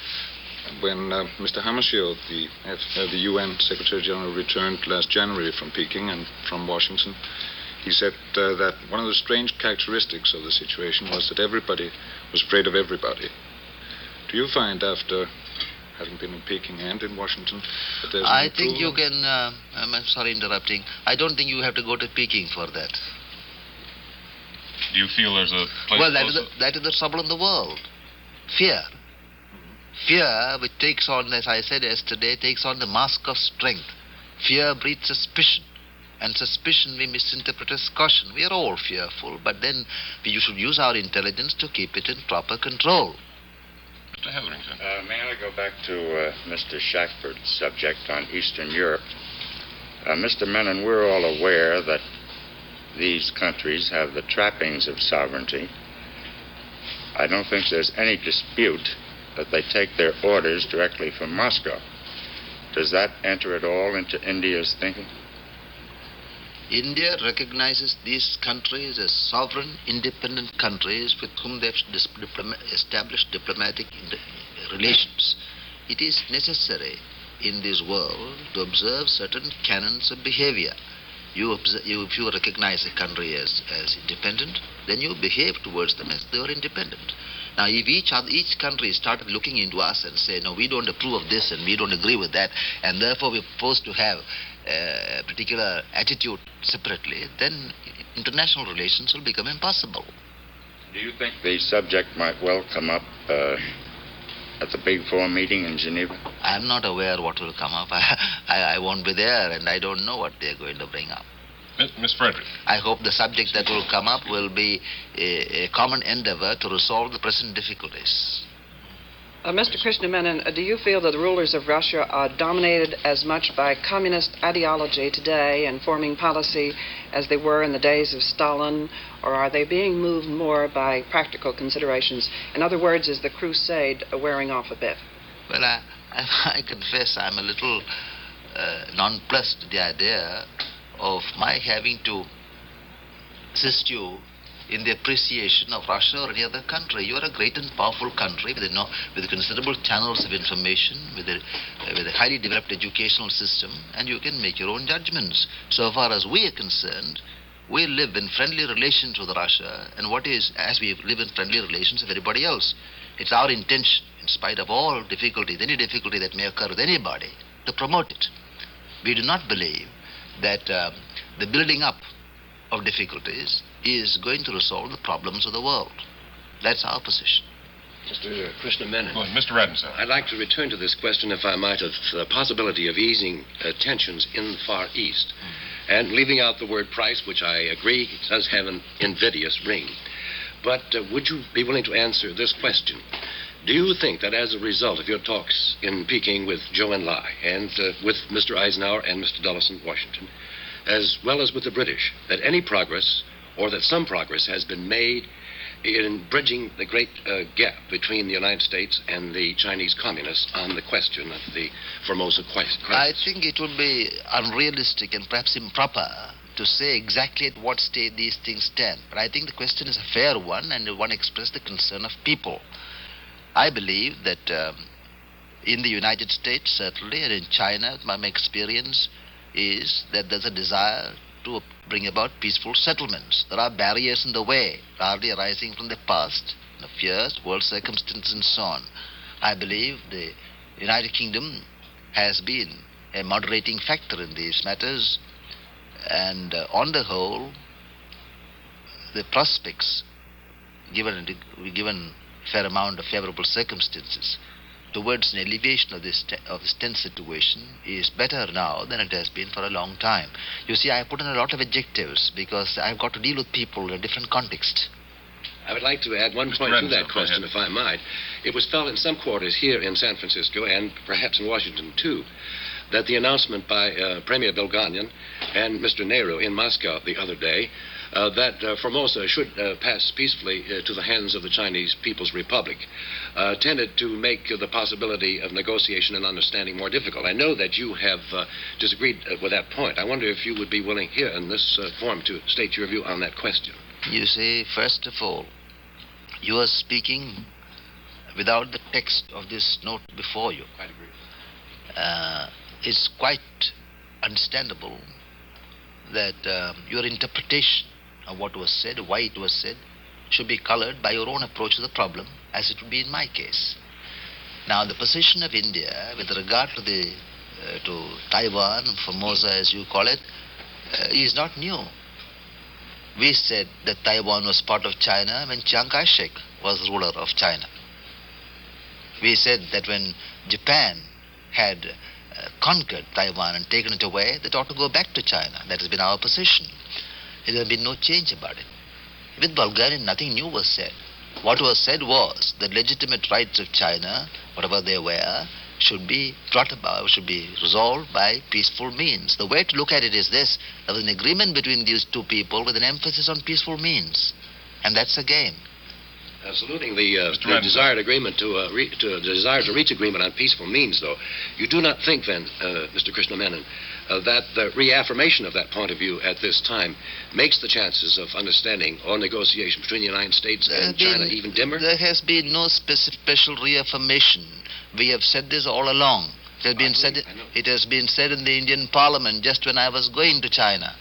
When Mr. Hammarskjöld, the UN Secretary General, returned last January from Peking and from Washington, he said that one of the strange characteristics of the situation was that everybody was afraid of everybody. Do you find, after having been in Peking and in Washington, that there's I think you can, I'm sorry interrupting, I don't think you have to go to Peking for that. Do you feel there's a place Well, that is the trouble in the world. Fear. Fear, which takes on, as I said yesterday, takes on the mask of strength. Fear breeds suspicion. And suspicion we misinterpret as caution. We are all fearful, but then we should use our intelligence to keep it in proper control. Mr. Hetherington. May I go back to Mr. Shackford's subject on Eastern Europe? Mr. Menon, we're all aware that these countries have the trappings of sovereignty. I don't think there's any dispute that they take their orders directly from Moscow. Does that enter at all into India's thinking? India recognizes these countries as sovereign, independent countries with whom they have established diplomatic relations. It is necessary in this world to observe certain canons of behavior. If you recognize a country as independent, then you behave towards them as they are independent. Now, if each country started looking into us and say, no, we don't approve of this and we don't agree with that, and therefore we're supposed to have a particular attitude separately, then international relations will become impossible. Do you think the subject might well come up at the Big Four meeting in Geneva? I'm not aware what will come up. I won't be there, and I don't know what they're going to bring up. Miss Frederick. I hope the subject that will come up will be a common endeavor to resolve the present difficulties. Mr. Krishnamenon, do you feel that the rulers of Russia are dominated as much by communist ideology today and forming policy as they were in the days of Stalin, or are they being moved more by practical considerations? In other words, is the crusade wearing off a bit? Well, I confess I'm a little nonplussed with the idea of my having to assist you in the appreciation of Russia or any other country. You are a great and powerful country with considerable channels of information, with a highly developed educational system, and you can make your own judgments. So far as we are concerned, we live in friendly relations with Russia, and as we live in friendly relations with everybody else. It's our intention, in spite of all difficulties, any difficulty that may occur with anybody, to promote it. We do not believe that the building up of difficulties is going to resolve the problems of the world. That's our position. Mr. Krishnamenon. Mr. Radensell. I'd like to return to this question, if I might, of the possibility of easing tensions in the Far East. And leaving out the word price, which I agree does have an invidious ring. But would you be willing to answer this question? Do you think that as a result of your talks in Peking with Zhou Enlai and with Mr. Eisenhower and Mr. Dulles in Washington, as well as with the British, that any progress or that some progress has been made in bridging the great gap between the United States and the Chinese communists on the question of the Formosa crisis? I think it would be unrealistic and perhaps improper to say exactly at what stage these things stand. But I think the question is a fair one, and one expressed the concern of people. I believe that in the United States, certainly, and in China, my experience is that there's a desire to bring about peaceful settlements. There are barriers in the way, largely arising from the past, the fears, world circumstances, and so on. I believe the United Kingdom has been a moderating factor in these matters. And on the whole, the prospects, given a fair amount of favorable circumstances, towards an elevation of this tense situation is better now than it has been for a long time. You see, I put in a lot of adjectives because I've got to deal with people in a different context. I would like to add one point to that question, if I might. It was felt in some quarters here in San Francisco, and perhaps in Washington too, that the announcement by Premier Bulganian and Mr. Nehru in Moscow the other day that Formosa should pass peacefully to the hands of the Chinese People's Republic tended to make the possibility of negotiation and understanding more difficult. I know that you have disagreed with that point. I wonder if you would be willing here in this forum to state your view on that question. You see, first of all, you are speaking without the text of this note before you. Quite agree. It's quite understandable that your interpretation of what was said, why it was said, should be colored by your own approach to the problem, as it would be in my case. Now, the position of India with regard to to Taiwan, Formosa as you call it, is not new. We said that Taiwan was part of China when Chiang Kai-shek was ruler of China. We said that when Japan had conquered Taiwan and taken it away, that ought to go back to China. That has been our position. There has been no change about it. With Bulgaria, nothing new was said. What was said was that legitimate rights of China, whatever they were, should be brought about, should be resolved by peaceful means. The way to look at it is this: there was an agreement between these two people with an emphasis on peaceful means. And that's a game. Saluting the desired agreement desire to reach agreement on peaceful means, though, you do not think then, Mr. Krishna Menon, that the reaffirmation of that point of view at this time makes the chances of understanding or negotiation between the United States and China even dimmer? There has been no special reaffirmation. We have said this all along. It has been said in the Indian Parliament just when I was going to China.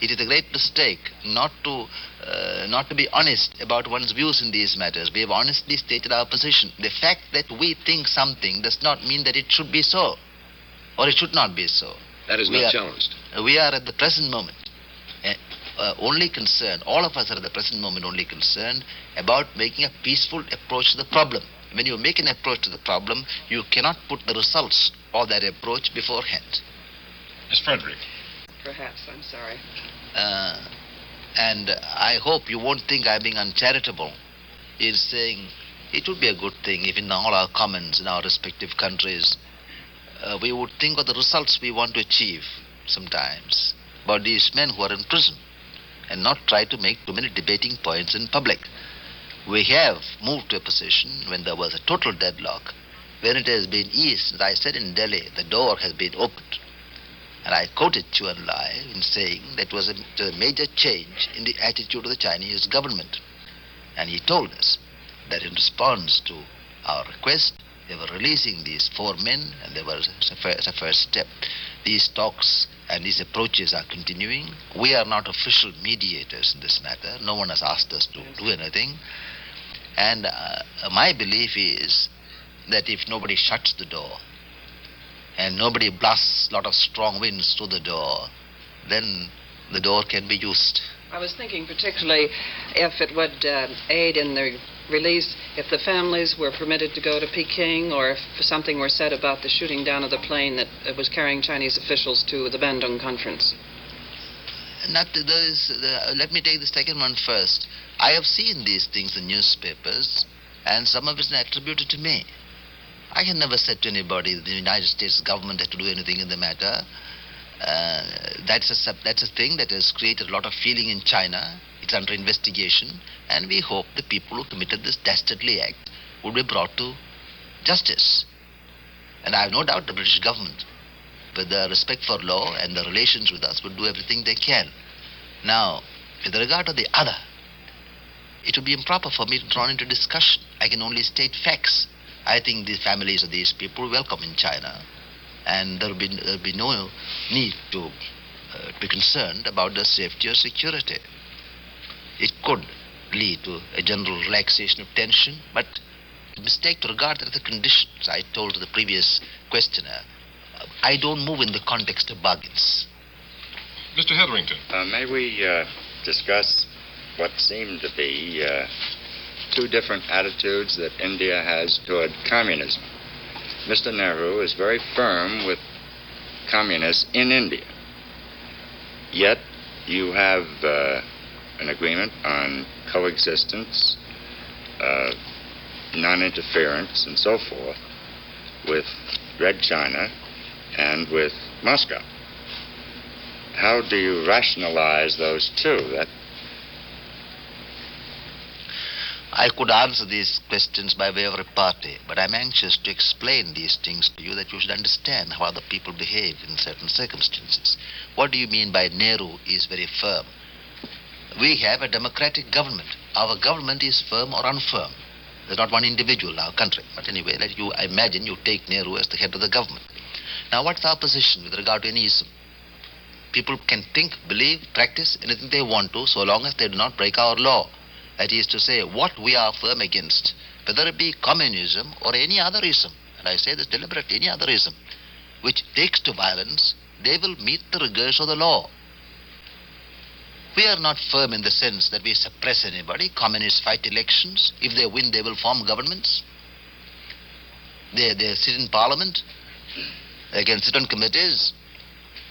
It is a great mistake not to be honest about one's views in these matters. We have honestly stated our position. The fact that we think something does not mean that it should be so, or it should not be so. That is not challenged. We are at the present moment only concerned, all of us are at the present moment only concerned about making a peaceful approach to the problem. When you make an approach to the problem, you cannot put the results of that approach beforehand. Ms. Frederick. Perhaps, I'm sorry. And I hope you won't think I'm being uncharitable in saying it would be a good thing if in all our comments in our respective countries we would think of the results we want to achieve sometimes about these men who are in prison and not try to make too many debating points in public. We have moved to a position when there was a total deadlock, when it has been eased. As I said in Delhi, the door has been opened. And I quoted Chu Enlai in saying that was a major change in the attitude of the Chinese government. And he told us that in response to our request, they were releasing these 4 men, and there was a first step. These talks and these approaches are continuing. We are not official mediators in this matter. No one has asked us to do anything. And my belief is that if nobody shuts the door, and nobody blasts a lot of strong winds through the door, then the door can be used. I was thinking particularly if it would aid in the release, if the families were permitted to go to Peking, or if something were said about the shooting down of the plane that was carrying Chinese officials to the Bandung conference. Let me take the second one first. I have seen these things in newspapers, and some of it is attributed to me. I have never said to anybody that the United States government had to do anything in the matter. That's a thing that has created a lot of feeling in China. It's under investigation, and we hope the people who committed this dastardly act will be brought to justice. And I have no doubt the British government, with their respect for law and their relations with us, will do everything they can. Now, with regard to the other, it would be improper for me to draw into discussion. I can only state facts. I think the families of these people are welcome in China, and there will be no need to be concerned about their safety or security. It could lead to a general relaxation of tension, but a mistake to regard that as a condition. As I told the previous questioner, I don't move in the context of bargains. Mr. Hetherington. May we discuss what seem to be two different attitudes that India has toward communism? Mr. Nehru is very firm with communists in India. Yet you have an agreement on coexistence, non-interference, and so forth with Red China and with Moscow. How do you rationalize those two? I could answer these questions by way of repartee, but I'm anxious to explain these things to you that you should understand how other people behave in certain circumstances. What do you mean by Nehru is very firm? We have a democratic government. Our government is firm or unfirm. There's not one individual in our country. But anyway, I imagine you take Nehru as the head of the government. Now, what's our position with regard to any ism? People can think, believe, practice anything they want to, so long as they do not break our law. That is to say, what we are firm against, whether it be communism or any other ism, and I say this deliberately, any other ism, which takes to violence, they will meet the rigors of the law. We are not firm in the sense that we suppress anybody. Communists fight elections. If they win, they will form governments. They sit in parliament. They can sit on committees.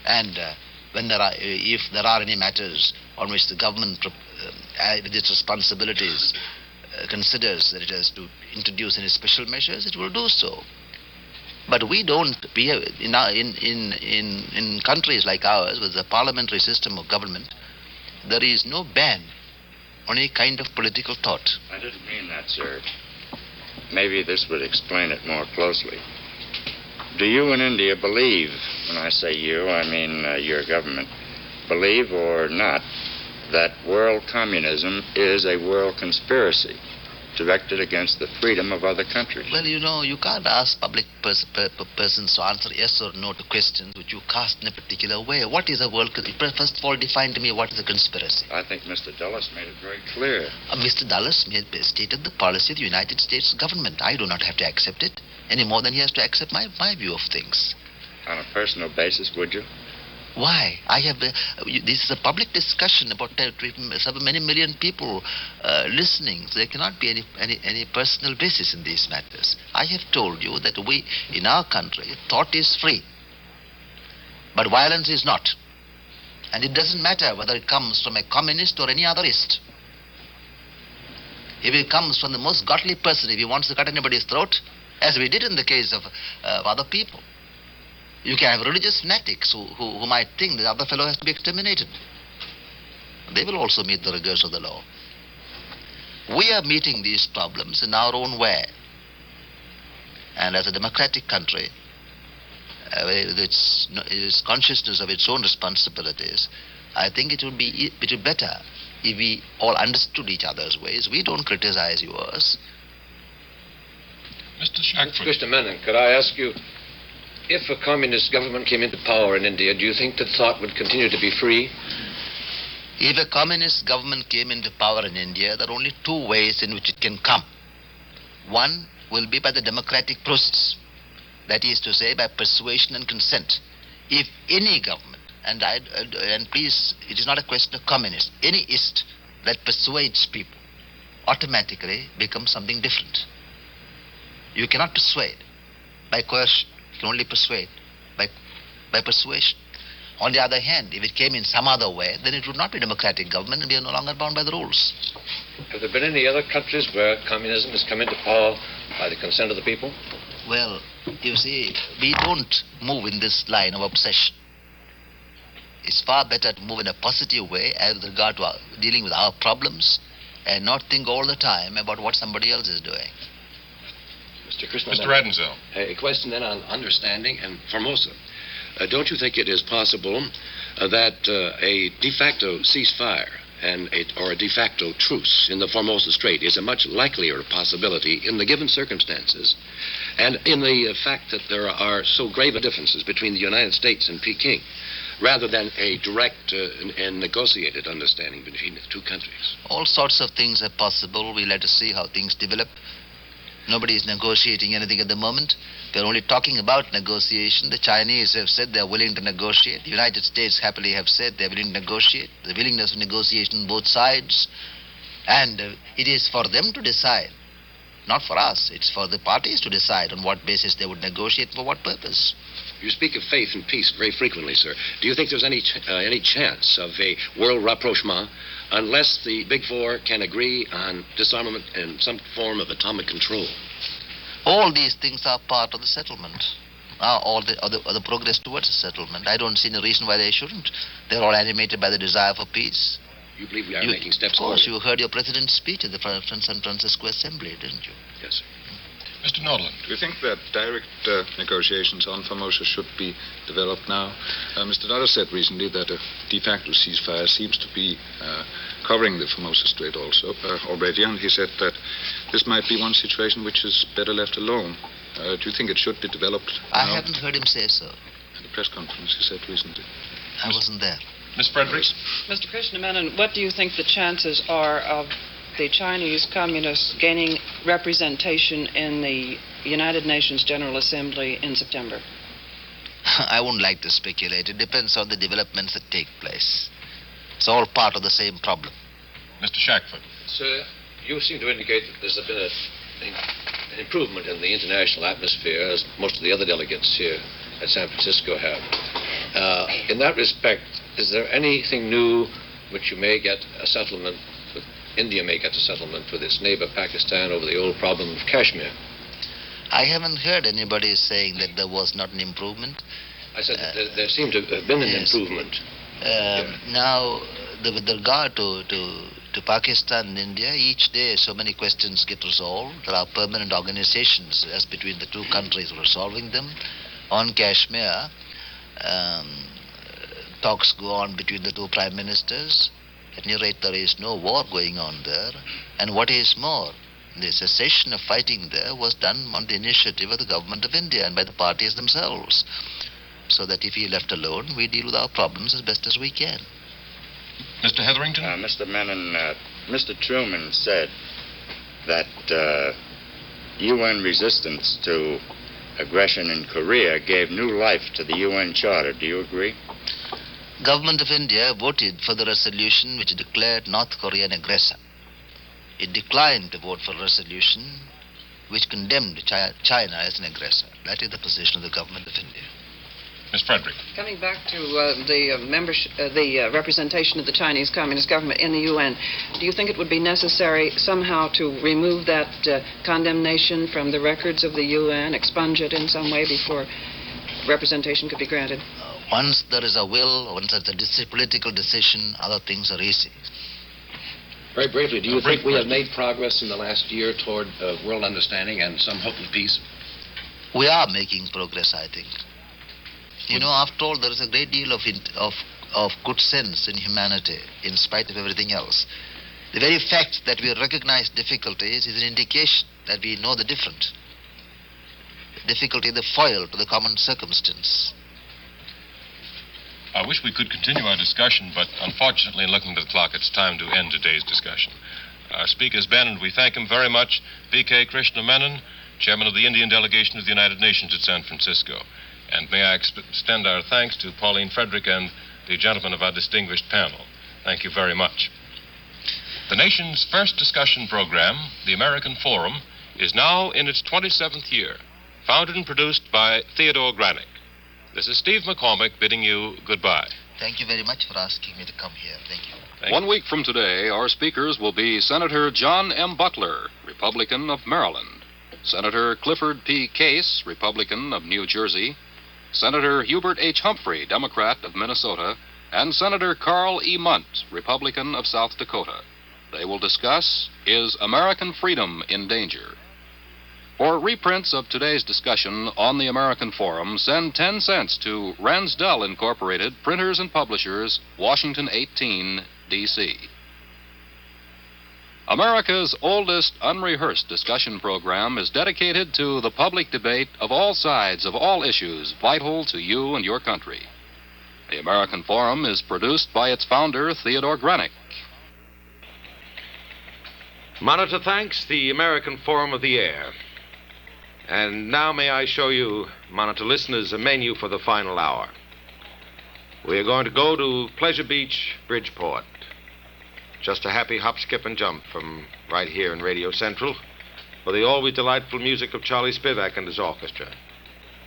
And if there are any matters on which the government, with its responsibilities, considers that it has to introduce any special measures, it will do so. But we don't behave in countries like ours with a parliamentary system of government. There is no ban on any kind of political thought. I didn't mean that, sir. Maybe this would explain it more closely. Do you in India believe, when I say you, I mean your government, believe or not that world communism is a world conspiracy directed against the freedom of other countries? Well, you can't ask public persons to answer yes or no to questions which you cast in a particular way. What is a world conspiracy? First of all, define to me what is a conspiracy. I think Mr. Dulles made it very clear. Mr. Dulles stated the policy of the United States government. I do not have to accept it any more than he has to accept my view of things. On a personal basis, would you? Why? This is a public discussion about many million people listening. So there cannot be any personal basis in these matters. I have told you that we, in our country, thought is free. But violence is not. And it doesn't matter whether it comes from a communist or any otherist. If it comes from the most godly person, if he wants to cut anybody's throat, as we did in the case of other people. You can have religious fanatics who might think the other fellow has to be exterminated. They will also meet the rigors of the law. We are meeting these problems in our own way. And as a democratic country, with its consciousness of its own responsibilities, I think it would be better if we all understood each other's ways. We don't criticize yours. Mr. Shackford. Mr. Menon, could I ask you, if a communist government came into power in India, do you think that thought would continue to be free? If a communist government came into power in India, there are only two ways in which it can come. One will be by the democratic process. That is to say, by persuasion and consent. If any government, and please, it is not a question of communist, any ist that persuades people automatically becomes something different. You cannot persuade by coercion. You can only persuade by persuasion. On the other hand, if it came in some other way, then it would not be a democratic government and we are no longer bound by the rules. Have there been any other countries where communism has come into power by the consent of the people? Well, you see, we don't move in this line of obsession. It's far better to move in a positive way as regard to dealing with our problems and not think all the time about what somebody else is doing. Mr. Radenzel. A question then on understanding and Formosa. Don't you think it is possible that a de facto ceasefire or a de facto truce in the Formosa Strait is a much likelier possibility in the given circumstances and in the fact that there are so grave differences between the United States and Peking rather than a direct and negotiated understanding between the two countries? All sorts of things are possible. We'll have to see how things develop. Nobody is negotiating anything at the moment. They're only talking about negotiation. The Chinese have said they're willing to negotiate. The United States happily have said they're willing to negotiate. The willingness of negotiation on both sides. And it is for them to decide. Not for us. It's for the parties to decide on what basis they would negotiate, for what purpose. You speak of faith and peace very frequently, sir. Do you think there's any chance of a world rapprochement unless the Big Four can agree on disarmament and some form of atomic control? All these things are part of the settlement. All the progress towards a settlement. I don't see any reason why they shouldn't. They're all animated by the desire for peace. You believe we are making steps forward? Of course, forward? you heard your president's speech at the San Francisco Assembly, didn't you? Yes, sir. Mr. Nordland, do you think that direct negotiations on Formosa should be developed now? Mr. Dodder said recently that a de facto ceasefire seems to be covering the Formosa Strait also already, and he said that this might be one situation which is better left alone. Do you think it should be developed now? I haven't heard him say so. At the press conference, he said recently. I wasn't there. Miss Fredericks? Mr. Krishnamenon, what do you think the chances are of the Chinese Communists gaining representation in the United Nations General Assembly in September? I wouldn't like to speculate. It depends on the developments that take place. It's all part of the same problem. Mr. Shackford. Sir, you seem to indicate that there's been an improvement in the international atmosphere, as most of the other delegates here at San Francisco have. In that respect, is there anything new which you may get a settlement with, India may get a settlement with its neighbor Pakistan over the old problem of Kashmir? I haven't heard anybody saying that there was not an improvement. I said that there seemed to have been an improvement. Now, with regard to Pakistan and India, each day so many questions get resolved. There are permanent organizations as between the two countries resolving them. On Kashmir, talks go on between the two prime ministers. At any rate, there is no war going on there. And what is more, the cessation of fighting there was done on the initiative of the government of India and by the parties themselves. So that if we left alone, we deal with our problems as best as we can. Mr. Hetherington? Mr. Menon, Mr. Truman said that UN resistance to aggression in Korea gave new life to the UN Charter. Do you agree? Government of India voted for the resolution which declared North Korea an aggressor. It declined to vote for a resolution which condemned China as an aggressor. That is the position of the government of India. Ms. Frederick. Coming back to the representation of the Chinese Communist government in the UN, do you think it would be necessary somehow to remove that condemnation from the records of the UN, expunge it in some way before representation could be granted? Once there is a will, once there's a political decision, other things are easy. Very briefly, do you think we have made progress in the last year toward world understanding and some hope of peace? We are making progress, I think. You know, after all, there is a great deal of good sense in humanity, in spite of everything else. The very fact that we recognize difficulties is an indication that we know the different. Difficulty, the foil to the common circumstance. I wish we could continue our discussion, but unfortunately, in looking at the clock, it's time to end today's discussion. Our speaker's been, and we thank him very much, V.K. Krishna Menon, Chairman of the Indian Delegation of the United Nations at San Francisco. And may I extend our thanks to Pauline Frederick and the gentlemen of our distinguished panel. Thank you very much. The nation's first discussion program, the American Forum, is now in its 27th year, founded and produced by Theodore Granick. This is Steve McCormick bidding you goodbye. Thank you very much for asking me to come here. Thank you. 1 week from today, our speakers will be Senator John M. Butler, Republican of Maryland, Senator Clifford P. Case, Republican of New Jersey, Senator Hubert H. Humphrey, Democrat of Minnesota, and Senator Carl E. Munt, Republican of South Dakota. They will discuss, is American freedom in danger? For reprints of today's discussion on the American Forum, send 10 cents to Ransdell Incorporated, Printers and Publishers, Washington 18, D.C. America's oldest unrehearsed discussion program is dedicated to the public debate of all sides of all issues vital to you and your country. The American Forum is produced by its founder, Theodore Granick. Monitor thanks the American Forum of the Air. And now may I show you, Monitor listeners, a menu for the final hour. We are going to go to Pleasure Beach, Bridgeport. Just a happy hop, skip, and jump from right here in Radio Central for the always delightful music of Charlie Spivak and his orchestra.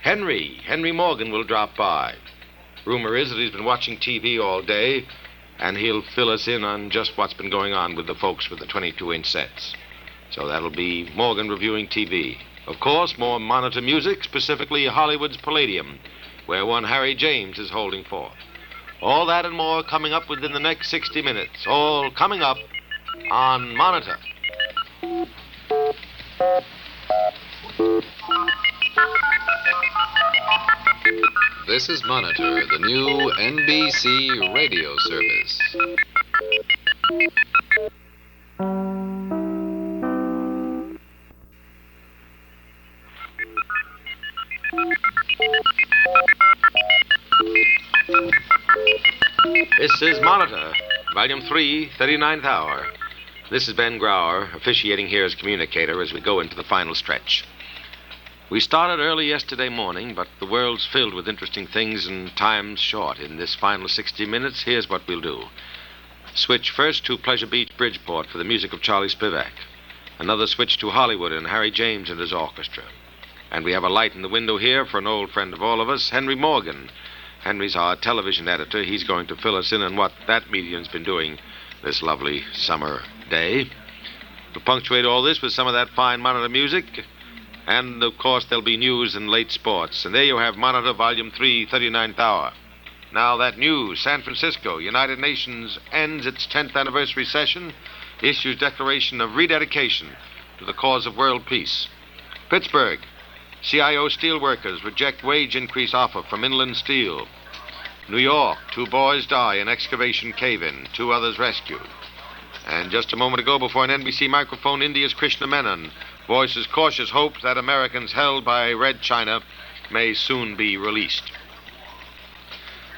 Henry Morgan will drop by. Rumor is that he's been watching TV all day, and he'll fill us in on just what's been going on with the folks with the 22-inch sets. So that'll be Morgan reviewing TV. Of course, more Monitor music, specifically Hollywood's Palladium, where one Harry James is holding forth. All that and more coming up within the next 60 minutes. All coming up on Monitor. This is Monitor, the new NBC radio service. This is Monitor, Volume 3, 39th hour. This is Ben Grauer, officiating here as communicator as we go into the final stretch. We started early yesterday morning, but the world's filled with interesting things and time's short. In this final 60 minutes, here's what we'll do. Switch first to Pleasure Beach, Bridgeport for the music of Charlie Spivak. Another switch to Hollywood and Harry James and his orchestra. And we have a light in the window here for an old friend of all of us, Henry Morgan. Henry's our television editor. He's going to fill us in on what that medium's been doing this lovely summer day. We'll punctuate all this with some of that fine Monitor music. And, of course, there'll be news and late sports. And there you have Monitor, Volume 3, 39th hour. Now, that news, San Francisco, United Nations ends its 10th anniversary session, issues declaration of rededication to the cause of world peace. Pittsburgh, CIO steelworkers reject wage increase offer from Inland Steel. New York, 2 boys die in excavation cave-in, 2 others rescued. And just a moment ago, before an NBC microphone, India's Krishna Menon voices cautious hope that Americans held by Red China may soon be released.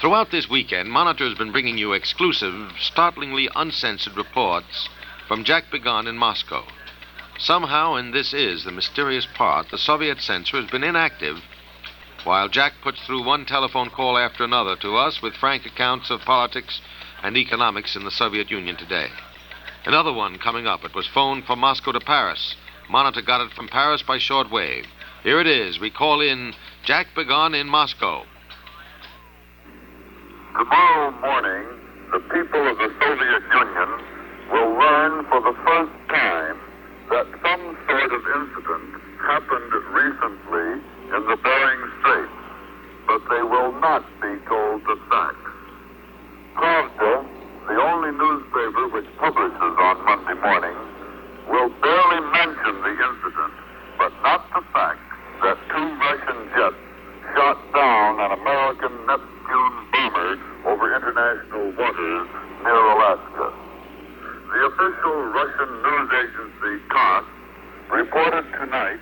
Throughout this weekend, Monitor has been bringing you exclusive, startlingly uncensored reports from Jack Begun in Moscow. Somehow, and this is the mysterious part, the Soviet censor has been inactive while Jack puts through one telephone call after another to us with frank accounts of politics and economics in the Soviet Union today. Another one coming up. It was phoned from Moscow to Paris. Monitor got it from Paris by shortwave. Here it is. We call in Jack Begun in Moscow. Tomorrow morning, the people of the Soviet Union will learn for the first time that some sort of incident happened recently in the Bering Strait, but they will not be told the facts. Pravda, the only newspaper which publishes on Monday morning, will barely mention the incident, but not the fact that 2 Russian jets shot down an American Neptune bomber over international waters near Alaska. The official Russian news agency TASS reported tonight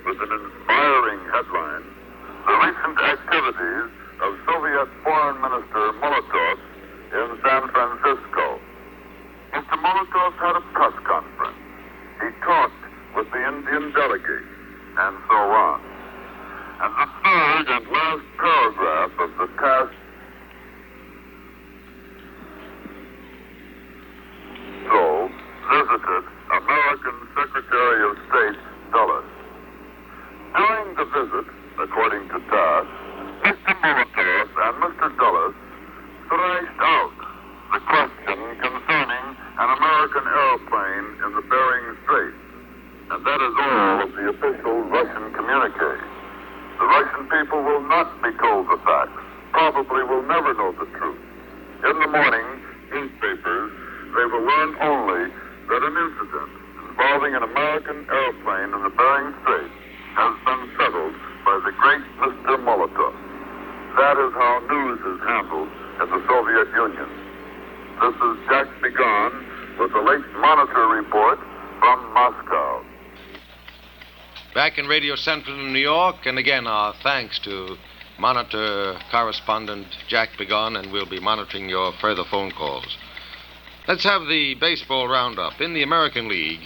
with an inspiring headline the recent activities of Soviet Foreign Minister Molotov in San Francisco. Mr. Molotov had a press conference. He talked with the Indian delegate, and so on. And the third and last paragraph of the TASS visited American Secretary of State Dulles. During the visit, according to TASS, Mr. Molotov and Mr. Dulles thrashed out the question concerning an American airplane in the Bering Strait. And that is all of the official Russian communique. The Russian people will not be told the facts, probably will never know the truth. In the morning, newspapers, they will learn only that an incident involving an American airplane in the Bering Strait has been settled by the great Mr. Molotov. That is how news is handled in the Soviet Union. This is Jack Begun with the late Monitor report from Moscow. Back in Radio Central in New York, and again our thanks to Monitor correspondent Jack Begun, and we'll be monitoring your further phone calls. Let's have the baseball roundup. In the American League,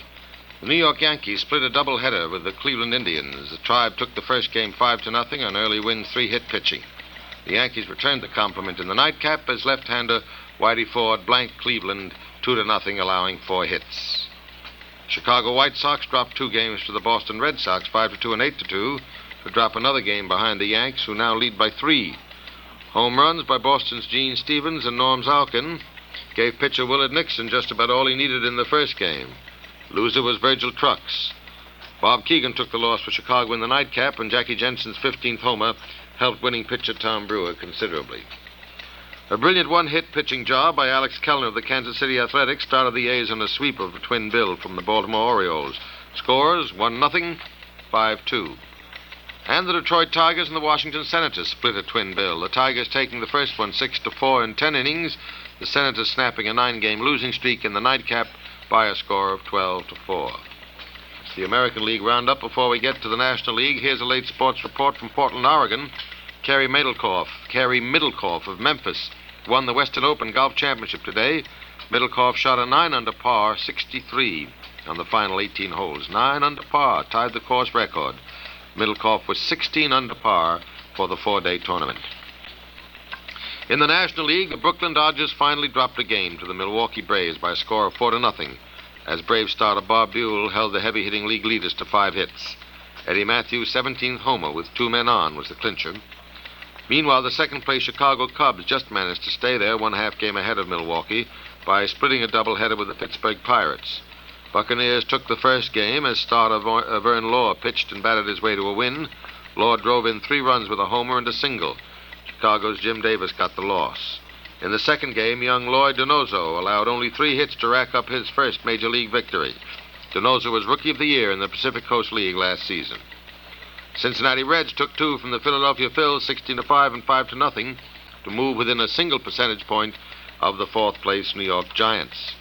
The New York Yankees split a doubleheader with the Cleveland Indians. The Tribe took the first game 5-0 on early win 3-hit pitching. The Yankees returned the compliment in the nightcap as left-hander Whitey Ford blanked Cleveland 2-0, allowing 4 hits. Chicago White Sox dropped 2 games to the Boston Red Sox, 5-2 and 8-2, to drop another game behind the Yanks, who now lead by 3. Home runs by Boston's Gene Stevens and Norm Zalkin gave pitcher Willard Nixon just about all he needed in the first game. Loser was Virgil Trucks. Bob Keegan took the loss for Chicago in the nightcap, and Jackie Jensen's 15th homer helped winning pitcher Tom Brewer considerably. A brilliant one-hit pitching job by Alex Kellner of the Kansas City Athletics started the A's on a sweep of the twin bill from the Baltimore Orioles. Scores 1-0, 5-2. And the Detroit Tigers and the Washington Senators split a twin bill. The Tigers taking the first one 6-4 in 10 innings, the Senators snapping a 9-game losing streak in the nightcap by a score of 12-4. It's the American League roundup. Before we get to the National League, here's a late sports report from Portland, Oregon. Kerry Middlecoff of Memphis won the Western Open Golf Championship today. Middlecoff shot a 9-under par 63 on the final 18 holes. 9 under par, tied the course record. Middlecoff was 16 under par for the 4-day tournament. In the National League, the Brooklyn Dodgers finally dropped a game to the Milwaukee Braves by a score of 4-0, as Brave starter Bob Buell held the heavy-hitting league leaders to 5 hits. Eddie Matthews' 17th homer with 2 men on was the clincher. Meanwhile, the second-place Chicago Cubs just managed to stay there 1/2 game ahead of Milwaukee by splitting a doubleheader with the Pittsburgh Pirates. Buccaneers took the first game as starter Vern Law pitched and batted his way to a win. Law drove in 3 runs with a homer and a single. Chicago's Jim Davis got the loss. In the second game, young Lloyd Donoso allowed only 3 hits to rack up his first Major League victory. Donoso was Rookie of the Year in the Pacific Coast League last season. Cincinnati Reds took 2 from the Philadelphia Phils, 16-5 and 5-0, to move within a single percentage point of the 4th-place New York Giants.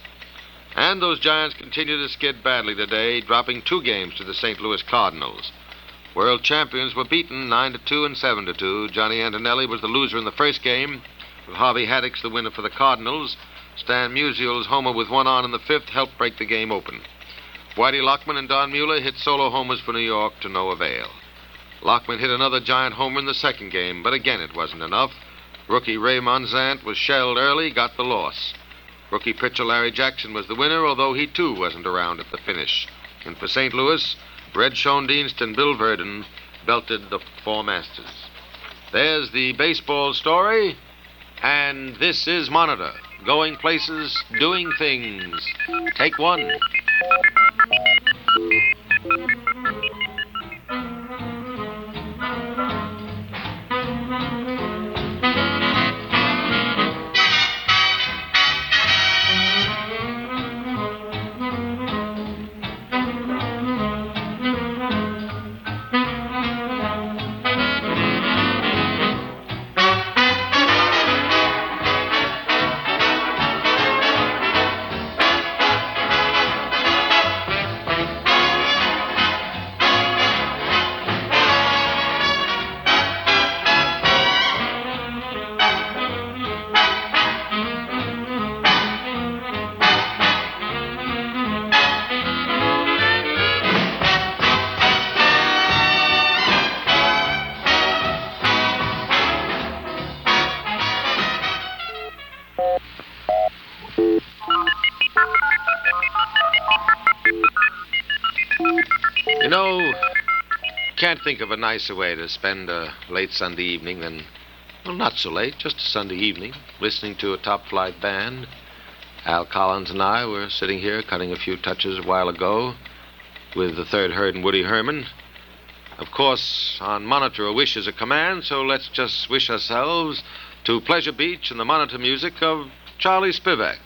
And those Giants continue to skid badly today, dropping 2 games to the St. Louis Cardinals. World champions were beaten 9-2 and 7-2. Johnny Antonelli was the loser in the first game, with Harvey Haddix the winner for the Cardinals. Stan Musial's homer with 1 on in the 5th helped break the game open. Whitey Lockman and Don Mueller hit solo homers for New York to no avail. Lockman hit another giant homer in the second game, but again it wasn't enough. Rookie Ray Monzant was shelled early, got the loss. Rookie pitcher Larry Jackson was the winner, although he too wasn't around at the finish. And for St. Louis, Red Schoendienst and Bill Verdon belted the 4 Masters. There's the baseball story, and this is Monitor. Going places, doing things. Take 1. You know, can't think of a nicer way to spend a late Sunday evening than, well, not so late, just a Sunday evening, listening to a top-flight band. Al Collins and I were sitting here cutting a few touches a while ago with the Third Herd and Woody Herman. Of course, on Monitor, a wish is a command, so let's just wish ourselves to Pleasure Beach and the Monitor music of Charlie Spivak.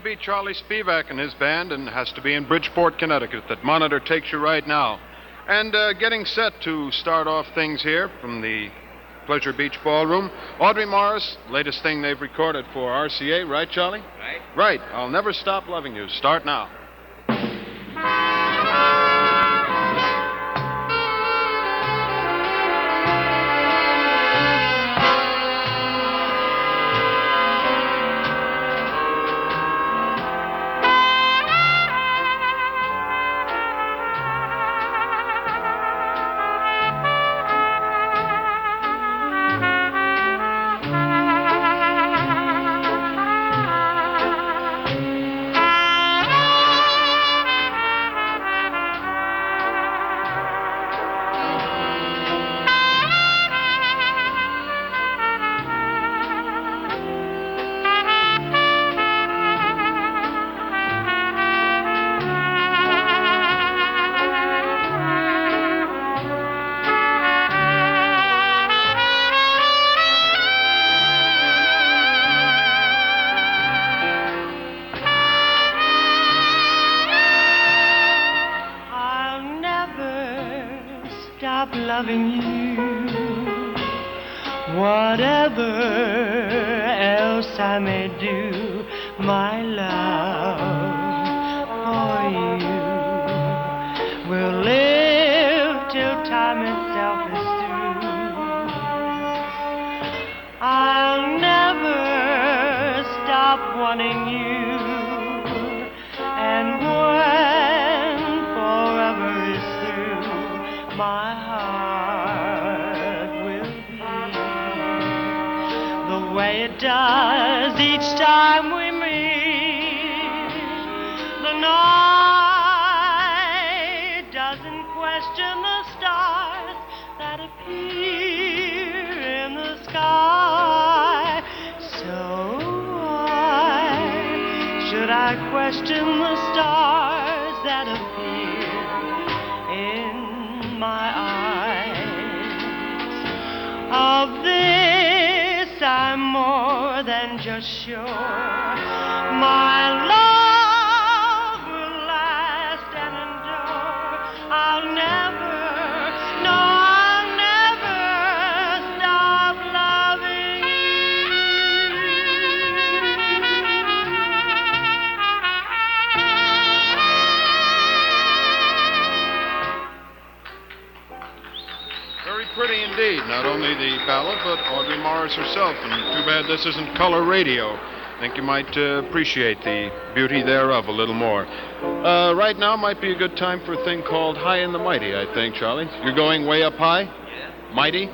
be Charlie Spivak and his band, and has to be in Bridgeport, Connecticut, that Monitor takes you right now. And getting set to start off things here from the Pleasure Beach Ballroom, Audrey Morris, latest thing they've recorded for RCA, right, Charlie? Right. Right. I'll Never Stop Loving You. Start now. Loving you, whatever else I may do, my love for you will live till time itself is through. I'll never stop wanting you, and when forever is through, my it does each time we meet. The night doesn't question the stars that appear in the sky. So why should I question the stars that appear in my eyes? Of this I'm more than just sure. My love will last and endure. I'll never, no, I'll never stop loving Very pretty indeed. Not only the ballad, but Audrey Morris herself. And too bad this isn't color radio. I think you might appreciate the beauty thereof a little more. Right now might be a good time for a thing called High and the Mighty, I think, Charlie. You're going way up high? Yeah. Mighty?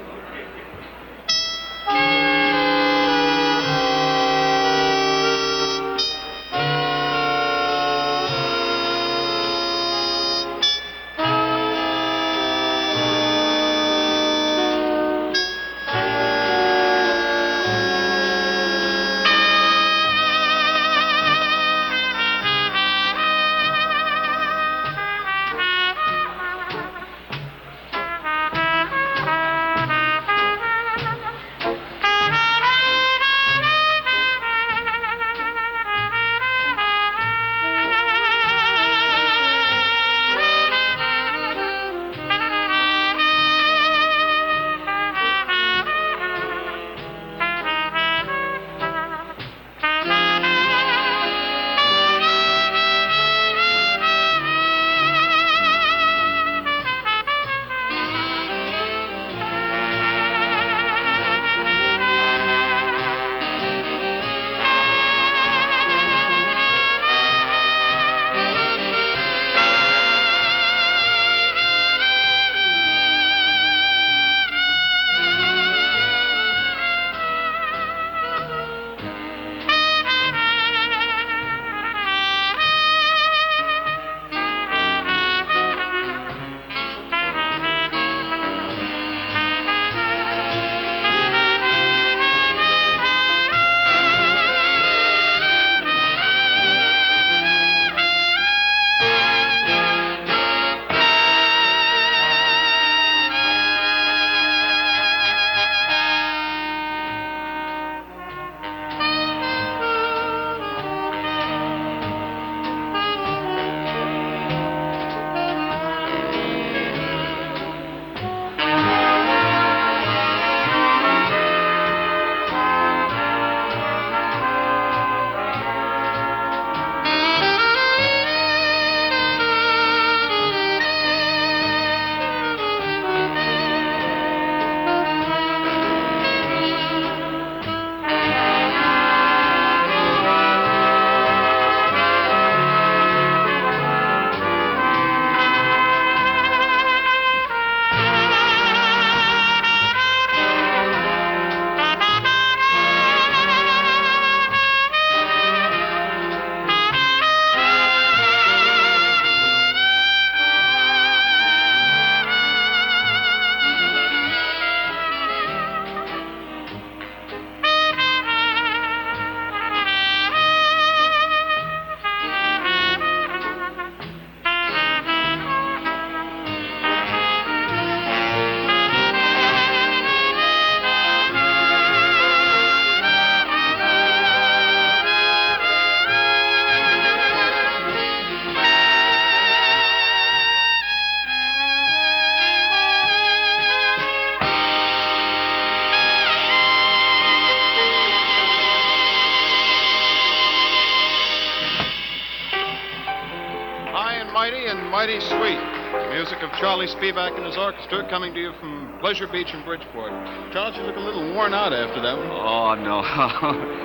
mighty sweet. The music of Charlie Spivak and his orchestra coming to you from Pleasure Beach in Bridgeport. Charles, you look a little worn out after that one. Oh, no.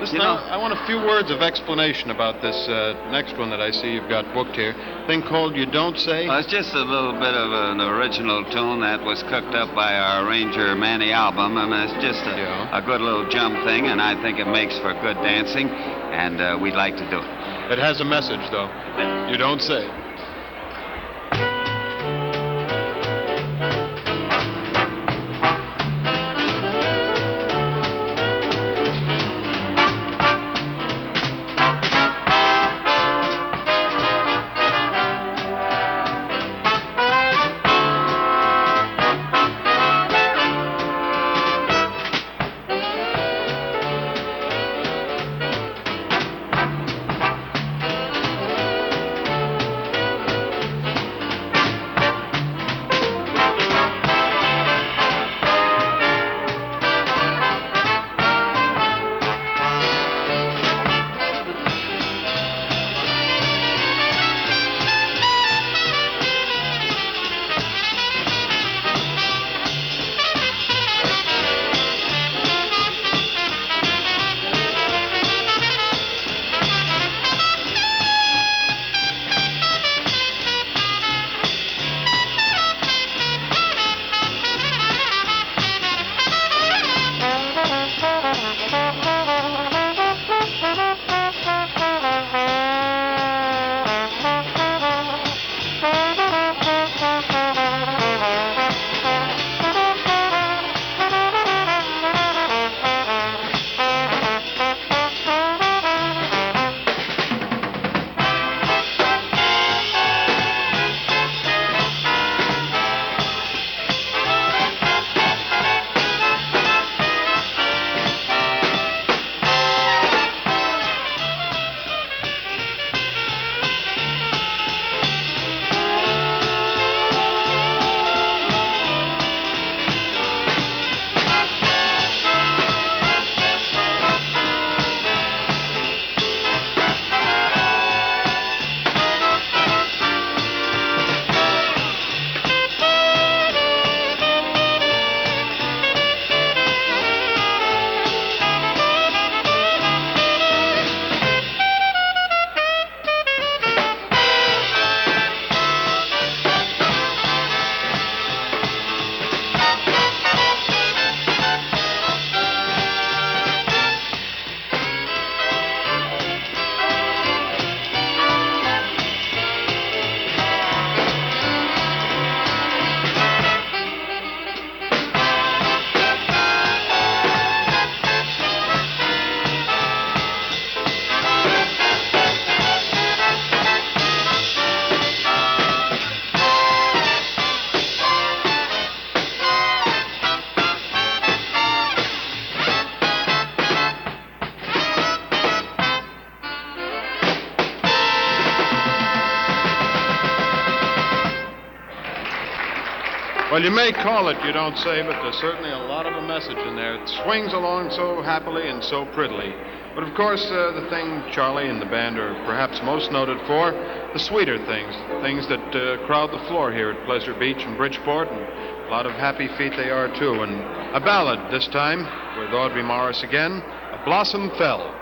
Listen, I want a few words of explanation about this next one that I see you've got booked here. Thing called You Don't Say? It's just a little bit of an original tune that was cooked up by our arranger, Manny Album, and it's just a good little jump thing, and I think it makes for good dancing, and we'd like to do it. It has a message, though. You don't say. Well, you may call it You Don't Say, but there's certainly a lot of a message in there. It swings along so happily and so prettily. But of course, the thing Charlie and the band are perhaps most noted for, the sweeter things, things that crowd the floor here at Pleasure Beach and Bridgeport, and a lot of happy feet they are, too. And a ballad this time, with Audrey Morris again, A Blossom Fell.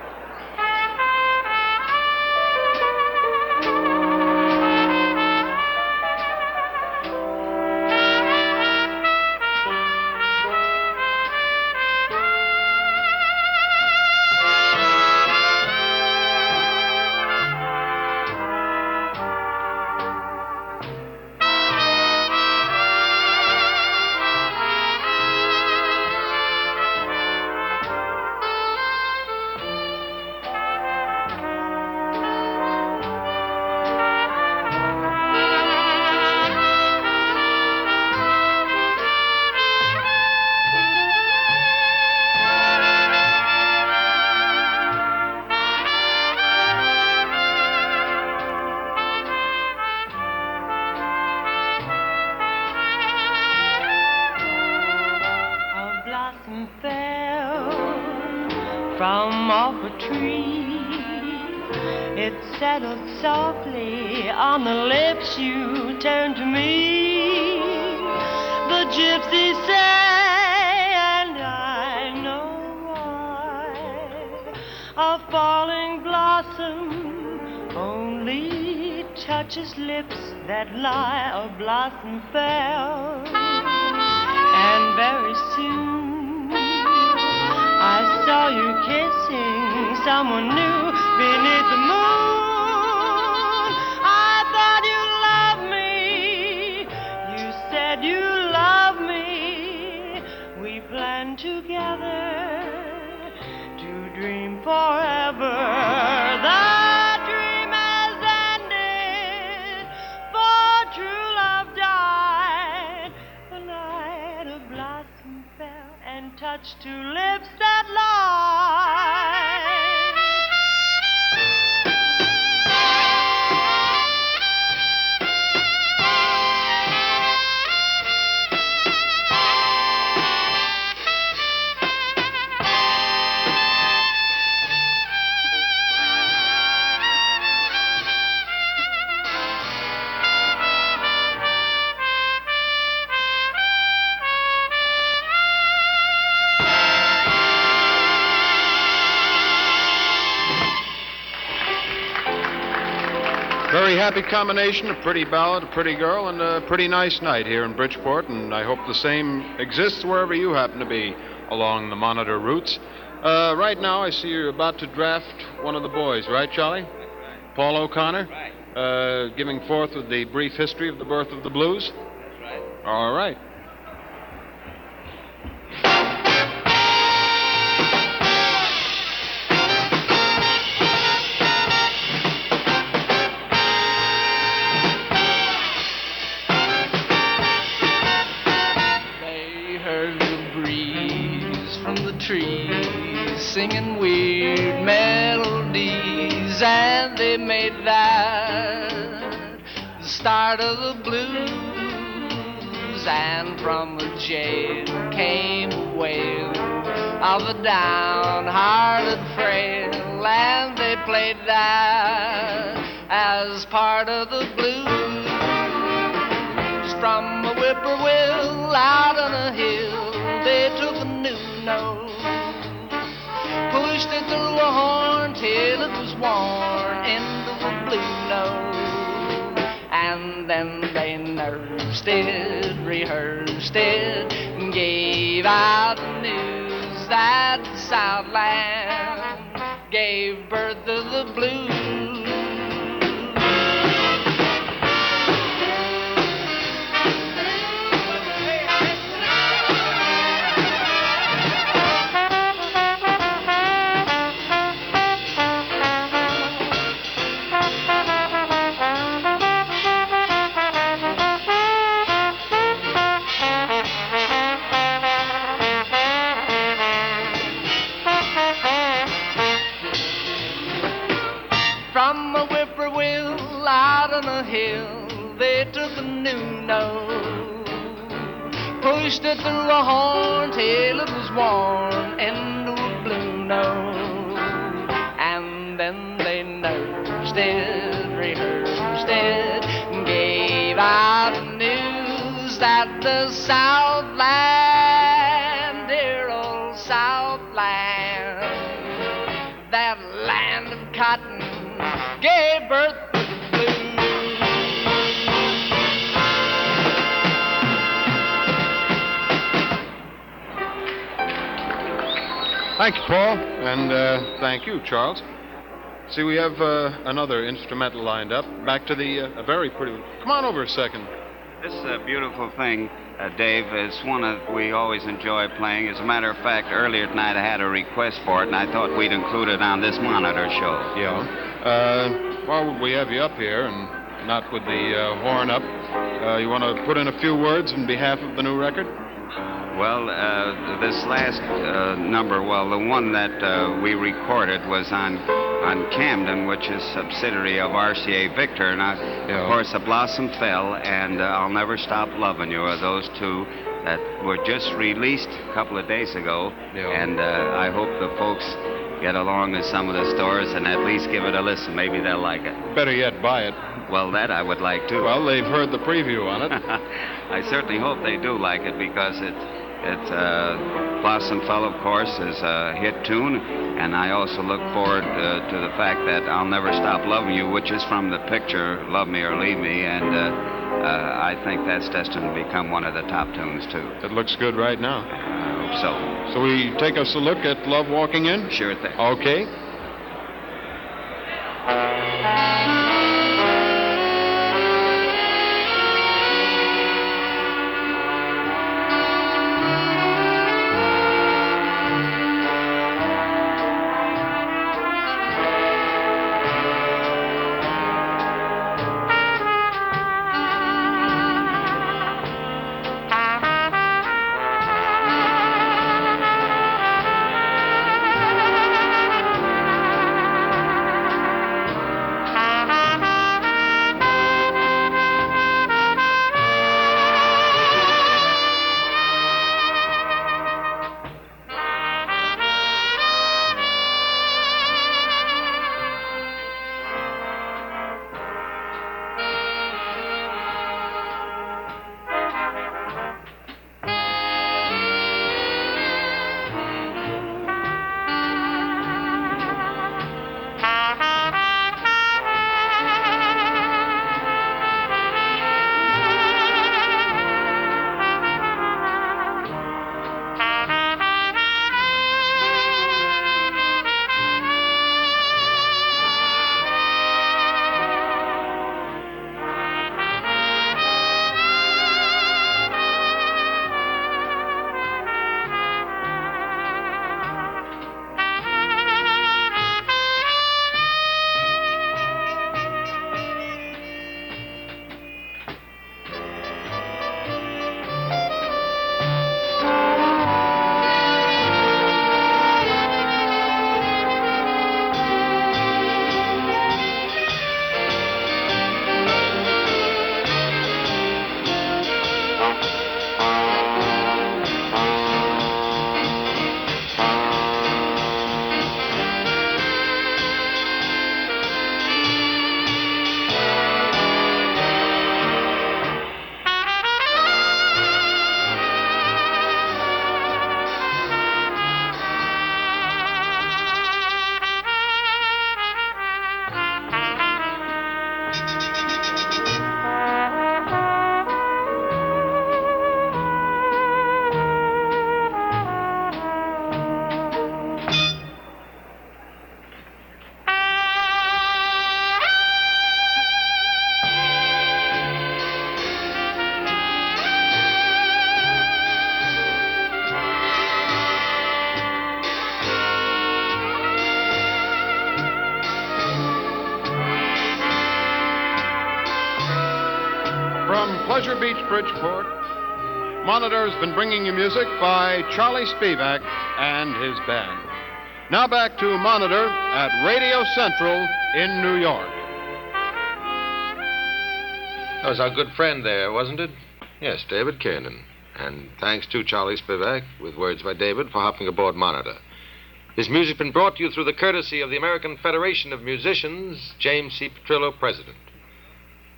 From off a tree It settled softly on the lips you turned to me. The gypsies say, and I know why, a falling blossom only touches lips that lie. A blossom fell, and very soon I saw you kissing someone new beneath the moon. I thought you loved me. You said you loved me. We planned together to dream forever. The dream has ended, for true love died the night a blossom fell and touched two lips that lie. Very happy combination, a pretty ballad, a pretty girl, and a pretty nice night here in Bridgeport, and I hope the same exists wherever you happen to be along the Monitor routes. Right now, I see you're about to draft one of the boys, right, Charlie? Paul O'Connor? Right. Giving forth with the brief history of the birth of the blues? That's right. All right. Trees singing weird melodies, and they made that the start of the blues. And from the jail came a wail of a downhearted frail, and they played that as part of the blues. From a whippoorwill out on a hill, they took a new note, pushed it through a horn till it was worn into a blue note. And then they nursed it, rehearsed it, and gave out the news that the Southland gave birth to the blues. From a whippoorwill out on a hill, they took a new note, pushed it through a horn till it was worn into a blue note. And then they nursed it, rehearsed it, and gave out the news that the Southland, dear old Southland, that land of cotton, gave birth to the blues. Thank you, Paul, and thank you, Charles. See, we have another instrumental lined up. Back to the a very pretty one. Come on over a second. This is a beautiful thing, Dave. It's one that we always enjoy playing. As a matter of fact, earlier tonight I had a request for it, and I thought we'd include it on this Monitor show. Yeah. Well, we have you up here, and not with the horn up. You want to put in a few words in behalf of the new record? Well, this last number, the one that we recorded was on Camden, which is subsidiary of RCA Victor. And of course, The Blossom Fell and I'll Never Stop Loving You are those two that were just released a couple of days ago. And I hope the folks get along to some of the stores and at least give it a listen. Maybe they'll like it. Better yet, buy it. Well, that I would like to. Well, they've heard the preview on it. I certainly hope they do like it because it's Blossom Fell, of course, is a hit tune, and I also look forward to the fact that I'll Never Stop Loving You, which is from the picture Love Me or Leave Me, and I think that's destined to become one of the top tunes, too. It looks good right now. I hope so. So we take us a look at Love Walking In? Sure thing. Okay. From Pleasure Beach, Bridgeport, Monitor's been bringing you music by Charlie Spivak and his band. Now back to Monitor at Radio Central in New York. That was our good friend there, wasn't it? Yes, David Kiernan. And thanks to Charlie Spivak, with words by David, for hopping aboard Monitor. This music been brought to you through the courtesy of the American Federation of Musicians, James C. Petrillo, President.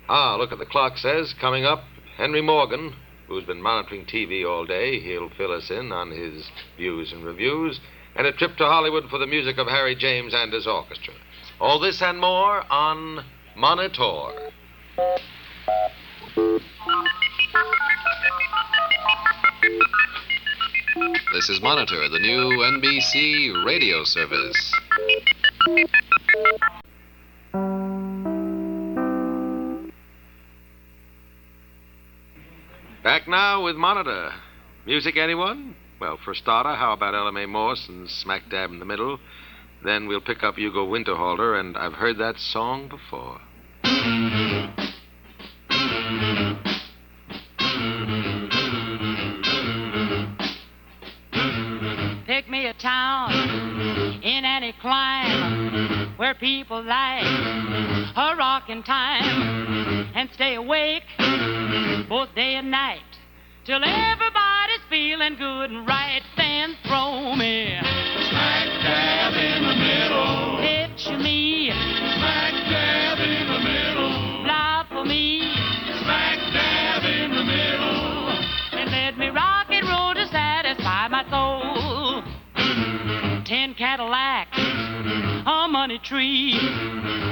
Look at the clock says, coming up, Henry Morgan, who's been monitoring TV all day. He'll fill us in on his views and reviews, and a trip to Hollywood for the music of Harry James and his orchestra. All this and more on Monitor. This is Monitor, the new NBC radio service. Back now with Monitor. Music, anyone? Well, for a starter, how about Ella Mae Morse and Smack Dab in the Middle? Then we'll pick up Hugo Winterhalter, and I've heard that song before. Pick me a town in any clime where people like a rockin' time and stay awake both day and night till everybody feeling good and right, then throw me Smack dab in the middle. Picture me Smack dab in the middle. Love for me Smack dab in the middle. and let me rock and roll to satisfy my soul. 10 Cadillacs, a money tree,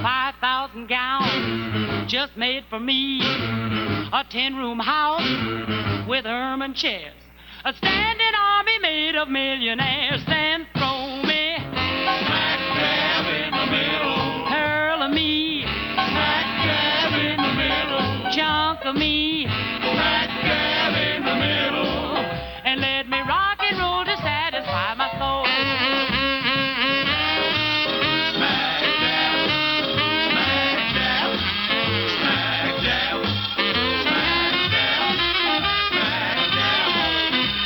5,000 gowns just made for me, a 10-room house with Herman chairs, a standing army made of millionaires. Then throw me Smack dab in the middle. pearl of me, Smack dab in the middle. chunk of me, Smack dab in the middle. and let me rock and roll to satisfy my soul. Smack dab. Smack dab. Smack dab. Smack dab.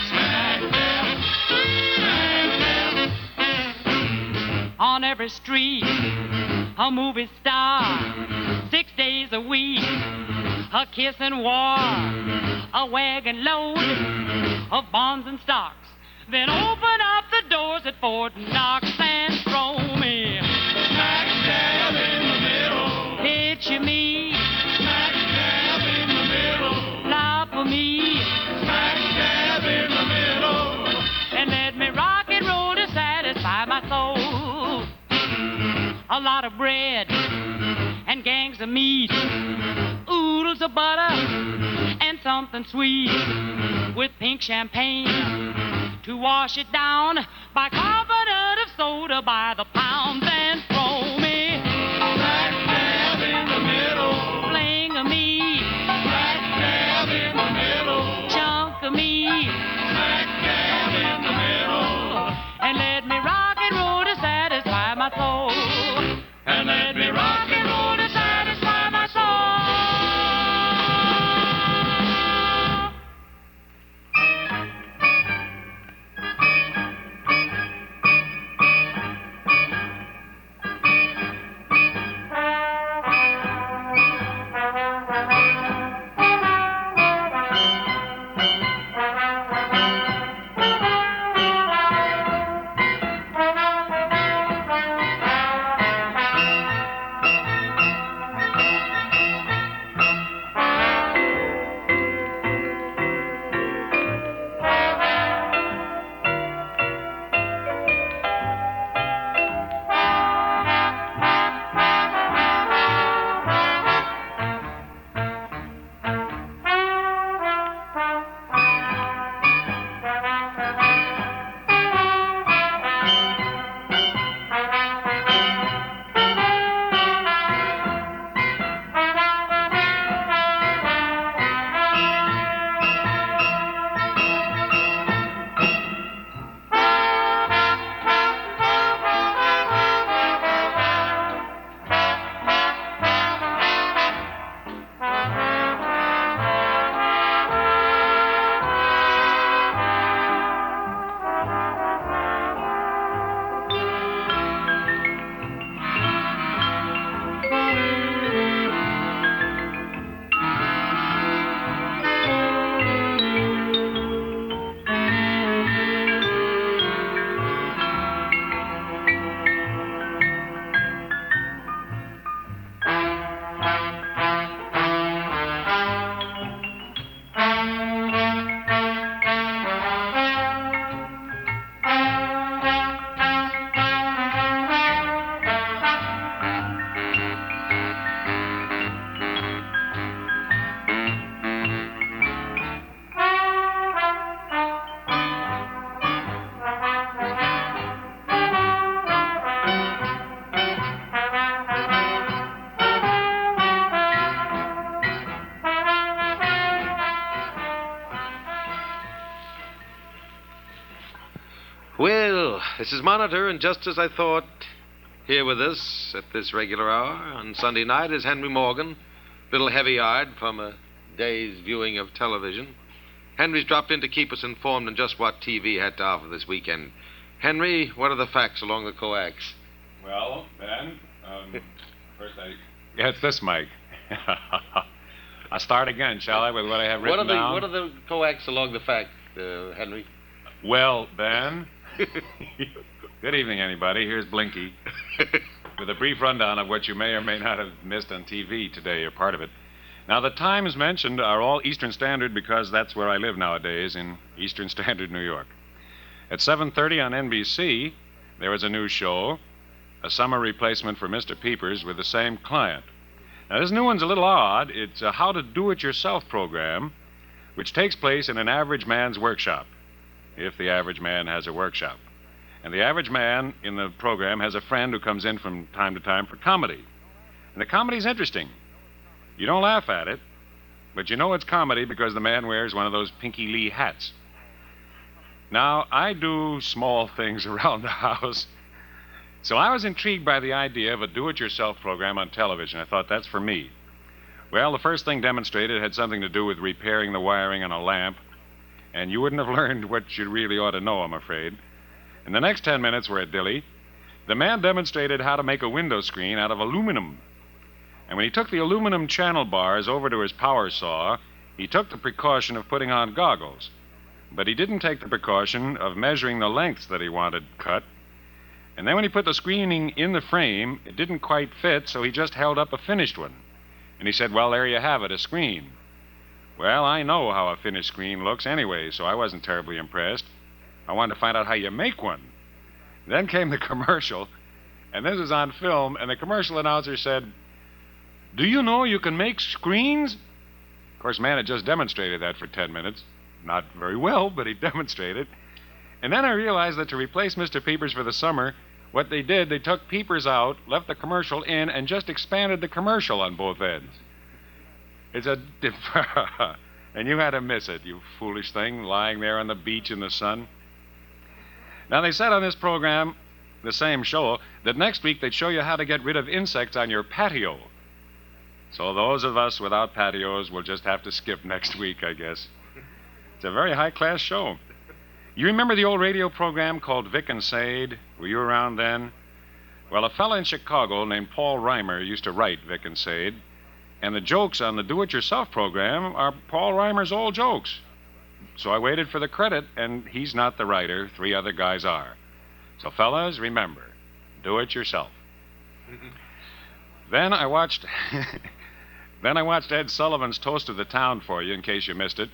Smack dab. Smack dab. On every street, a movie star, 6 days a week, a kissing war, a wagon load of bonds and stocks. Then open up the doors at Fort Knox and throw me Smack dab in the middle. picture me, Smack dab in the middle. love for me, Smack dab in the middle. and let me rock and roll to satisfy my soul. A lot of bread and gangs of meat, oodles of butter and something sweet, with pink champagne to wash it down, bicarbonate of soda by the pound. Then throw me Smack dab in the middle. fling of me, Smack dab in the middle. chunk of me, Smack dab in the middle. and let me rock and roll to satisfy my soul. And let me rock and roll to satisfy my soul. Well, this is Monitor, and just as I thought, here with us at this regular hour on Sunday night is Henry Morgan, a little heavy-eyed from a day's viewing of television. Henry's dropped in to keep us informed on just what TV had to offer this weekend. Henry, what are the facts along the coax? Well, Ben, first Yeah, it's this, Mike. I'll start again, shall I, with what I have written down? What are the coax along the fact? Henry? Well, Ben. Good evening, anybody. Here's Blinky with a brief rundown of what you may or may not have missed on TV today, or part of it. Now, the times mentioned are all Eastern Standard because that's where I live nowadays, in Eastern Standard, New York. At 7:30 on NBC, there was a new show, a summer replacement for Mr. Peepers with the same client. Now, this new one's a little odd. It's a how-to-do-it-yourself program, which takes place in an average man's workshop, if the average man has a workshop. And the average man in the program has a friend who comes in from time to time for comedy. And the comedy's interesting. You don't laugh at it, but you know it's comedy because the man wears one of those Pinky Lee hats. Now, I do small things around the house, so I was intrigued by the idea of a do-it-yourself program on television. I thought, that's for me. Well, the first thing demonstrated had something to do with repairing the wiring on a lamp, and you wouldn't have learned what you really ought to know, I'm afraid. And the next 10 minutes were a dilly. The man demonstrated how to make a window screen out of aluminum. And when he took the aluminum channel bars over to his power saw, he took the precaution of putting on goggles. But he didn't take the precaution of measuring the lengths that he wanted cut. And then when he put the screening in the frame, it didn't quite fit, so he just held up a finished one. And he said, well, there you have it, a screen. Well, I know how a finished screen looks anyway, so I wasn't terribly impressed. I wanted to find out how you make one. Then came the commercial, and this was on film, and the commercial announcer said, do you know you can make screens? Of course, man had just demonstrated that for 10 minutes. Not very well, but he demonstrated. And then I realized that to replace Mr. Peepers for the summer, what they did, they took Peepers out, left the commercial in, and just expanded the commercial on both ends. It's a... And you had to miss it, you foolish thing, lying there on the beach in the sun. Now, they said on this program, the same show, that next week they'd show you how to get rid of insects on your patio. So those of us without patios will just have to skip next week, I guess. It's a very high-class show. You remember the old radio program called Vic and Sade? Were you around then? Well, a fellow in Chicago named Paul Reimer used to write Vic and Sade, and the jokes on the Do-It-Yourself program are Paul Reimer's old jokes. So I waited for the credit, and he's not the writer. 3 other guys are. So, fellas, remember, do it yourself. Then I watched Ed Sullivan's Toast of the Town for you, in case you missed it.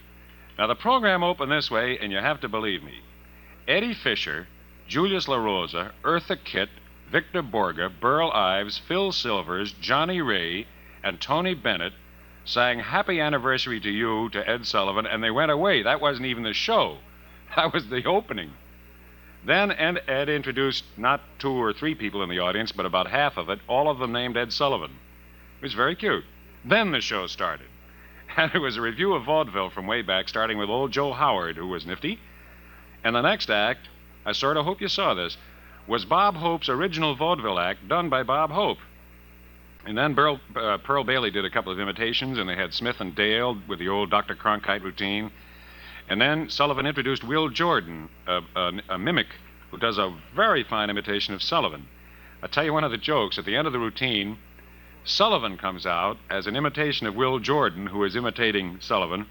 Now, the program opened this way, and you have to believe me. Eddie Fisher, Julius LaRosa, Eartha Kitt, Victor Borga, Burl Ives, Phil Silvers, Johnny Ray, and Tony Bennett sang Happy Anniversary to You to Ed Sullivan, and they went away. That wasn't even the show. That was the opening. Then Ed introduced not 2 or 3 people in the audience, but about half of it, all of them named Ed Sullivan. It was very cute. Then the show started. And it was a review of vaudeville from way back, starting with old Joe Howard, who was nifty. And the next act, I sort of hope you saw this, was Bob Hope's original vaudeville act done by Bob Hope. And then Pearl Bailey did a couple of imitations, and they had Smith and Dale with the old Dr. Cronkite routine. And then Sullivan introduced Will Jordan, a mimic who does a very fine imitation of Sullivan. I'll tell you one of the jokes. At the end of the routine, Sullivan comes out as an imitation of Will Jordan, who is imitating Sullivan,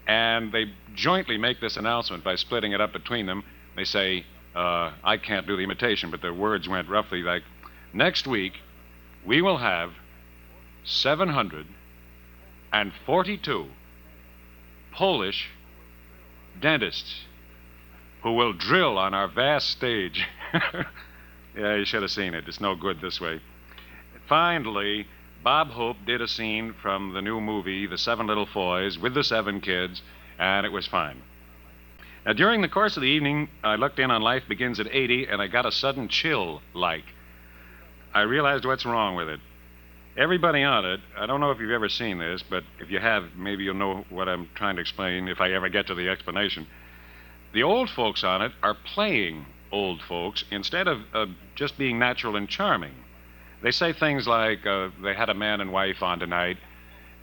and they jointly make this announcement by splitting it up between them. They say, I can't do the imitation, but the words went roughly like, next week, we will have 742 Polish dentists who will drill on our vast stage. Yeah, you should have seen it. It's no good this way. Finally, Bob Hope did a scene from the new movie, The 7 Little Foys, with the 7 kids, and it was fine. Now, during the course of the evening, I looked in on Life Begins at 80, and I got a sudden chill-like. I realized what's wrong with it. Everybody on it, I don't know if you've ever seen this, but if you have, maybe you'll know what I'm trying to explain if I ever get to the explanation. The old folks on it are playing old folks instead of just being natural and charming. They say things like, they had a man and wife on tonight,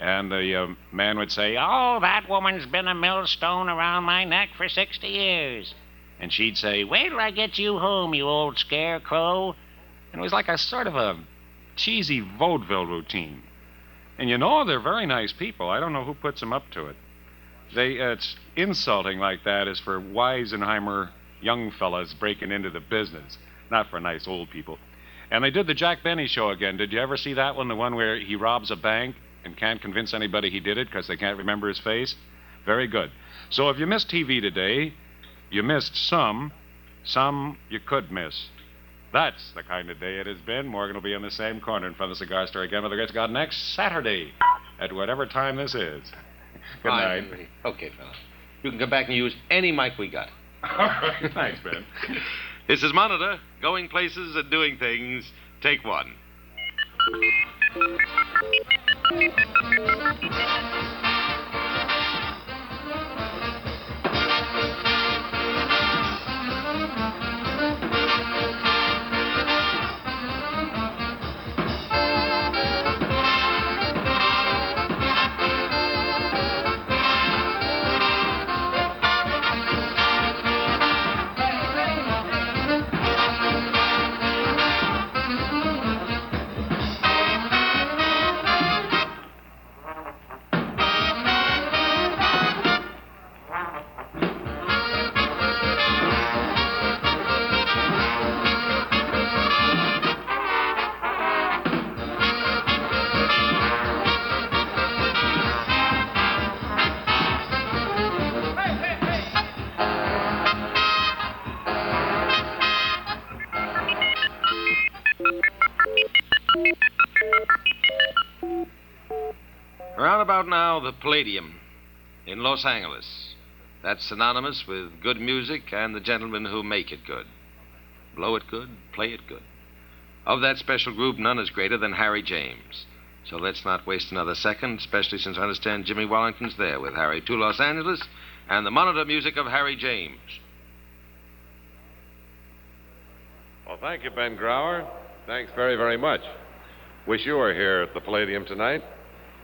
and the man would say, oh, that woman's been a millstone around my neck for 60 years. And she'd say, wait till I get you home, you old scarecrow. And it was like a sort of a cheesy vaudeville routine. And you know, they're very nice people. I don't know who puts them up to it. It's insulting like that is for Weisenheimer young fellas breaking into the business, not for nice old people. And they did the Jack Benny show again. Did you ever see that one, the one where he robs a bank and can't convince anybody he did it because they can't remember his face? Very good. So if you missed TV today, you missed some you could miss. That's the kind of day it has been. Morgan will be in the same corner in front of the cigar store again with the Great God next Saturday at whatever time this is. Good All night. right, Henry. Okay, fella. You can come back and use any mic we got. All right. Thanks, Ben. This is Monitor, going places and doing things. Take one. Around about now, the Palladium in Los Angeles. That's synonymous with good music and the gentlemen who make it good. Blow it good, play it good. Of that special group, none is greater than Harry James. So let's not waste another second, especially since I understand Jimmy Wallington's there with Harry to Los Angeles and the Monitor music of Harry James. Well, thank you, Ben Grauer. Thanks very, very much. Wish you were here at the Palladium tonight,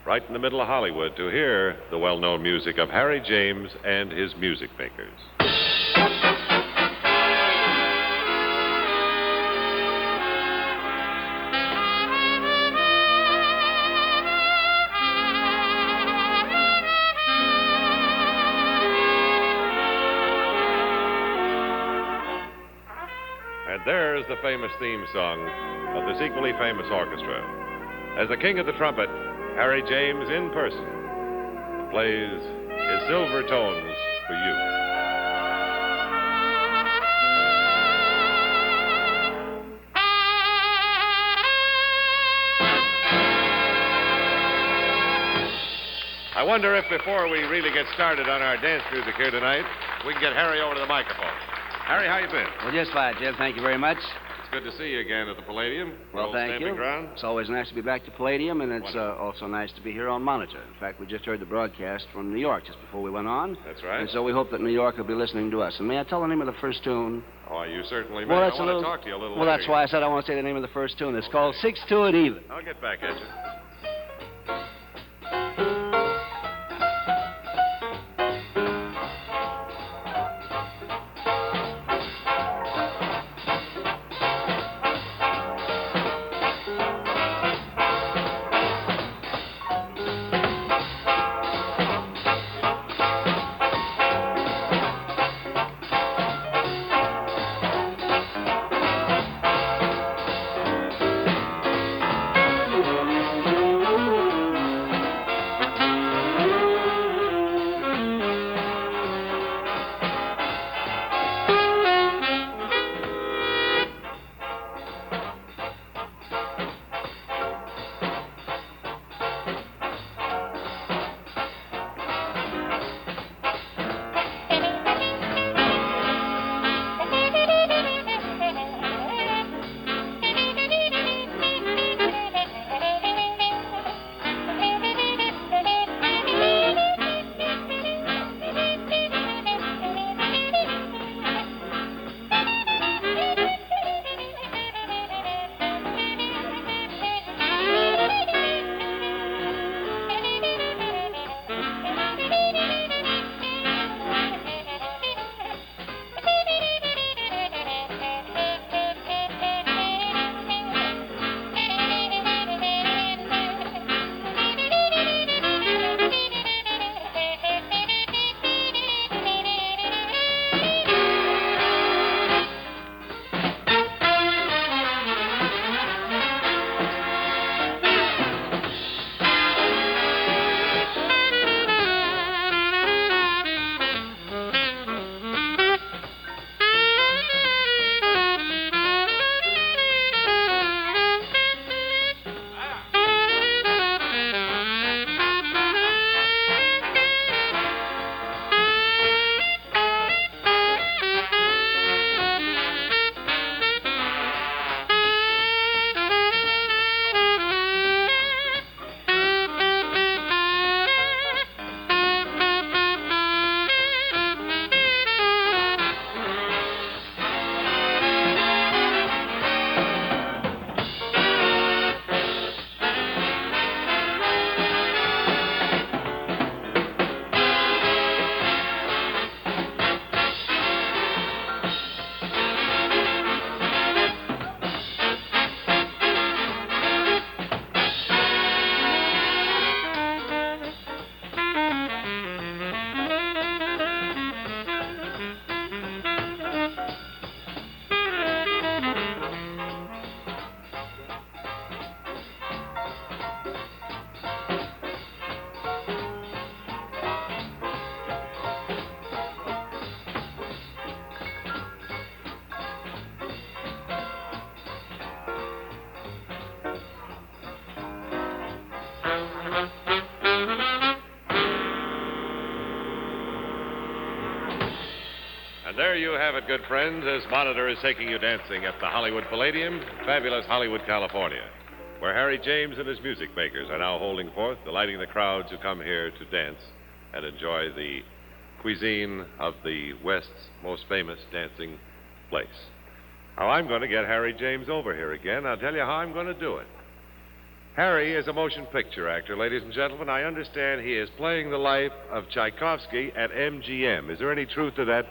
right in the middle of Hollywood, to hear the well-known music of Harry James and his music makers. And there's the famous theme song of this equally famous orchestra. As the king of the trumpet, Harry James in person plays his silver tones for you. I wonder if before we really get started on our dance music here tonight, we can get Harry over to the microphone. Harry, how you been? Well, just fine, Jim. Thank you very much. It's good to see you again at the Palladium. Well, Old thank stamping you. ground. It's always nice to be back to Palladium, and it's also nice to be here on Monitor. In fact, we just heard the broadcast from New York just before we went on. That's right. And so we hope that New York will be listening to us. And may I tell the name of the first tune? Oh, you certainly may. Well, I that's want to talk to you a little Well, later. that's why I said I want to say the name of the first tune. It's called 6 to It Even. I'll get back at you. have it, good friends, as Monitor is taking you dancing at the Hollywood Palladium, fabulous Hollywood, California, where Harry James and his music makers are now holding forth, delighting the crowds who come here to dance and enjoy the cuisine of the West's most famous dancing place. Now, I'm going to get Harry James over here again. I'll tell you how I'm going to do it. Harry is a motion picture actor, ladies and gentlemen. I understand he is playing the life of Tchaikovsky at MGM. Is there any truth to that?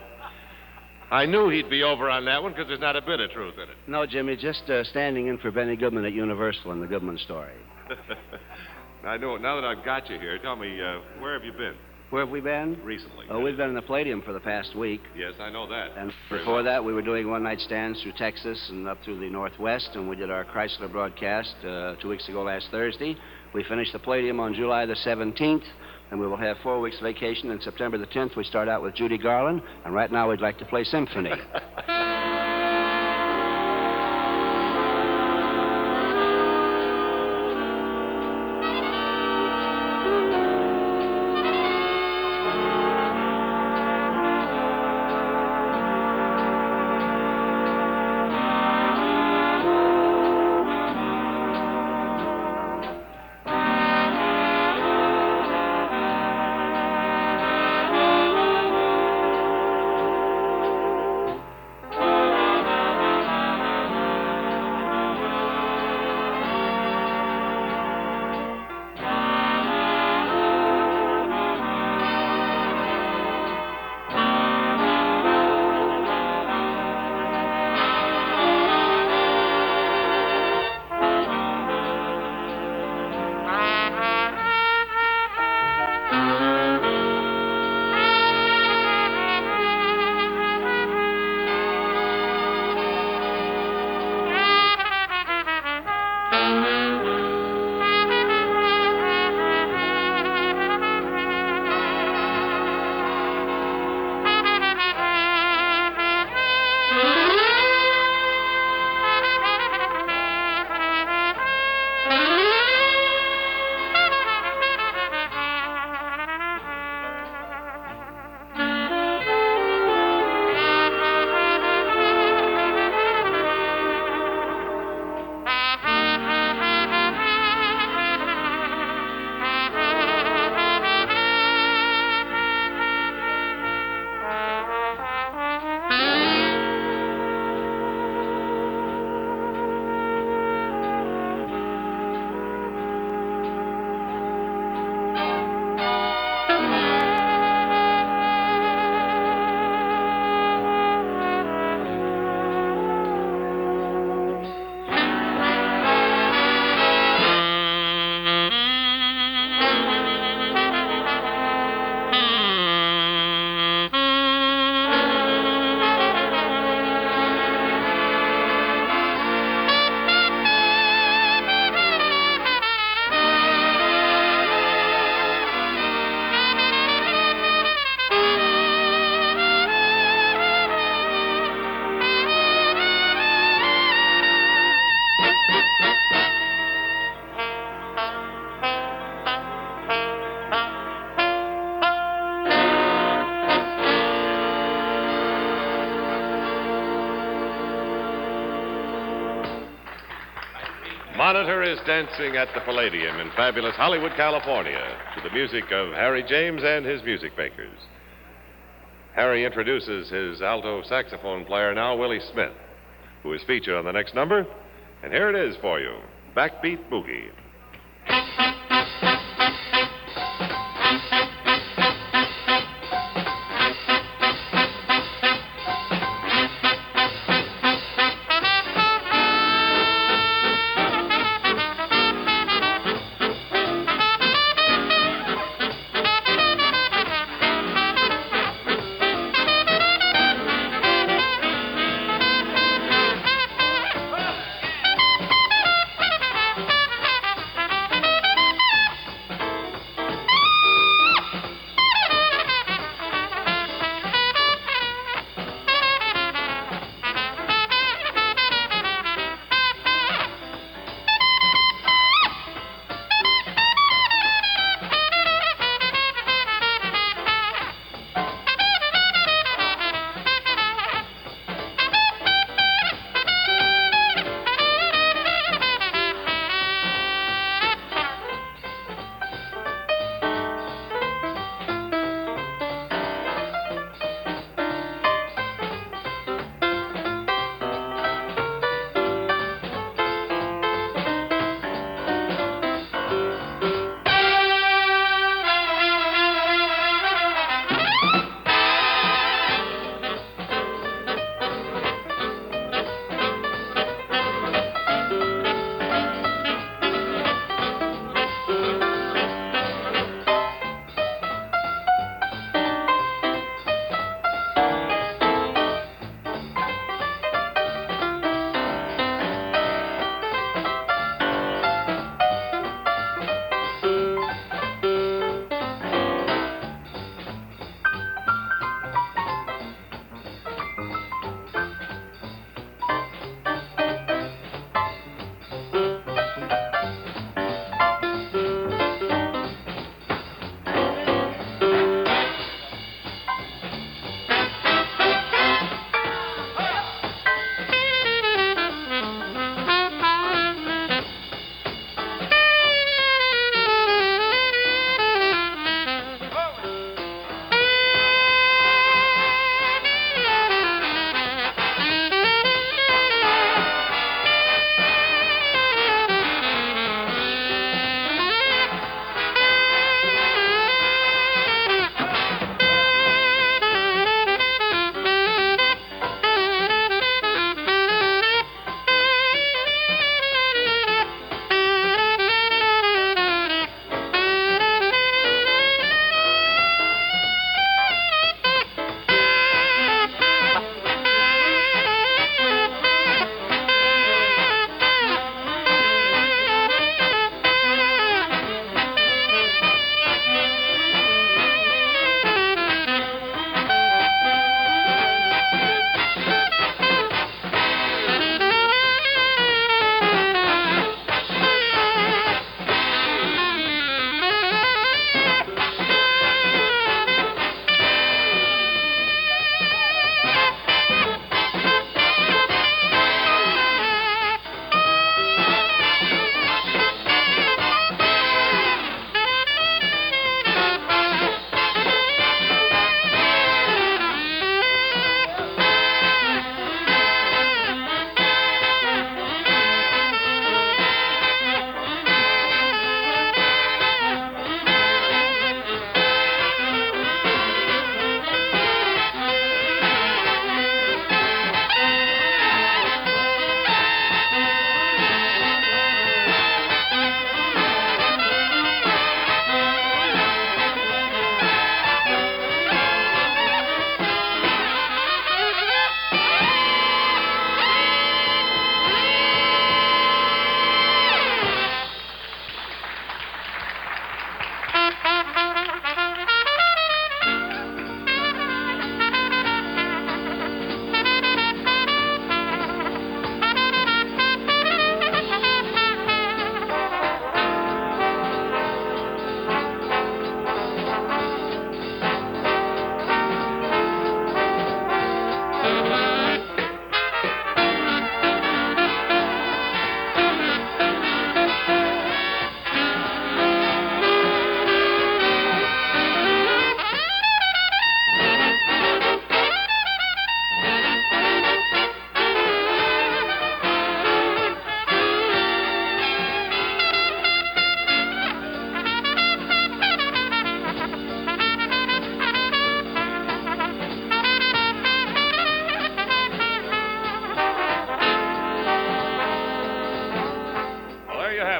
I knew he'd be over on that one because there's not a bit of truth in it. No, Jimmy, just standing in for Benny Goodman at Universal in the Goodman story. I know. Now that I've got you here, tell me, where have you been? Where have we been? Recently. Oh, we've been in the Palladium for the past week. Yes, I know that. And Very before well. that, we were doing one-night stands through Texas and up through the Northwest, and we did our Chrysler broadcast 2 weeks ago last Thursday. We finished the Palladium on July the 17th, and we will have 4 weeks vacation. And September the 10th, we start out with Judy Garland, and right now we'd like to play Symphony. Monitor is dancing at the Palladium in fabulous Hollywood, California, to the music of Harry James and his music makers. Harry introduces his alto saxophone player now, Willie Smith, who is featured on the next number. And here it is for you, Backbeat Boogie.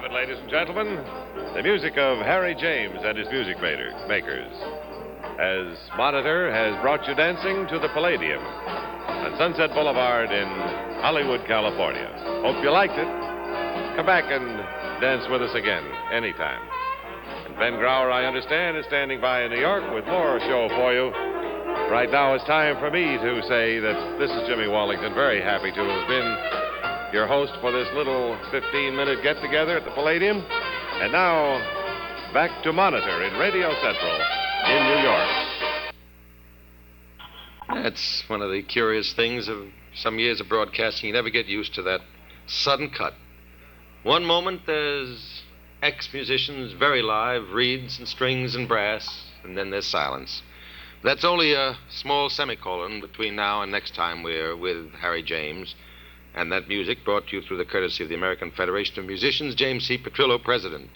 have it, ladies and gentlemen. The music of Harry James and his music makers. As Monitor has brought you dancing to the Palladium on Sunset Boulevard in Hollywood, California. Hope you liked it. Come back and dance with us again anytime. And Ben Grauer, I understand, is standing by in New York with more show for you. Right now it's time for me to say that this is Jimmy Wallington, very happy to have been your host for this little 15-minute get-together at the Palladium. And now, back to Monitor in Radio Central in New York. That's one of the curious things of some years of broadcasting. You never get used to that sudden cut. One moment there's ex-musicians, very live, reeds and strings and brass, and then there's silence. That's only a small semicolon between now and next time we're with Harry James. And that music brought to you through the courtesy of the American Federation of Musicians, James C. Petrillo, President.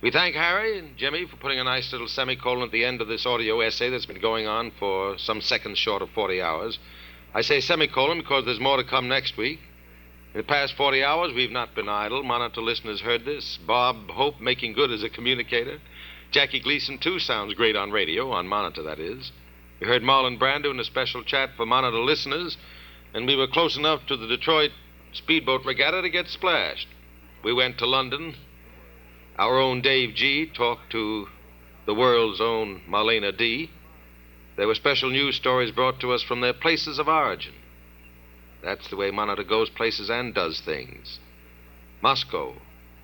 We thank Harry and Jimmy for putting a nice little semicolon at the end of this audio essay that's been going on for some seconds short of 40 hours. I say semicolon because there's more to come next week. In the past 40 hours, we've not been idle. Monitor listeners heard this. Bob Hope making good as a communicator. Jackie Gleason, too, sounds great on radio, on Monitor, that is. We heard Marlon Brando in a special chat for Monitor listeners, and we were close enough to the Detroit Speedboat Regatta to get splashed. We went to London. Our own Dave G. talked to the world's own Marlena D. There were special news stories brought to us from their places of origin. That's the way Monitor goes places and does things. Moscow,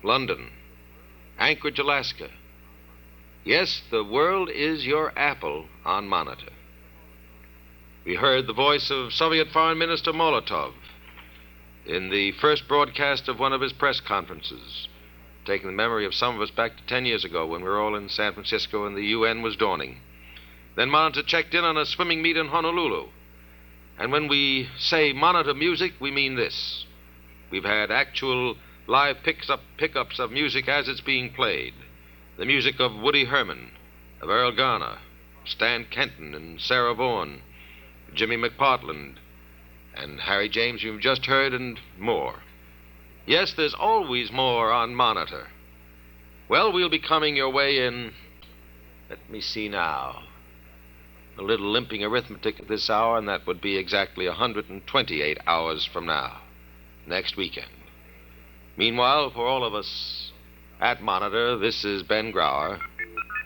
London, Anchorage, Alaska. Yes, the world is your apple on Monitor. We heard the voice of Soviet Foreign Minister Molotov in the first broadcast of one of his press conferences, taking the memory of some of us back to 10 years ago when we were all in San Francisco and the UN was dawning. Then Monitor checked in on a swimming meet in Honolulu. And when we say Monitor music, we mean this. We've had actual live pickups of music as it's being played. The music of Woody Herman, of Earl Garner, Stan Kenton and Sarah Vaughan, Jimmy McPartland, and Harry James you've just heard, and more. Yes, there's always more on Monitor. Well, we'll be coming your way in, let me see now, a little limping arithmetic at this hour, and that would be exactly 128 hours from now, next weekend. Meanwhile, for all of us at Monitor, this is Ben Grauer,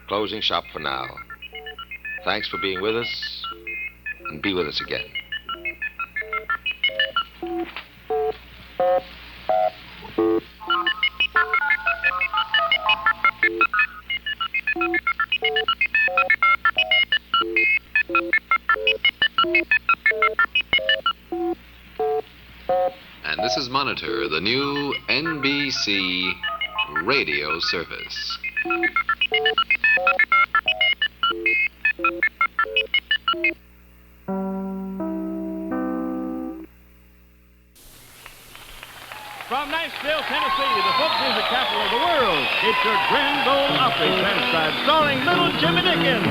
closing shop for now. Thanks for being with us, and be with us again. And this is Monitor, the new NBC radio service. From Nashville, Tennessee, the folk music capital of the world, it's your Grand Ole Opry transcribed starring little Jimmy Dickens.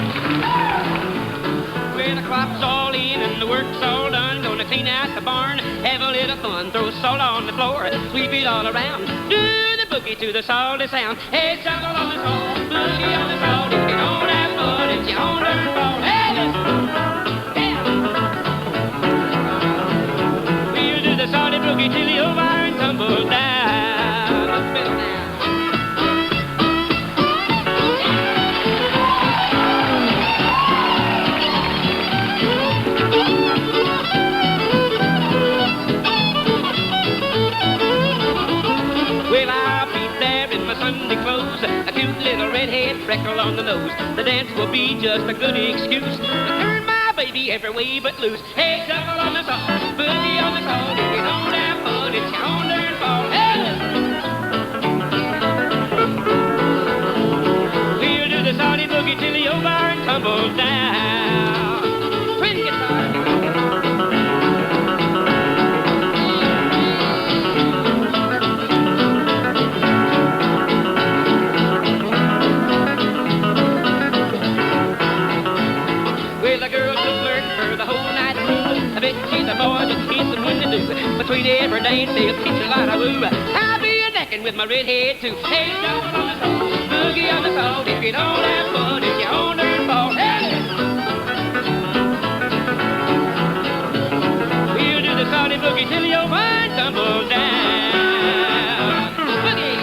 Well, the crop's all in and the work's all done. Gonna clean out the barn, have a little fun. Throw salt on the floor, sweep it all around. Do the boogie to the salty sound. Hey, shovel on the salt, boogie on the salt. If you don't have fun, it's your own turn fault. Hey, listen, yeah. We'll do the salty boogie till the old iron tumbles down. Let's spin now. Sunday clothes, a cute little redhead freckle on the nose. The dance will be just a good excuse to turn my baby every way but loose. Hey, shuffle on the salt, boogie on the salt. If you don't have fun, it's your own darn fault. Hey, listen. We'll do the salty boogie till the old barn tumbles down. Twin guitar. She's a boy just kissing when they do. Between every dance, they'll teach a lot of woo. I'll be a neck rocking with my red head too. Hey, jump on the soul, boogie on the soul. If you don't have fun, it's your own darn fault. Hey! We'll do the salty boogie till your mind tumbles down. Boogie!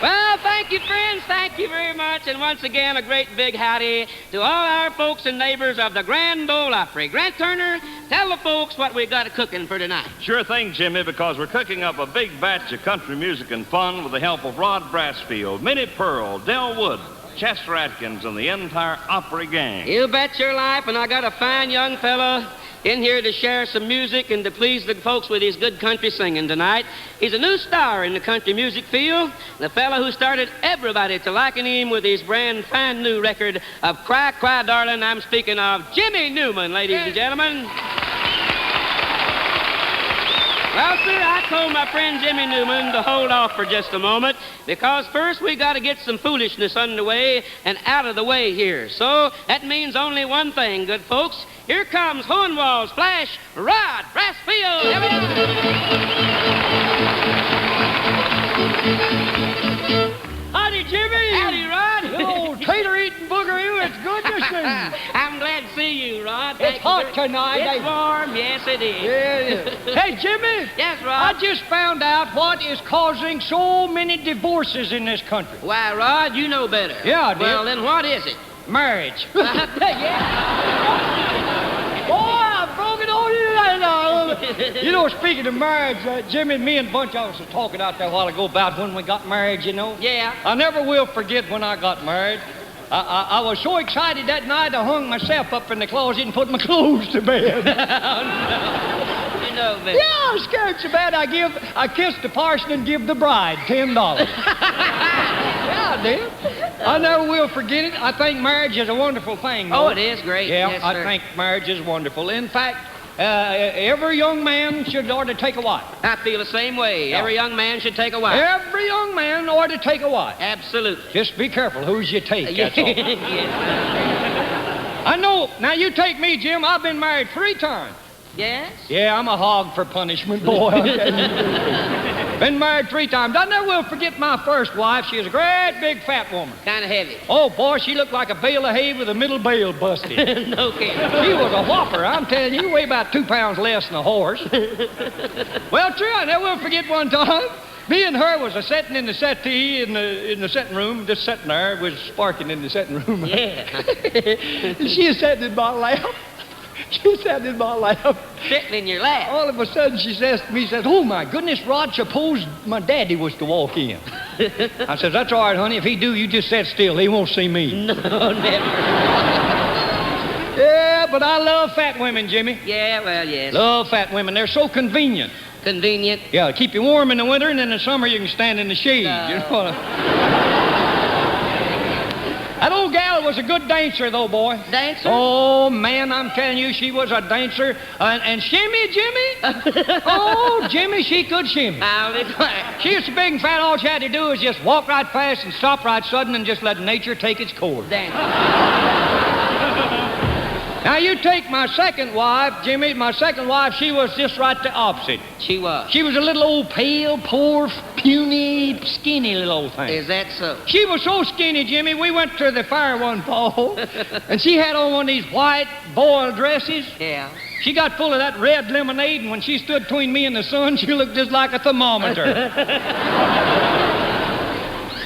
Well, thank you, friends. Thank you very much. And once again, a great big howdy to all our folks and neighbors of the Grand Ole Opry. Grant Turner, tell the folks what we got cooking for tonight. Sure thing, Jimmy, because we're cooking up a big batch of country music and fun with the help of Rod Brassfield, Minnie Pearl, Del Wood, Chester Atkins, and the entire Opry gang. You bet your life, and I got a fine young fella in here to share some music and to please the folks with his good country singing tonight. He's a new star in the country music field, the fella who started everybody to liking him with his brand fine new record of Cry, Cry, Darling. I'm speaking of Jimmy Newman, ladies and gentlemen. Well, sir, I told my friend Jimmy Newman to hold off for just a moment because first we got to get some foolishness underway and out of the way here. So that means only one thing, good folks. Here comes Hohenwald's Flash, Rod Brassfield. Howdy, Jimmy. Howdy, Rod. Oh, tater-eating boogeroo, it's good to see you. I'm glad to see you, Rod. It's hot tonight. It's warm, yes, it is. Yeah. Hey, Jimmy. Yes, Rod. I just found out what is causing so many divorces in this country. Why, Rod, you know better. Yeah, I do. Well, then what is it? Marriage. Yeah. Boy, I broke it on you right now. You know, speaking of marriage, Jimmy, me and a bunch of us were talking out there a while ago about when we got married, you know. Yeah. I never will forget when I got married. I was so excited that night I hung myself up in the closet and put my clothes to bed. You know better. Yeah, I was scared so bad I kissed the parson and give the bride $10. Yeah, I did. I never will forget it. I think marriage is a wonderful thing. Oh, though. it is great. Yeah, Yes, I sir. think marriage is wonderful. In fact, every young man should ought to take a wife. I feel the same way. Yeah. Every young man should take a wife. Every young man ought to take a wife. Absolutely. Just be careful whose you take, that's all. Yes. I know. Now, you take me, Jim. I've been married 3 times. Yes? Yeah, I'm a hog for punishment, boy. Been married 3 times. I never will forget my first wife. She was a great big fat woman. Kind of heavy. Oh, boy, she looked like a bale of hay with a middle bale busted. No kidding. She was a whopper. I'm telling you, weigh about 2 pounds less than a horse. Well, true, I never will forget one time. Me and her was a-sitting in the settee in the sitting room, just sitting there, was sparking in the sitting room. Yeah. She was sitting in my lap. She was sitting in my lap. Sitting in your lap. All of a sudden, she says to me, oh, my goodness, Rod, suppose my daddy was to walk in. I says, that's all right, honey. If he do, you just sit still. He won't see me. No, never. Yeah, but I love fat women, Jimmy. Yeah, well, yes. Love fat women. They're so convenient. Convenient. Yeah, keep you warm in the winter, and in the summer you can stand in the shade. You know. That old gal was a good dancer, though, boy. Dancer? Oh, man, I'm telling you, she was a dancer. And shimmy, Jimmy? Oh, Jimmy, she could shimmy. I'll declare. She was so big and fat, all she had to do was just walk right fast and stop right sudden and just let nature take its course. Dancer. Now, you take my second wife, Jimmy. My second wife, she was just right the opposite. She was. She was a little old pale, poor, puny, skinny little old thing. Is that so? She was so skinny, Jimmy, we went to the fair one fall, and she had on one of these white boiled dresses. Yeah. She got full of that red lemonade, and when she stood between me and the sun, she looked just like a thermometer.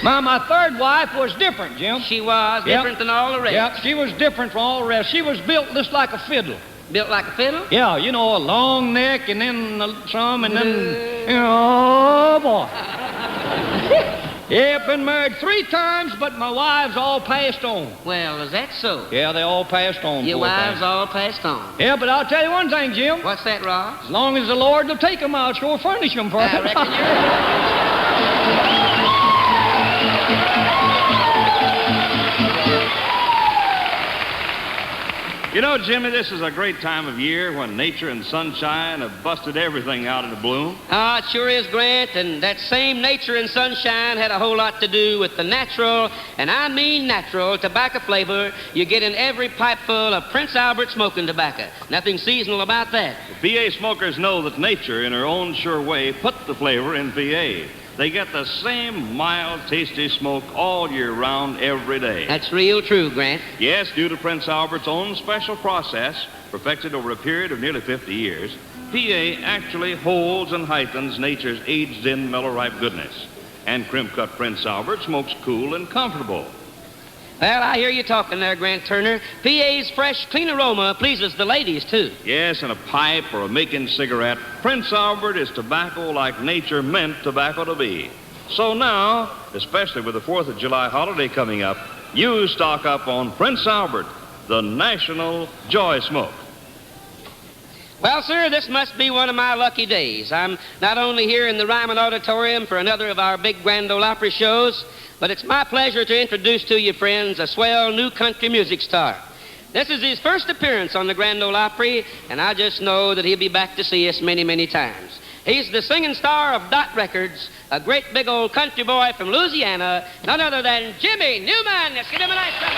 My third wife was different, Jim. She was different than all the rest. Yep, she was different from all the rest. She was built just like a fiddle. Built like a fiddle? Yeah, you know, a long neck and then some and then, oh, boy. Yeah, been married 3 times, but my wives all passed on. Well, is that so? Yeah, they all passed on. Your poor wives thing. all passed on. Yeah, but I'll tell you one thing, Jim. What's that, Rod? As long as the Lord will take them, I'll sure furnish them for I them. reckon you're... You know, Jimmy, this is a great time of year when nature and sunshine have busted everything out into bloom. Ah, it sure is, Grant, and that same nature and sunshine had a whole lot to do with the natural, and I mean natural, tobacco flavor you get in every pipe full of Prince Albert smoking tobacco. Nothing seasonal about that. The PA smokers know that nature, in her own sure way, put the flavor in PA. They get the same mild, tasty smoke all year round, every day. That's real true, Grant. Yes, due to Prince Albert's own special process, perfected over a period of nearly 50 years, PA actually holds and heightens nature's aged-in, mellow-ripe goodness. And crimp-cut Prince Albert smokes cool and comfortable. Well, I hear you talking there, Grant Turner. PA's fresh, clean aroma pleases the ladies, too. Yes, in a pipe or a making cigarette, Prince Albert is tobacco like nature meant tobacco to be. So now, especially with the 4th of July holiday coming up, you stock up on Prince Albert, the national joy smoke. Well, sir, this must be one of my lucky days. I'm not only here in the Ryman Auditorium for another of our big Grand Ole Opry shows, but it's my pleasure to introduce to you, friends, a swell new country music star. This is his first appearance on the Grand Ole Opry, and I just know that he'll be back to see us many, many times. He's the singing star of Dot Records, a great big old country boy from Louisiana, none other than Jimmy Newman. Let's give him a nice round.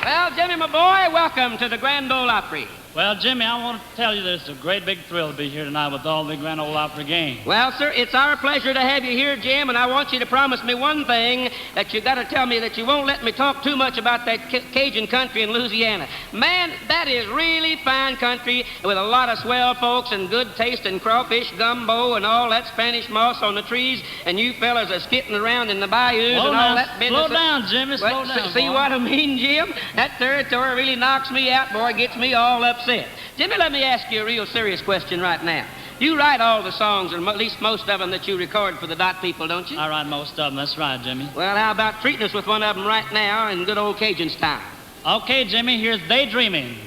Well, Jimmy, my boy, welcome to the Grand Ole Opry. Well, Jimmy, I want to tell you that it's a great big thrill to be here tonight with all the Grand Ole Opry gang. Well, sir, it's our pleasure to have you here, Jim, and I want you to promise me one thing, that you got to tell me that you won't let me talk too much about that Cajun country in Louisiana. Man, that is really fine country with a lot of swell folks and good taste and crawfish gumbo and all that Spanish moss on the trees, and you fellas are skitting around in the bayous Slow and all down, that business. slow down, Jimmy, slow down, See boy. what I mean, Jim? That territory really knocks me out, boy, gets me all upset. Jimmy, let me ask you a real serious question right now. You write all the songs, or at least most of them, that you record for the Dot people, don't you? I write most of them, that's right, Jimmy. Well, how about treating us with one of them right now in good old Cajun style? Okay, Jimmy, here's Daydreaming.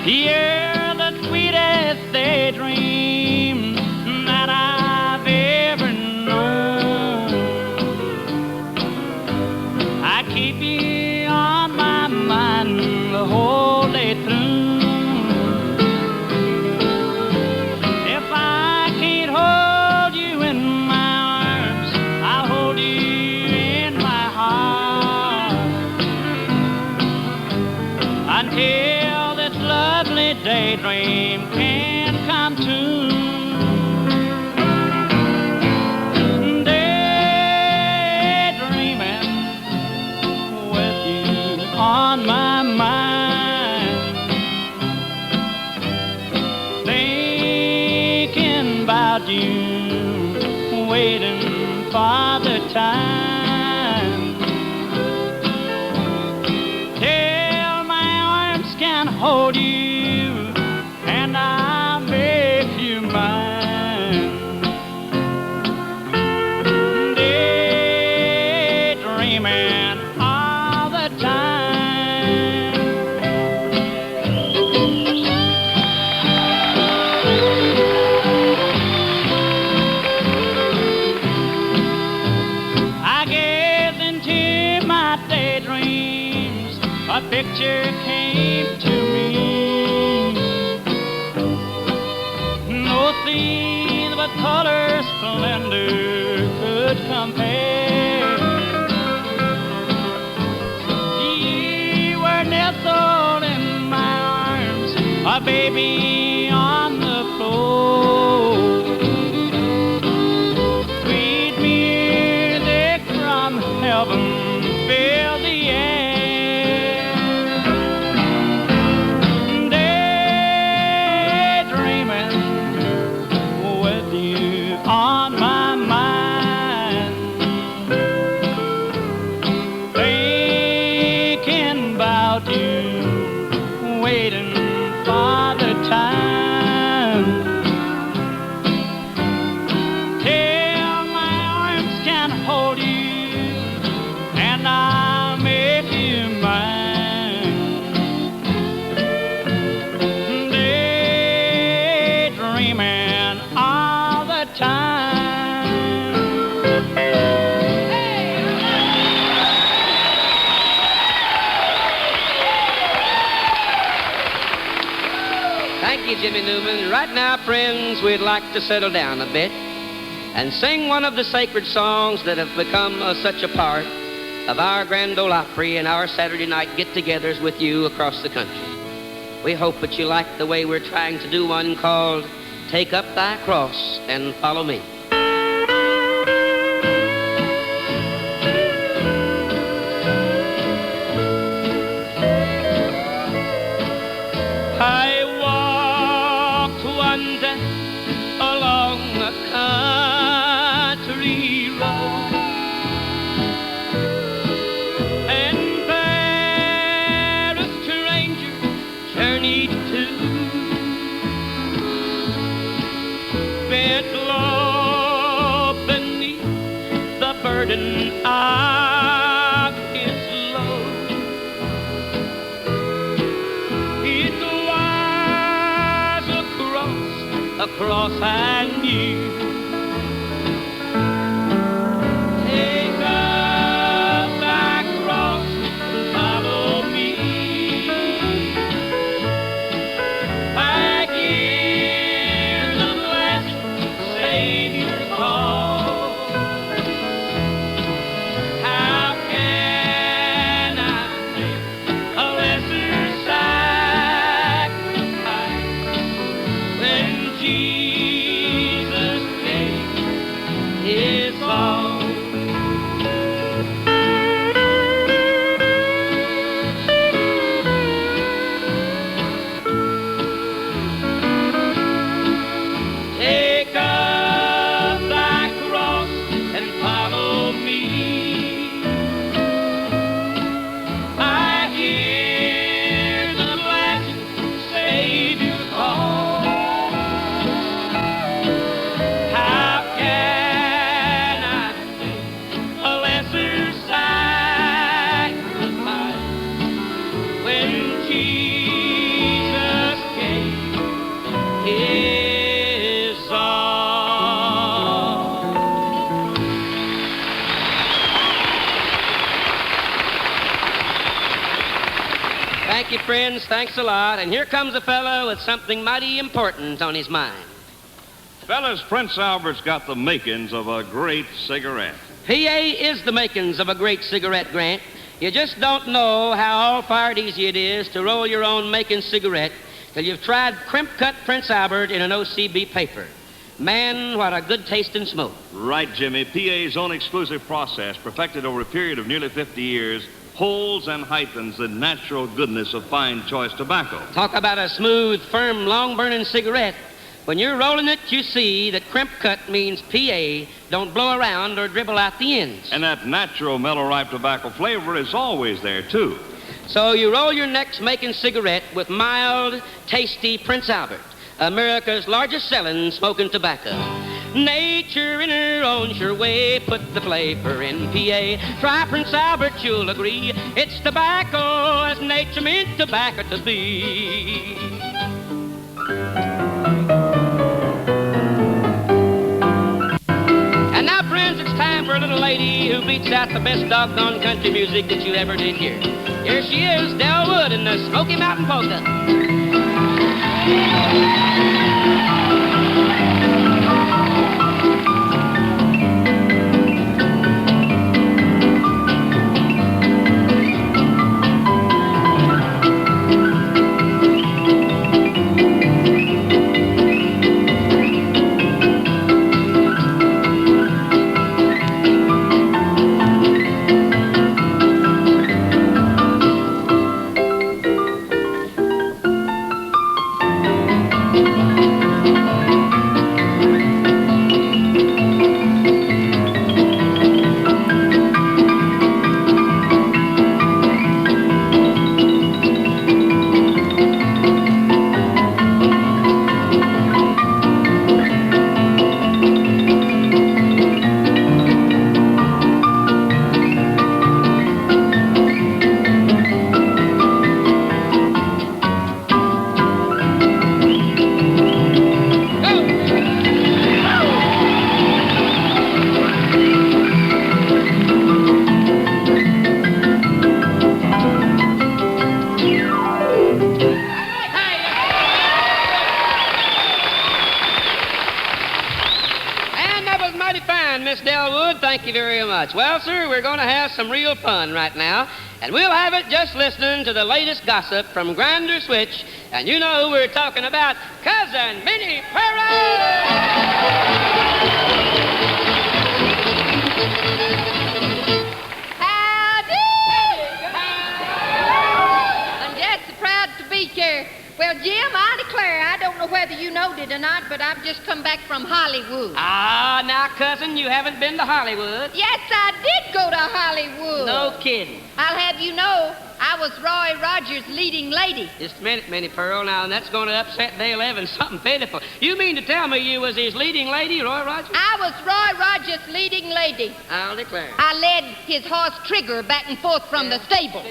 You're the sweetest daydream that I've ever known. I keep you on my mind the whole day through. If I can't hold you in my arms, I'll hold you in my heart until this lovely daydream can come true. Daydreaming with you on my mind, thinking about you, waiting for the time till my arms can hold you and I'll make you mine. Daydreaming all the time. I gaze into my daydreams, a picture came to me. No scene but color splendor could compare. You were nestled in my arms, a baby on the floor. Sweet music from heaven filled the air. Daydreaming with you on my mind, you, Jimmy Newman. Right now, friends, we'd like to settle down a bit and sing one of the sacred songs that have become such a part of our Grand Ole Opry and our Saturday night get-togethers with you across the country. We hope that you like the way we're trying to do one called Take Up Thy Cross and Follow Me. I walked one day along a country road, and there a stranger journeyed to, bent low beneath the burden of his load. It was a cross I knew. Take up thy cross and follow me. I hear the blessed Savior call. How can I make a lesser sacrifice when Jesus paid his all? Take up thy cross and follow me. I hear the blessed Savior call. How can I make a lesser sacrifice when Jesus gave his all? Thank you, friends. Thanks a lot. And here comes a fellow with something mighty important on his mind. Fellas, Prince Albert's got the makings of a great cigarette. PA is the makings of a great cigarette, Grant. You just don't know how all-fired easy it is to roll your own making cigarette till you've tried crimp-cut Prince Albert in an OCB paper. Man, what a good tasting smoke. Right, Jimmy. PA's own exclusive process, perfected over a period of nearly 50 years, holds and heightens the natural goodness of fine choice tobacco. Talk about a smooth, firm, long-burning cigarette. When you're rolling it, you see that crimp cut means PA don't blow around or dribble out the ends. And that natural mellow ripe tobacco flavor is always there, too. So you roll your next making cigarette with mild, tasty Prince Albert, America's largest selling smoking tobacco. Nature in her own sure way put the flavor in PA. Try Prince Albert, you'll agree. It's tobacco as nature meant tobacco to be. And now, friends, it's time for a little lady who beats out the best doggone country music that you ever did hear. Here she is, Del Wood in the Smoky Mountain Polka. kind, Miss Delwood. Thank you very much. Well, sir, we're going to have some real fun right now. And we'll have it just listening to the latest gossip from Grinder Switch. And you know who we're talking about, Cousin Minnie I'm just so proud to be here. Well, Jim, I declare, I don't know whether you knowed it or not, but I've just come back from Hollywood. Ah, now, cousin, you haven't been to Hollywood. Yes, I did go to Hollywood. No kidding. I'll have you know, I was Roy Rogers' leading lady. Just a minute, Minnie Pearl. Now, that's going to upset Dale Evans something pitiful. You mean to tell me you was his leading lady, Roy Rogers? I was Roy Rogers' leading lady. I'll declare. I led his horse Trigger back and forth from the stable.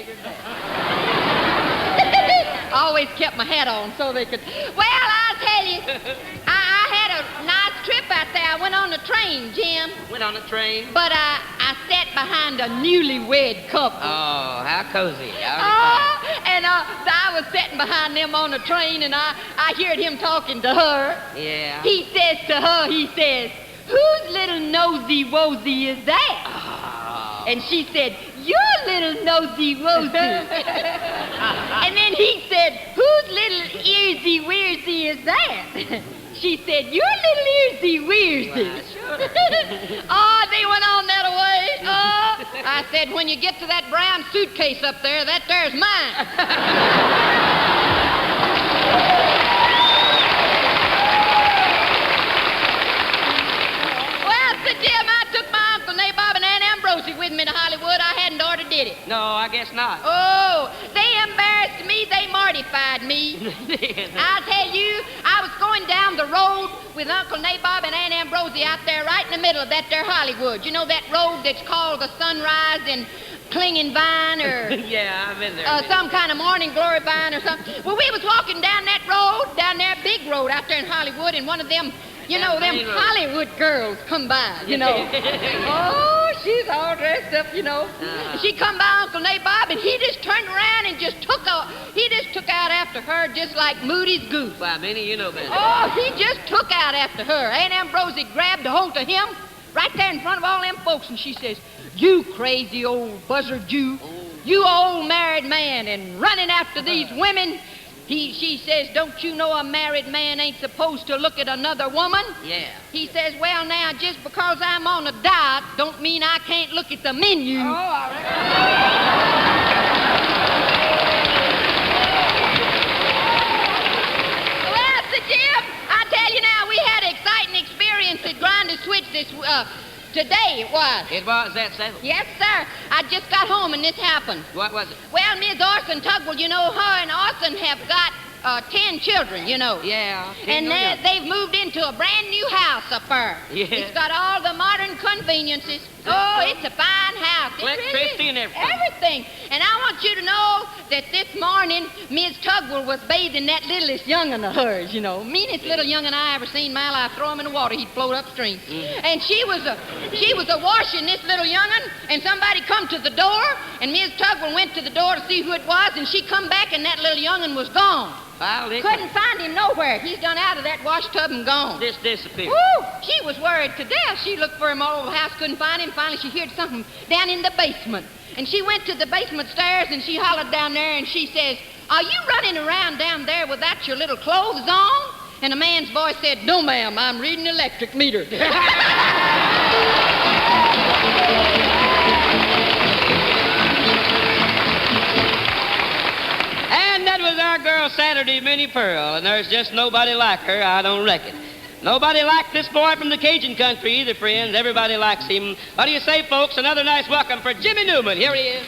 Always kept my hat on so they could... Well, I'll tell you, I had a nice trip out there. I went on a train, Jim. Went on a train? But I sat behind a newlywed couple. Oh, how cozy. And I was sitting behind them on the train, and I heard him talking to her. Yeah. He says to her, he says, "Whose little nosy-wosy is that?" Oh. And she said, "Your little nosy-wosy." And then he said, "Whose little earsy-wearsy is that?" She said, "Your little earsy-wearsy." Oh, they went on that way. Oh, I said, "When you get to that brown suitcase up there, that there's mine." Well, Sir Jim, I took my Uncle Nabob and Aunt Ambrosie with me to Hollywood. I hadn't ought to did it. No, I guess not. Oh, they embarrassed me. They mortified me. I'll tell you, I was going down the road with Uncle Nabob and Aunt Ambrosie out there right in the middle of that there Hollywood. You know that road that's called the Sunrise and Clinging Vine or... Yeah, I've been there. Some kind of Morning Glory Vine or something. Well, we was walking down that road, down there, big road out there in Hollywood, and one of them, you know, them Hollywood girls come by, you know. Oh, she's all dressed up, you know. She come by Uncle Nabob, and he just turned around and just took out after her just like Moody's goose. Why, Minnie, you know better. Oh, he just took out after her. Aunt Ambrosie grabbed a hold of him right there in front of all them folks, and she says, "You crazy old buzzard, you old married man, and running after these women." She says, "Don't you know a married man ain't supposed to look at another woman?" Yeah. He says, "Well, now, just because I'm on a diet don't mean I can't look at the menu." Oh, all right. Well, Sir Jim, I tell you now, we had an exciting experience at Grinder Switch today it was. It was that so? Yes, sir. I just got home and this happened. What was it? Well, Miss Orson Tugwell, you know, her and Orson have got 10 children, you know. Yeah. And they've moved into a brand new house up there. Yeah. It's got all the modern conveniences. Oh, it's a fine house. Electricity and everything. Everything. And I want you to know that this morning, Miss Tugwell was bathing that littlest young'un of hers, you know. Meanest little young'un I ever seen in my life. Throw him in the water, he'd float upstream. And she was a washing this little young'un, and somebody come to the door, and Miss Tugwell went to the door to see who it was, and she come back, and that little young'un was gone. Couldn't find him nowhere. He's done out of that wash tub and gone. Just disappeared. Woo! She was worried to death. She looked for him all over the house, couldn't find him. Finally, she heard something down in the basement. And she went to the basement stairs, and she hollered down there, and she says, "Are you running around down there without your little clothes on?" And a man's voice said, "No, ma'am, I'm reading the electric meter." And that was our girl Saturday, Minnie Pearl, and there's just nobody like her, I don't reckon. Nobody liked this boy from the Cajun country either, friends. Everybody likes him. What do you say, folks? Another nice welcome for Jimmy Newman. Here he is.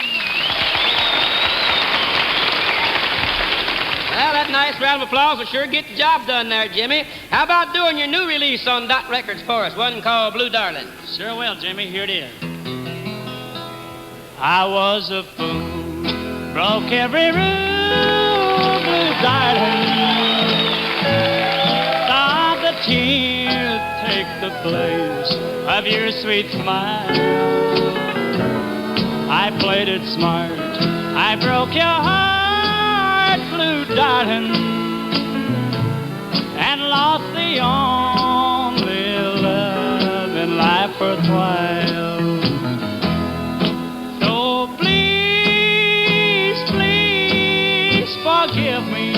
Well, that nice round of applause will sure get the job done there, Jimmy. How about doing your new release on Dot Records for us, one called Blue Darling? Sure will, Jimmy. Here it is. I was a fool, broke every rule, Blue Darling. Thought the tears take the place of your sweet smile. I played it smart. I broke your heart, Blue Darling, and lost the only love in life not worthwhile. So please, please forgive me.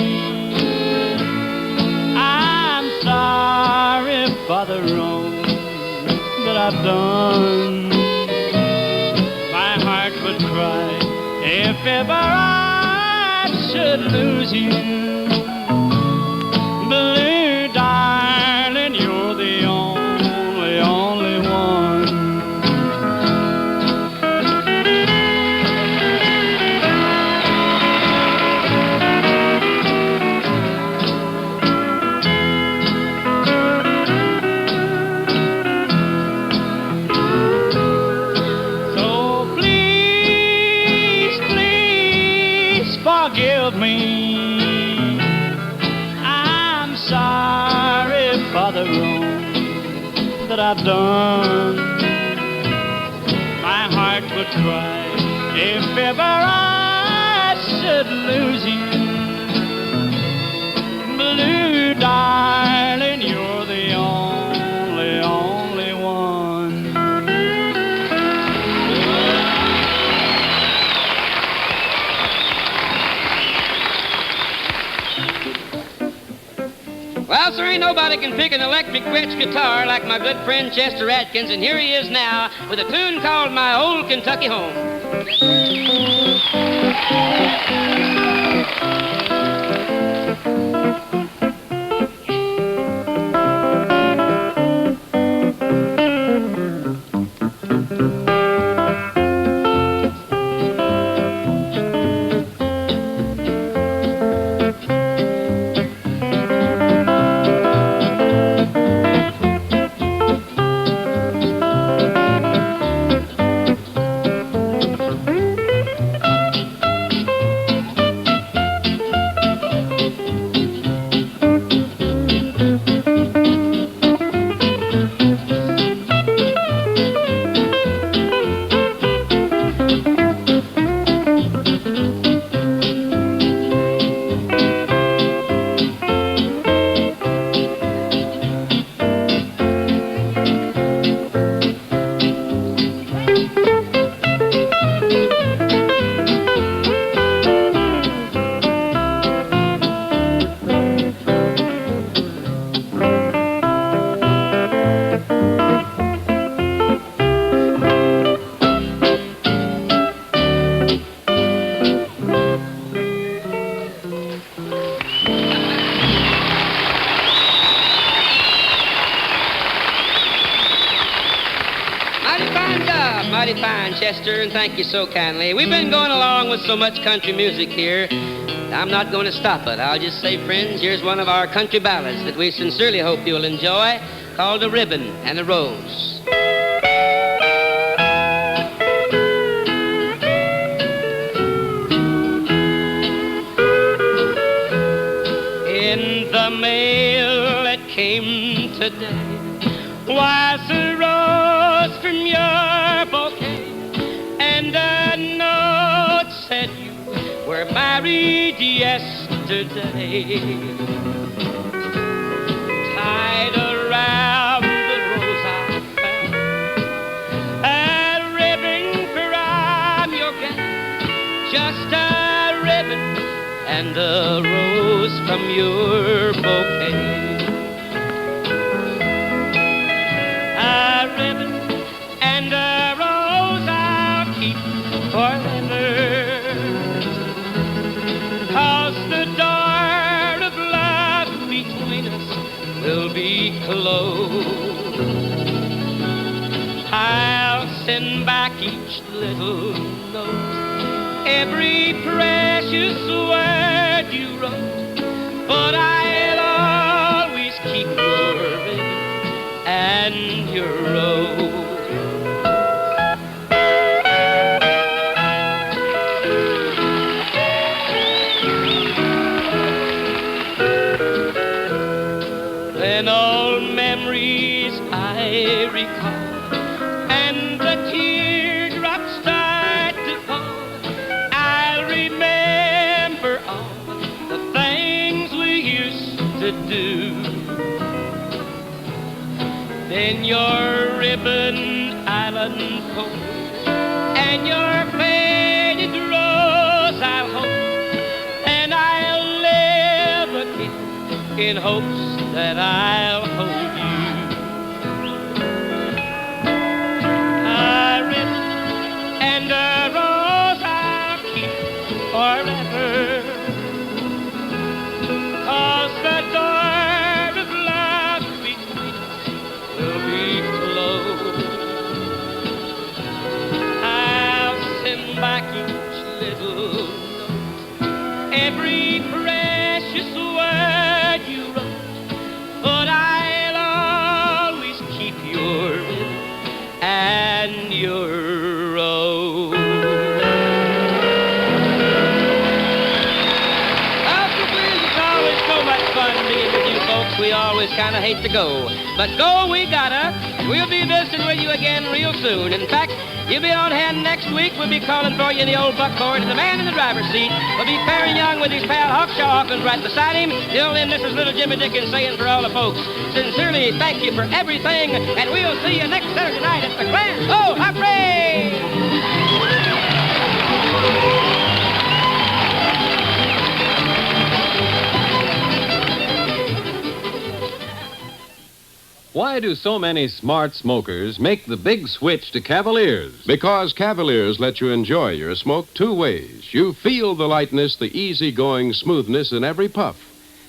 I'm sorry for the wrong that I've done. My heart would cry if ever I should lose you. Blue, darling, you're the only one. So please, please forgive me. I'm sorry for the wrong that I've done. My heart would cry if ever I should lose you. Blue, darling, you're the only one. Well, sir, ain't nobody can pick an electric Gretsch guitar like my good friend Chester Atkins, and here he is now with a tune called My Old Kentucky Home. Mighty fine, Chester, and thank you so kindly. We've been going along with so much country music here. I'm not going to stop it. I'll just say, friends, here's one of our country ballads that we sincerely hope you'll enjoy, called A Ribbon and a Rose. In the mail that came today was a rose from your bouquet, and a note said you were married yesterday. Tied around the rose I found a ribbon from your gown, just a ribbon and a rose from your bouquet. A ribbon and a rose I'll keep forever, 'cause the door of love between us will be closed. I'll send back each little note, every precious word you wrote, but I'll always keep your ribbon and your rose. Then old memories I recall, and the teardrops start to fall. I'll remember all the things we used to do. then your ribbon island coat and your faded rose I'll hold, and I'll live again in hopes that I'll hold you. A ribbon and a rose I'll keep forever, 'cause the door of love between us will be closed. I'll send back each little note, every precious word you wrote, but I'll always keep your ribbon and your rose. We always kind of hate to go, but go we gotta. We'll be visiting with you again real soon. In fact, you'll be on hand next week. We'll be calling for you in the old buckboard, and the man in the driver's seat will be Perry Young with his pal Hawkshaw Hawkins right beside him. Till then, this is little Jimmy Dickens saying for all the folks, sincerely thank you for everything, and we'll see you next Saturday night at the Grand Ole Opry. Why do so many smart smokers make the big switch to Cavaliers? Because Cavaliers let you enjoy your smoke two ways. You feel the lightness, the easygoing smoothness in every puff,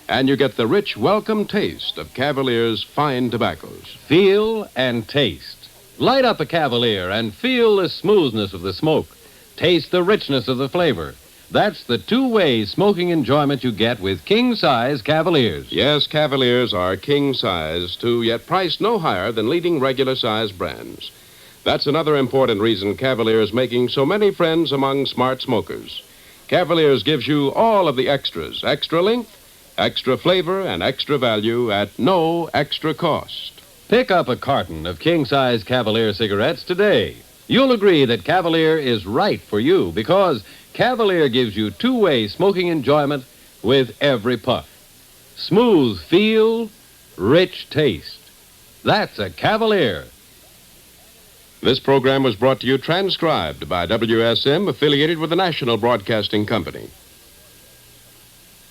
and you get the rich, welcome taste of Cavaliers' fine tobaccos. Feel and taste. Light up a Cavalier and feel the smoothness of the smoke. Taste the richness of the flavor. That's the two-way smoking enjoyment you get with king-size Cavaliers. Yes, Cavaliers are king-size, too, yet priced no higher than leading regular-size brands. That's another important reason Cavaliers making so many friends among smart smokers. Cavaliers gives you all of the extras, extra length, extra flavor, and extra value at no extra cost. Pick up a carton of king-size Cavalier cigarettes today. You'll agree that Cavalier is right for you because Cavalier gives you two-way smoking enjoyment with every puff. Smooth feel, rich taste. That's a Cavalier. This program was brought to you transcribed by WSM, affiliated with the National Broadcasting Company.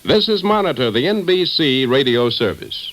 This is Monitor, the NBC radio service.